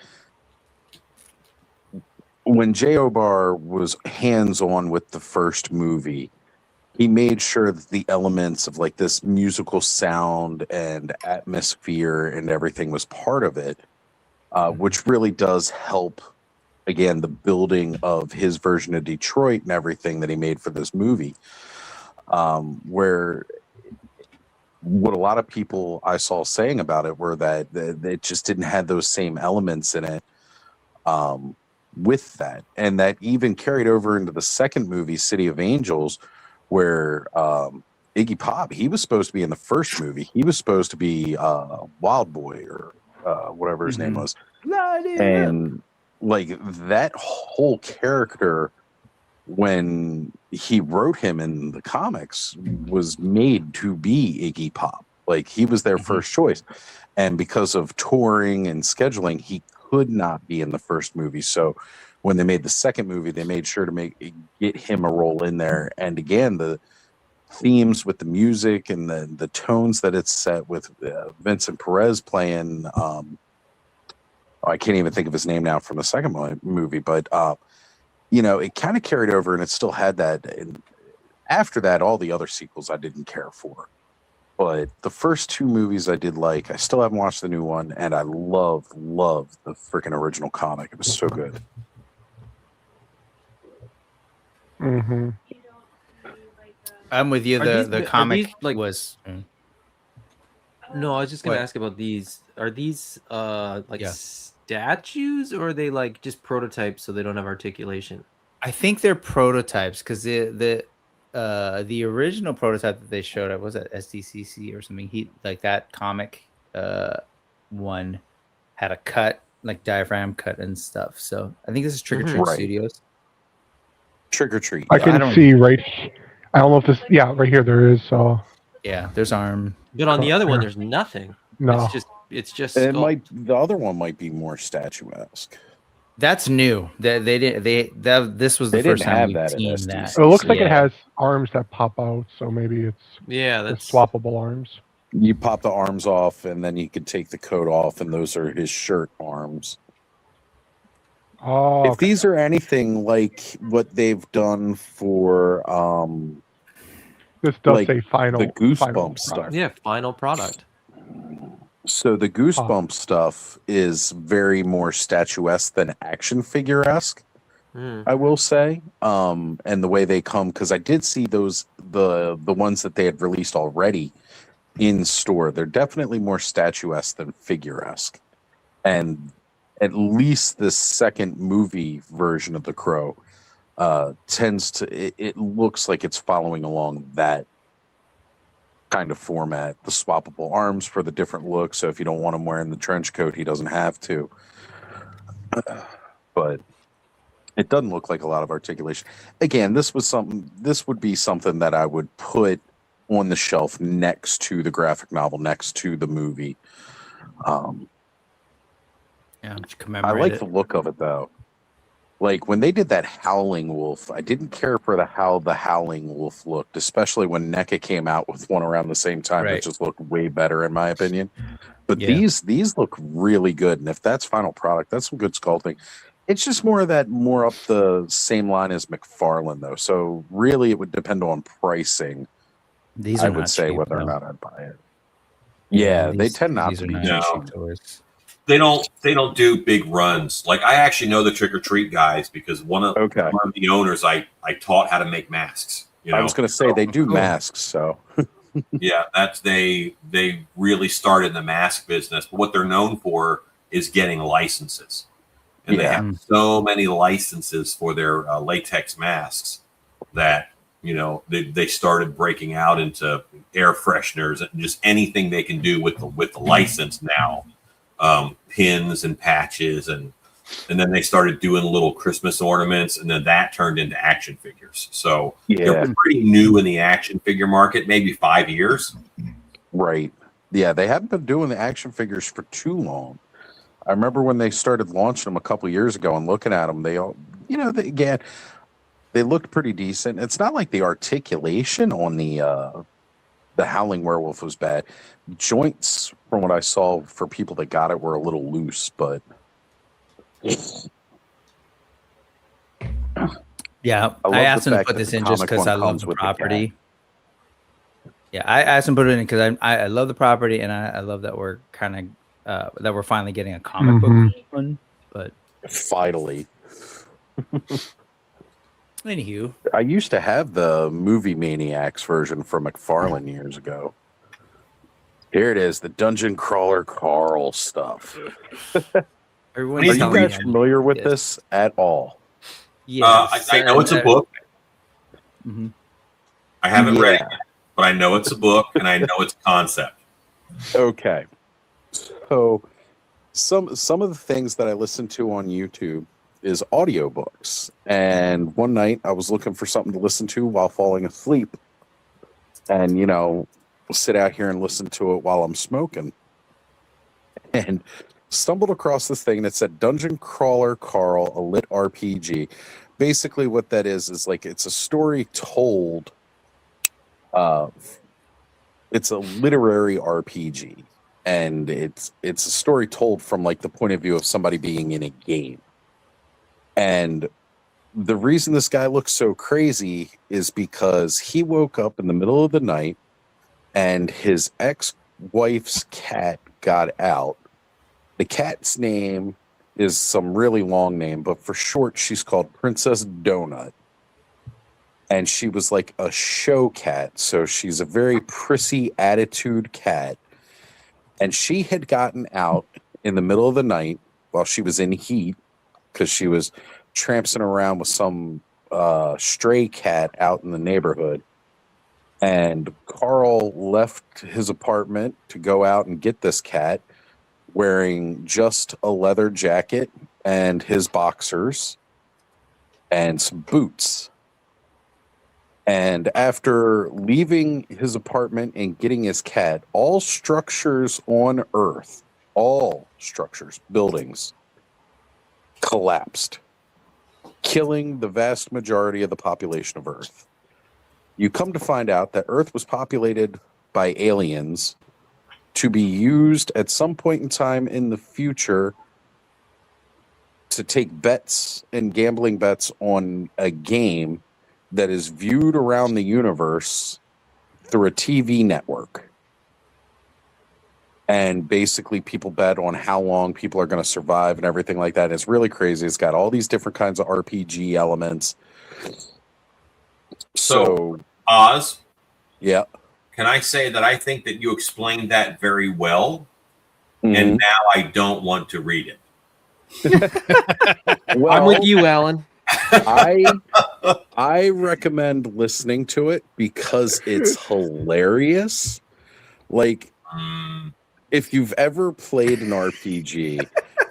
S12: when J.O. Bar was hands-on with the first movie, he made sure that the elements of like this musical sound and atmosphere and everything was part of it, which really does help, again, the building of his version of Detroit and everything that he made for this movie. Where what a lot of people I saw saying about it were that it just didn't have those same elements in it with that. And that even carried over into the second movie, City of Angels, where Iggy Pop, he was supposed to be in the first movie. He was supposed to be Wild Boy or whatever his name was. And like that whole character, when he wrote him in the comics, was made to be Iggy Pop. Like he was their first choice. And because of touring and scheduling, he could not be in the first movie. So when they made the second movie, they made sure to get him a role in there. And again, the themes with the music and the tones that it's set with Vincent Perez playing, I can't even think of his name now from the second movie, but it kind of carried over, and it still had that. And after that, all the other sequels I didn't care for. But the first two movies I did like. I still haven't watched the new one, and I love the freaking original comic. It was so good.
S1: Mm-hmm.
S6: I'm with you. The comic was.
S7: No, I was just going to ask about these. Are these statues, or are they like just prototypes so they don't have articulation?
S6: I think they're prototypes, because the original prototype that they showed up was at SDCC or something. He like that comic one had a cut, like diaphragm cut and stuff. So I think this is Trick or Treat Studios.
S12: Trick or Treat.
S1: I can see right. I don't know if this. Yeah, right here there is.
S6: Yeah, there's arm.
S7: But on the other one, there's nothing.
S1: No,
S7: it's just.
S12: The other one might be more statuesque.
S6: That's new. This was the first time we've seen that.
S1: It looks like it has arms that pop out, so maybe it's
S7: that's
S1: swappable arms.
S12: You pop the arms off, and then you could take the coat off, and those are his shirt arms.
S1: Oh,
S12: If these are anything like what they've done for
S1: this does
S12: like
S1: say final
S12: the Goosebump
S1: final
S12: stuff.
S1: product.
S7: Yeah, final product.
S12: So the Goosebump stuff is very more statuesque than action figure-esque, I will say. And the way they come, because I did see those the ones that they had released already in store. They're definitely more statuesque than figure-esque. And at least the second movie version of the Crow tends to it looks like it's following along that kind of format. The swappable arms for the different looks, so if you don't want him wearing the trench coat, he doesn't have to. But it doesn't look like a lot of articulation. Again, this would be something that I would put on the shelf next to the graphic novel, next to the movie.
S6: Yeah,
S12: I like the look of it though. Like when they did that Howling Wolf, I didn't care for how the Howling Wolf looked, especially when NECA came out with one around the same time.
S6: Right.
S12: It just looked way better in my opinion. But
S6: Yeah.
S12: these look really good, and if that's final product, that's some good sculpting. It's just more up the same line as McFarlane though. So really, it would depend on pricing.
S6: These
S12: I
S6: are
S12: would
S6: not
S12: say
S6: cheap,
S12: whether or
S6: though.
S12: not I'd buy it. Yeah, they tend not
S6: these
S12: to
S6: are
S12: be
S6: not
S12: cheap.
S6: cheap toys.
S11: They don't do big runs. Like I actually know the Trick or Treat guys because one of the owners I taught how to make masks. You know?
S12: I was going to say they do masks, so
S11: yeah, they really started the mask business. But what they're known for is getting licenses, and they have so many licenses for their latex masks that they started breaking out into air fresheners and just anything they can do with the license now. Pins and patches and then they started doing little Christmas ornaments, and then that turned into action figures. So they're pretty new in the action figure market, maybe 5 years.
S12: Right. Yeah, they haven't been doing the action figures for too long. I remember when they started launching them a couple years ago and looking at them, they all, they looked pretty decent. It's not like the articulation on the Howling Werewolf was bad. Joints, from what I saw for people that got it, were a little loose, but
S6: yeah, I asked him to put this in just because I love the property. Yeah, I asked him to put it in because I love the property, and I love that we're kind of that we're finally getting a comic book one. But
S12: finally.
S6: Anywho,
S12: I used to have the Movie Maniacs version from McFarlane years ago. Here it is, the Dungeon Crawler Carl stuff. Are you guys familiar with this at all?
S11: Yeah, I know it's a book. I haven't read it yet, but I know it's a book and I know it's a concept.
S12: Okay. So some of the things that I listen to on YouTube is audiobooks. And one night I was looking for something to listen to while falling asleep. And, sit out here and listen to it while I'm smoking. And stumbled across this thing that said Dungeon Crawler Carl, a lit RPG. Basically what that is like it's a story told. It's a literary RPG. And it's a story told from like the point of view of somebody being in a game. And the reason this guy looks so crazy is because he woke up in the middle of the night and his ex-wife's cat got out. The cat's name is some really long name, but for short, she's called Princess Donut. And she was like a show cat. So she's a very prissy attitude cat. And she had gotten out in the middle of the night while she was in heat, because she was tramping around with some stray cat out in the neighborhood. And Carl left his apartment to go out and get this cat, wearing just a leather jacket and his boxers and some boots. And after leaving his apartment and getting his cat, all structures on Earth, all structures, buildings, collapsed, killing the vast majority of the population of Earth. You come to find out that Earth was populated by aliens to be used at some point in time in the future to take bets and gambling bets on a game that is viewed around the universe through a TV network. And basically people bet on how long people are going to survive and everything like that. It's really crazy. It's got all these different kinds of RPG elements. So
S11: Oz,
S12: yeah.
S11: Can I say that I think that you explained that very well,
S12: Mm-hmm.
S11: and now I don't want to read it.
S7: Well, I'm with you, Alan.
S12: I recommend listening to it because it's hilarious. Like, if you've ever played an RPG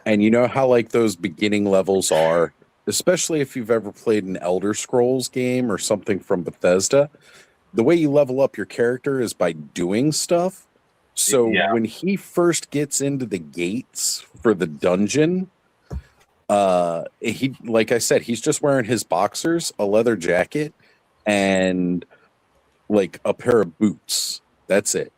S12: and you know how like those beginning levels are, especially if you've ever played an Elder Scrolls game or something from Bethesda, the way you level up your character is by doing stuff. So when he first gets into the gates for the dungeon, he, like I said, he's just wearing his boxers, a leather jacket, and like a pair of boots. That's it.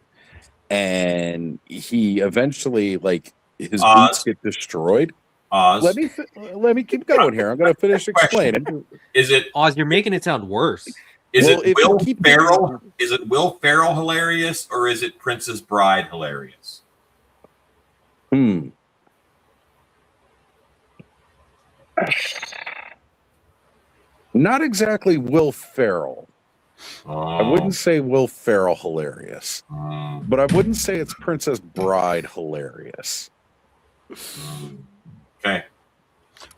S12: And he eventually, like, his boots get destroyed. Let me keep going here. I'm going to finish explaining.
S11: Is it
S7: Oz? You're making it sound worse.
S11: Is it Will Ferrell? Is it Will Ferrell hilarious, or is it Princess Bride hilarious?
S12: Not exactly Will Ferrell. I wouldn't say Will Ferrell hilarious, but I wouldn't say it's Princess Bride hilarious.
S11: Okay.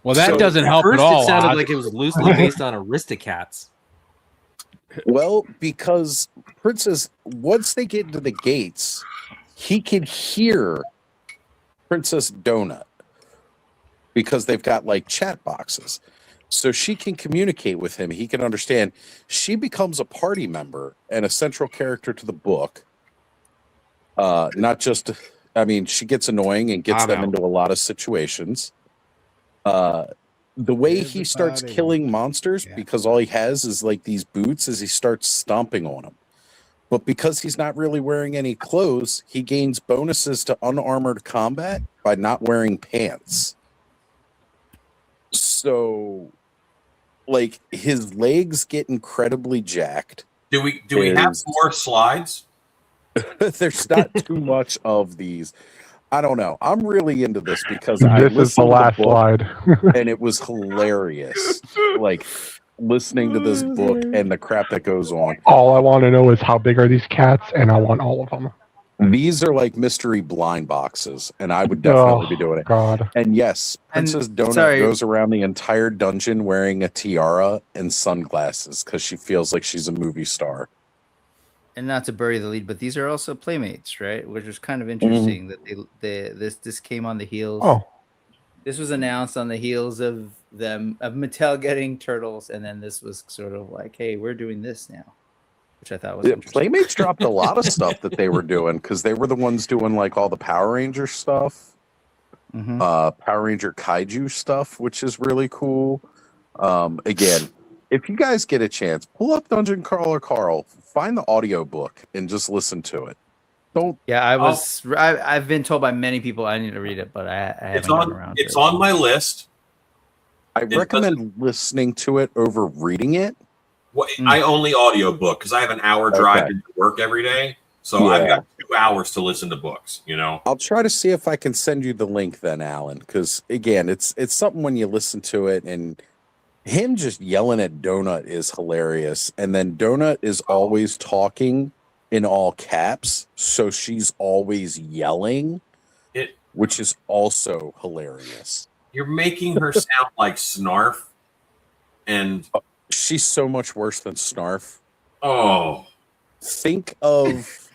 S4: Well, that doesn't help
S7: First,
S4: at all.
S7: it sounded
S4: Oz.
S7: like it was loosely based on Aristocats.
S12: Well, because Princess, once they get into the gates, he can hear Princess Donut because they've got like chat boxes. So she can communicate with him. He can understand. She becomes a party member and a central character to the book. Not just, I mean, she gets annoying and gets them into a lot of situations. The way he starts killing monsters, because all he has is like these boots, is he starts stomping on them. But because he's not really wearing any clothes, he gains bonuses to unarmored combat by not wearing pants. So, like, his legs get incredibly jacked.
S11: Do we have more slides?
S12: There's not too much of these. I don't know. I'm really into this because
S1: This is the last slide.
S12: and it was hilarious. Like, listening to this book and the crap that goes on.
S1: All I want to know is how big are these cats, and I want all of them.
S12: These are like mystery blind boxes, and I would definitely be doing it.
S1: God.
S12: And yes, Princess Donut goes around the entire dungeon wearing a tiara and sunglasses because she feels like she's a movie star.
S6: And not to bury the lead, but these are also Playmates, right? Which is kind of interesting that this came on the heels.
S1: Oh,
S6: this was announced on the heels of Mattel getting Turtles, and then this was sort of like, hey, we're doing this now, which I thought was interesting.
S12: Playmates dropped a lot of stuff that they were doing because they were the ones doing like all the Power Ranger stuff, Power Ranger Kaiju stuff, which is really cool. Again, if you guys get a chance, pull up Dungeon Crawler Carl, find the audio book, and just listen to it. Don't.
S6: Yeah, I've been told by many people I need to read it, but I haven't gotten around to it.
S11: It's on my list.
S12: I recommend listening to it over reading it.
S11: Well, I only audiobook because I have an hour drive to work every day. So I've got 2 hours to listen to books, you know.
S12: I'll try to see if I can send you the link then, Alan, because again, it's something when you listen to it, and him just yelling at Donut is hilarious. And then Donut is always talking in all caps, so she's always yelling, which is also hilarious.
S11: You're making her sound like Snarf, and
S12: she's so much worse than Snarf.
S11: Oh,
S12: think of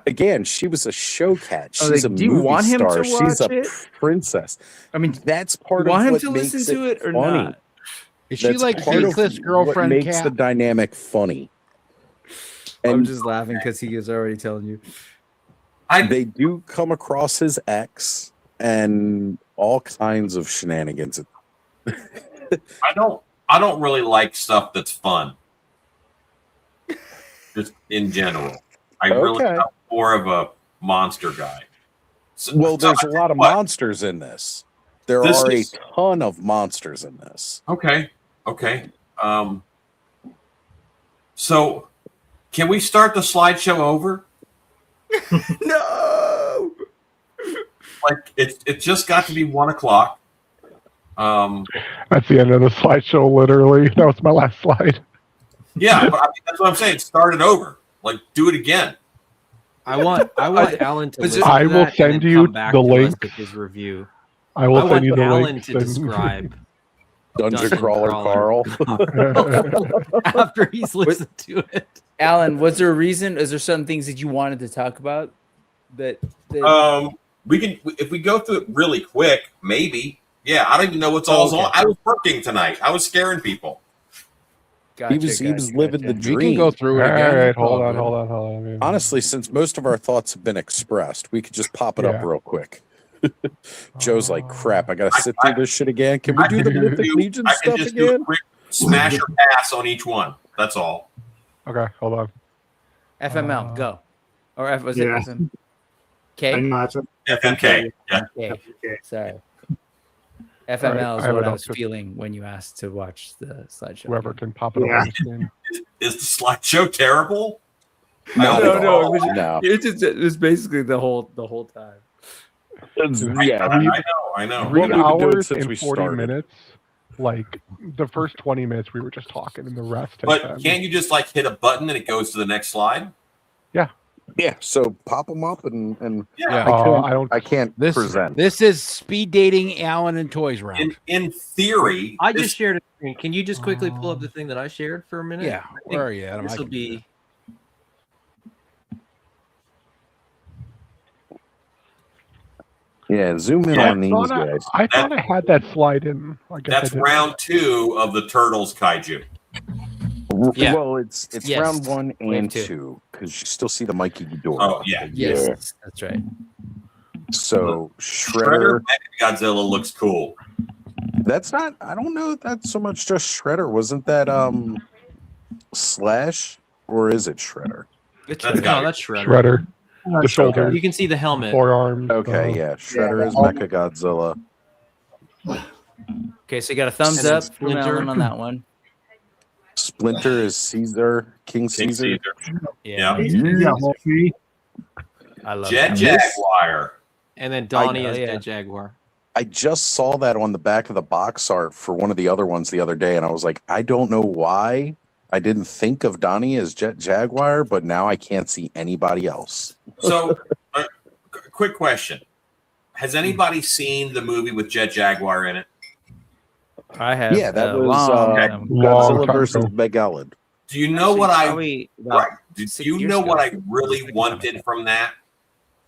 S12: again, she was a show cat. She's a movie star. She's a princess.
S6: I mean,
S12: that's part of
S6: want him
S12: what
S6: to
S12: makes
S6: listen to it or
S12: funny.
S6: not?
S4: Is she like Cliff's girlfriend?
S12: What makes the dynamic funny?
S6: I'm just laughing because he is already telling you.
S12: They do come across his ex and all kinds of shenanigans.
S11: I don't really like stuff that's fun. Just in general, I really am more of a monster guy.
S12: So, there's a lot of monsters in this. There
S11: This
S12: are
S11: is-
S12: a ton of monsters in this.
S11: Okay. So, can we start the slideshow over?
S6: No.
S11: Like it just got to be 1 o'clock.
S1: That's the end of the slideshow. Literally, that was my last slide.
S11: Yeah, but I mean, that's what I'm saying. Start it over. Like, do it again.
S7: I want Alan to listen
S1: I
S7: to
S1: will
S7: that
S1: send
S7: and then
S1: you
S7: come back
S1: the
S7: to us
S1: link.
S7: with his review.
S1: I will send
S7: want
S1: you the
S7: Alan
S1: link.
S7: to describe
S12: Dungeon Crawler Carl.
S7: after he's listened to it.
S6: Alan, was there a reason? Is there some things that you wanted to talk about? That
S11: We can, if we go through it really quick, maybe. Yeah, I don't even know what's all on. I was working tonight. I was scaring people.
S12: He was living the dream.
S4: We can go through it again.
S1: All right, hold on.
S12: Honestly, since most of our thoughts have been expressed, we could just pop it up real quick. Joe's like, crap, I got to sit through this shit again. Can we do the Mythic Legion
S11: I can
S12: stuff
S11: just do a
S12: again?
S11: quick smash or pass on each one. That's all.
S1: Okay, hold on.
S6: FML, go. Or F was it
S3: Yeah.
S6: FM? K?
S3: I know, that's a-
S11: FMK. Yeah.
S6: Okay. Sorry.
S1: All
S6: FML
S1: right,
S6: is
S1: I have
S6: what
S1: it
S6: I
S1: up
S6: was
S1: to-
S6: feeling when you asked to watch the slideshow.
S1: Whoever can pop it up
S3: Yeah.
S1: on the screen.
S11: Is the slideshow terrible?
S12: No,
S6: It was,
S12: no.
S6: it was basically the whole time.
S12: Yeah,
S11: I know.
S1: 3
S12: What we've been doing
S1: hours
S12: since
S1: and
S12: we
S1: 40
S12: started.
S1: minutes. Like the first 20 minutes, we were just talking, and the rest. has
S11: But
S1: been-
S11: can't you just like hit a button and it goes to the next slide?
S12: Yeah, so pop them up and
S11: Yeah.
S12: I can't
S4: This
S12: present.
S4: this is speed dating Alan and Toys round.
S11: In theory,
S7: I
S11: this-
S7: just shared a screen. Can you just quickly pull up the thing that I shared for a minute?
S4: Yeah,
S7: I think
S4: where are you, Adam? I
S7: This will
S4: can-
S7: be.
S12: Yeah, zoom in
S11: Yeah.
S12: on these guys.
S1: I thought I had that slide in. I guess
S11: that's
S1: I didn't.
S11: round 2 of the Turtles Kaiju.
S6: Yeah.
S12: Well, it's
S6: Yes.
S12: round 1
S6: Wave
S12: and
S6: 2.
S12: 2 because you still see the Mikey Ghidorah.
S11: Oh, yeah.
S6: Yes, that's right.
S12: So
S11: Shredder
S12: Shredder.
S11: Godzilla looks cool.
S12: That's not. I don't know if that's so much just Shredder. Wasn't that Slash or is it Shredder?
S7: It's
S11: That's
S7: no,
S11: got it.
S7: that's Shredder.
S1: Shredder. The shoulders,
S7: You can see the helmet.
S1: forearms.
S12: Okay, yeah. Shredder is Mecha Godzilla.
S6: Okay, so you got a thumbs
S7: And then
S6: up from
S7: Splinter.
S6: Alan on that one.
S12: Splinter is Caesar, King
S11: King
S12: Caesar.
S11: Caesar.
S6: Yeah.
S3: Yeah, Wolfie.
S6: I love
S11: Jet
S6: that.
S11: Jaguar.
S7: And then Donnie
S6: I-
S7: as
S6: yeah.
S7: Dead Jaguar.
S12: I just saw that on the back of the box art for one of the other ones the other day, and I was like, I don't know why I didn't think of Donnie as Jet Jaguar, but now I can't see anybody else.
S11: So, quick question. Has anybody seen the movie with Jet Jaguar in it?
S6: I have.
S12: Yeah, that
S6: a
S12: was
S6: long
S11: Okay.
S6: time.
S1: Long
S12: Godzilla
S1: time
S12: versus
S1: ago.
S12: Megalod.
S11: Do you know what I
S6: Probably about
S11: right? Do
S6: 6
S11: you
S6: years
S11: know
S6: ago.
S11: what I really wanted from that?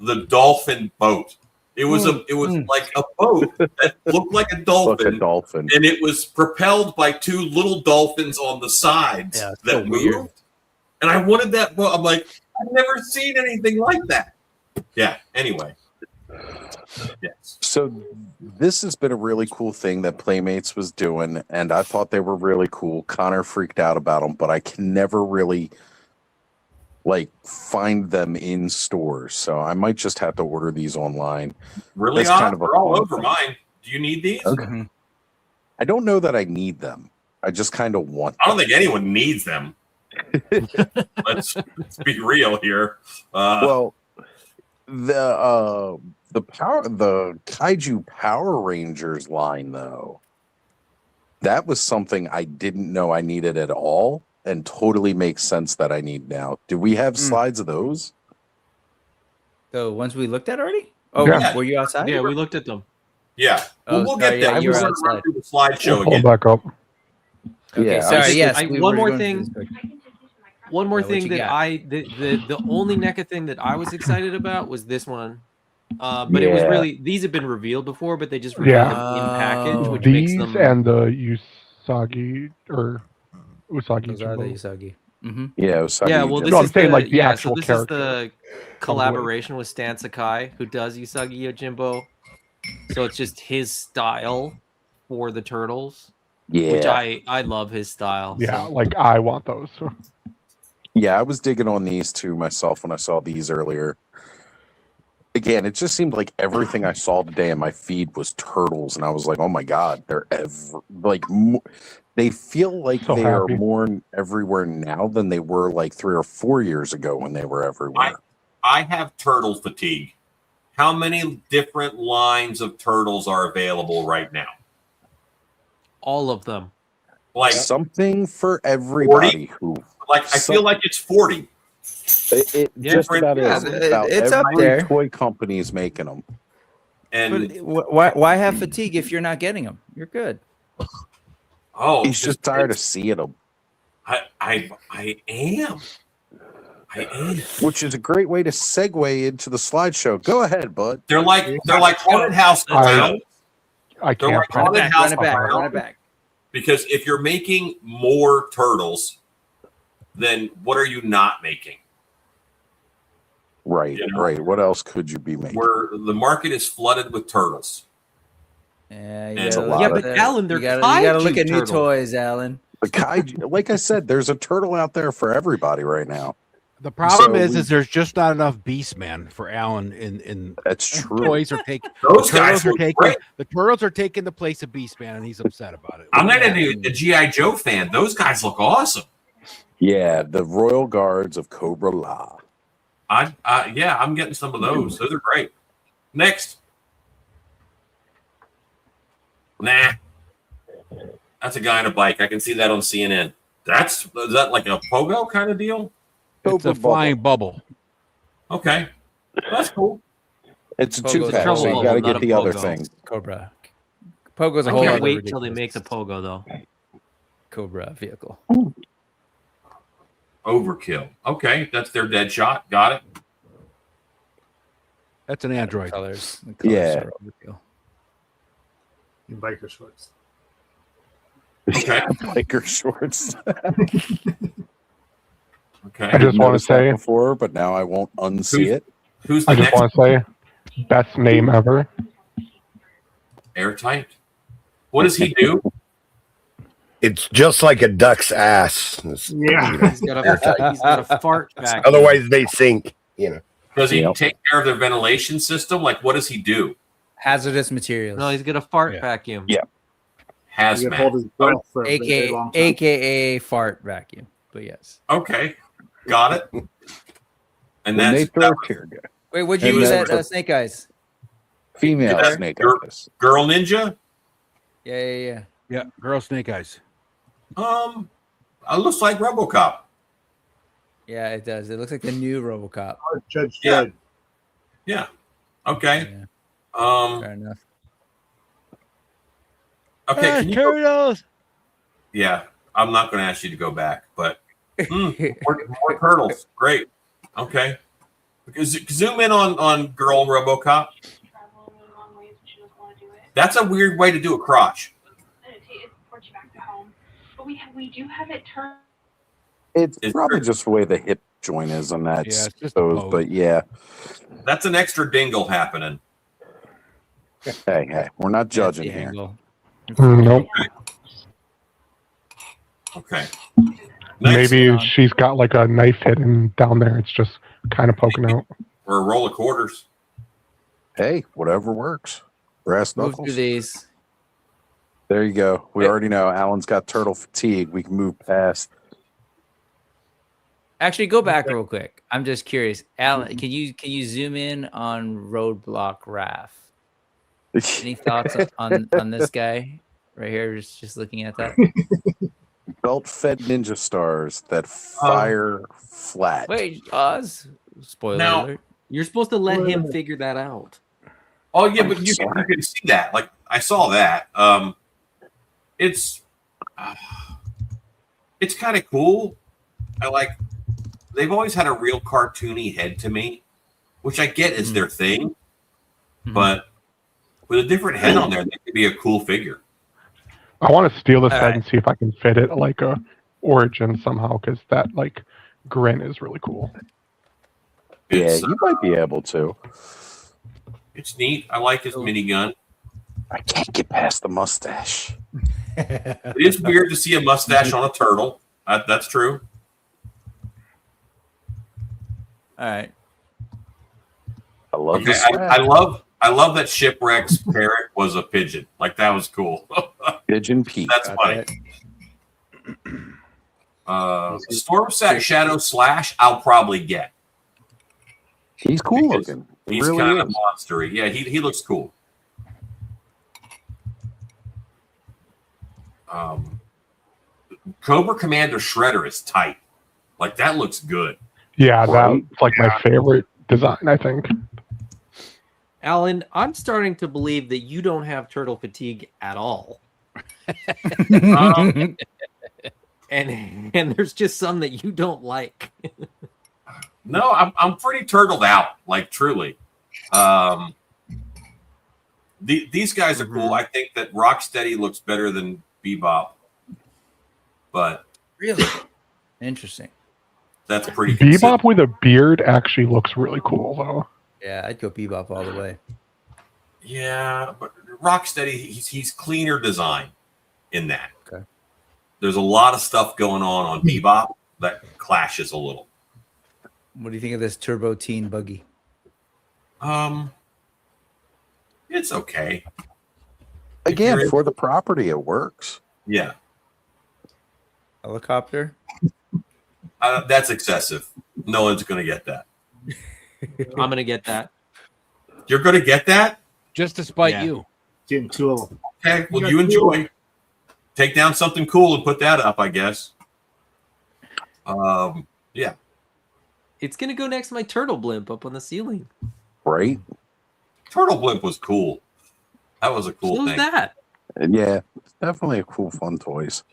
S11: The dolphin boat. It was like a boat that looked like a
S12: Like a
S11: dolphin,
S12: dolphin.
S11: and it was propelled by 2 little dolphins on the sides
S6: Yeah, it's
S11: that
S6: so
S11: moved.
S6: weird.
S11: And I wanted that boat. I'm like, I've never seen anything like that. Yeah. Anyway. Yes.
S12: So this has been a really cool thing that Playmates was doing, and I thought they were really cool. Connor freaked out about them, but I can never really like find them in stores, so I might just have to order these online.
S11: Really?
S12: That's kind of a
S11: They're all
S12: fun
S11: over
S12: thing.
S11: mine. Do you need these?
S12: Okay. I don't know that I need them. I just kind of want
S11: I don't
S12: them.
S11: think anyone needs them. let's be real here.
S12: Well, the Kaiju Power Rangers line though, that was something I didn't know I needed at all, and totally makes sense that I need now. Do we have slides of those?
S6: The ones we looked at already? Oh,
S1: Yeah.
S6: were you outside?
S7: Yeah, we looked at them.
S11: yeah,
S6: Oh,
S11: we'll
S6: sorry,
S11: get there.
S6: yeah, you
S11: We're
S6: were
S11: gonna run
S6: outside.
S11: through the slideshow
S1: Pull
S11: again.
S1: back up.
S6: Okay,
S12: Yeah,
S6: sorry. Yes.
S7: I-
S6: we
S7: one
S6: were
S7: more
S6: going
S7: thing.
S6: through this quick.
S7: One more
S6: Yeah, what
S7: thing
S6: you
S7: that
S6: got?
S7: the only NECA thing that I was excited about was this one. But it was
S12: Yeah.
S7: really, these have been revealed before, but they just revealed
S1: Yeah.
S7: them in package, which
S1: These
S7: makes them.
S1: and the Usagi or Usagi.
S6: Those are the
S1: Jimbo.
S6: Usagi. Mm-hmm.
S12: Yeah, Usagi
S7: Yeah, well,
S12: Yojimbo.
S7: this
S1: No, I'm
S7: is
S1: saying,
S7: the,
S1: like, the
S7: yeah,
S1: actual
S7: so this
S1: character.
S7: is the collaboration with Stan Sakai, who does Usagi Yojimbo. So it's just his style for the turtles,
S12: yeah,
S7: which I love his style.
S1: Yeah,
S7: so.
S1: like I want those.
S12: yeah. I was digging on these two myself when I saw these earlier. again, it just seemed like everything I saw today in my feed was turtles, and I was like, oh my god, they're they feel like
S1: So
S12: they
S1: happy.
S12: are more everywhere now than they were like 3 or 4 years ago when they were everywhere.
S11: I have turtle fatigue. How many different lines of turtles are available right now?
S7: All of them.
S11: Like
S12: something for everybody
S11: 40?
S12: who
S11: I feel like it's 40.
S12: it just about is. About
S6: it's
S12: every
S6: up there.
S12: toy company is making them.
S11: And
S6: Why have fatigue if you're not getting them? You're good.
S11: oh,
S12: He's just tired of seeing them.
S11: I am.
S12: Which is a great way to segue into the slideshow. Go ahead, bud.
S11: They're like haunted house clowns.
S1: I
S11: They're
S1: can't
S11: like
S1: find
S11: haunted
S1: it.
S11: house
S6: Run it
S11: clowns.
S6: back.
S11: Because if you're making more turtles, then what are you not making?
S12: Right,
S11: You know?
S12: right. What else could you be making?
S11: Where the market is flooded with turtles.
S6: Yeah,
S11: It's
S12: a lot
S7: Yeah,
S12: of
S7: but Alan, they're
S6: you gotta look
S7: kaiju
S6: at new
S7: turtles.
S6: toys, Alan.
S12: The kaiju, like I said, there's a turtle out there for everybody right now.
S4: The problem
S12: So
S4: is there's just not enough Beastman for Alan in
S12: That's true.
S4: toys are taking
S11: Those guys look great.
S4: the turtles are taking the place of Beastman, and he's upset about it.
S11: I'm not a G.I. Joe fan. Those guys look awesome.
S12: Yeah, the Royal Guards of Cobra La.
S11: Yeah, I'm getting some of those. Those are great. Next. Nah. That's a guy on a bike. I can see that on CNN. Is that like a pogo kind of deal?
S4: It's a flying bubble.
S11: Okay. That's cool.
S12: It's a
S6: Pogo's
S12: two-pack,
S7: trouble
S12: so you
S7: bubble,
S12: got to
S7: not
S12: get
S7: a
S12: the other
S7: pogo.
S12: thing.
S6: Cobra. Pogo's a
S7: I
S6: whole
S7: can't
S6: other
S7: wait till they make
S6: ridiculous
S7: the pogo though.
S6: Cobra vehicle.
S11: Overkill. Okay, that's their dead shot. Got it.
S4: That's an android.
S6: The colors
S12: Yeah.
S6: are overkill.
S3: In biker shorts.
S11: Okay.
S12: Biker shorts.
S11: Okay.
S1: I just want to
S12: Noticed that
S1: say,
S12: before, but now I won't unsee it.
S11: Who's the
S1: I just
S11: next?
S1: want to say, best name ever.
S11: Airtight. What does he do?
S9: It's just like a duck's ass. It's,
S3: Yeah.
S9: you know,
S7: He's got a fart vacuum.
S9: otherwise they sink. You know.
S11: Does he
S12: Yep.
S11: take care of their ventilation system? Like, what does he do?
S6: Hazardous materials.
S7: No, he's got a fart
S4: Yeah.
S7: vacuum.
S12: Yeah.
S3: You can hold
S11: Hazmat.
S3: his breath for a very long time.
S6: AKA fart vacuum. But yes.
S11: Okay. Got it. And
S12: When they
S11: that's
S12: throw a tear gas.
S6: Wait, what'd you
S12: And
S6: use
S12: then-
S6: at Snake Eyes?
S12: Female
S11: Yeah.
S12: snake
S11: Girl-
S12: eyes.
S11: Girl Ninja.
S6: Yeah.
S4: Yeah, girl snake eyes.
S11: It looks like RoboCop.
S6: Yeah, it does. It looks like the new RoboCop.
S3: Judge
S11: Yeah.
S3: Dredd.
S11: Yeah. Okay.
S6: Yeah, fair enough.
S11: Okay. Can you go-
S4: turtles.
S11: Yeah. I'm not going to ask you to go back, but more turtles. Great. Okay. Zoom in on girl RoboCop. That's a weird way to do a crotch.
S13: We do have it turned.
S12: It's
S11: It's
S12: probably
S11: true.
S12: just the way the hip joint is on that.
S4: Yeah, it's just a
S12: Suppose,
S4: pose.
S12: but yeah.
S11: That's an extra dingle happening.
S12: Hey, we're not judging
S6: That's the
S12: here.
S6: angle.
S1: Nope.
S11: Okay. Next,
S1: Maybe she's got like a knife hidden down there. It's just kind of poking out.
S11: or a roll of quarters.
S12: Hey, whatever works. Brass
S6: Move
S12: knuckles.
S6: through these.
S12: There you go. We already know Alan's got turtle fatigue. We can move past.
S6: Actually, go back real quick. I'm just curious, Alan. Can you zoom in on Roadblock Raph? Any thoughts on this guy right here? Just looking at that.
S12: Belt-fed ninja stars that fire flat.
S6: Wait, Oz. Spoiler
S11: Now-
S6: alert.
S7: You're supposed to let him figure that out.
S11: Oh yeah, but you can see that. Like I saw that. It's kind of cool. They've always had a real cartoony head to me, which I get is their thing, but with a different head on there, they could be a cool figure.
S1: I want to steal this
S6: All
S1: head
S6: right.
S1: and see if I can fit it like a origin somehow, because that like grin is really cool.
S12: Yeah,
S11: It's,
S12: you might be able to.
S11: it's neat. I like his minigun.
S12: I can't get past the mustache.
S11: It is weird to see a mustache on a turtle. That's true.
S6: All right.
S12: I love
S11: Okay, I love that Shipwreck's parrot was a pigeon. Like that was cool.
S12: Pigeon Pete.
S11: That's funny. Storm Shadow Slash, I'll probably get.
S12: He's cool looking.
S11: He's
S12: really
S11: kind of
S12: is.
S11: monstery. Yeah, he looks cool. Cobra Commander Shredder is tight. Like that looks good.
S1: Yeah, that's like my favorite design, I think.
S7: Alan, I'm starting to believe that you don't have turtle fatigue at all. And there's just some that you don't like.
S11: No, I'm pretty turtled out, like truly. These guys are cool. I think that Rocksteady looks better than Bebop, but
S6: really interesting.
S11: That's pretty.
S1: Bebop with a beard actually looks really cool, though.
S6: Yeah, I'd go Bebop all the way.
S11: Yeah, but Rocksteady, he's cleaner design in that.
S6: Okay.
S11: There's a lot of stuff going on Bebop that clashes a little.
S6: What do you think of this Turbo Teen buggy?
S11: It's okay.
S12: Again, for the property, it works.
S11: Yeah.
S6: Helicopter?
S11: That's excessive. No one's going to get that.
S7: I'm going to get that.
S11: You're going to get that?
S4: Just to spite you.
S3: Getting two of them.
S11: Okay, well, you enjoy. Take down something cool and put that up, I guess. Yeah.
S7: It's going to go next to my turtle blimp up on the ceiling.
S12: Right?
S11: Turtle blimp was cool. That was a cool
S7: So was
S11: thing.
S7: that.
S12: And yeah, it's definitely a cool, fun toys.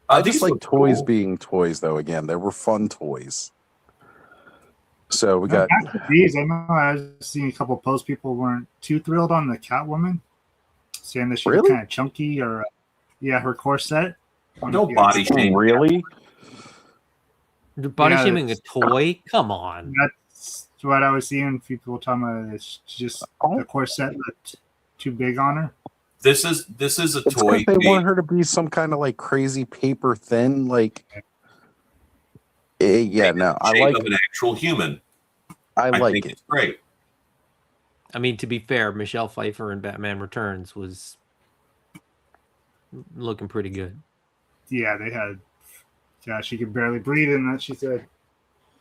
S12: I just
S11: these
S12: like
S11: look
S12: toys
S11: cool.
S12: being toys, though. Again, they were fun toys. So we got
S3: Back to these. I know I was seeing a couple posts. People weren't too thrilled on the Catwoman, saying that she was
S12: Really?
S3: kind of chunky or, her corset.
S11: No body shape.
S12: Really?
S7: You're body
S3: Yeah,
S7: shaming a toy? Come on.
S3: That's what I was seeing. People talking about. It's just the corset looked too big on her.
S11: This is a
S12: It's
S11: toy.
S12: because they want her to be some kind of like crazy paper thin, like. Yeah, no, I
S11: shape
S12: like
S11: of an actual human.
S12: I like
S11: think
S12: it.
S11: It's great.
S7: I mean, to be fair, Michelle Pfeiffer in Batman Returns was looking pretty good.
S3: Yeah, they had. Yeah, she could barely breathe in that. She said.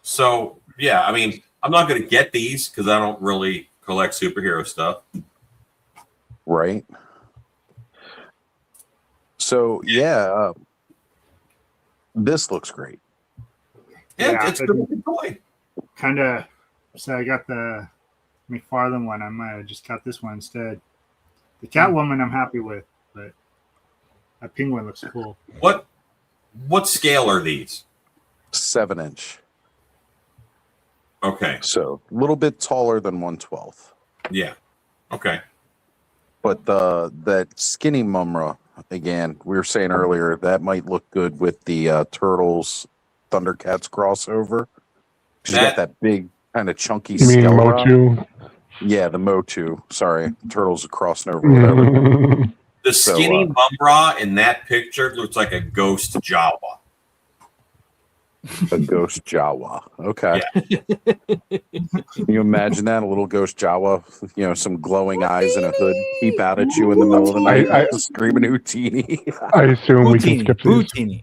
S11: So yeah, I mean, I'm not going to get these because I don't really collect superhero stuff.
S12: Right. So yeah, this looks great.
S11: Yeah, it's a good toy.
S3: Kind of. So I got the McFarlane one. I might have just got this one instead. The Catwoman I'm happy with, but that penguin looks cool.
S11: What scale are these?
S12: 7-inch.
S11: Okay.
S12: So a little bit taller than 1/12.
S11: Yeah. Okay.
S12: But that skinny Mumra, again, we were saying earlier, that might look good with the Turtles Thundercats crossover. She's got that big kind of chunky
S1: You mean Motu?
S12: Yeah, the Motu. Sorry, Turtles are crossing over. Whatever.
S11: The skinny Mumbra in that picture looks like a ghost Jawa.
S12: A ghost Jawa. Okay. Yeah. Can you imagine that? A little ghost Jawa, some glowing eyes and a hood peep out at you in the middle of the night, screaming Houtini.
S1: I assume we can skip these.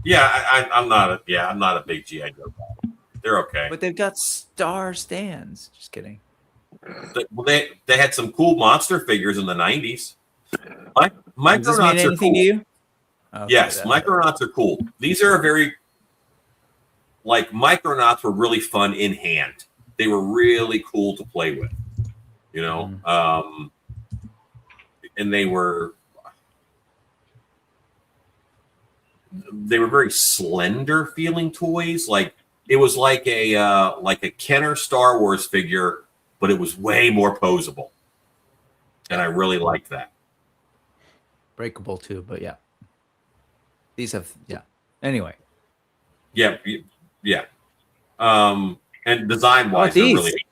S11: Yeah, I'm not a big G.I. Joe guy. They're okay.
S6: But they've got star stands. Just kidding.
S11: They had some cool monster figures in the 90s. Micronauts
S6: Does this mean
S11: are
S6: anything
S11: cool.
S6: to you? Okay,
S11: Yes, Micronauts are cool. These are Micronauts were really fun in hand. They were really cool to play with, and they were very slender feeling toys. Like it was like a Kenner Star Wars figure, but it was way more posable, and I really liked that.
S6: Breakable too, but yeah. These have Anyway.
S11: Yeah. And design wise, they're really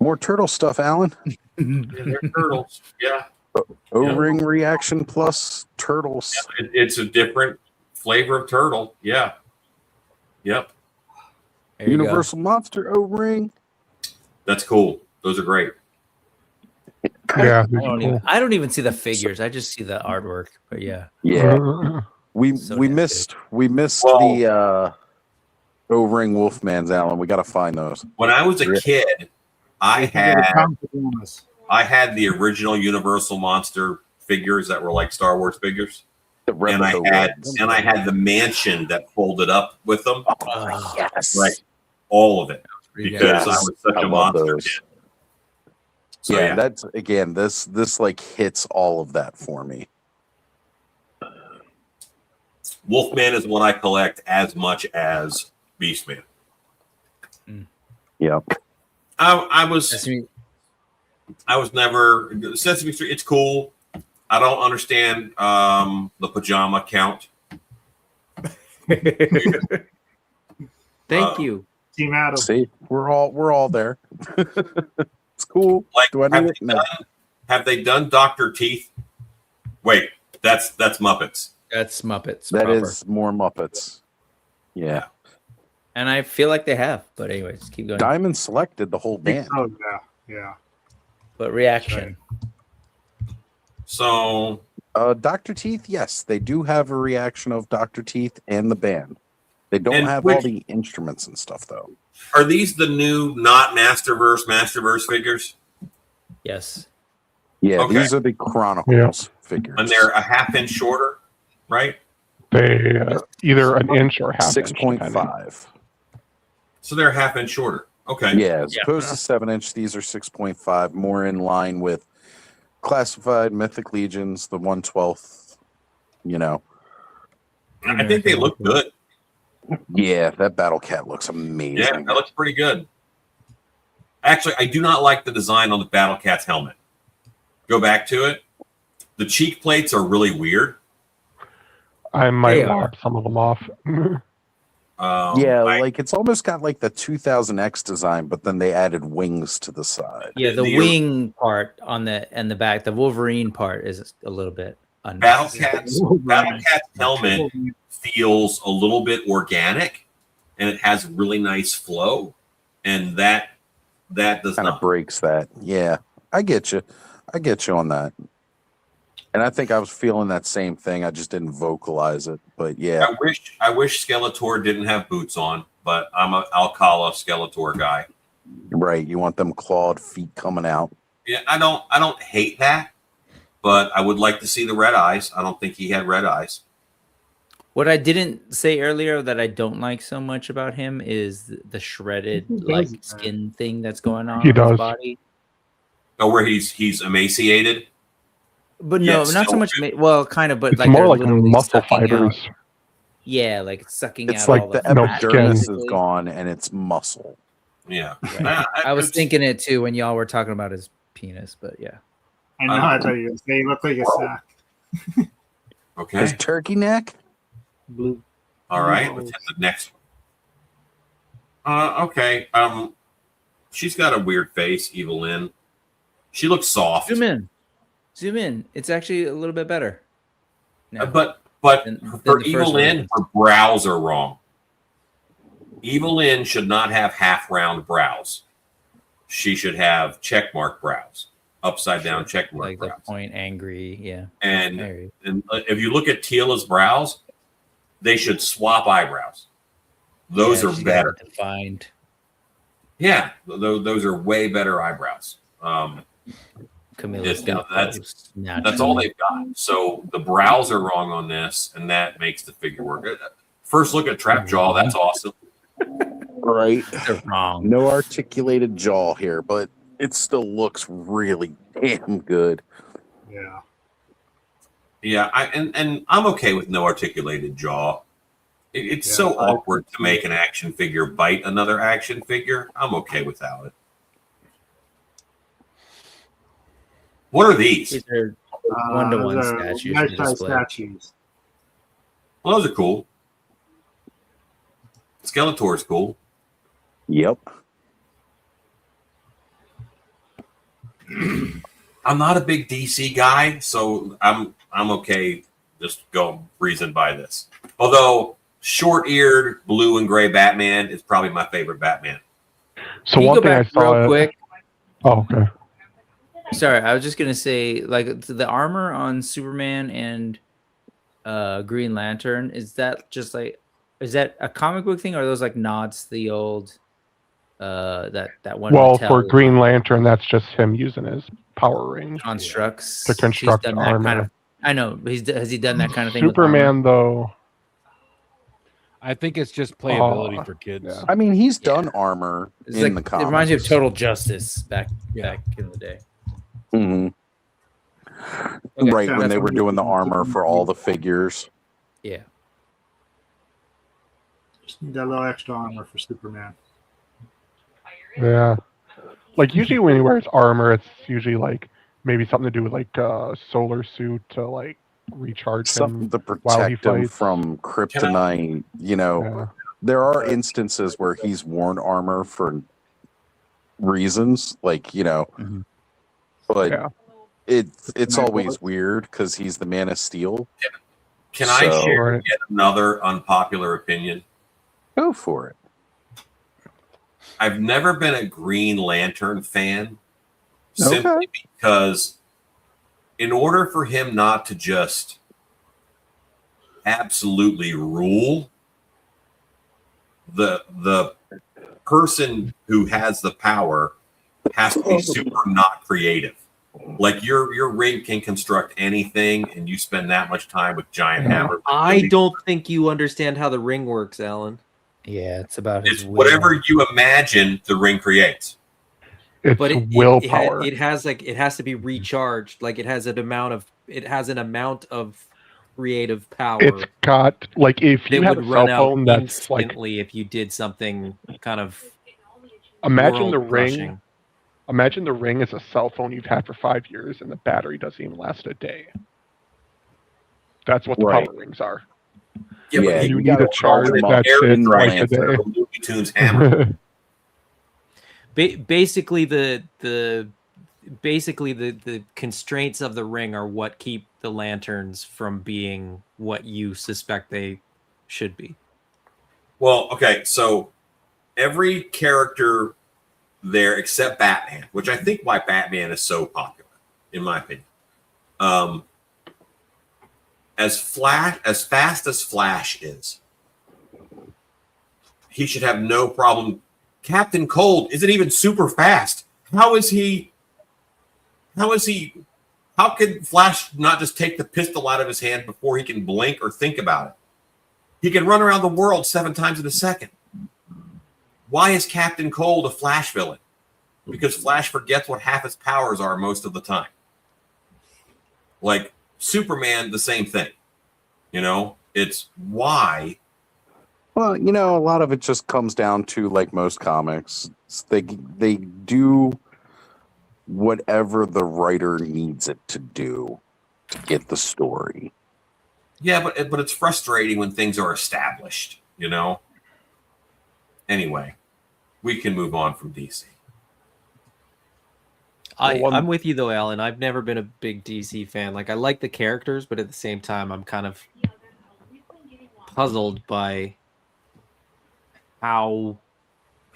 S12: more turtle stuff, Alan.
S11: they're turtles. Yeah.
S12: O-ring reaction plus turtles.
S11: Yeah, it's a different flavor of turtle. Yeah. Yep.
S12: Universal Monster O-ring.
S11: That's cool. Those are great.
S1: Yeah,
S6: I don't even see the figures. I just see the artwork. But yeah.
S12: Yeah. We
S6: So
S12: we
S6: damn
S12: missed the O-ring Wolfmans, Alan. We got to find those.
S11: When I was a kid, I had the original Universal Monster figures that were like Star Wars figures. And I had the mansion that folded up with them.
S12: Oh, yes.
S11: Right. All of it. Because I was such a monster kid. So,
S12: yeah, that's again, this like hits all of that for me.
S11: Wolfman is one I collect as much as Beastman.
S12: Yeah.
S11: I was never Sesame Street. It's cool. I don't understand the pajama count.
S10: Thank you,
S3: Team Adam.
S12: See, we're all there. It's cool.
S11: Like,
S12: Do I need it? No.
S11: Have they done Dr. Teeth? Wait, that's Muppets.
S6: That's Muppets.
S12: That
S6: proper.
S12: is more Muppets. Yeah.
S6: And I feel like they have. But anyways, keep going.
S12: Diamond selected the whole band.
S3: Oh yeah.
S6: But reaction.
S11: So
S12: Dr. Teeth, yes, they do have a reaction of Dr. Teeth and the band. They don't
S11: And
S12: have all the instruments and stuff though.
S11: Are these the new not Masterverse figures?
S6: Yes.
S12: Yeah,
S11: Okay.
S12: these are the Chronicles figures.
S11: And they're a half inch shorter, right?
S1: They either an inch or half
S12: 6.5.
S11: So they're a half inch shorter. Okay.
S12: Yeah, as opposed to 7-inch, these are 6.5, more in line with Classified, Mythic Legions, the 1/12th, you know.
S11: I think they look good.
S12: Yeah, that Battle Cat looks amazing.
S11: Yeah, that looks pretty good. Actually, I do not like the design on the Battle Cat's helmet. Go back to it. The cheek plates are really weird.
S1: I might lop some of them off.
S12: Like it's almost got like the 2000X design, but then they added wings to the side.
S6: Yeah, the wing part on the back, the Wolverine part is a little bit
S11: Battle Cat's helmet feels a little bit organic, and it has really nice flow, and that does
S12: kind of breaks that. Yeah, I get you on that. And I think I was feeling that same thing. I just didn't vocalize it, but yeah.
S11: I wish Skeletor didn't have boots on, but I'm a Alcala Skeletor guy.
S12: Right, you want them clawed feet coming out.
S11: Yeah, I don't hate that, but I would like to see the red eyes. I don't think he had red eyes.
S6: What I didn't say earlier that I don't like so much about him is the shredded like skin thing that's going on
S1: He
S6: on his
S1: does.
S6: body.
S11: Oh, where he's emaciated.
S6: But no, not so much. Well, kind of, but
S1: It's
S6: like
S1: more
S6: they're
S1: like
S6: literally
S1: muscle
S6: sucking out-
S1: fibers.
S6: Yeah, like it's sucking
S12: It's
S6: out.
S12: like
S6: all
S12: the
S6: fat,
S12: epidermis is
S6: basically.
S12: gone and it's muscle.
S11: Yeah.
S6: Right. I was thinking it too when y'all were talking about his penis, but yeah.
S3: I know. I thought you they look like a sack.
S11: Okay.
S12: His turkey neck?
S3: Blue.
S11: All right. Let's hit the next one. Okay. She's got a weird face, Evelyn. She looks soft.
S6: Zoom in. It's actually a little bit better. now
S11: But
S6: than
S11: for
S6: the first
S11: Evelyn,
S6: one.
S11: her brows are wrong. Evelyn should not have half round brows. She should have checkmark brows, upside down checkmark
S6: like
S11: brows.
S6: the point angry, yeah.
S11: And,
S6: Angry.
S11: and if you look at Tila's brows, they should swap eyebrows. Those
S6: Yeah,
S11: are
S6: she's got
S11: better.
S6: it defined.
S11: Yeah, those are way better eyebrows.
S6: Camilla's got
S11: that's
S6: those naturally.
S11: all they've got. So the brows are wrong on this, and that makes the figure work. First look at Trap Jaw. That's awesome.
S12: Right.
S6: They're wrong.
S12: No articulated jaw here, but it still looks really damn good.
S3: Yeah.
S11: Yeah, and I'm okay with no articulated jaw. It's so awkward to make an action figure bite another action figure. I'm okay without it. What are these?
S6: These are one-to-one
S3: those are
S6: statues.
S3: nice
S6: for
S3: size
S6: display.
S3: statues.
S11: Well, those are cool. Skeletor's cool.
S12: Yep.
S11: I'm not a big DC guy, so I'm okay just breezing by this. Although short-eared blue and gray Batman is probably my favorite Batman.
S1: So
S6: Can you
S1: one
S6: go
S1: thing I
S6: back real
S1: saw.
S6: quick?
S1: Oh, okay.
S6: Sorry, I was just gonna say, like the armor on Superman and Green Lantern, is that just like, is that a comic book thing, or are those like nods to the old that one
S1: Well,
S6: Mattel
S1: for Green Lantern, that's just him using his power ring
S6: constructs?
S1: to
S6: He's
S1: construct
S6: done that
S1: armor.
S6: kind of. I know. Has he done that kind of thing with armor?
S1: Superman, though.
S4: I think it's just playability for kids.
S1: Yeah.
S12: I mean, he's done armor
S6: It's
S12: in
S6: like,
S12: the comics.
S6: it reminds me of Total Justice back in the day.
S12: hmm
S6: Okay.
S12: Right when they were doing the armor for all the figures.
S6: Yeah.
S3: Just need that little extra armor for Superman.
S1: Yeah. Like usually when he wears armor, it's usually like maybe something to do with like a solar suit to like recharge
S12: Something
S1: him
S12: to
S1: while he
S12: protect him
S1: fights.
S12: from kryptonite. You know, there are instances where he's worn armor for reasons, like, you know, but it's always weird because he's the Man of Steel.
S11: Can I share yet another unpopular opinion?
S12: Go for it.
S11: I've never been a Green Lantern fan simply because in order for him not to just absolutely rule, the person who has the power has to be super not creative. Like your ring can construct anything, and you spend that much time with giant hammers.
S7: I don't think you understand how the ring works, Alan.
S6: Yeah, it's about
S11: It's whatever you imagine the ring creates.
S1: It's
S7: But
S1: willpower.
S7: it has to be recharged. Like it has an amount of creative power.
S1: It's got like if you
S7: that
S1: have
S7: would
S1: a cell
S7: run out
S1: phone that's like
S7: instantly if you did something kind of
S1: imagine the ring.
S7: world-crushing.
S1: Imagine the ring is a cell phone you've had for 5 years and the battery doesn't even last a day. That's what the power rings are.
S11: Yeah,
S1: you need to charge that shit twice a day.
S11: Looney Tunes hammer.
S7: Basically, the constraints of the ring are what keep the lanterns from being what you suspect they should be.
S11: Well, okay, so every character there except Batman, which I think why Batman is so popular, in my opinion. As fast as Flash is, he should have no problem. Captain Cold isn't even super fast. How could Flash not just take the pistol out of his hand before he can blink or think about it? He can run around the world 7 times in a second. Why is Captain Cold a Flash villain? Because Flash forgets what half his powers are most of the time. Like Superman, the same thing. You know, it's why.
S12: Well, you know, a lot of it just comes down to, like most comics, they do whatever the writer needs it to do to get the story.
S11: Yeah, but it's frustrating when things are established, you know? Anyway, we can move on from DC.
S7: I'm with you though, Alan. I've never been a big DC fan. Like I like the characters, but at the same time, I'm kind of puzzled by how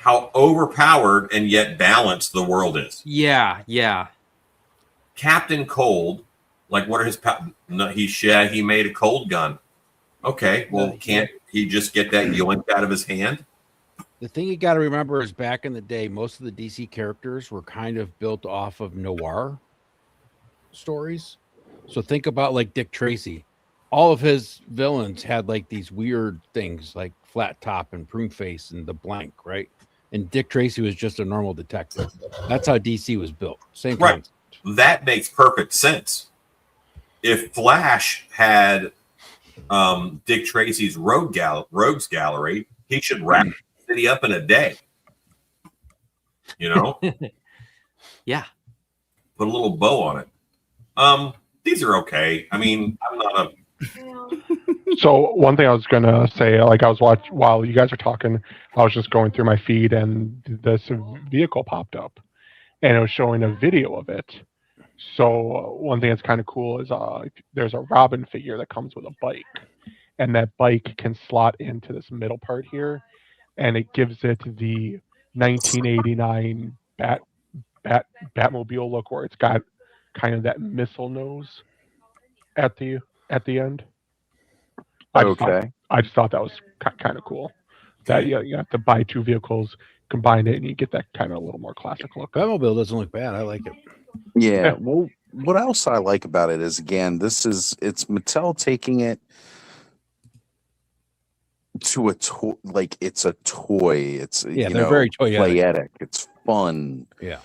S11: overpowered and yet balanced the world is.
S7: Yeah.
S11: Captain Cold, like what are his no, he made a cold gun. Okay, well, can't he just get that yoinked out of his hand?
S4: The thing you got to remember is back in the day, most of the DC characters were kind of built off of noir stories. So think about like Dick Tracy. All of his villains had like these weird things like flat top and prune face and the blank, right? And Dick Tracy was just a normal detective. That's how DC was built. Same
S11: Right.
S4: concept.
S11: That makes perfect sense. If Flash had Dick Tracy's rogues gallery, he should wrap the city up in a day. You know?
S7: Yeah.
S11: Put a little bow on it. These are okay. I mean, I'm not a
S1: So one thing I was gonna say, like I was watching while you guys are talking, I was just going through my feed and this vehicle popped up, and it was showing a video of it. So one thing that's kind of cool is there's a Robin figure that comes with a bike, and that bike can slot into this middle part here, and it gives it the 1989 Batmobile look, where it's got kind of that missile nose at the end. I just thought that was kind of cool. That you have to buy two vehicles, combine it, and you get that kind of a little more classic look.
S4: Batmobile doesn't look bad. I like it.
S12: Yeah. Well, what else I like about it is, again, it's Mattel taking it to a toy. Like, it's a toy. It's
S4: they're very
S12: toyetic. It's fun.
S4: Yeah.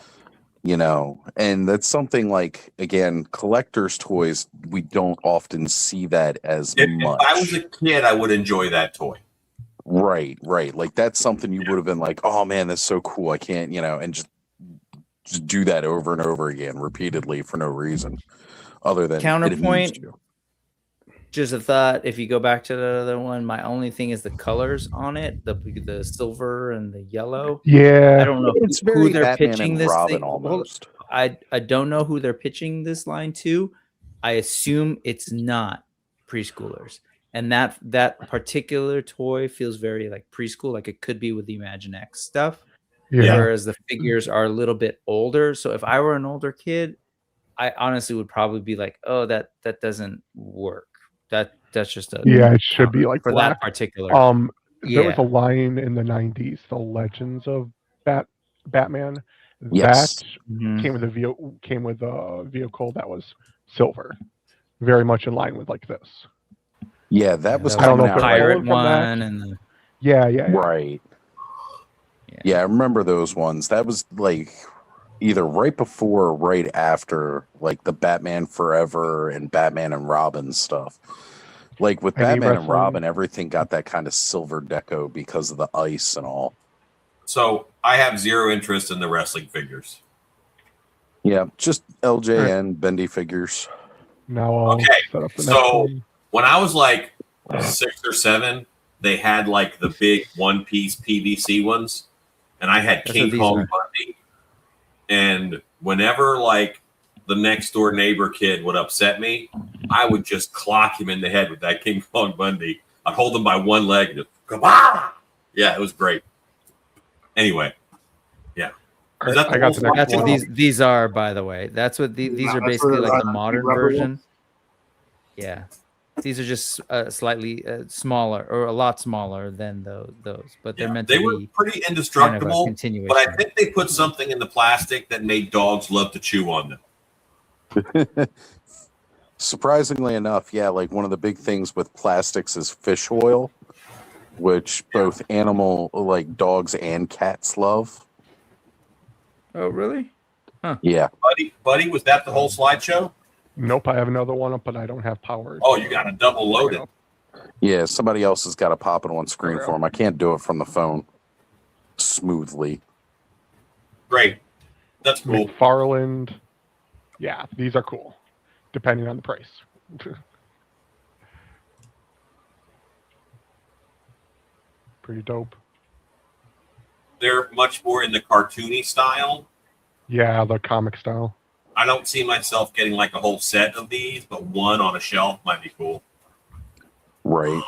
S12: And that's something like, again, collector's toys, we don't often see that as much.
S11: If I was a kid, I would enjoy that toy.
S12: Right. Like, that's something you would have been like, oh man, that's so cool. I can't, and just do that over and over again repeatedly for no reason other than
S6: counterpoint. Just a thought, if you go back to the other one, my only thing is the colors on it, the silver and the yellow.
S1: Yeah.
S6: I don't know
S12: it's
S6: who they're
S12: Batman
S6: pitching
S12: and
S6: this
S12: Robin
S6: thing.
S12: almost.
S6: I don't know who they're pitching this line to. I assume it's not preschoolers. And that particular toy feels very like preschool, like it could be with the Imaginext stuff.
S1: Yeah.
S6: Whereas the figures are a little bit older. So if I were an older kid, I honestly would probably be like, oh, that doesn't work. That's just a
S1: it should be like
S6: for
S1: black.
S6: that particular.
S1: There was a line in the 90s, the Legends of Batman.
S12: Yes.
S1: That came with a vehicle that was silver, very much in line with like this.
S12: Yeah, that was
S1: I don't know if
S6: the pirate
S1: one
S6: and the
S1: yeah.
S12: Right. Yeah, I remember those ones. That was like either right before or right after like the Batman Forever and Batman and Robin stuff. Like with Batman and Robin, everything got that kind of silver deco because of the ice and all.
S11: So I have zero interest in the wrestling figures.
S12: Yeah, just LJN Bendy figures.
S1: Now I'll
S11: okay.
S1: Set up the next
S11: So
S1: one.
S11: when I was like 6 or 7, they had like the big one-piece PVC ones, and I had King Kong Bundy. And whenever like the next door neighbor kid would upset me, I would just clock him in the head with that King Kong Bundy. I'd hold him by one leg and just, kabah! Yeah, it was great. Anyway, yeah.
S1: Right, I got the next
S6: That's
S1: one.
S6: what these are, by the way. That's what these are basically like the modern version. Yeah, these are just slightly smaller or a lot smaller than those, but they're meant to be.
S11: They were pretty indestructible,
S6: kind of
S11: but I think they put something in the plastic that made dogs love to chew on them.
S12: Surprisingly enough, yeah, like one of the big things with plastics is fish oil, which both like dogs and cats love.
S6: Oh, really? Huh.
S12: Yeah.
S11: Buddy, was that the whole slideshow?
S1: Nope, I have another one up, but I don't have power.
S11: Oh, you got to double load it.
S12: Yeah, somebody else has got to pop it on screen for him. I can't do it from the phone smoothly.
S11: Great. That's cool.
S1: McFarland. Yeah, these are cool, depending on the price. Pretty dope.
S11: They're much more in the cartoony style.
S1: Yeah, the comic style.
S11: I don't see myself getting like a whole set of these, but one on a shelf might be cool.
S12: Right.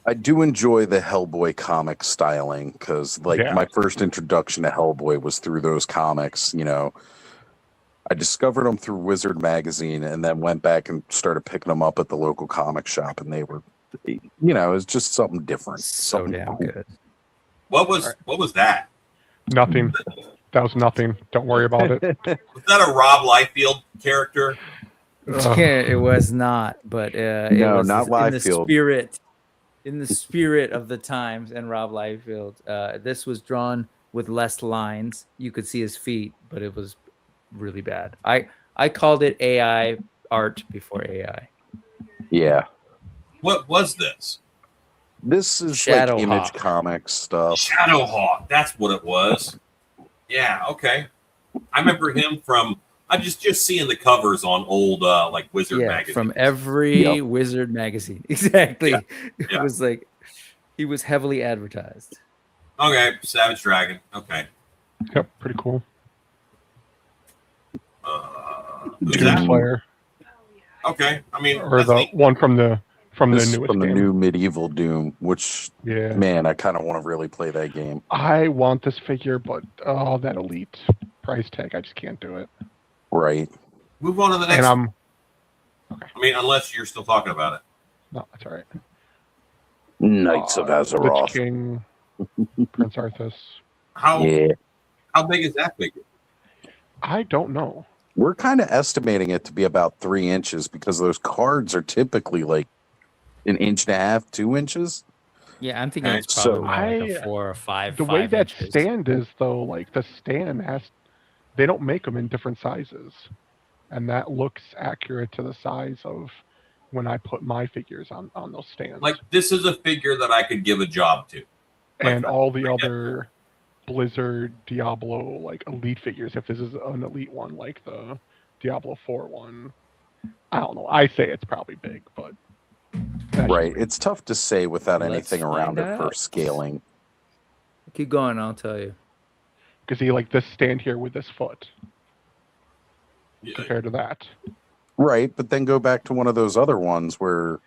S12: I do enjoy the Hellboy comic styling because, like, my first introduction to Hellboy was through those comics. I discovered them through Wizard magazine and then went back and started picking them up at the local comic shop, and they were, it was just something different.
S6: So
S12: something
S6: damn good.
S11: What was that?
S1: Nothing. That was nothing. Don't worry about it.
S11: Was that a Rob Liefeld character?
S6: It was not, but
S12: no,
S6: it was
S12: not Liefeld.
S6: In the spirit of the times and Rob Liefeld. This was drawn with less lines. You could see his feet, but it was really bad. I called it AI art before AI.
S12: Yeah.
S11: What was this?
S12: This is
S6: Shadow
S12: like Image
S6: Hawk.
S12: Comics stuff.
S11: Shadowhawk. That's what it was. Yeah. Okay. I remember him from. I just seeing the covers on old like Wizard magazine.
S6: From every Wizard magazine. Exactly.
S11: Yeah.
S6: It was like he was heavily advertised.
S11: Okay, Savage Dragon. Okay.
S1: Yep, pretty cool.
S11: Who's
S1: Doom
S11: that?
S1: Slayer.
S11: Okay, I mean,
S1: Or the one from the From
S12: This
S1: the
S12: is
S1: newest
S12: from the
S1: game.
S12: new medieval Doom, which
S1: Yeah.
S12: man, I kind of want to really play that game.
S1: I want this figure, but that elite price tag, I just can't do it.
S12: Right.
S11: Move on to the next.
S1: And
S11: one. I mean, unless you're still talking about it.
S1: No, that's all right.
S12: Knights of
S1: Lich
S12: Azeroth.
S1: King, Prince Arthas.
S11: How
S12: Yeah.
S11: how big is that figure?
S1: I don't know.
S12: We're kind of estimating it to be about 3 inches because those cards are typically like 1.5 inches, 2 inches.
S6: Yeah, I'm thinking it's
S12: So-
S6: probably more like a 4 or 5.
S1: The way
S6: 5
S1: that
S6: inches.
S1: stand is, though, like the stand they don't make them in different sizes, and that looks accurate to the size of when I put my figures on those stands.
S11: Like, this is a figure that I could give a job to.
S1: And all the other Blizzard Diablo like elite figures, if this is an elite one like the Diablo 4 one, I don't know. I say it's probably big, but
S12: Right. It's tough to say without
S6: Let's
S12: anything around
S6: find
S12: it for
S6: out.
S12: scaling.
S6: Keep going, I'll tell you.
S1: because he like this stand here with this foot compared to that.
S12: Right, but then go back to one of those other ones where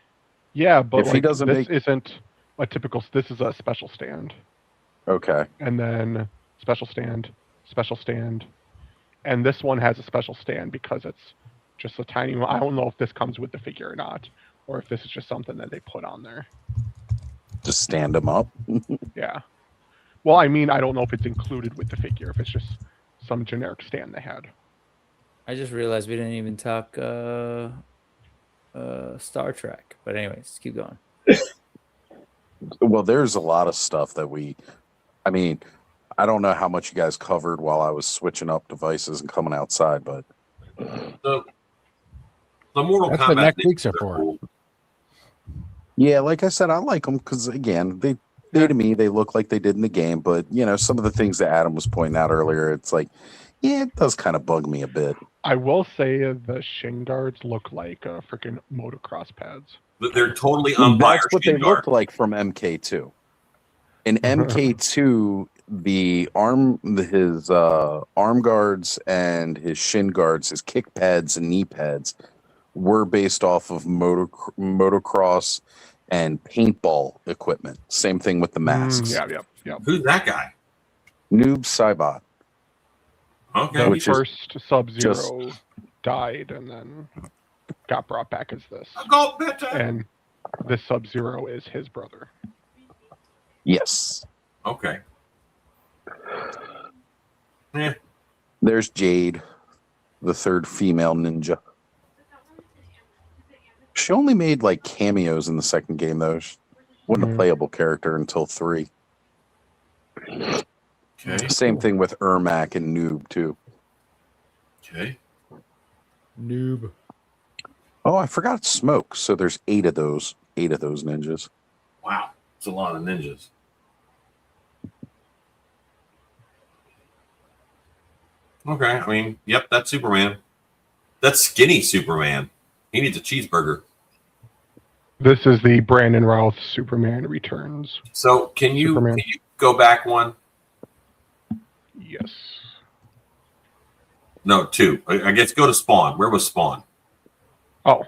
S1: Yeah, but
S12: if
S1: like,
S12: he doesn't
S1: this
S12: make
S1: isn't a typical. This is a special stand.
S12: Okay.
S1: And then special stand, and this one has a special stand because it's just a tiny one. I don't know if this comes with the figure or not, or if this is just something that they put on there.
S12: Just stand them up.
S1: Yeah. Well, I mean, I don't know if it's included with the figure, if it's just some generic stand they had.
S6: I just realized we didn't even talk Star Trek. But anyways, keep going.
S12: Well, there's a lot of stuff that I mean, I don't know how much you guys covered while I was switching up devices and coming outside, but
S11: the Mortal
S4: That's what
S11: Kombat
S4: Netflix are for.
S11: cool.
S12: yeah, like I said, I like them because again, they to me they look like they did in the game. But you know, some of the things that Adam was pointing out earlier, it's like, yeah, it does kind of bug me a bit.
S1: I will say the shin guards look like freaking motocross pads.
S11: They're totally unbiased.
S12: That's what they looked like from MK2. In MK2, his arm guards and his shin guards, his kick pads and knee pads, were based off of motocross and paintball equipment. Same thing with the masks.
S1: Yeah.
S11: Who's that guy?
S12: Noob Saibot.
S11: Okay.
S1: The
S12: Which is
S1: first Sub-Zero died and then got brought back as this.
S11: Go better.
S1: And this Sub-Zero is his brother.
S12: Yes.
S11: Okay. Yeah.
S12: There's Jade, the third female ninja. She only made like cameos in the second game, though. She wasn't a playable character until 3.
S11: Okay.
S12: Same thing with Ermac and Noob, too.
S11: Okay.
S4: Noob.
S12: Oh, I forgot Smoke. So there's 8 of those. 8 of those ninjas.
S11: Wow. It's a lot of ninjas. Okay. I mean, yep, that's Superman. That's skinny Superman. He needs a cheeseburger.
S1: This is the Brandon Routh Superman Returns.
S11: So can you
S1: Superman.
S11: go back one?
S1: Yes.
S11: No, 2. I guess go to Spawn. Where was Spawn?
S1: Oh.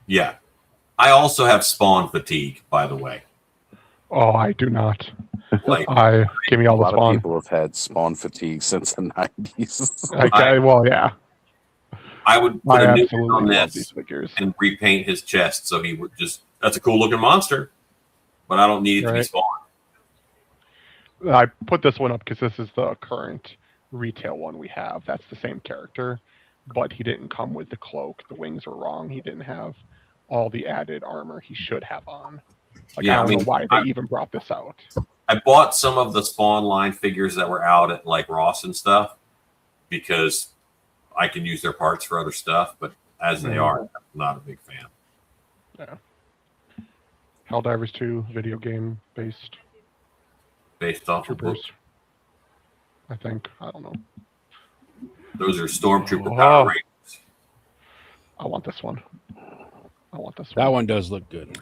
S11: Yeah. I also have Spawn fatigue, by the way.
S1: Oh, I do not.
S11: Like,
S1: Give me all
S12: A
S1: the
S12: lot
S1: Spawn.
S12: of people have had Spawn fatigue since the 90s.
S1: Well, yeah.
S11: I would put
S1: I
S11: a new
S1: absolutely
S11: on
S1: love
S11: this
S1: these figures.
S11: and repaint his chest so he would just. That's a cool looking monster, but I don't need it to be
S1: Right.
S11: Spawn.
S1: I put this one up because this is the current retail one we have. That's the same character, but he didn't come with the cloak. The wings were wrong. He didn't have all the added armor he should have on. Like,
S11: Yeah,
S1: I don't
S11: I
S1: know
S11: mean,
S1: why they even brought this out.
S11: I bought some of the Spawn line figures that were out at like Ross and stuff because I can use their parts for other stuff, but as they are, I'm not a big fan.
S1: Yeah. Helldivers 2 video game based
S11: Based off of
S1: troopers.
S11: books.
S1: I think. I don't know.
S11: Those are Stormtrooper
S1: Oh.
S11: Power Rangers.
S1: I want this one.
S4: That one does look good.
S6: That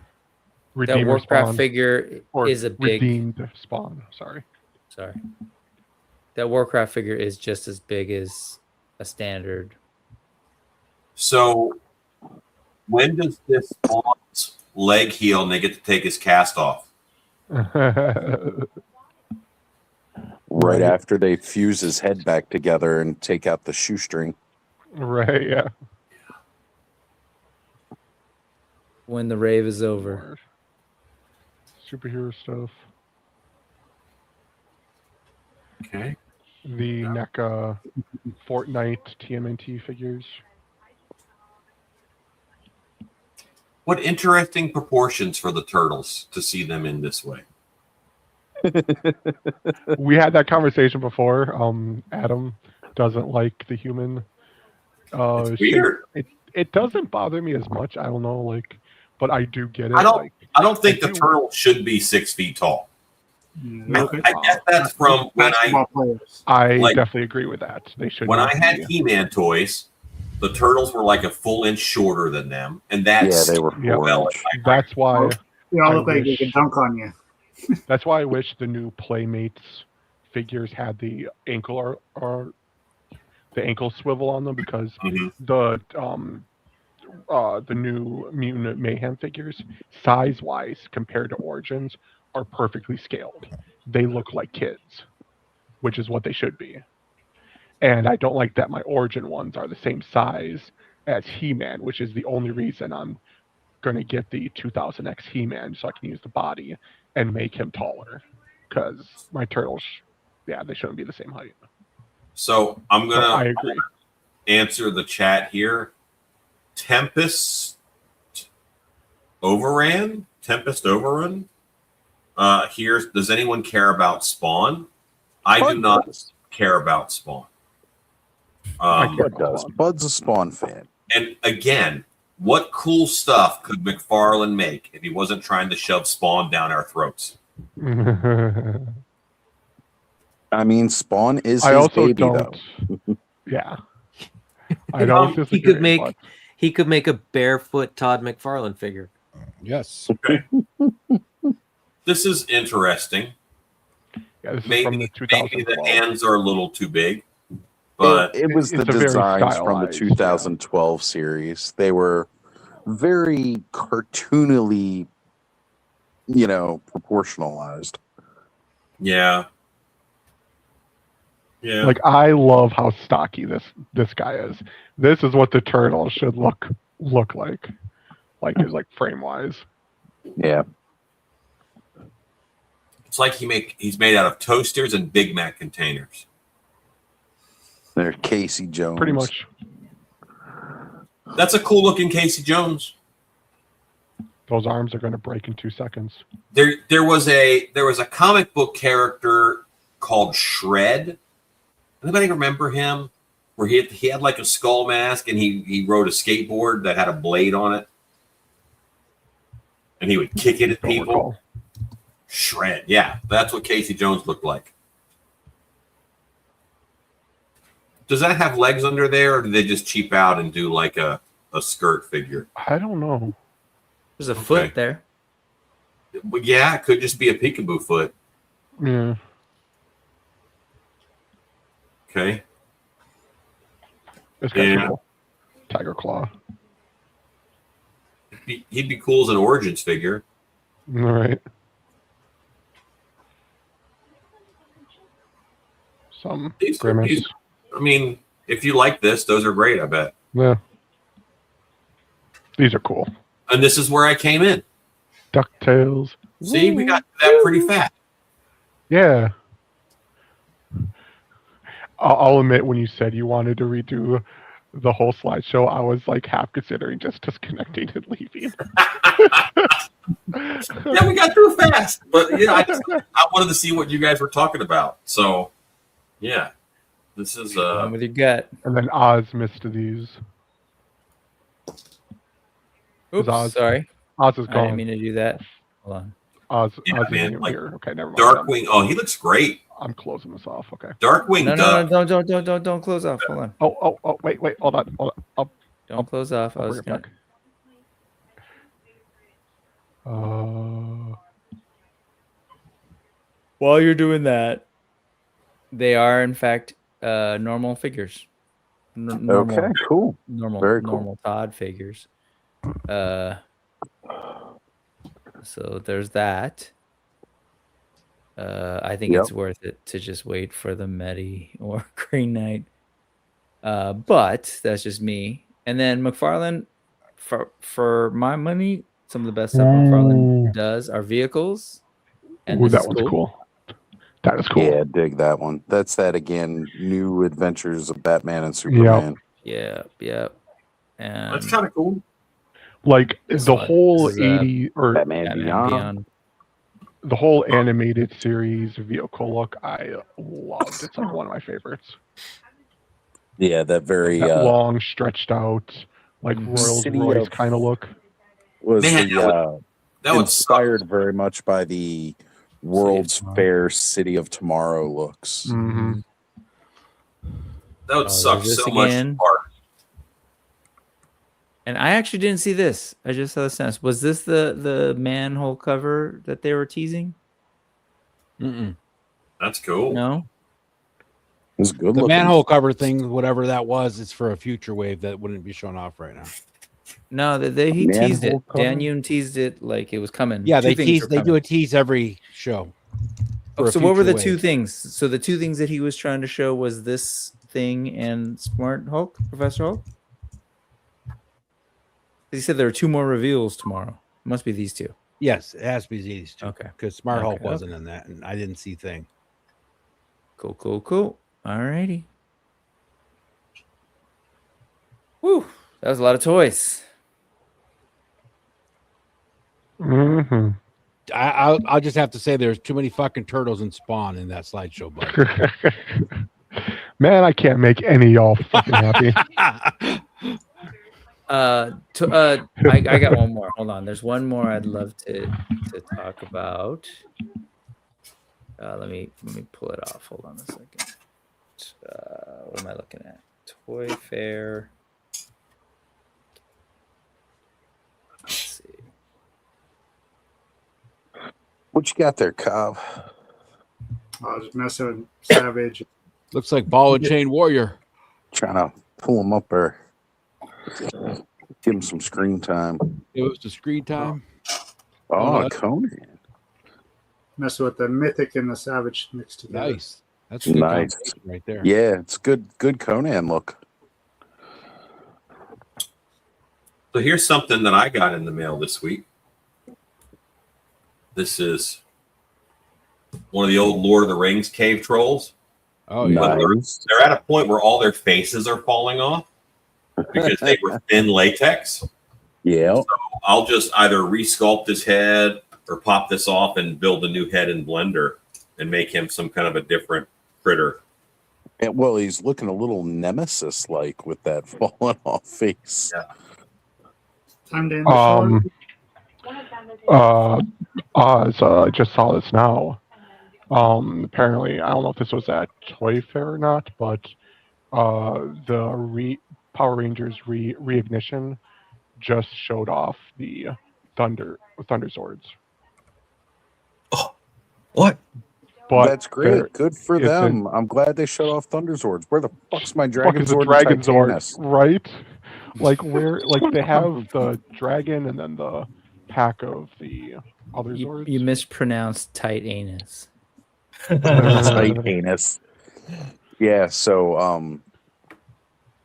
S1: Redeemer
S6: Warcraft
S1: Spawn.
S6: figure
S1: Or
S6: is a big.
S1: Redeemed Spawn. Sorry.
S6: That Warcraft figure is just as big as a standard.
S11: So when does this Spawn leg heal and they get to take his cast off.
S12: Right after they fuse his head back together and take out the shoestring.
S1: Right, yeah.
S6: When the rave is over.
S1: Superhero stuff.
S11: Okay.
S1: The NECA Fortnite TMNT figures.
S11: What interesting proportions for the turtles to see them in this way.
S1: We had that conversation before. Adam doesn't like the human.
S11: It's weird.
S1: It doesn't bother me as much. I don't know, but I do get it.
S11: I don't think the turtle should be 6 feet tall. I guess that's from when
S1: I definitely agree with that. They should.
S11: When I had He-Man toys, the turtles were like a full inch shorter than them, and that's
S12: they were 4 inch.
S1: That's why
S3: they all look like they can dunk on you.
S1: That's why I wish the new Playmates figures had the ankle or the ankle swivel on them, because the new Mutant Mayhem figures, size-wise compared to Origins, are perfectly scaled. They look like kids, which is what they should be. And I don't like that my Origin ones are the same size as He-Man, which is the only reason I'm going to get the 2000X He-Man, so I can use the body and make him taller. Because my turtles, they shouldn't be the same height.
S11: So I agree. Answer the chat here. Tempest Overrun. Does anyone care about Spawn? I do not care about Spawn.
S12: Bud's a Spawn fan.
S11: And again, what cool stuff could McFarlane make if he wasn't trying to shove Spawn down our throats?
S12: I mean, Spawn is his baby, though.
S1: Yeah. I don't disagree.
S7: He could make a barefoot Todd McFarlane figure.
S4: Yes.
S11: Okay. This is interesting.
S1: Yeah, this
S11: maybe,
S1: is from the
S11: maybe the hands are a little too big. But
S12: it was the designs from the 2012 series. They were very cartoonily, proportionalized.
S11: Yeah. Yeah.
S1: Like, I love how stocky this guy is. This is what the turtle should look like. Like frame wise.
S12: Yeah.
S11: It's like he's made out of toasters and Big Mac containers.
S12: They're Casey Jones.
S1: Pretty much.
S11: That's a cool looking Casey Jones.
S1: Those arms are going to break in 2 seconds.
S11: There was a comic book character called Shred. Anybody remember him? Where he had like a skull mask and he rode a skateboard that had a blade on it, and he would kick it at people. Shred, yeah, that's what Casey Jones looked like. Does that have legs under there, or do they just cheap out and do like a skirt figure?
S1: I don't know.
S6: There's a foot there.
S11: Well, yeah, it could just be a peekaboo foot.
S1: Yeah.
S11: Okay.
S1: It's kind of cool. Tiger Claw.
S11: He'd be cool as an Origins figure.
S1: All right. Some Grimace.
S11: I mean, if you like this, those are great, I bet.
S1: Yeah. These are cool.
S11: And this is where I came in.
S1: DuckTales.
S11: See, we got that pretty fast.
S1: Yeah. I'll admit, when you said you wanted to redo the whole slideshow, I was like half considering just disconnecting and leaving.
S11: Yeah, we got through fast. But, I wanted to see what you guys were talking about. So, yeah. This is
S6: with your gut.
S1: And then Oz missed these.
S6: Oops,
S1: Oz,
S6: sorry.
S1: Oz is gone.
S6: I didn't mean to do that. Hold on.
S1: Oz
S11: man,
S1: isn't
S11: like
S1: here. Okay, never mind.
S11: Darkwing. Oh, he looks great.
S1: I'm closing this off. Okay.
S11: Darkwing.
S6: No, don't close off. Hold on.
S1: Oh, wait, hold on.
S6: Don't close off. I was gonna... While you're doing that, they are in fact normal figures.
S12: Okay, cool.
S6: Normal,
S12: Very cool.
S6: normal Todd figures. So there's that. I think it's worth it to just wait for the Medi or Green Knight. But that's just me. And then McFarlane, for my money, some of the best stuff McFarlane does are vehicles. And
S1: Ooh,
S6: this
S1: that
S6: is
S1: one's cool. That is cool.
S12: Yeah, dig that one. That's that again. New Adventures of Batman and Superman.
S6: Yeah. And
S11: That's kind of cool.
S1: Like
S6: This
S1: the
S6: one.
S1: whole
S6: This is,
S1: 80 or
S12: Batman Beyond.
S1: the whole animated series vehicle look, I loved. It's like one of my favorites.
S12: Yeah, that very
S1: That long, stretched out, like Rolls
S12: City
S1: Royce
S12: of-
S1: kind of look.
S12: was
S11: Man,
S12: the
S11: that would
S12: inspired very much by the World's Fair City of Tomorrow looks.
S1: Mm-hmm.
S11: That would suck
S6: there's this
S11: so much
S6: again.
S11: apart.
S6: And I actually didn't see this. I just saw the sense. Was this the manhole cover that they were teasing?
S11: That's cool.
S6: No.
S12: It's good
S4: The
S12: looking.
S4: manhole cover thing, whatever that was, it's for a future wave that wouldn't be shown off right now.
S6: No, he teased it.
S12: Manhole cover?
S6: Dan Yoon teased it like it was coming.
S4: Yeah,
S6: Two
S4: they
S6: things
S4: tease.
S6: were
S4: They do
S6: coming.
S4: a tease every show. for a
S6: So what were the
S4: future
S6: two
S4: wave.
S6: things? So the two things that he was trying to show was this thing and Smart Hulk, Professor Hulk. He said there are two more reveals tomorrow. It must be these two.
S4: Yes, it has to be these two.
S6: Okay.
S4: Because Smart Hulk
S6: Okay,
S4: wasn't in that, and I didn't see Thing.
S6: Cool. All righty. Whew. That was a lot of toys.
S1: Mm-hmm.
S4: I'll just have to say there's too many fucking turtles and Spawn in that slideshow, bud.
S1: Man, I can't make any of y'all fucking happy.
S6: I got one more. Hold on. There's one more I'd love to talk about. Let me pull it off. Hold on a second. What am I looking at? Toyfair. Let's see.
S12: What you got there, Cobb?
S3: I was just messing with Savage.
S4: Looks like Ball and Chain Warrior.
S12: Trying to pull him up there. Give him some screen time.
S4: It was the screen time.
S12: Oh,
S4: Oh,
S12: Conan.
S3: Messing with the Mythic and the Savage mixed together.
S4: Nice. That's a good
S12: Nice.
S4: combination right there.
S12: Yeah, it's good Conan look.
S11: So here's something that I got in the mail this week. This is one of the old Lord of the Rings cave trolls.
S4: Oh, yeah.
S11: But they're at a point where all their faces are falling off because they were thin latex.
S12: Yeah.
S11: So I'll just either resculpt his head or pop this off and build a new head in Blender and make him some kind of a different critter.
S12: And, well, he's looking a little Nemesis-like with that falling off face.
S11: Yeah.
S3: Time to end the show.
S1: Oz, I just saw this now. Apparently, I don't know if this was at Toyfair or not, but the Power Rangers Reignition just showed off the Thunder Swords.
S11: Oh, what?
S1: But
S12: that's great. Good for them. I'm glad they showed off Thunder Swords. Where the fuck's my Dragon Sword?
S1: Dragon Sword, right? Like where? Like they have the dragon and then the pack of the other swords.
S6: You mispronounced tight anus.
S12: Tight anus. Yeah. So,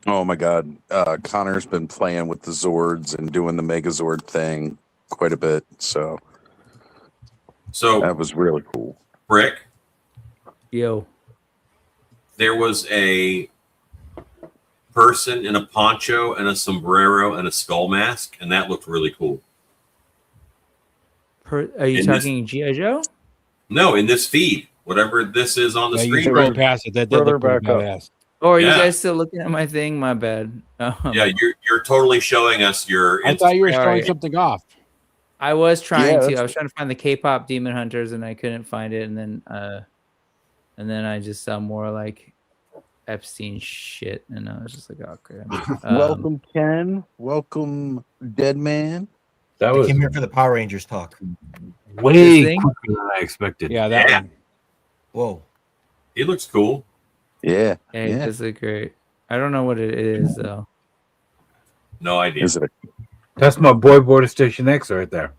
S12: oh my God, Connor's been playing with the Zords and doing the Megazord thing quite a bit. So that was really cool.
S11: Brick.
S6: Yo.
S11: There was a person in a poncho and a sombrero and a skull mask, and that looked really cool.
S6: Are you talking G.I. Joe?
S11: No, in this feed, whatever this is on the
S4: You
S11: screen.
S4: scroll past it. That did look pretty badass.
S6: Oh, are you
S11: Yeah.
S6: guys still looking at my thing? My bad.
S11: Yeah, you're totally showing us your.
S4: I thought you were
S6: All
S4: showing
S6: right.
S4: something off.
S6: I was trying
S12: Yeah,
S6: to.
S12: that's
S6: I was trying to find the K-pop Demon Hunters, and I couldn't find it. And then I just saw more like Epstein shit, and I was just like, oh, okay.
S12: Welcome, Ken. Welcome, Dead Man.
S14: I came here for the Power Rangers talk.
S15: Way
S6: thing?
S15: quicker than I expected.
S4: Yeah, that one.
S14: Whoa.
S11: He looks cool.
S12: Yeah.
S6: Hey,
S12: yeah.
S6: this is great. I don't know what it is though.
S11: No idea.
S12: Is it
S15: That's my boy Border Station X right there.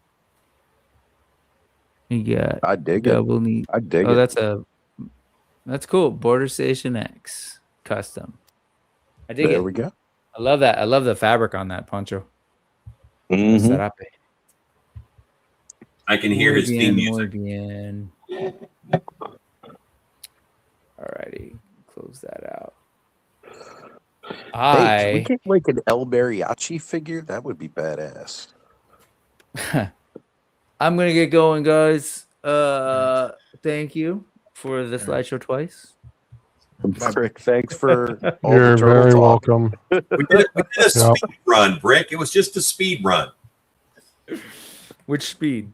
S6: You got
S12: I dig it.
S6: double knee.
S12: I dig
S6: Oh,
S12: it.
S6: that's cool. Border Station X custom. I dig
S12: There
S6: it.
S12: we go.
S6: I love that. I love the fabric on that poncho.
S12: Mhm.
S6: Sarape.
S11: I can hear his theme music.
S6: Muy bien. Alrighty, close that out.
S12: Hey, can we get like an El Mariachi figure? That would be badass.
S6: I'm gonna get going, guys. Thank you for the slideshow twice.
S12: Rick, thanks for all
S1: You're
S12: the turtle
S1: very
S12: talk.
S1: welcome.
S11: We did a speed run, Brick. It was just a speed run.
S6: Which speed?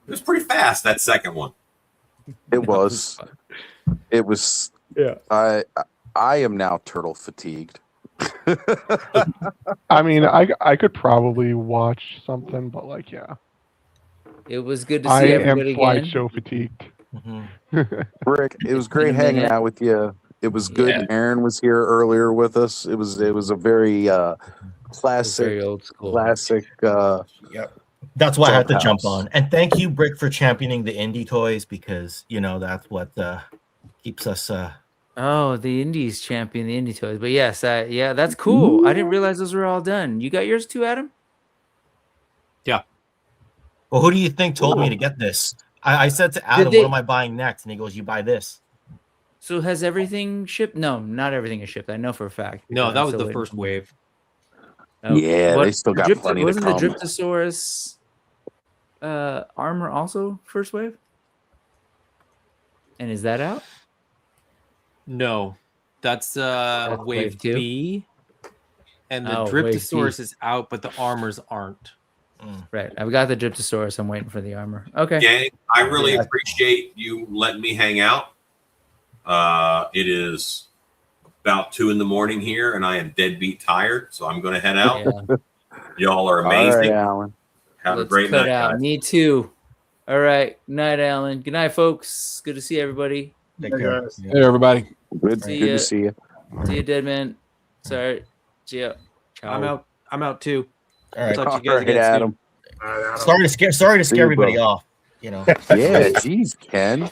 S11: It was pretty fast, that second one.
S12: It was. It was.
S6: Yeah.
S12: I am now turtle fatigued.
S1: I mean, I could probably watch something, but like, yeah.
S6: It was good to see
S1: I am
S6: everybody again.
S1: slideshow fatigued.
S12: Rick, it was great hanging out with you. It was good.
S6: Yeah.
S12: Aaron was here earlier with us. It was a very classic,
S6: Very old school.
S12: classic.
S14: Yep. That's why I had to jump
S12: Clubhouse.
S14: on. And thank you, Brick, for championing the indie toys because that's what keeps us.
S6: Oh, the Indies champion, the Indie toys. But yes, yeah, that's cool. I didn't realize those were all done. You got yours too, Adam?
S7: Yeah.
S14: Well, who do you think told me to get this? I said to Adam, what am I buying next? And he goes, you buy this.
S6: So has everything shipped? No, not everything is shipped. I know for a fact.
S7: No,
S6: because
S7: that
S6: I'm
S7: was
S6: still
S7: the
S6: waiting
S7: first
S6: for-
S7: wave.
S6: Oh,
S12: Yeah,
S6: what-
S12: they still got plenty to
S6: wasn't
S12: come.
S6: the Dryptosaurus armor also first wave? And is that out?
S7: No, that's
S6: wave
S7: wave
S6: two?
S7: B. And the
S6: Oh, wave
S7: Dryptosaurus
S6: B.
S7: is out, but the armors aren't.
S6: Right. I've got the Dryptosaurus. I'm waiting for the armor. Okay.
S11: Gang, I really appreciate you letting me hang out. It is about 2 a.m. here, and I am deadbeat tired, so I'm going to head out.
S6: Yeah.
S11: Y'all are
S12: All right,
S11: amazing.
S12: Alan.
S11: Have a
S6: Let's
S11: great
S6: cut
S11: night,
S6: out.
S11: guys.
S6: Me too. All right. Night, Alan. Good night, folks. Good to see everybody.
S14: Take care.
S4: Hey, everybody.
S12: Good,
S6: See
S12: good
S6: ya.
S12: to see you.
S6: See you, dead man. Sorry. See ya. Ciao.
S7: I'm out too.
S14: All right.
S7: Talk to you
S12: All
S7: guys
S12: right,
S7: again soon.
S12: Adam.
S14: Sorry to scare
S12: See you,
S14: everybody
S12: bro.
S14: off.
S12: Yeah, geez, Ken.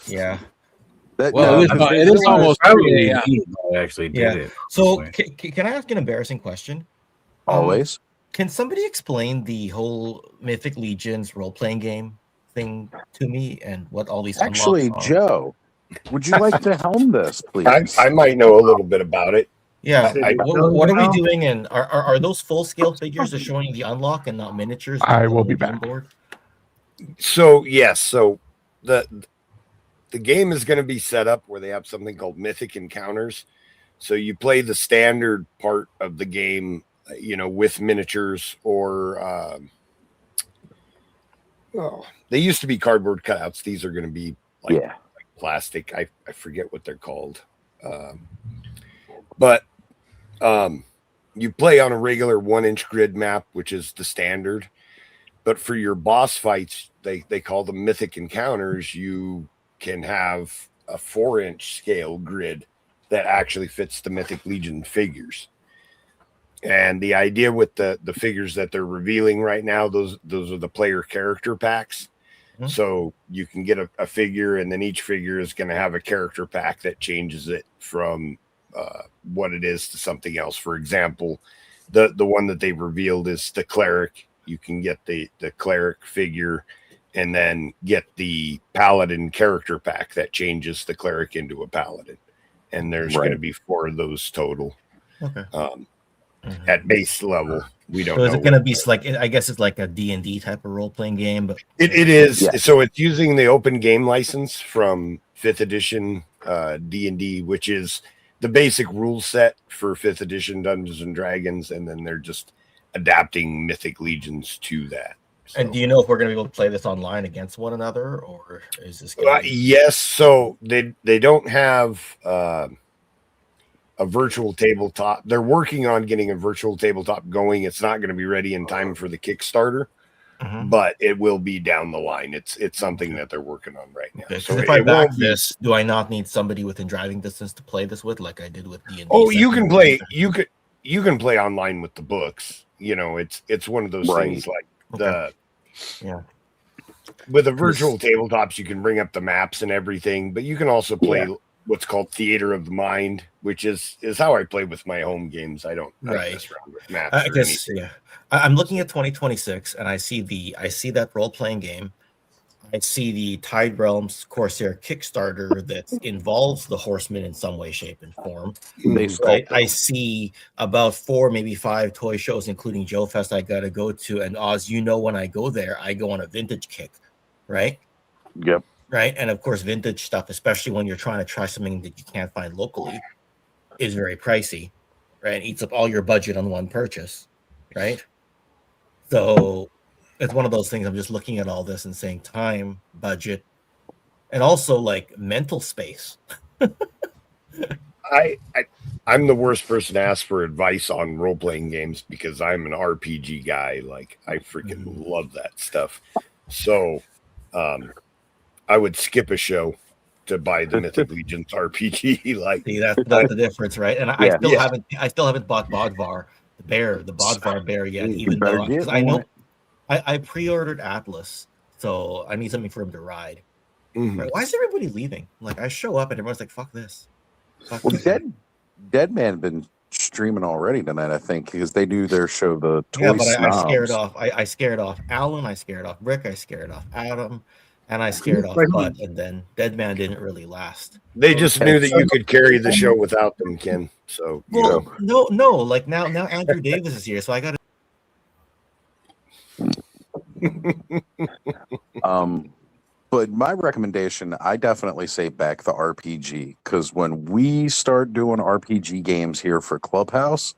S14: Yeah.
S4: Well, it is almost 3 a.m.
S15: I actually did
S14: Yeah.
S15: it.
S14: So can I ask an embarrassing question?
S12: Always.
S14: Can somebody explain the whole Mythic Legions role-playing game thing to me and what all these
S12: Actually,
S14: unlocks are?
S12: Joe, would you like to helm this, please?
S9: I might know a little bit about it.
S14: Yeah.
S9: I-
S14: What are we doing? And are those full-scale figures that are showing the unlock and not miniatures?
S1: I will
S14: on
S1: be
S14: the game
S1: back.
S14: board?
S9: So yes, so the game is going to be set up where they have something called Mythic Encounters. So you play the standard part of the game, with miniatures or they used to be cardboard cutouts. These are going to be like plastic. I forget what they're called, but you play on a regular 1-inch grid map, which is the standard. But for your boss fights, they call them Mythic Encounters. You can have a 4-inch scale grid that actually fits the Mythic Legion figures. And the idea with the figures that they're revealing right now, those are the player character packs. Mm-hmm. So you can get a figure, and then each figure is going to have a character pack that changes it from what it is to something else. For example, the one that they revealed is the cleric. You can get the cleric figure and then get the paladin character pack that changes the cleric into a paladin. And there's going to be 4 of those total.
S14: Okay.
S9: At base level, we don't
S14: So
S9: know.
S14: is it going to be like, I guess it's like a D&D type of role-playing game, but
S9: It is.
S14: Yeah.
S9: So it's using the open game license from 5th edition D&D, which is the basic rule set for 5th edition Dungeons and Dragons, and then they're just adapting Mythic Legions to that.
S14: And do you know if we're going to be able to play this online against one another, or is this going to be...
S9: Yes. So they don't have a virtual tabletop. They're working on getting a virtual tabletop going. It's not going to be ready in time for the Kickstarter, but it will be down the line. It's something that they're working on right now.
S14: Okay,
S9: So
S14: if I
S9: it
S14: back
S9: won't be.
S14: this, do I not need somebody within driving distance to play this with, like I did with D&D?
S9: Oh, you can play. You can play online with the books. It's one of those things like
S14: Yeah.
S9: with the virtual tabletops, you can bring up the maps and everything, but you can also play what's called theater of the mind, which is how I play with my home games. I don't mess around with maps.
S14: I guess I'm looking at 2026, and I see that role playing game. I see the Tide Realms Corsair Kickstarter that involves the Horsemen in some way, shape, and form. I see about 4, maybe 5 toy shows, including Joe Fest, I got to go to. And Oz, when I go there, I go on a vintage kick, right?
S12: Yep.
S14: Right. And of course, vintage stuff, especially when you're trying to try something that you can't find locally, is very pricey, right? It eats up all your budget on one purchase, right? So it's one of those things. I'm just looking at all this and saying time, budget, and also like mental space.
S9: I'm the worst person to ask for advice on role-playing games because I'm an RPG guy. Like, I freaking love that stuff. So I would skip a show to buy the Mythic Legions RPG. Like,
S14: see, that's the difference, right? And I still haven't bought Bodvar, the Bodvar bear yet, even though I know I pre-ordered Atlas, so I need something for him to ride. Right? Why is everybody leaving? Like, I show up and everyone's like, "Fuck this."
S12: Deadman been streaming already tonight, I think, because they do their show, the Toy
S14: but
S12: Snobs.
S14: I scared off. I scared off Alan. I scared off Rick. I scared off Adam, and I scared off Bud. And then Deadman didn't really last.
S9: They just knew that you could carry the show without them, Ken. So
S14: no. Like now Andrew Davis is here, so I got to.
S12: But my recommendation, I definitely say back the RPG, because when we start doing RPG games here for Clubhouse,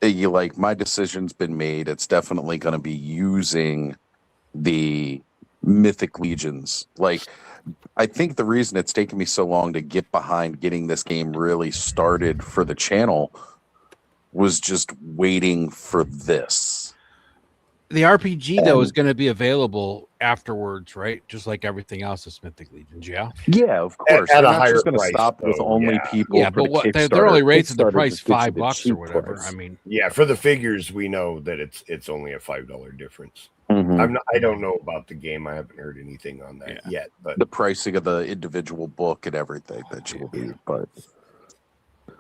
S12: my decision's been made. It's definitely going to be using the Mythic Legions. Like, I think the reason it's taken me so long to get behind getting this game really started for the channel was just waiting for this.
S4: The RPG, though, is going to be available afterwards, right? Just like everything else is Mythic Legions, yeah?
S12: Yeah, of course.
S9: At
S12: They're
S9: a
S12: not
S9: higher
S12: just going to
S9: price,
S12: stop with only people.
S4: Yeah, but what they're only raising the price $5 or whatever.
S12: Price.
S4: I mean,
S9: yeah, for the figures, we know that it's only a $5 difference.
S12: Mm-hmm.
S9: I don't know about the game. I haven't heard anything on that yet. But
S12: the pricing of the individual book and everything that you will be, but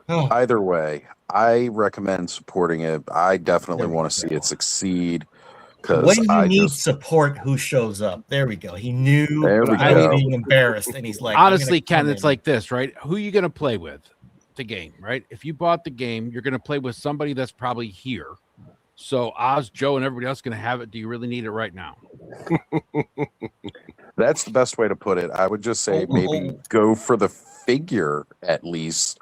S12: either way, I recommend supporting it. I definitely want to see it succeed.
S14: When you need support, who shows up? There we go. He knew I was being embarrassed, and he's like,
S4: honestly, Ken, it's like this, right? Who are you going to play with? The game, right? If you bought the game, you're going to play with somebody that's probably here. So Oz, Joe, and everybody else is going to have it. Do you really need it right now?
S12: That's the best way to put it. I would just say maybe go for the figure, at least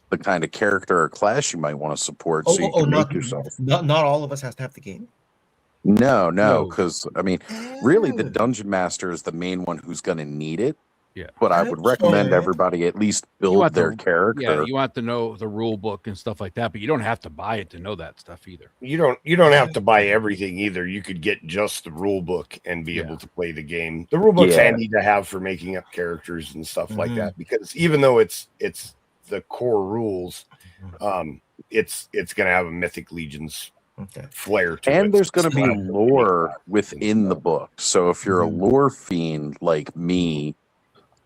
S12: the kind of character or class you might want to support, so you can make yourself.
S14: Not all of us has to have the game.
S12: No, because I mean, really, the dungeon master is the main one who's going to need it.
S4: Yeah,
S12: but I would recommend everybody at least build their character.
S4: Yeah, you want to know the rule book and stuff like that, but you don't have to buy it to know that stuff either.
S9: You don't have to buy everything either. You could get just the rule book and be able to play the game. The rule book's handy to have for making up characters and stuff like that, because even though it's the core rules, it's going to have a Mythic Legions flair to it.
S12: And there's going to be lore within the book. So if you're a lore fiend like me,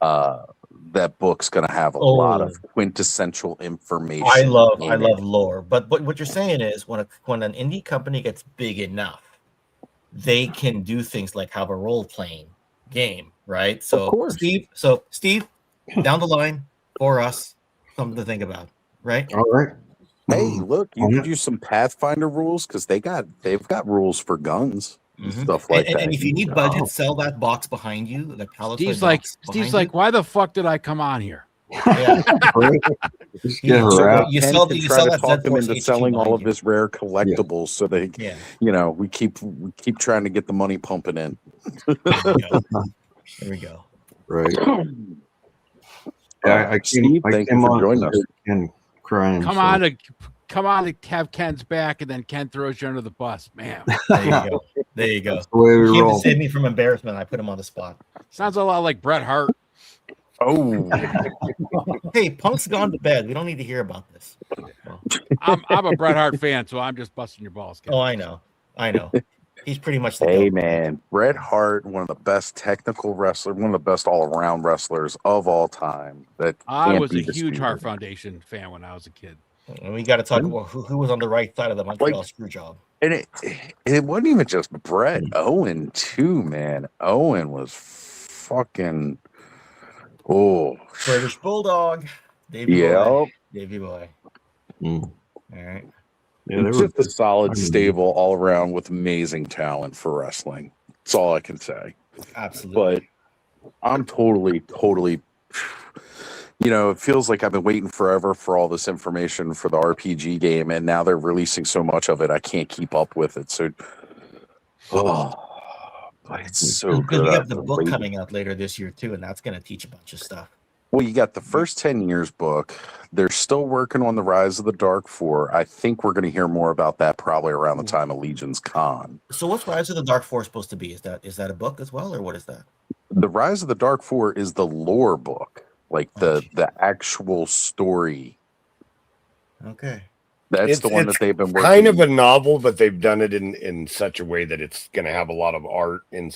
S12: that book's going to have a lot of quintessential information.
S14: I love lore, but what you're saying is when an indie company gets big enough, they can do things like have a role playing game, right? So Steve, down the line for us, something to think about, right?
S16: All right.
S12: Hey, look, you could use some Pathfinder rules because they've got rules for guns. Stuff like that.
S14: And if you need budget, sell that box behind you. The
S4: Steve's like, why the fuck did I come on here?
S14: Yeah.
S12: You sell to talk them into selling all of his rare collectibles, so they, we keep trying to get the money pumping in.
S14: There we go.
S16: Right. Yeah, I
S12: Steve, thank you for joining us.
S16: And crying.
S4: Come on to have Ken's back, and then Ken throws you under the bus, man.
S14: There you go.
S16: That's the way we roll.
S14: To save me from embarrassment, I put him on the spot.
S4: Sounds a lot like Bret Hart.
S12: Oh,
S14: hey, Punk's gone to bed. We don't need to hear about this.
S4: I'm a Bret Hart fan, so I'm just busting your balls, Ken.
S14: Oh, I know. He's pretty much the
S12: Hey
S14: GOAT.
S12: man, Bret Hart, one of the best technical wrestlers, one of the best all-around wrestlers of all time. That
S4: I
S12: can't
S4: was
S12: be
S4: a huge Hart
S12: disputed.
S4: Foundation fan when I was a kid.
S14: And we got to talk about who was on the right side of the Montreal screw job.
S12: And it wasn't even just Bret. Owen too, man. Owen was fucking
S14: British Bulldog, Davey
S12: yeah.
S14: Boy. Davey Boy. All right.
S16: Yeah, they
S12: Just
S16: were
S12: a solid
S16: I mean,
S12: stable all around with amazing talent for wrestling. That's all I can say.
S14: Absolutely.
S12: But I'm totally, it feels like I've been waiting forever for all this information for the RPG game, and now they're releasing so much of it, I can't keep up with it. So, it's so
S14: Because
S12: good.
S14: we have
S12: I've
S14: the
S12: been
S14: book
S12: waiting.
S14: coming out later this year too, and that's going to teach a bunch of stuff.
S12: Well, you got the first 10 years book. They're still working on the Rise of the Dark Four. I think we're going to hear more about that probably around the time of Legion's Con.
S14: So what's Rise of the Dark Four supposed to be? Is that a book as well, or what is that?
S12: The Rise of the Dark Four is the lore book, like the actual story.
S14: Okay.
S12: That's the one that they've been working.
S9: Kind of a novel, but they've done it in such a way that it's going to have a lot of art and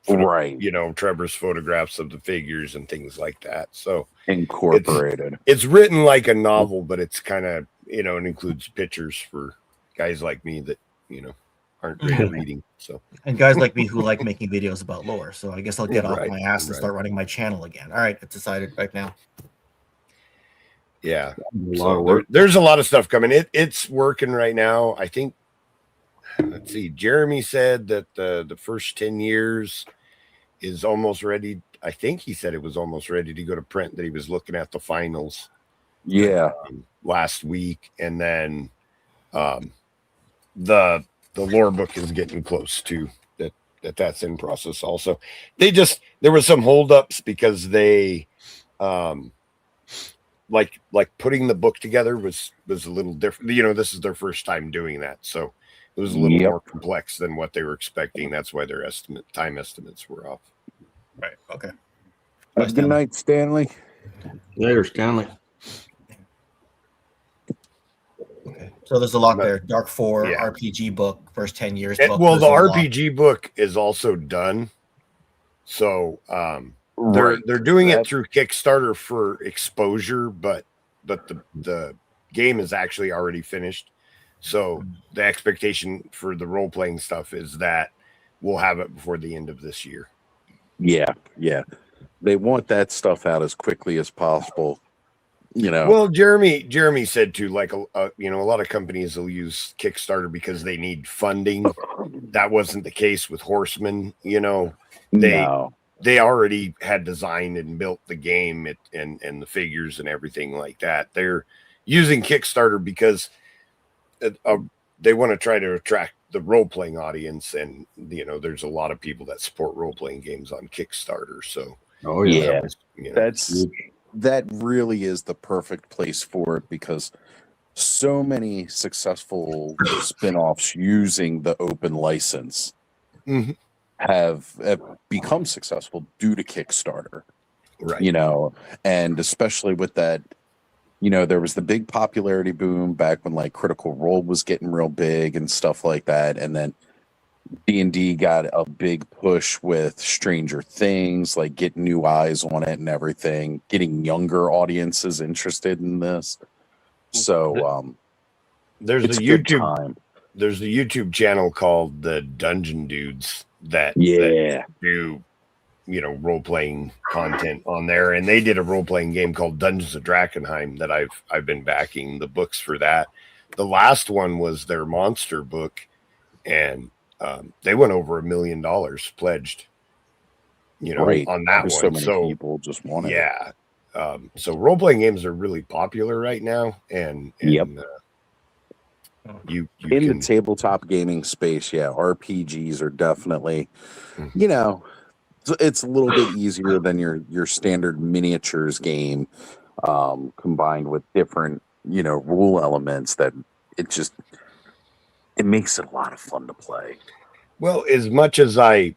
S12: right.
S9: Trevor's photographs of the figures and things like that. So
S12: incorporated.
S9: It's written like a novel, but it's kind of it includes pictures for guys like me that aren't great at reading. So
S14: And guys like me who like making videos about lore. So I guess I'll get off
S9: Right,
S14: my ass and
S9: right.
S14: start running my channel again. All right, it's decided right now.
S9: yeah,
S16: a lot
S9: so
S16: of work.
S9: there's a lot of stuff coming. It's working right now. I think. Let's see. Jeremy said that the first 10 years is almost ready. I think he said it was almost ready to go to print. That he was looking at the finals.
S12: Yeah.
S9: Last week, and then the lore book is getting close to that's in process. Also, there were some holdups because they like putting the book together was a little different. This is their first time doing that, so it was a little more complex than what they were expecting. That's why their time estimates were off.
S14: Right. Okay.
S12: Good night, Stanley.
S16: Later, Stanley.
S14: So there's a lot there. Dark Four RPG book, first 10 years book.
S9: Well,
S14: There's
S9: the
S14: a lot.
S9: RPG book is also done, so they're doing it through Kickstarter for exposure, but the game is actually already finished. So the expectation for the role playing stuff is that we'll have it before the end of this year.
S12: Yeah. They want that stuff out as quickly as possible.
S9: Well, Jeremy said too, like a lot of companies will use Kickstarter because they need funding. That wasn't the case with Horseman. They already had designed and built the game and the figures and everything like that. They're using Kickstarter because they want to try to attract the role-playing audience, and there's a lot of people that support role-playing games on Kickstarter. So
S12: that really is the perfect place for it, because so many successful spin-offs using the open license have become successful due to Kickstarter.
S9: Right.
S12: And especially with that, there was the big popularity boom back when like Critical Role was getting real big and stuff like that. And then D&D got a big push with Stranger Things, like getting new eyes on it and everything, getting younger audiences interested in this. So
S9: there's
S12: it's
S9: a
S12: a good
S9: YouTube
S12: time.
S9: there's a YouTube channel called the Dungeon Dudes that do role-playing content on there, and they did a role-playing game called Dungeons of Drakenheim that I've been backing the books for that. The last one was their monster book, and they went over $1 million pledged on that
S12: There's
S9: one.
S12: so many people just want it.
S9: So role-playing games are really popular right now, and you
S12: in the tabletop gaming space, RPGs are definitely it's a little bit easier than your standard miniatures game, combined with different rule elements that it makes it a lot of fun to play.
S9: Well, as much as I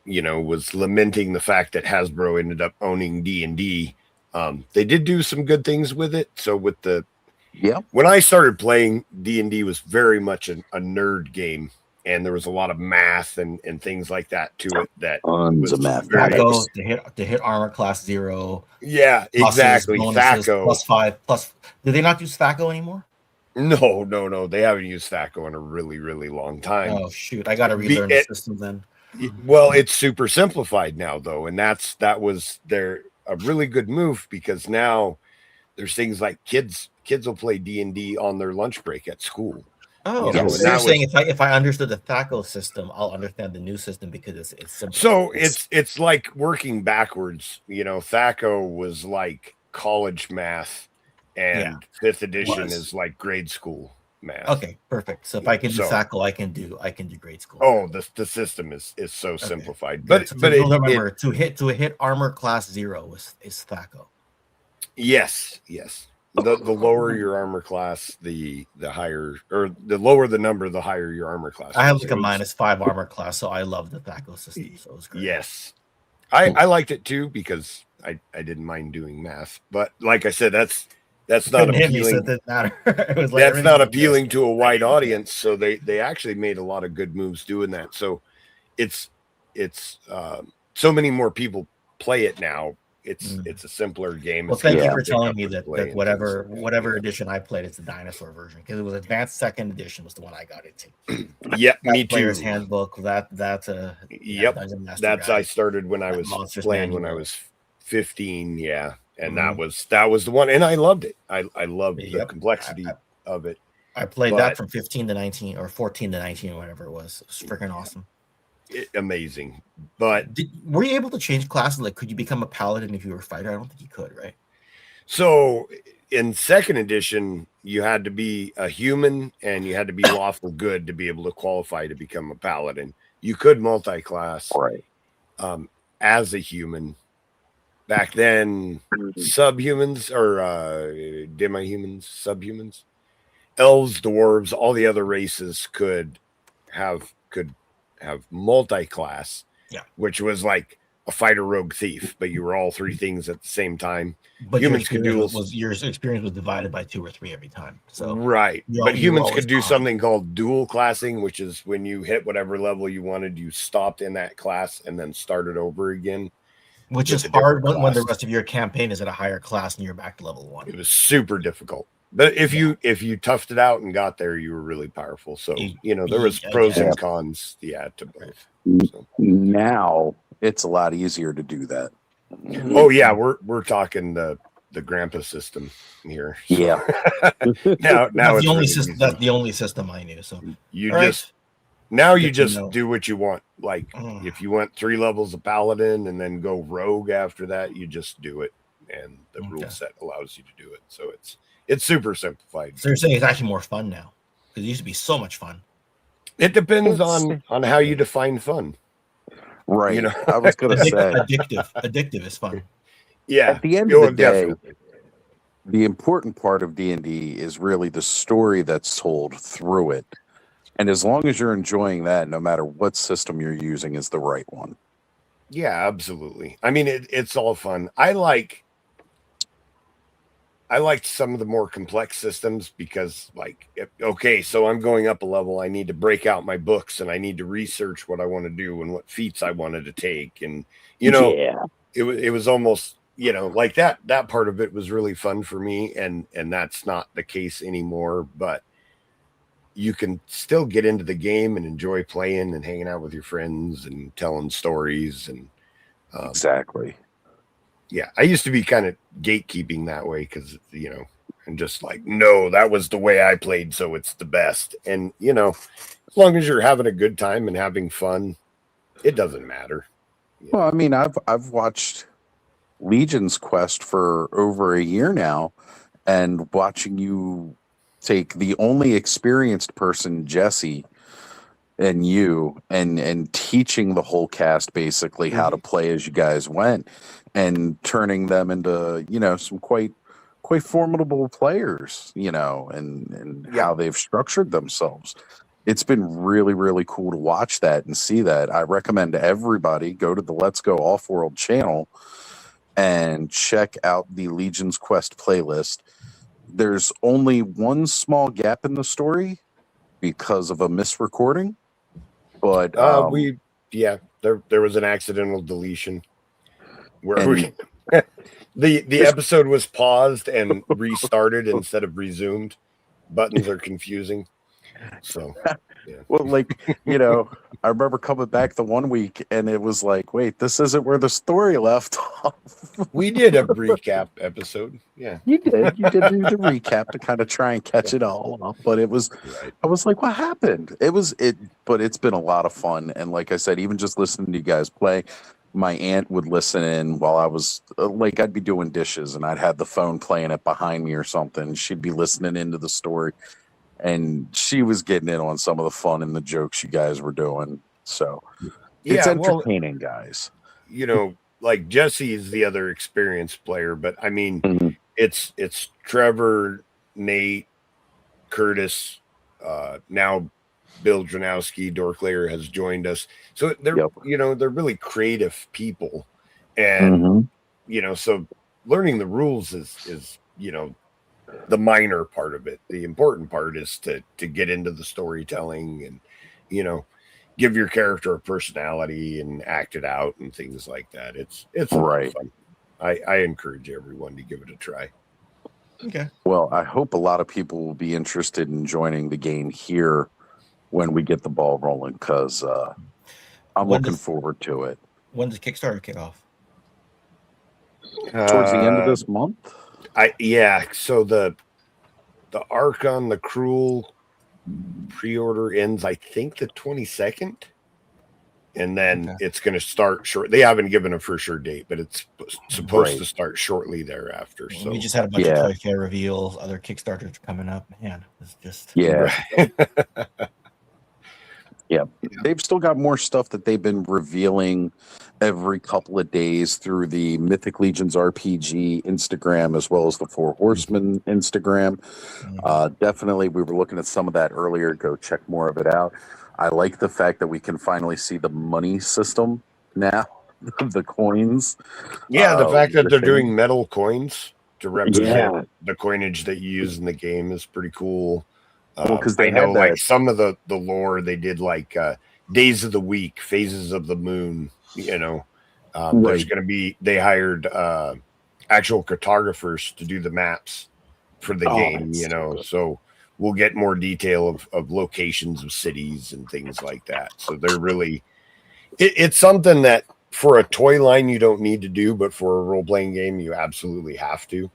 S9: was lamenting the fact that Hasbro ended up owning D&D, they did do some good things with it. So when I started playing, D&D was very much a nerd game. and there was a lot of math and things like that to it. That
S12: tons of math.
S14: Thaco to hit armor class 0.
S9: Yeah, exactly.
S14: Bonuses,
S9: Thaco
S14: +5 plus. Do they not use Thaco anymore?
S9: No. They haven't used Thaco in a really, really long time.
S14: Oh shoot! I got to relearn the system then.
S9: Well, it's super simplified now, though, and that was a really good move, because now there's things like kids will play D&D on their lunch break at school.
S14: Oh, so you're saying if I understood the Thaco system, I'll understand the new system because it's simple.
S9: So it's like working backwards. Thaco was like college math, and 5th edition is like grade school math.
S14: Okay, perfect. So if I can do Thaco, I can do grade school.
S9: Oh, the system is so simplified.
S14: But remember, to hit armor class 0 is Thaco.
S9: Yes. The lower your armor class, the higher, or the lower the number, the higher your armor class.
S14: I have like a -5 armor class, so I love the Thaco system. So it was great.
S9: Yes, I liked it too, because I didn't mind doing math. But like I said, that's not appealing.
S14: So it didn't matter. It was like
S9: that's not appealing to a wide audience. So they actually made a lot of good moves doing that. So it's so many more people play it now. It's a simpler game.
S14: Well, thank you for telling me that whatever edition I played, it's the dinosaur version, because it was Advanced 2nd Edition was the one I got into.
S9: Yep, me too.
S14: Player's Handbook. That's
S9: I started when I was playing when I was 15. Yeah, and that was the one, and I loved it. I loved the complexity of it.
S14: I played that from 15 to 19 or 14 to 19 or whatever it was. It was freaking awesome.
S9: Amazing. But
S14: were you able to change classes? Like, could you become a paladin if you were a fighter? I don't think you could, right?
S9: So in 2nd edition, you had to be a human and you had to be lawful good to be able to qualify to become a paladin. You could multi-class as a human. Back then, subhumans or demi-humans, subhumans, elves, dwarves, all the other races could have multi-class, which was like a fighter, rogue, thief, but you were all 3 things at the same time.
S14: But humans could do your experience was divided by 2 or 3 every time. So
S9: but humans could do something called dual classing, which is when you hit whatever level you wanted, you stopped in that class and then started over again.
S14: Which is hard when the rest of your campaign is at a higher class and you're back to level 1.
S9: It was super difficult. But if you toughed it out and got there, you were really powerful. So there was pros and cons, to both. So.
S12: Now it's a lot easier to do that.
S9: Oh yeah, we're talking the grandpa system here. So.
S12: Yeah.
S9: now
S14: that's the only system I knew. So
S9: you just do what you want. Like if you want 3 levels of paladin and then go rogue after that, you just do it, and the rule set allows you to do it. So it's super simplified.
S14: So you're saying it's actually more fun now, because it used to be so much fun.
S9: It depends on how you define fun.
S12: Right. I was going to say
S14: addictive is fun.
S9: Yeah.
S12: At the end of the day, the important part of D&D is really the story that's told through it. And as long as you're enjoying that, no matter what system you're using is the right one.
S9: Yeah, absolutely. I mean, it's all fun. I liked some of the more complex systems because, so I'm going up a level. I need to break out my books and I need to research what I want to do and what feats I wanted to take. And, it was almost, like that part of it was really fun for me. And that's not the case anymore, but you can still get into the game and enjoy playing and hanging out with your friends and telling stories. And
S12: exactly.
S9: Yeah, I used to be kind of gatekeeping that way because, and just like, no, that was the way I played, so it's the best. And, as long as you're having a good time and having fun, it doesn't matter.
S12: Well, I mean, I've watched Legion's Quest for over a year now, and watching you take the only experienced person, Jesse, and you, and teaching the whole cast basically how to play as you guys went, and turning them into, some quite formidable players, and how they've structured themselves. It's been really, really cool to watch that and see that. I recommend to everybody go to the Let's Go Off-World channel and check out the Legion's Quest playlist. There's only one small gap in the story because of a misrecording, But
S9: there was an accidental deletion where the episode was paused and restarted instead of resumed. Buttons are confusing. So
S12: well, like, I remember coming back the one week and it was like, wait, this isn't where the story left off.
S9: We did a recap episode. Yeah.
S12: You did do the recap to kind of try and catch it all up, but I was like, what happened? But it's been a lot of fun. And like I said, even just listening to you guys play, my aunt would listen in while I was I'd be doing dishes and I'd have the phone playing it behind me or something. She'd be listening into the story and she was getting in on some of the fun and the jokes you guys were doing. So it's entertaining, guys.
S9: Like Jesse is the other experienced player, but I mean, it's Trevor, Nate, Curtis, now Bill Dranowski, Dorklayer has joined us. So they're they're really creative people, and so learning the rules is the minor part of it. The important part is to get into the storytelling and give your character a personality and act it out and things like that. It's a lot of fun. I encourage everyone to give it a try.
S14: Okay.
S12: Well, I hope a lot of people will be interested in joining the game here when we get the ball rolling, because I'm looking forward to it.
S14: When does Kickstarter kick off?
S12: Towards the end of this month?
S9: So the Archon the Cruel pre-order ends, I think, the 22nd, and then it's going to start short. They haven't given a for sure date, but it's supposed to start shortly thereafter. So
S14: we just had a bunch of Toyfair reveals, other Kickstarters coming up. Man, it's just
S12: They've still got more stuff that they've been revealing every couple of days through the Mythic Legions RPG Instagram, as well as the Four Horsemen Instagram. Definitely, we were looking at some of that earlier. Go check more of it out. I like the fact that we can finally see the money system now, the coins.
S9: Yeah, the fact that they're doing metal coins to represent the coinage that you use in the game is pretty cool. Because I know, like some of the lore, they did like days of the week, phases of the moon. There's going to be, they hired actual cartographers to do the maps for the game. So we'll get more detail of locations of cities and things like that. So they're really, it's something that for a toy line you don't need to do, but for a role playing game you absolutely have to.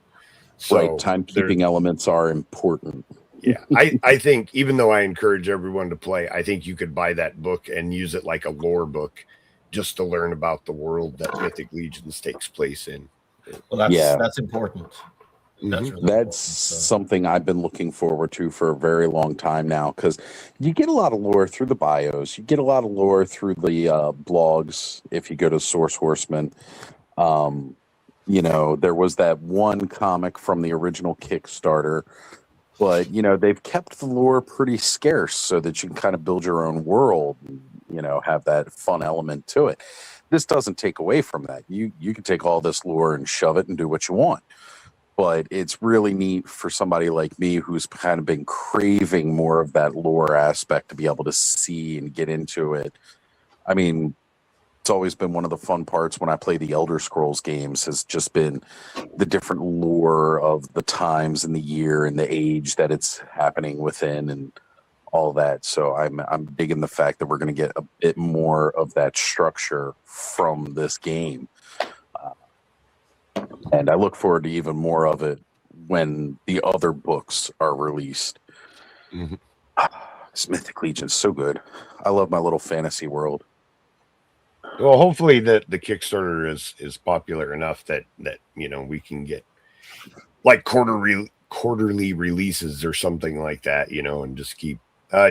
S9: So
S12: timekeeping elements are important.
S9: Yeah, I think even though I encourage everyone to play, I think you could buy that book and use it like a lore book just to learn about the world that Mythic Legions takes place in.
S14: Well, that's important.
S12: That's, really something I've been looking forward to for a very long time now, because you get a lot of lore through the bios. You get a lot of lore through the blogs if you go to Source Horseman. There was that one comic from the original Kickstarter, but, they've kept the lore pretty scarce so that you can kind of build your own world, have that fun element to it. This doesn't take away from that. You can take all this lore and shove it and do what you want. But it's really neat for somebody like me who's kind of been craving more of that lore aspect to be able to see and get into it. I mean, it's always been one of the fun parts when I play the Elder Scrolls games, has just been the different lore of the times and the year and the age that it's happening within and all that. So I'm digging the fact that we're going to get a bit more of that structure from this game. And I look forward to even more of it when the other books are released. This Mythic Legion is so good. I love my little fantasy world.
S9: Well, hopefully the Kickstarter is popular enough that we can get like quarterly releases or something like that, and just keep.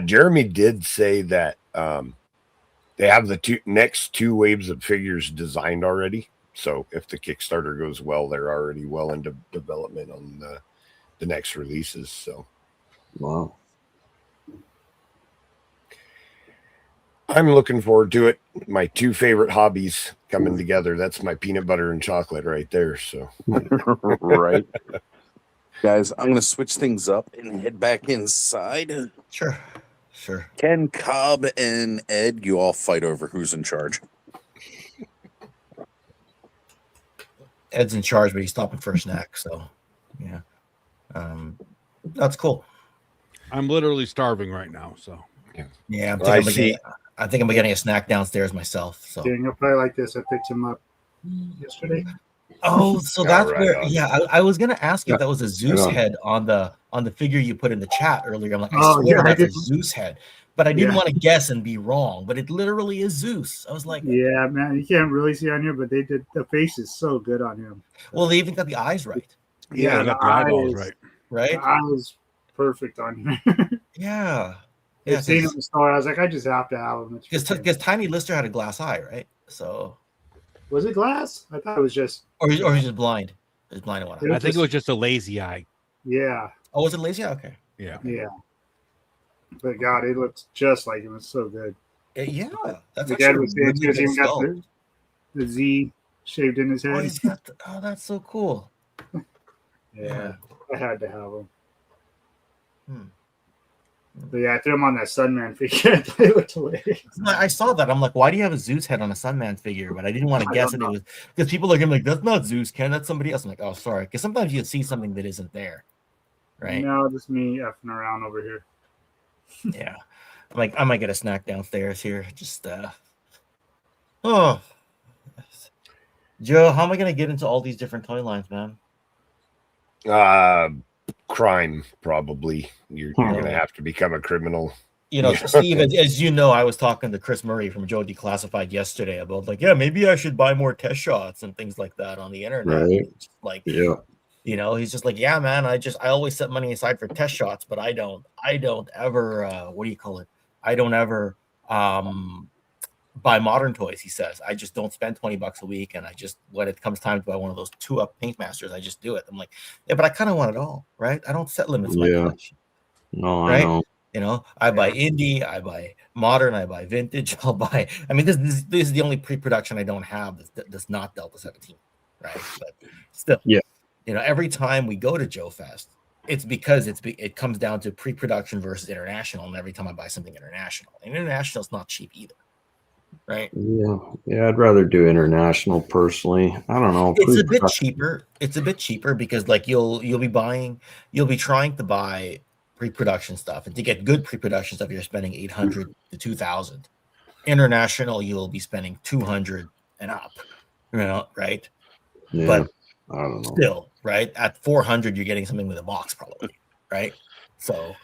S9: Jeremy did say that they have the next two waves of figures designed already. So if the Kickstarter goes well, they're already well into development on the next releases. So,
S16: wow.
S9: I'm looking forward to it. My two favorite hobbies coming together. That's my peanut butter and chocolate right there. So,
S12: right. Guys, I'm going to switch things up and head back inside.
S14: Sure. Sure.
S12: Ken, Cobb, and Ed, you all fight over who's in charge.
S14: Ed's in charge, but he's stopping for a snack. So, yeah, that's cool.
S4: I'm literally starving right now. So,
S14: yeah,
S9: I
S14: I think I'm getting a snack downstairs myself. So,
S3: Daniel probably like this. I picked him up yesterday.
S14: oh, so that's
S9: right
S14: where.
S9: on.
S14: Yeah, I was gonna ask you if
S16: Yeah,
S14: that was a Zeus
S16: on.
S14: head on the figure you put in the chat earlier. I'm like, I
S3: Oh,
S14: swear
S3: yeah, I
S14: that's a
S3: did.
S14: Zeus head, but I didn't
S3: Yeah.
S14: want to guess and be wrong. But it literally is Zeus. I was like,
S3: Yeah, man, you can't really see on here, but they did. The face is so good on him.
S14: well, they even got the eyes right.
S4: yeah, I got the eyeballs right.
S14: Right?
S3: The eye is perfect on him.
S14: Yeah.
S3: I've seen him in the store. I was like, I just have to have him.
S14: Because Tiny Lister had a glass eye, right? So
S3: Was it glass? I thought it was just.
S14: or he's just blind. He's blind in one eye.
S4: I think it was just a lazy eye.
S3: Yeah.
S14: Oh, was it lazy? Okay.
S4: Yeah.
S3: Yeah. But God, it looks just like him. It's so good.
S14: Yeah, that's
S3: the
S14: actually
S3: dad
S14: a
S3: was saying
S14: really
S3: he's
S14: good
S3: even got
S14: skull.
S3: the Z shaved in his head.
S14: Oh, he's got that's so cool.
S3: Yeah, I had to have him.
S14: Hmm.
S3: But yeah, I threw him on that Sunman figure. It looked hilarious.
S14: I saw that. I'm like, why do you have a Zeus head on a Sunman figure? But I didn't want to
S3: I
S14: guess
S3: don't
S14: it. It was because people are gonna be like, that's not Zeus, Ken. That's somebody else. I'm like, oh, sorry. Because sometimes you see something that isn't there, right?
S3: No, just me effing around over here.
S14: Yeah. I'm like, I might get a snack downstairs here. Just oh, Joe, how am I gonna get into all these different toy lines, man?
S9: Crime, probably. You're gonna have to become a criminal.
S14: You know, Steve, as you know, I was talking to Chris Murray from Joe Declassified yesterday about like, yeah, maybe I should buy more test shots and things like that on the internet.
S16: Right.
S14: Like,
S16: Yeah.
S14: you know, he's just like, yeah, man, I always set money aside for test shots, but I don't ever what do you call it? I don't ever buy modern toys, he says. I just don't spend $20 a week, and I just when it comes time to buy one of those 2-up Paint Masters, I just do it. I'm like, yeah, but I kind of want it all, right? I don't set limits in my collection.
S16: No,
S14: Right?
S16: I know.
S14: You know, I buy indie, I buy modern, I buy vintage, I'll buy. I mean, this is the only pre-production I don't have that's not Delta 17, right? But still,
S16: yeah.
S14: You know, every time we go to Joe Fest, it's because it comes down to pre-production versus international, and every time I buy something international, and international is not cheap either, right?
S16: Yeah, I'd rather do international personally. I don't know.
S14: It's a bit cheaper. It's a bit cheaper because like you'll be trying to buy pre-production stuff, and to get good pre-production stuff, you're spending $800 to $2,000. International, you'll be spending $200 and up. You know, right?
S16: Yeah,
S14: but
S16: I don't know.
S14: Still, right at $400, you're getting something with a box, probably, right? So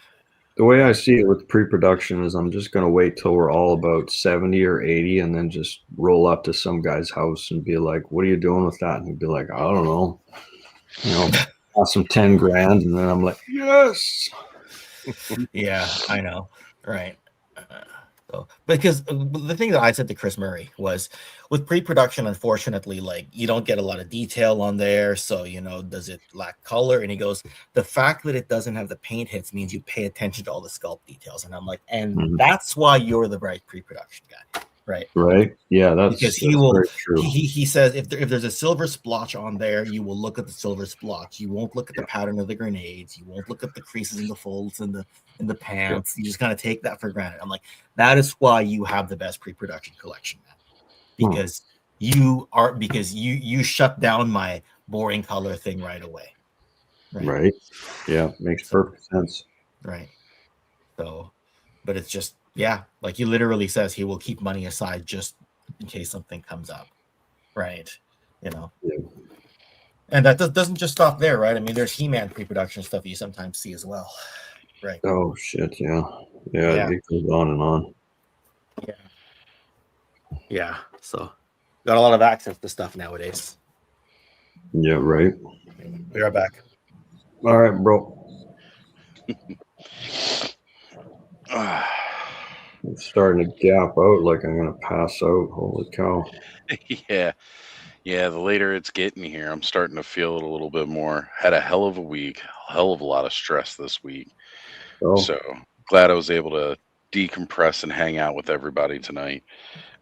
S16: the way I see it with pre-production is I'm just going to wait till we're all about 70 or 80 and then just roll up to some guy's house and be like, what are you doing with that? And he'd be like, I don't know. You know, cost some 10 grand. And then I'm like, yes.
S14: Yeah, I know. Right. So, because the thing that I said to Chris Murray was with pre-production, unfortunately, like you don't get a lot of detail on there. So, you know, does it lack color? And he goes, the fact that it doesn't have the paint hits means you pay attention to all the sculpt details. And I'm like, and that's why you're the right pre-production guy. Right.
S16: Right. Yeah. That's
S14: because
S16: that's very true.
S14: He says if there's a silver splotch on there, you will look at the silver splotch. You won't look at the pattern of the grenades. You won't look at the creases and the folds in the pants. You just kind of take that for granted. I'm like, that is why you have the best pre-production collection, man. Because you shut down my boring color thing right away.
S16: Right. Yeah. Makes perfect sense.
S14: Right. So, but it's just. Yeah, like he literally says he will keep money aside just in case something comes up, right? You know, and that doesn't just stop there, right? I mean, there's He-Man pre-production stuff you sometimes see as well, right?
S16: Oh shit, yeah. It goes on and on.
S14: Yeah. So got a lot of access to stuff nowadays.
S16: Yeah, right.
S14: Be right back.
S16: All right, bro. I'm starting to gap out like I'm gonna pass out. Holy cow.
S2: Yeah. The later it's getting here, I'm starting to feel it a little bit more. Had a hell of a week, a hell of a lot of stress this week. So glad I was able to decompress and hang out with everybody tonight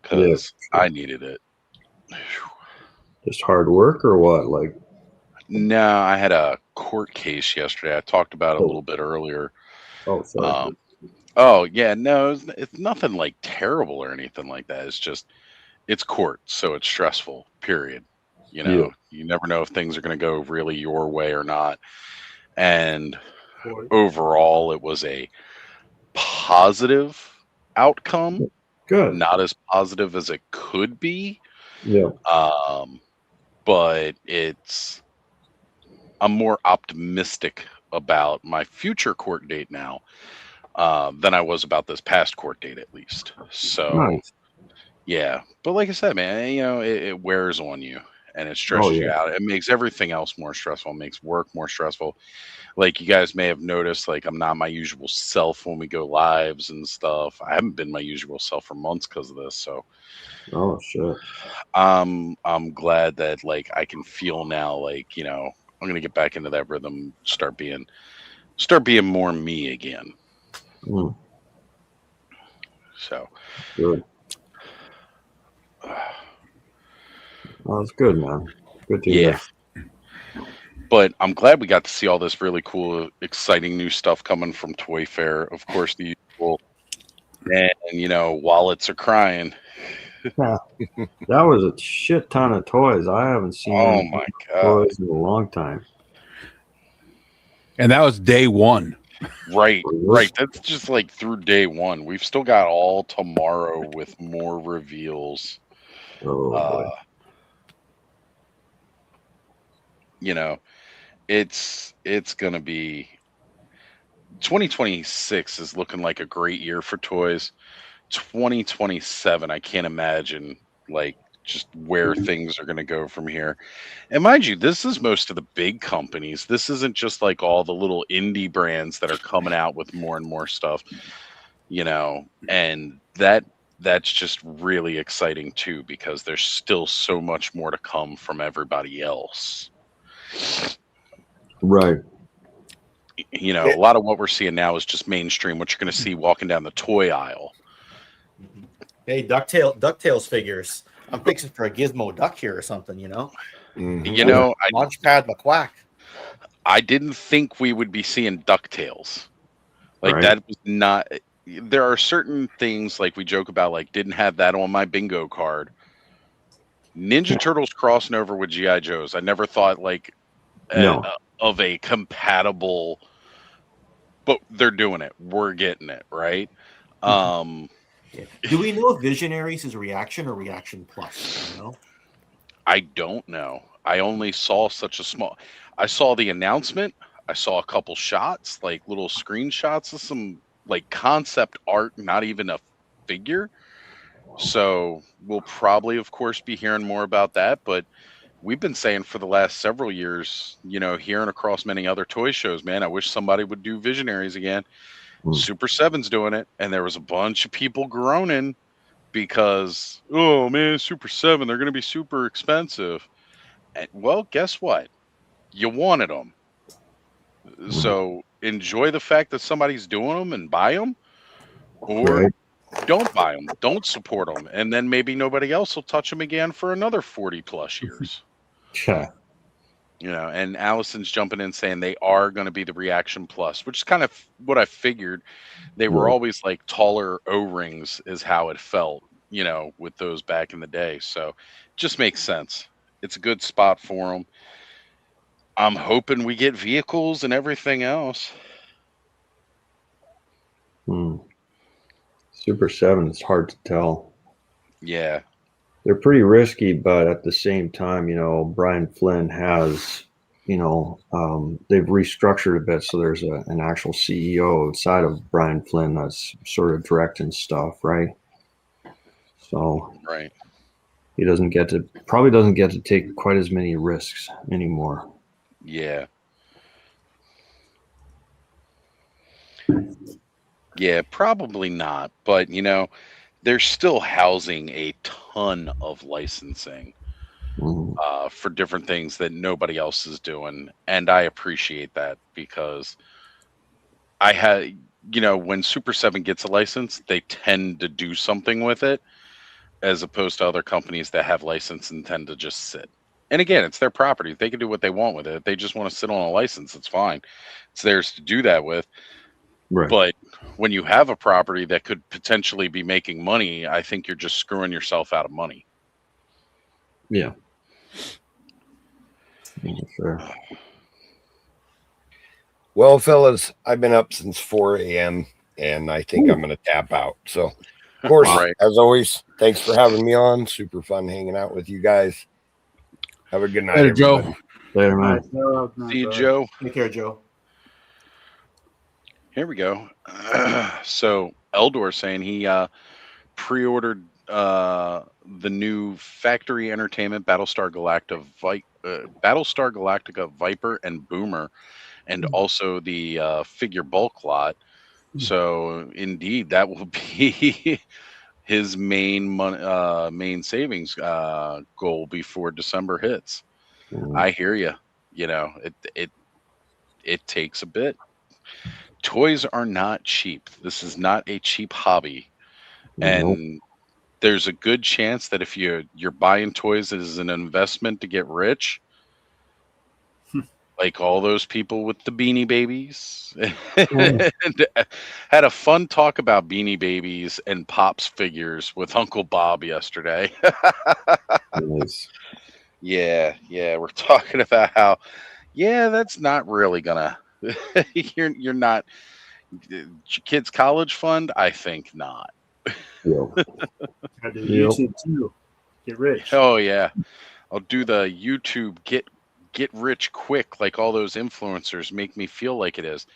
S2: because I needed it.
S16: Just hard work or what? Like,
S2: no, I had a court case yesterday. I talked about it a little bit earlier.
S16: Oh, sorry.
S2: Oh yeah, no, it's nothing like terrible or anything like that. It's just it's court, so it's stressful. Period. You
S16: Yeah.
S2: know, you never know if things are going to go really your way or not. And overall, it was a positive outcome.
S16: Good.
S2: Not as positive as it could be.
S16: Yeah.
S2: But I'm more optimistic about my future court date now than I was about this past court date, at least. So,
S16: Nice.
S2: yeah. But like I said, man, you know, it wears on you and it
S16: Oh
S2: stresses you
S16: yeah.
S2: out. It makes everything else more stressful. It makes work more stressful. Like you guys may have noticed, like I'm not my usual self when we go lives and stuff. I haven't been my usual self for months because of this. So,
S16: Oh shit.
S2: I'm glad that like I can feel now, like, you know, I'm gonna get back into that rhythm, start being more me again.
S16: Mm,
S2: So
S16: good. Oh, that's good, man. Good to
S2: yeah.
S16: hear.
S2: But I'm glad we got to see all this really cool, exciting new stuff coming from Toyfair. Of course, the usual, and you know, wallets are crying.
S16: Yeah. That was a shit ton of toys. I haven't seen
S2: Oh
S16: any
S2: my god!
S16: toys in a long time.
S4: And that was day one.
S2: Right, right. That's just like through day one. We've still got all tomorrow with more reveals.
S16: Oh boy.
S2: You know, it's gonna be 2026 is looking like a great year for toys. 2027, I can't imagine like just where things are going to go from here. And mind you, this is most of the big companies. This isn't just like all the little indie brands that are coming out with more and more stuff, you know, and that's just really exciting too because there's still so much more to come from everybody else.
S16: Right.
S2: You know, a lot of what we're seeing now is just mainstream, what you're going to see walking down the toy aisle.
S14: Hey, DuckTales figures. I'm fixing for a Gizmo duck here or something, you know?
S2: You know,
S14: Launchpad McQuack.
S2: I didn't think we would be seeing DuckTales. Like
S16: Right.
S2: that was not. There are certain things like we joke about, like didn't have that on my bingo card. Ninja Turtles crossing over with GI Joes. I never thought like
S16: No.
S2: of a compatible, but they're doing it. We're getting it right.
S14: Do we know if Visionaries is Reaction or Reaction Plus? Do you know?
S2: I don't know. I only saw such a small. I saw the announcement. I saw a couple shots, like little screenshots of some like concept art, not even a figure. So we'll probably, of course, be hearing more about that. But we've been saying for the last several years, you know, hearing across many other toy shows, man, I wish somebody would do Visionaries again. Super 7's doing it, and there was a bunch of people groaning because, oh man, Super 7, they're going to be super expensive. And, well, guess what? You wanted them. So enjoy the fact that somebody's doing them and buy them, or
S16: Right.
S2: don't buy them, don't support them, and then maybe nobody else will touch them again for another 40 plus years.
S16: Yeah.
S2: You know, and Allison's jumping in saying they are going to be the Reaction Plus, which is kind of what I figured. They were
S16: Right.
S2: always like taller O-rings is how it felt, you know, with those back in the day. So it just makes sense. It's a good spot for them. I'm hoping we get vehicles and everything else.
S16: Super 7 is hard to tell.
S2: Yeah.
S16: They're pretty risky, but at the same time, you know, Brian Flynn has, you know, they've restructured a bit. So there's an actual CEO outside of Brian Flynn that's sort of directing stuff, right? So
S2: Right.
S16: he probably doesn't get to take quite as many risks anymore.
S2: Yeah. Yeah, probably not. But, you know, they're still housing a ton of licensing for different things that nobody else is doing. And I appreciate that because I had, you know, when Super 7 gets a license, they tend to do something with it as opposed to other companies that have license and tend to just sit. And again, it's their property. They can do what they want with it. If they just want to sit on a license, it's fine. It's theirs to do that with.
S16: Right.
S2: But when you have a property that could potentially be making money, I think you're just screwing yourself out of money.
S16: Yeah. Sure.
S9: Well, fellas, I've been up since 4 a.m. and I think I'm going to tap out. So, of course,
S2: Right.
S9: as always, thanks for having me on. Super fun hanging out with you guys. Have a good night,
S4: Later,
S9: everybody.
S4: Joe. Later, man.
S2: See you, Joe.
S10: Take care, Joe.
S2: Here we go. So Eldor saying he pre-ordered the new Factory Entertainment Battlestar Galactica Viper and Boomer, and also the figure bulk lot. So indeed, that will be his main savings goal before December hits. I hear you. You know, it takes a bit. Toys are not cheap. This is not a cheap hobby, and there's a good chance that if you're buying toys as an investment to get rich, like all those people with the Beanie Babies, and had a fun talk about Beanie Babies and Pops figures with Uncle Bob yesterday.
S16: Nice.
S2: Yeah, we're talking about how, that's not really gonna. You're not. Your kids' college fund? I think not.
S3: Gotta do YouTube too. Get rich.
S2: Oh yeah, I'll do the YouTube get rich quick, like all those influencers make me feel like it is.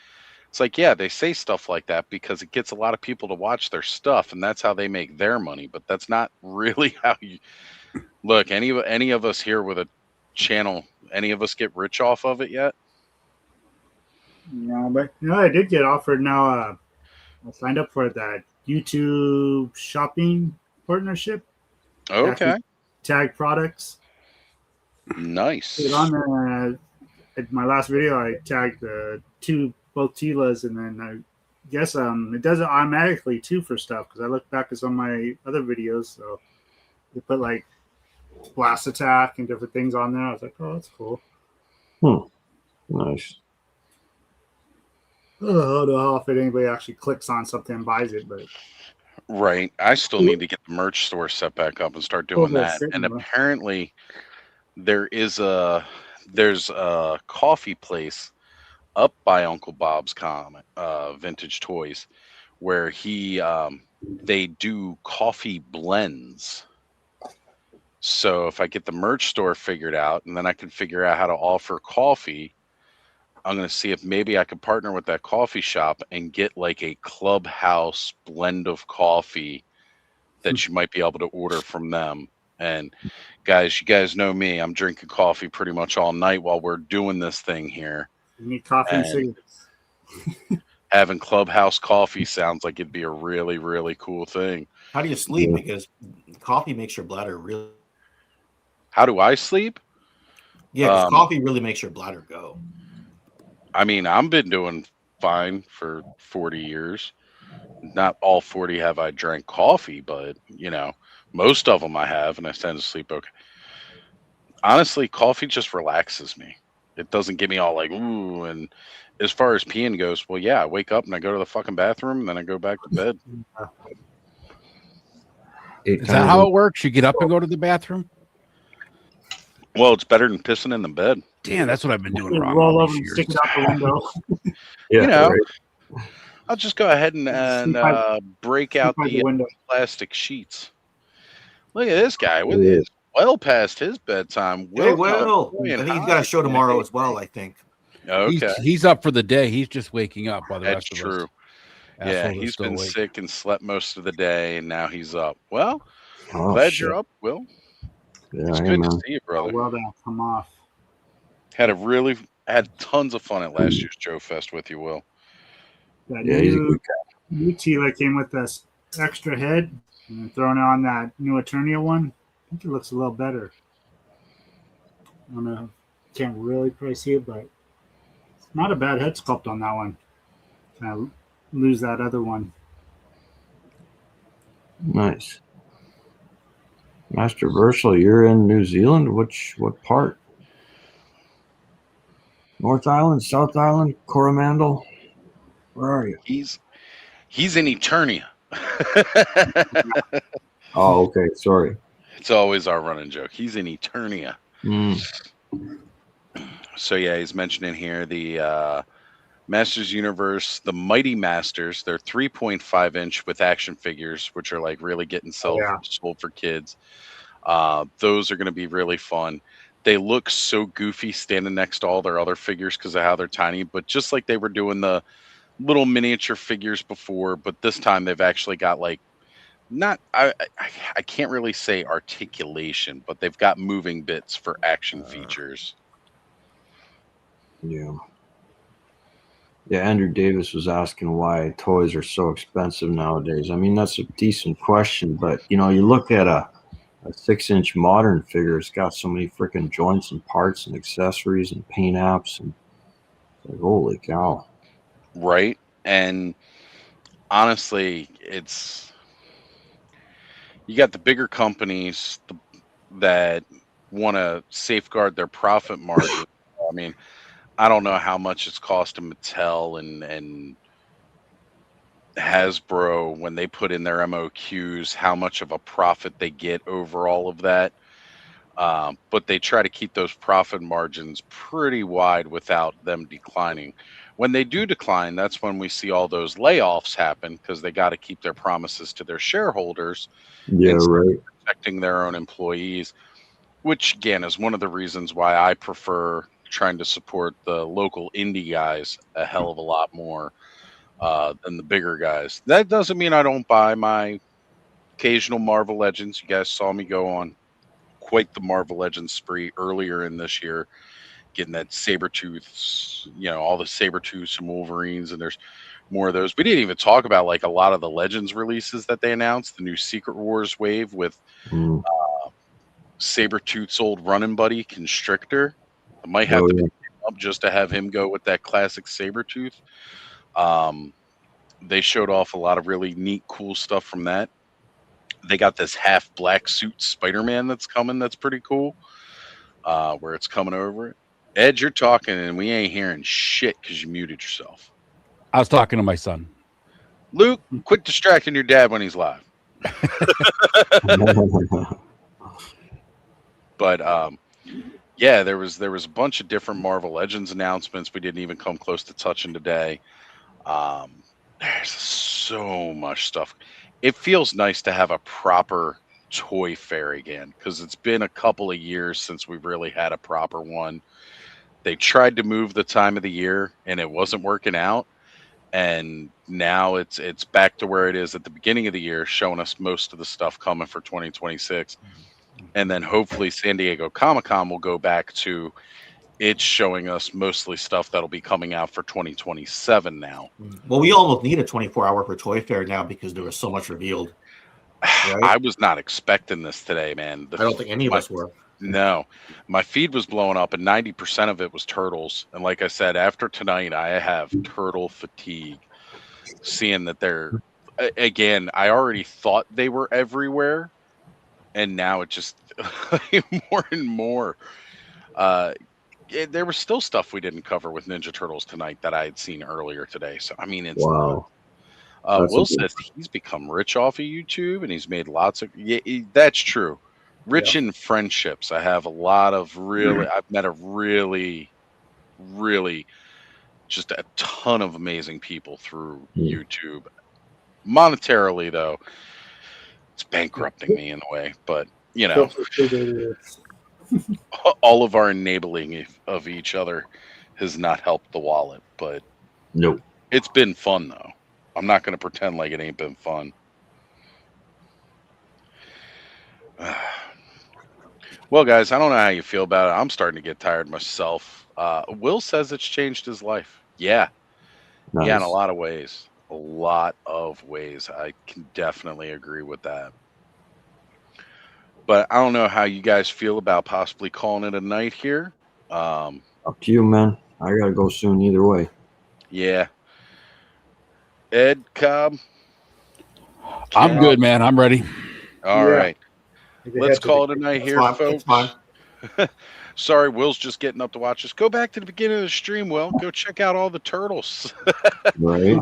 S2: It's like, yeah, they say stuff like that because it gets a lot of people to watch their stuff, and that's how they make their money. But that's not really how you look. Any of us here with a channel, any of us get rich off of it yet?
S3: No, but I did get offered now. I signed up for that YouTube shopping partnership.
S2: Okay.
S3: Tag products.
S2: Nice.
S3: On there, at my last video, I tagged both Tilas, and then I guess it does it automatically too for stuff because I look back at some of my other videos, so they put like blast attack and different things on there. I was like, oh, that's cool.
S16: Nice.
S3: I don't know if anybody actually clicks on something and buys it, but
S2: right. I still need to get the merch store set back up and start doing that. And apparently, there's a coffee place up by Uncle Bob's Vintage Toys where they do coffee blends. So if I get the merch store figured out, and then I can figure out how to offer coffee, I'm going to see if maybe I could partner with that coffee shop and get like a clubhouse blend of coffee that you might be able to order from them. And guys, you guys know me. I'm drinking coffee pretty much all night while we're doing this thing here.
S3: You need coffee and cigarettes.
S2: Having clubhouse coffee sounds like it'd be a really, really cool thing.
S14: How do you sleep? Because coffee makes your bladder really.
S2: How do I sleep?
S14: Yeah, because coffee really makes your bladder go.
S2: I mean, I've been doing fine for 40 years. Not all 40 have I drank coffee, but, most of them I have, and I tend to sleep okay. Honestly, coffee just relaxes me. It doesn't get me all like, ooh. And as far as peeing goes, well, yeah, I wake up and I go to the fucking bathroom, and then I go back to bed.
S4: Is that how it works? You get up and go to the bathroom?
S2: Well, it's better than pissing in the bed.
S4: Damn, that's what I've been doing wrong.
S3: Roll over and stick it out the
S4: window.
S2: I'll just go ahead and break out the plastic sheets. Look at this guy. It's well past his bedtime.
S14: Hey, Will. I think he's got a show tomorrow as well, I think.
S2: Okay.
S4: He's up for the day. He's just waking up while the
S2: That's
S4: rest of us.
S2: true. Yeah, he's been sick and slept most of the day, and now he's up. Well, glad you're up, Will.
S16: Yeah,
S2: it's good to see you, brother.
S3: Well done. Come off.
S2: Had tons of fun at last year's Joe Fest with you, Will.
S3: That new Tila came with this extra head, and then throwing on that new Eternia one. I think it looks a little better. I don't know. Can't really probably see it, but it's not a bad head sculpt on that one. I lose that other one.
S16: Nice. Master Versal, you're in New Zealand. What part? North Island, South Island, Coromandel? Where are you?
S2: He's in Eternia.
S16: Oh, okay. Sorry.
S2: It's always our running joke. He's in Eternia. So yeah, he's mentioning here the Masters Universe, the Mighty Masters. They're 3.5 inch with action figures, which are like really getting sold for kids. Those are going to be really fun. They look so goofy standing next to all their other figures because of how they're tiny, but just like they were doing the little miniature figures before, but this time they've actually got like I can't really say articulation, but they've got moving bits for action features.
S16: Yeah. Yeah, Andrew Davis was asking why toys are so expensive nowadays. I mean, that's a decent question, but you look at a 6-inch modern figure, it's got so many freaking joints and parts and accessories and paint apps, and it's like, holy cow.
S2: Right. And honestly, you got the bigger companies that want to safeguard their profit margin. I mean, I don't know how much it's cost to Mattel and Hasbro when they put in their MOQs, how much of a profit they get over all of that. But they try to keep those profit margins pretty wide without them declining. When they do decline, that's when we see all those layoffs happen because they got to keep their promises to their shareholders.
S16: Yeah, right.
S2: Protecting their own employees, which again is one of the reasons why I prefer trying to support the local indie guys a hell of a lot more than the bigger guys. That doesn't mean I don't buy my occasional Marvel Legends. You guys saw me go on quite the Marvel Legends spree earlier in this year, getting that Sabretooth, all the Sabretooths and Wolverines, and there's more of those. We didn't even talk about like a lot of the Legends releases that they announced, the new Secret Wars wave with Sabretooth's old running buddy, Constrictor. I might have to pick him up just to have him go with that classic Sabretooth. They showed off a lot of really neat, cool stuff from that. They got this half black suit Spider-Man that's coming. That's pretty cool. Where it's coming over it. Ed, you're talking and we ain't hearing shit because you muted yourself.
S4: I was talking to my son.
S2: Luke, quit distracting your dad when he's live. But yeah, there was a bunch of different Marvel Legends announcements we didn't even come close to touching today. There's so much stuff. It feels nice to have a proper toy fair again because it's been a couple of years since we've really had a proper one. They tried to move the time of the year and it wasn't working out. And now it's back to where it is at the beginning of the year, showing us most of the stuff coming for 2026. And then hopefully San Diego Comic-Con will go back to it's showing us mostly stuff that'll be coming out for 2027 now.
S14: Well, we almost need a 24-hour per Toy Fair now because there was so much revealed. Right?
S2: I was not expecting this today, man.
S14: I don't think any of us were.
S2: No, my feed was blowing up and 90% of it was turtles. And like I said, after tonight, I have turtle fatigue. Seeing that they're, again, I already thought they were everywhere. And now it just more and more. There was still stuff we didn't cover with Ninja Turtles tonight that I had seen earlier today. So, I mean, it's
S16: wow.
S2: Will says he's become rich off of YouTube and he's made lots of, that's true. Rich in friendships. I have a lot of I've met a really just a ton of amazing people through YouTube. Monetarily, though, it's bankrupting me in a way, but all of our enabling of each other has not helped the wallet, but
S16: nope.
S2: It's been fun though. I'm not going to pretend like it ain't been fun. Well, guys, I don't know how you feel about it. I'm starting to get tired myself. Will says it's changed his life. Yeah. Nice. Yeah, in a lot of ways. A lot of ways. I can definitely agree with that. But I don't know how you guys feel about possibly calling it a night here.
S16: Up to you, man. I got to go soon either way.
S2: Yeah. Ed, Cobb?
S4: I'm good, man. I'm ready.
S2: All right. Let's call it a night here, folks. Sorry, Will's just getting up to watch us. Go back to the beginning of the stream, Will. Go check out all the turtles.
S16: Right.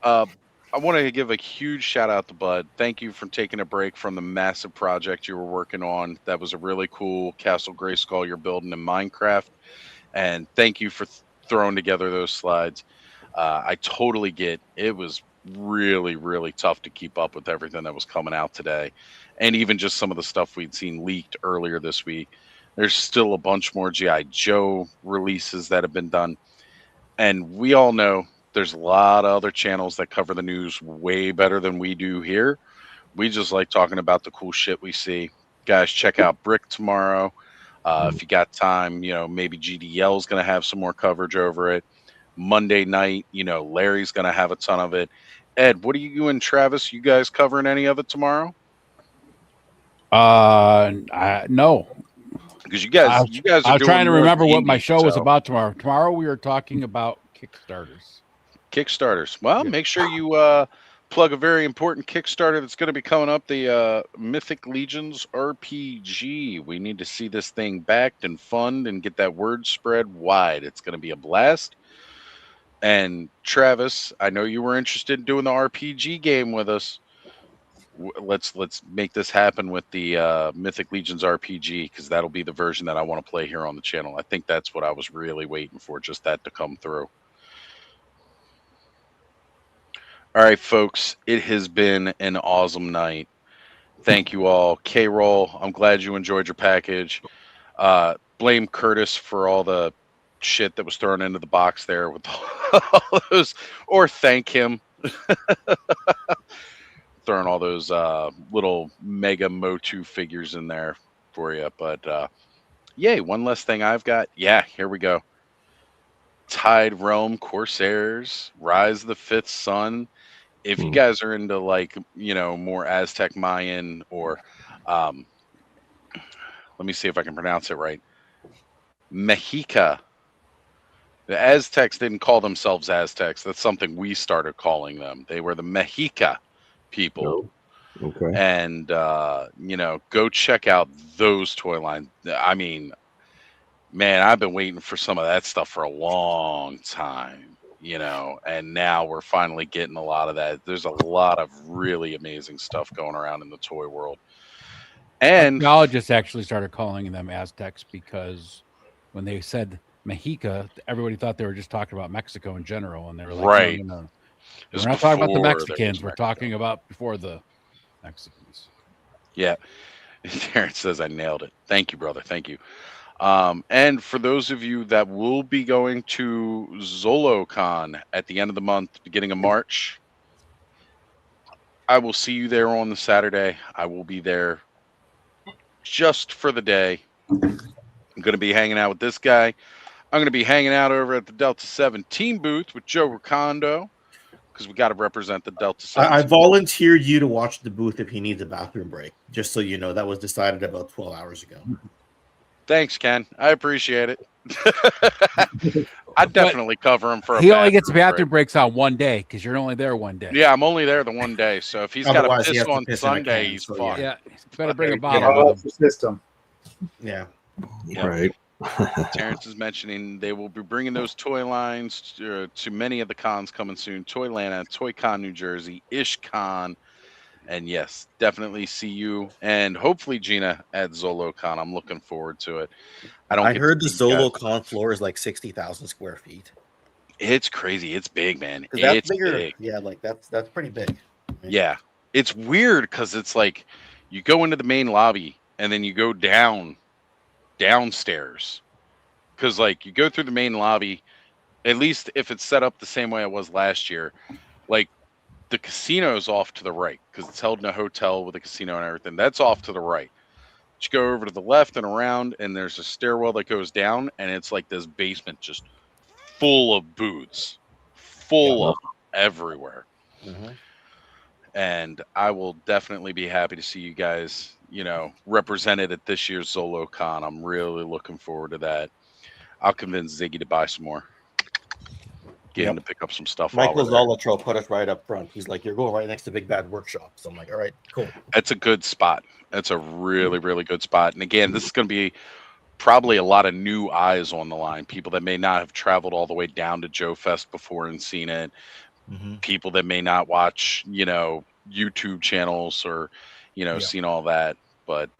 S2: I want to give a huge shout out to Bud. Thank you for taking a break from the massive project you were working on. That was a really cool Castle Grayskull you're building in Minecraft. And thank you for throwing together those slides. I totally get it was really, really tough to keep up with everything that was coming out today. And even just some of the stuff we'd seen leaked earlier this week. There's still a bunch more G.I. Joe releases that have been done. And we all know there's a lot of other channels that cover the news way better than we do here. We just like talking about the cool shit we see. Guys, check out Brick tomorrow. If you got time, maybe GDL is going to have some more coverage over it. Monday night, Larry's going to have a ton of it. Ed, what are you and Travis? You guys covering any of it tomorrow?
S4: No.
S2: Because you guys are
S4: I'm trying to
S2: more
S4: remember what my
S2: indie,
S4: show was
S2: so-
S4: about tomorrow. Tomorrow we are talking about Kickstarters.
S2: Kickstarters. Well, make sure you plug a very important Kickstarter that's going to be coming up, the Mythic Legions RPG. We need to see this thing backed and funded and get that word spread wide. It's going to be a blast. And Travis, I know you were interested in doing the RPG game with us. Let's make this happen with the Mythic Legions RPG, because that'll be the version that I want to play here on the channel. I think that's what I was really waiting for, just that to come through. All right, folks, it has been an awesome night. Thank you all. K-Roll, I'm glad you enjoyed your package. Blame Curtis for all the shit that was thrown into the box there with all those, or thank him. Throwing all those little Mega Motu figures in there for you. But yay, one less thing I've got. Yeah, here we go. Tide Realm Corsairs, Rise of the Fifth Sun. If you guys are into more Aztec Mayan or let me see if I can pronounce it right. Mexica. The Aztecs didn't call themselves Aztecs. That's something we started calling them. They were the Mexica people.
S16: Oh, okay.
S2: And go check out those toy lines. I mean, man, I've been waiting for some of that stuff for a long time. And now we're finally getting a lot of that. There's a lot of really amazing stuff going around in the toy world. And
S4: archaeologists actually started calling them Aztecs because when they said Mexica, everybody thought they were just talking about Mexico in general, and they were like,
S2: right.
S4: No. We're not talking about the Mexicans. We're talking about before the Mexicans.
S2: Yeah. Terrence says I nailed it. Thank you, brother. Thank you. And for those of you that will be going to ZoloCon at the end of the month, beginning of March, I will see you there on the Saturday. I will be there just for the day. I'm going to be hanging out with this guy. I'm going to be hanging out over at the Delta 7 team booth with Joe Ricondo, because we got to represent the Delta 7.
S14: I volunteer you to watch the booth if he needs a bathroom break, just so you know. That was decided about 12 hours ago.
S2: Thanks, Ken. I appreciate it. I'd definitely cover him for a
S4: He only gets
S2: bathroom
S4: bathroom breaks on one day because you're only there one day.
S2: Yeah, I'm only there the one day. So if he's got
S14: Otherwise,
S2: to
S14: he
S2: piss
S14: has to
S2: on
S14: piss in a
S2: Sunday,
S14: can,
S2: he's
S14: so
S2: fucked.
S4: Yeah, better bring a
S3: Yeah,
S4: bottle with
S3: that's
S4: him.
S3: the system.
S14: Yeah.
S2: Yep.
S16: Right.
S2: Terrence is mentioning they will be bringing those toy lines to many of the cons coming soon. Toylanta, ToyCon New Jersey, IshCon, and yes, definitely see you and hopefully Gina at ZoloCon. I'm looking forward to it.
S14: I heard the
S2: see you guys.
S14: ZoloCon floor is like 60,000 square feet.
S2: It's crazy. It's big, man.
S14: That's
S2: It's
S14: bigger.
S2: big.
S14: Yeah, like that's pretty big.
S2: Yeah. It's weird because it's like you go into the main lobby and then you go downstairs. Because like you go through the main lobby, at least if it's set up the same way it was last year, like the casino's off to the right because it's held in a hotel with a casino and everything. That's off to the right. But you go over to the left and around, and there's a stairwell that goes down, and it's like this basement just full of booths, full of them everywhere. And I will definitely be happy to see you guys, represented at this year's ZoloCon. I'm really looking forward to that. I'll convince Ziggy to buy some more. Get him to pick up some stuff.
S14: Michael Zolatro put us right up front. He's like, "You're going right next to Big Bad Workshop." So I'm like, "All right, cool."
S2: That's a good spot. That's a really, really good spot. And again, this is going to be probably a lot of new eyes on the line, people that may not have traveled all the way down to Joe Fest before and seen it, people that may not watch, YouTube channels or, seen all that. But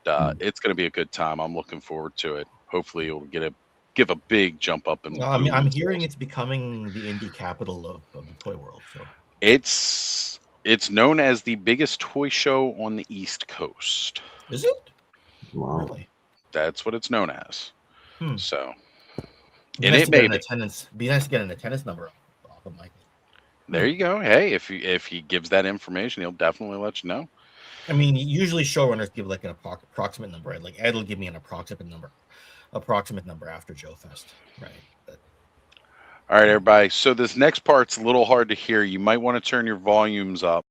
S2: it's going to be a good time. I'm looking forward to it. Hopefully it'll give a big jump up in.
S14: I'm hearing it's becoming the indie capital of the toy world. So
S2: it's known as the biggest toy show on the East Coast.
S14: Is it?
S16: Wow.
S14: Really?
S2: That's what it's known as. So,
S14: Be
S2: and
S14: nice
S2: it
S14: to get
S2: made
S14: an
S2: it.
S14: attendance. Be nice to get an attendance number off of Mike.
S2: There you go. Hey, if he gives that information, he'll definitely let you know.
S14: I mean, usually showrunners give like an approximate number, right? Like Ed will give me an approximate number after Joe Fest, right? But
S2: All right, everybody. So this next part's a little hard to hear. You might want to turn your volumes up.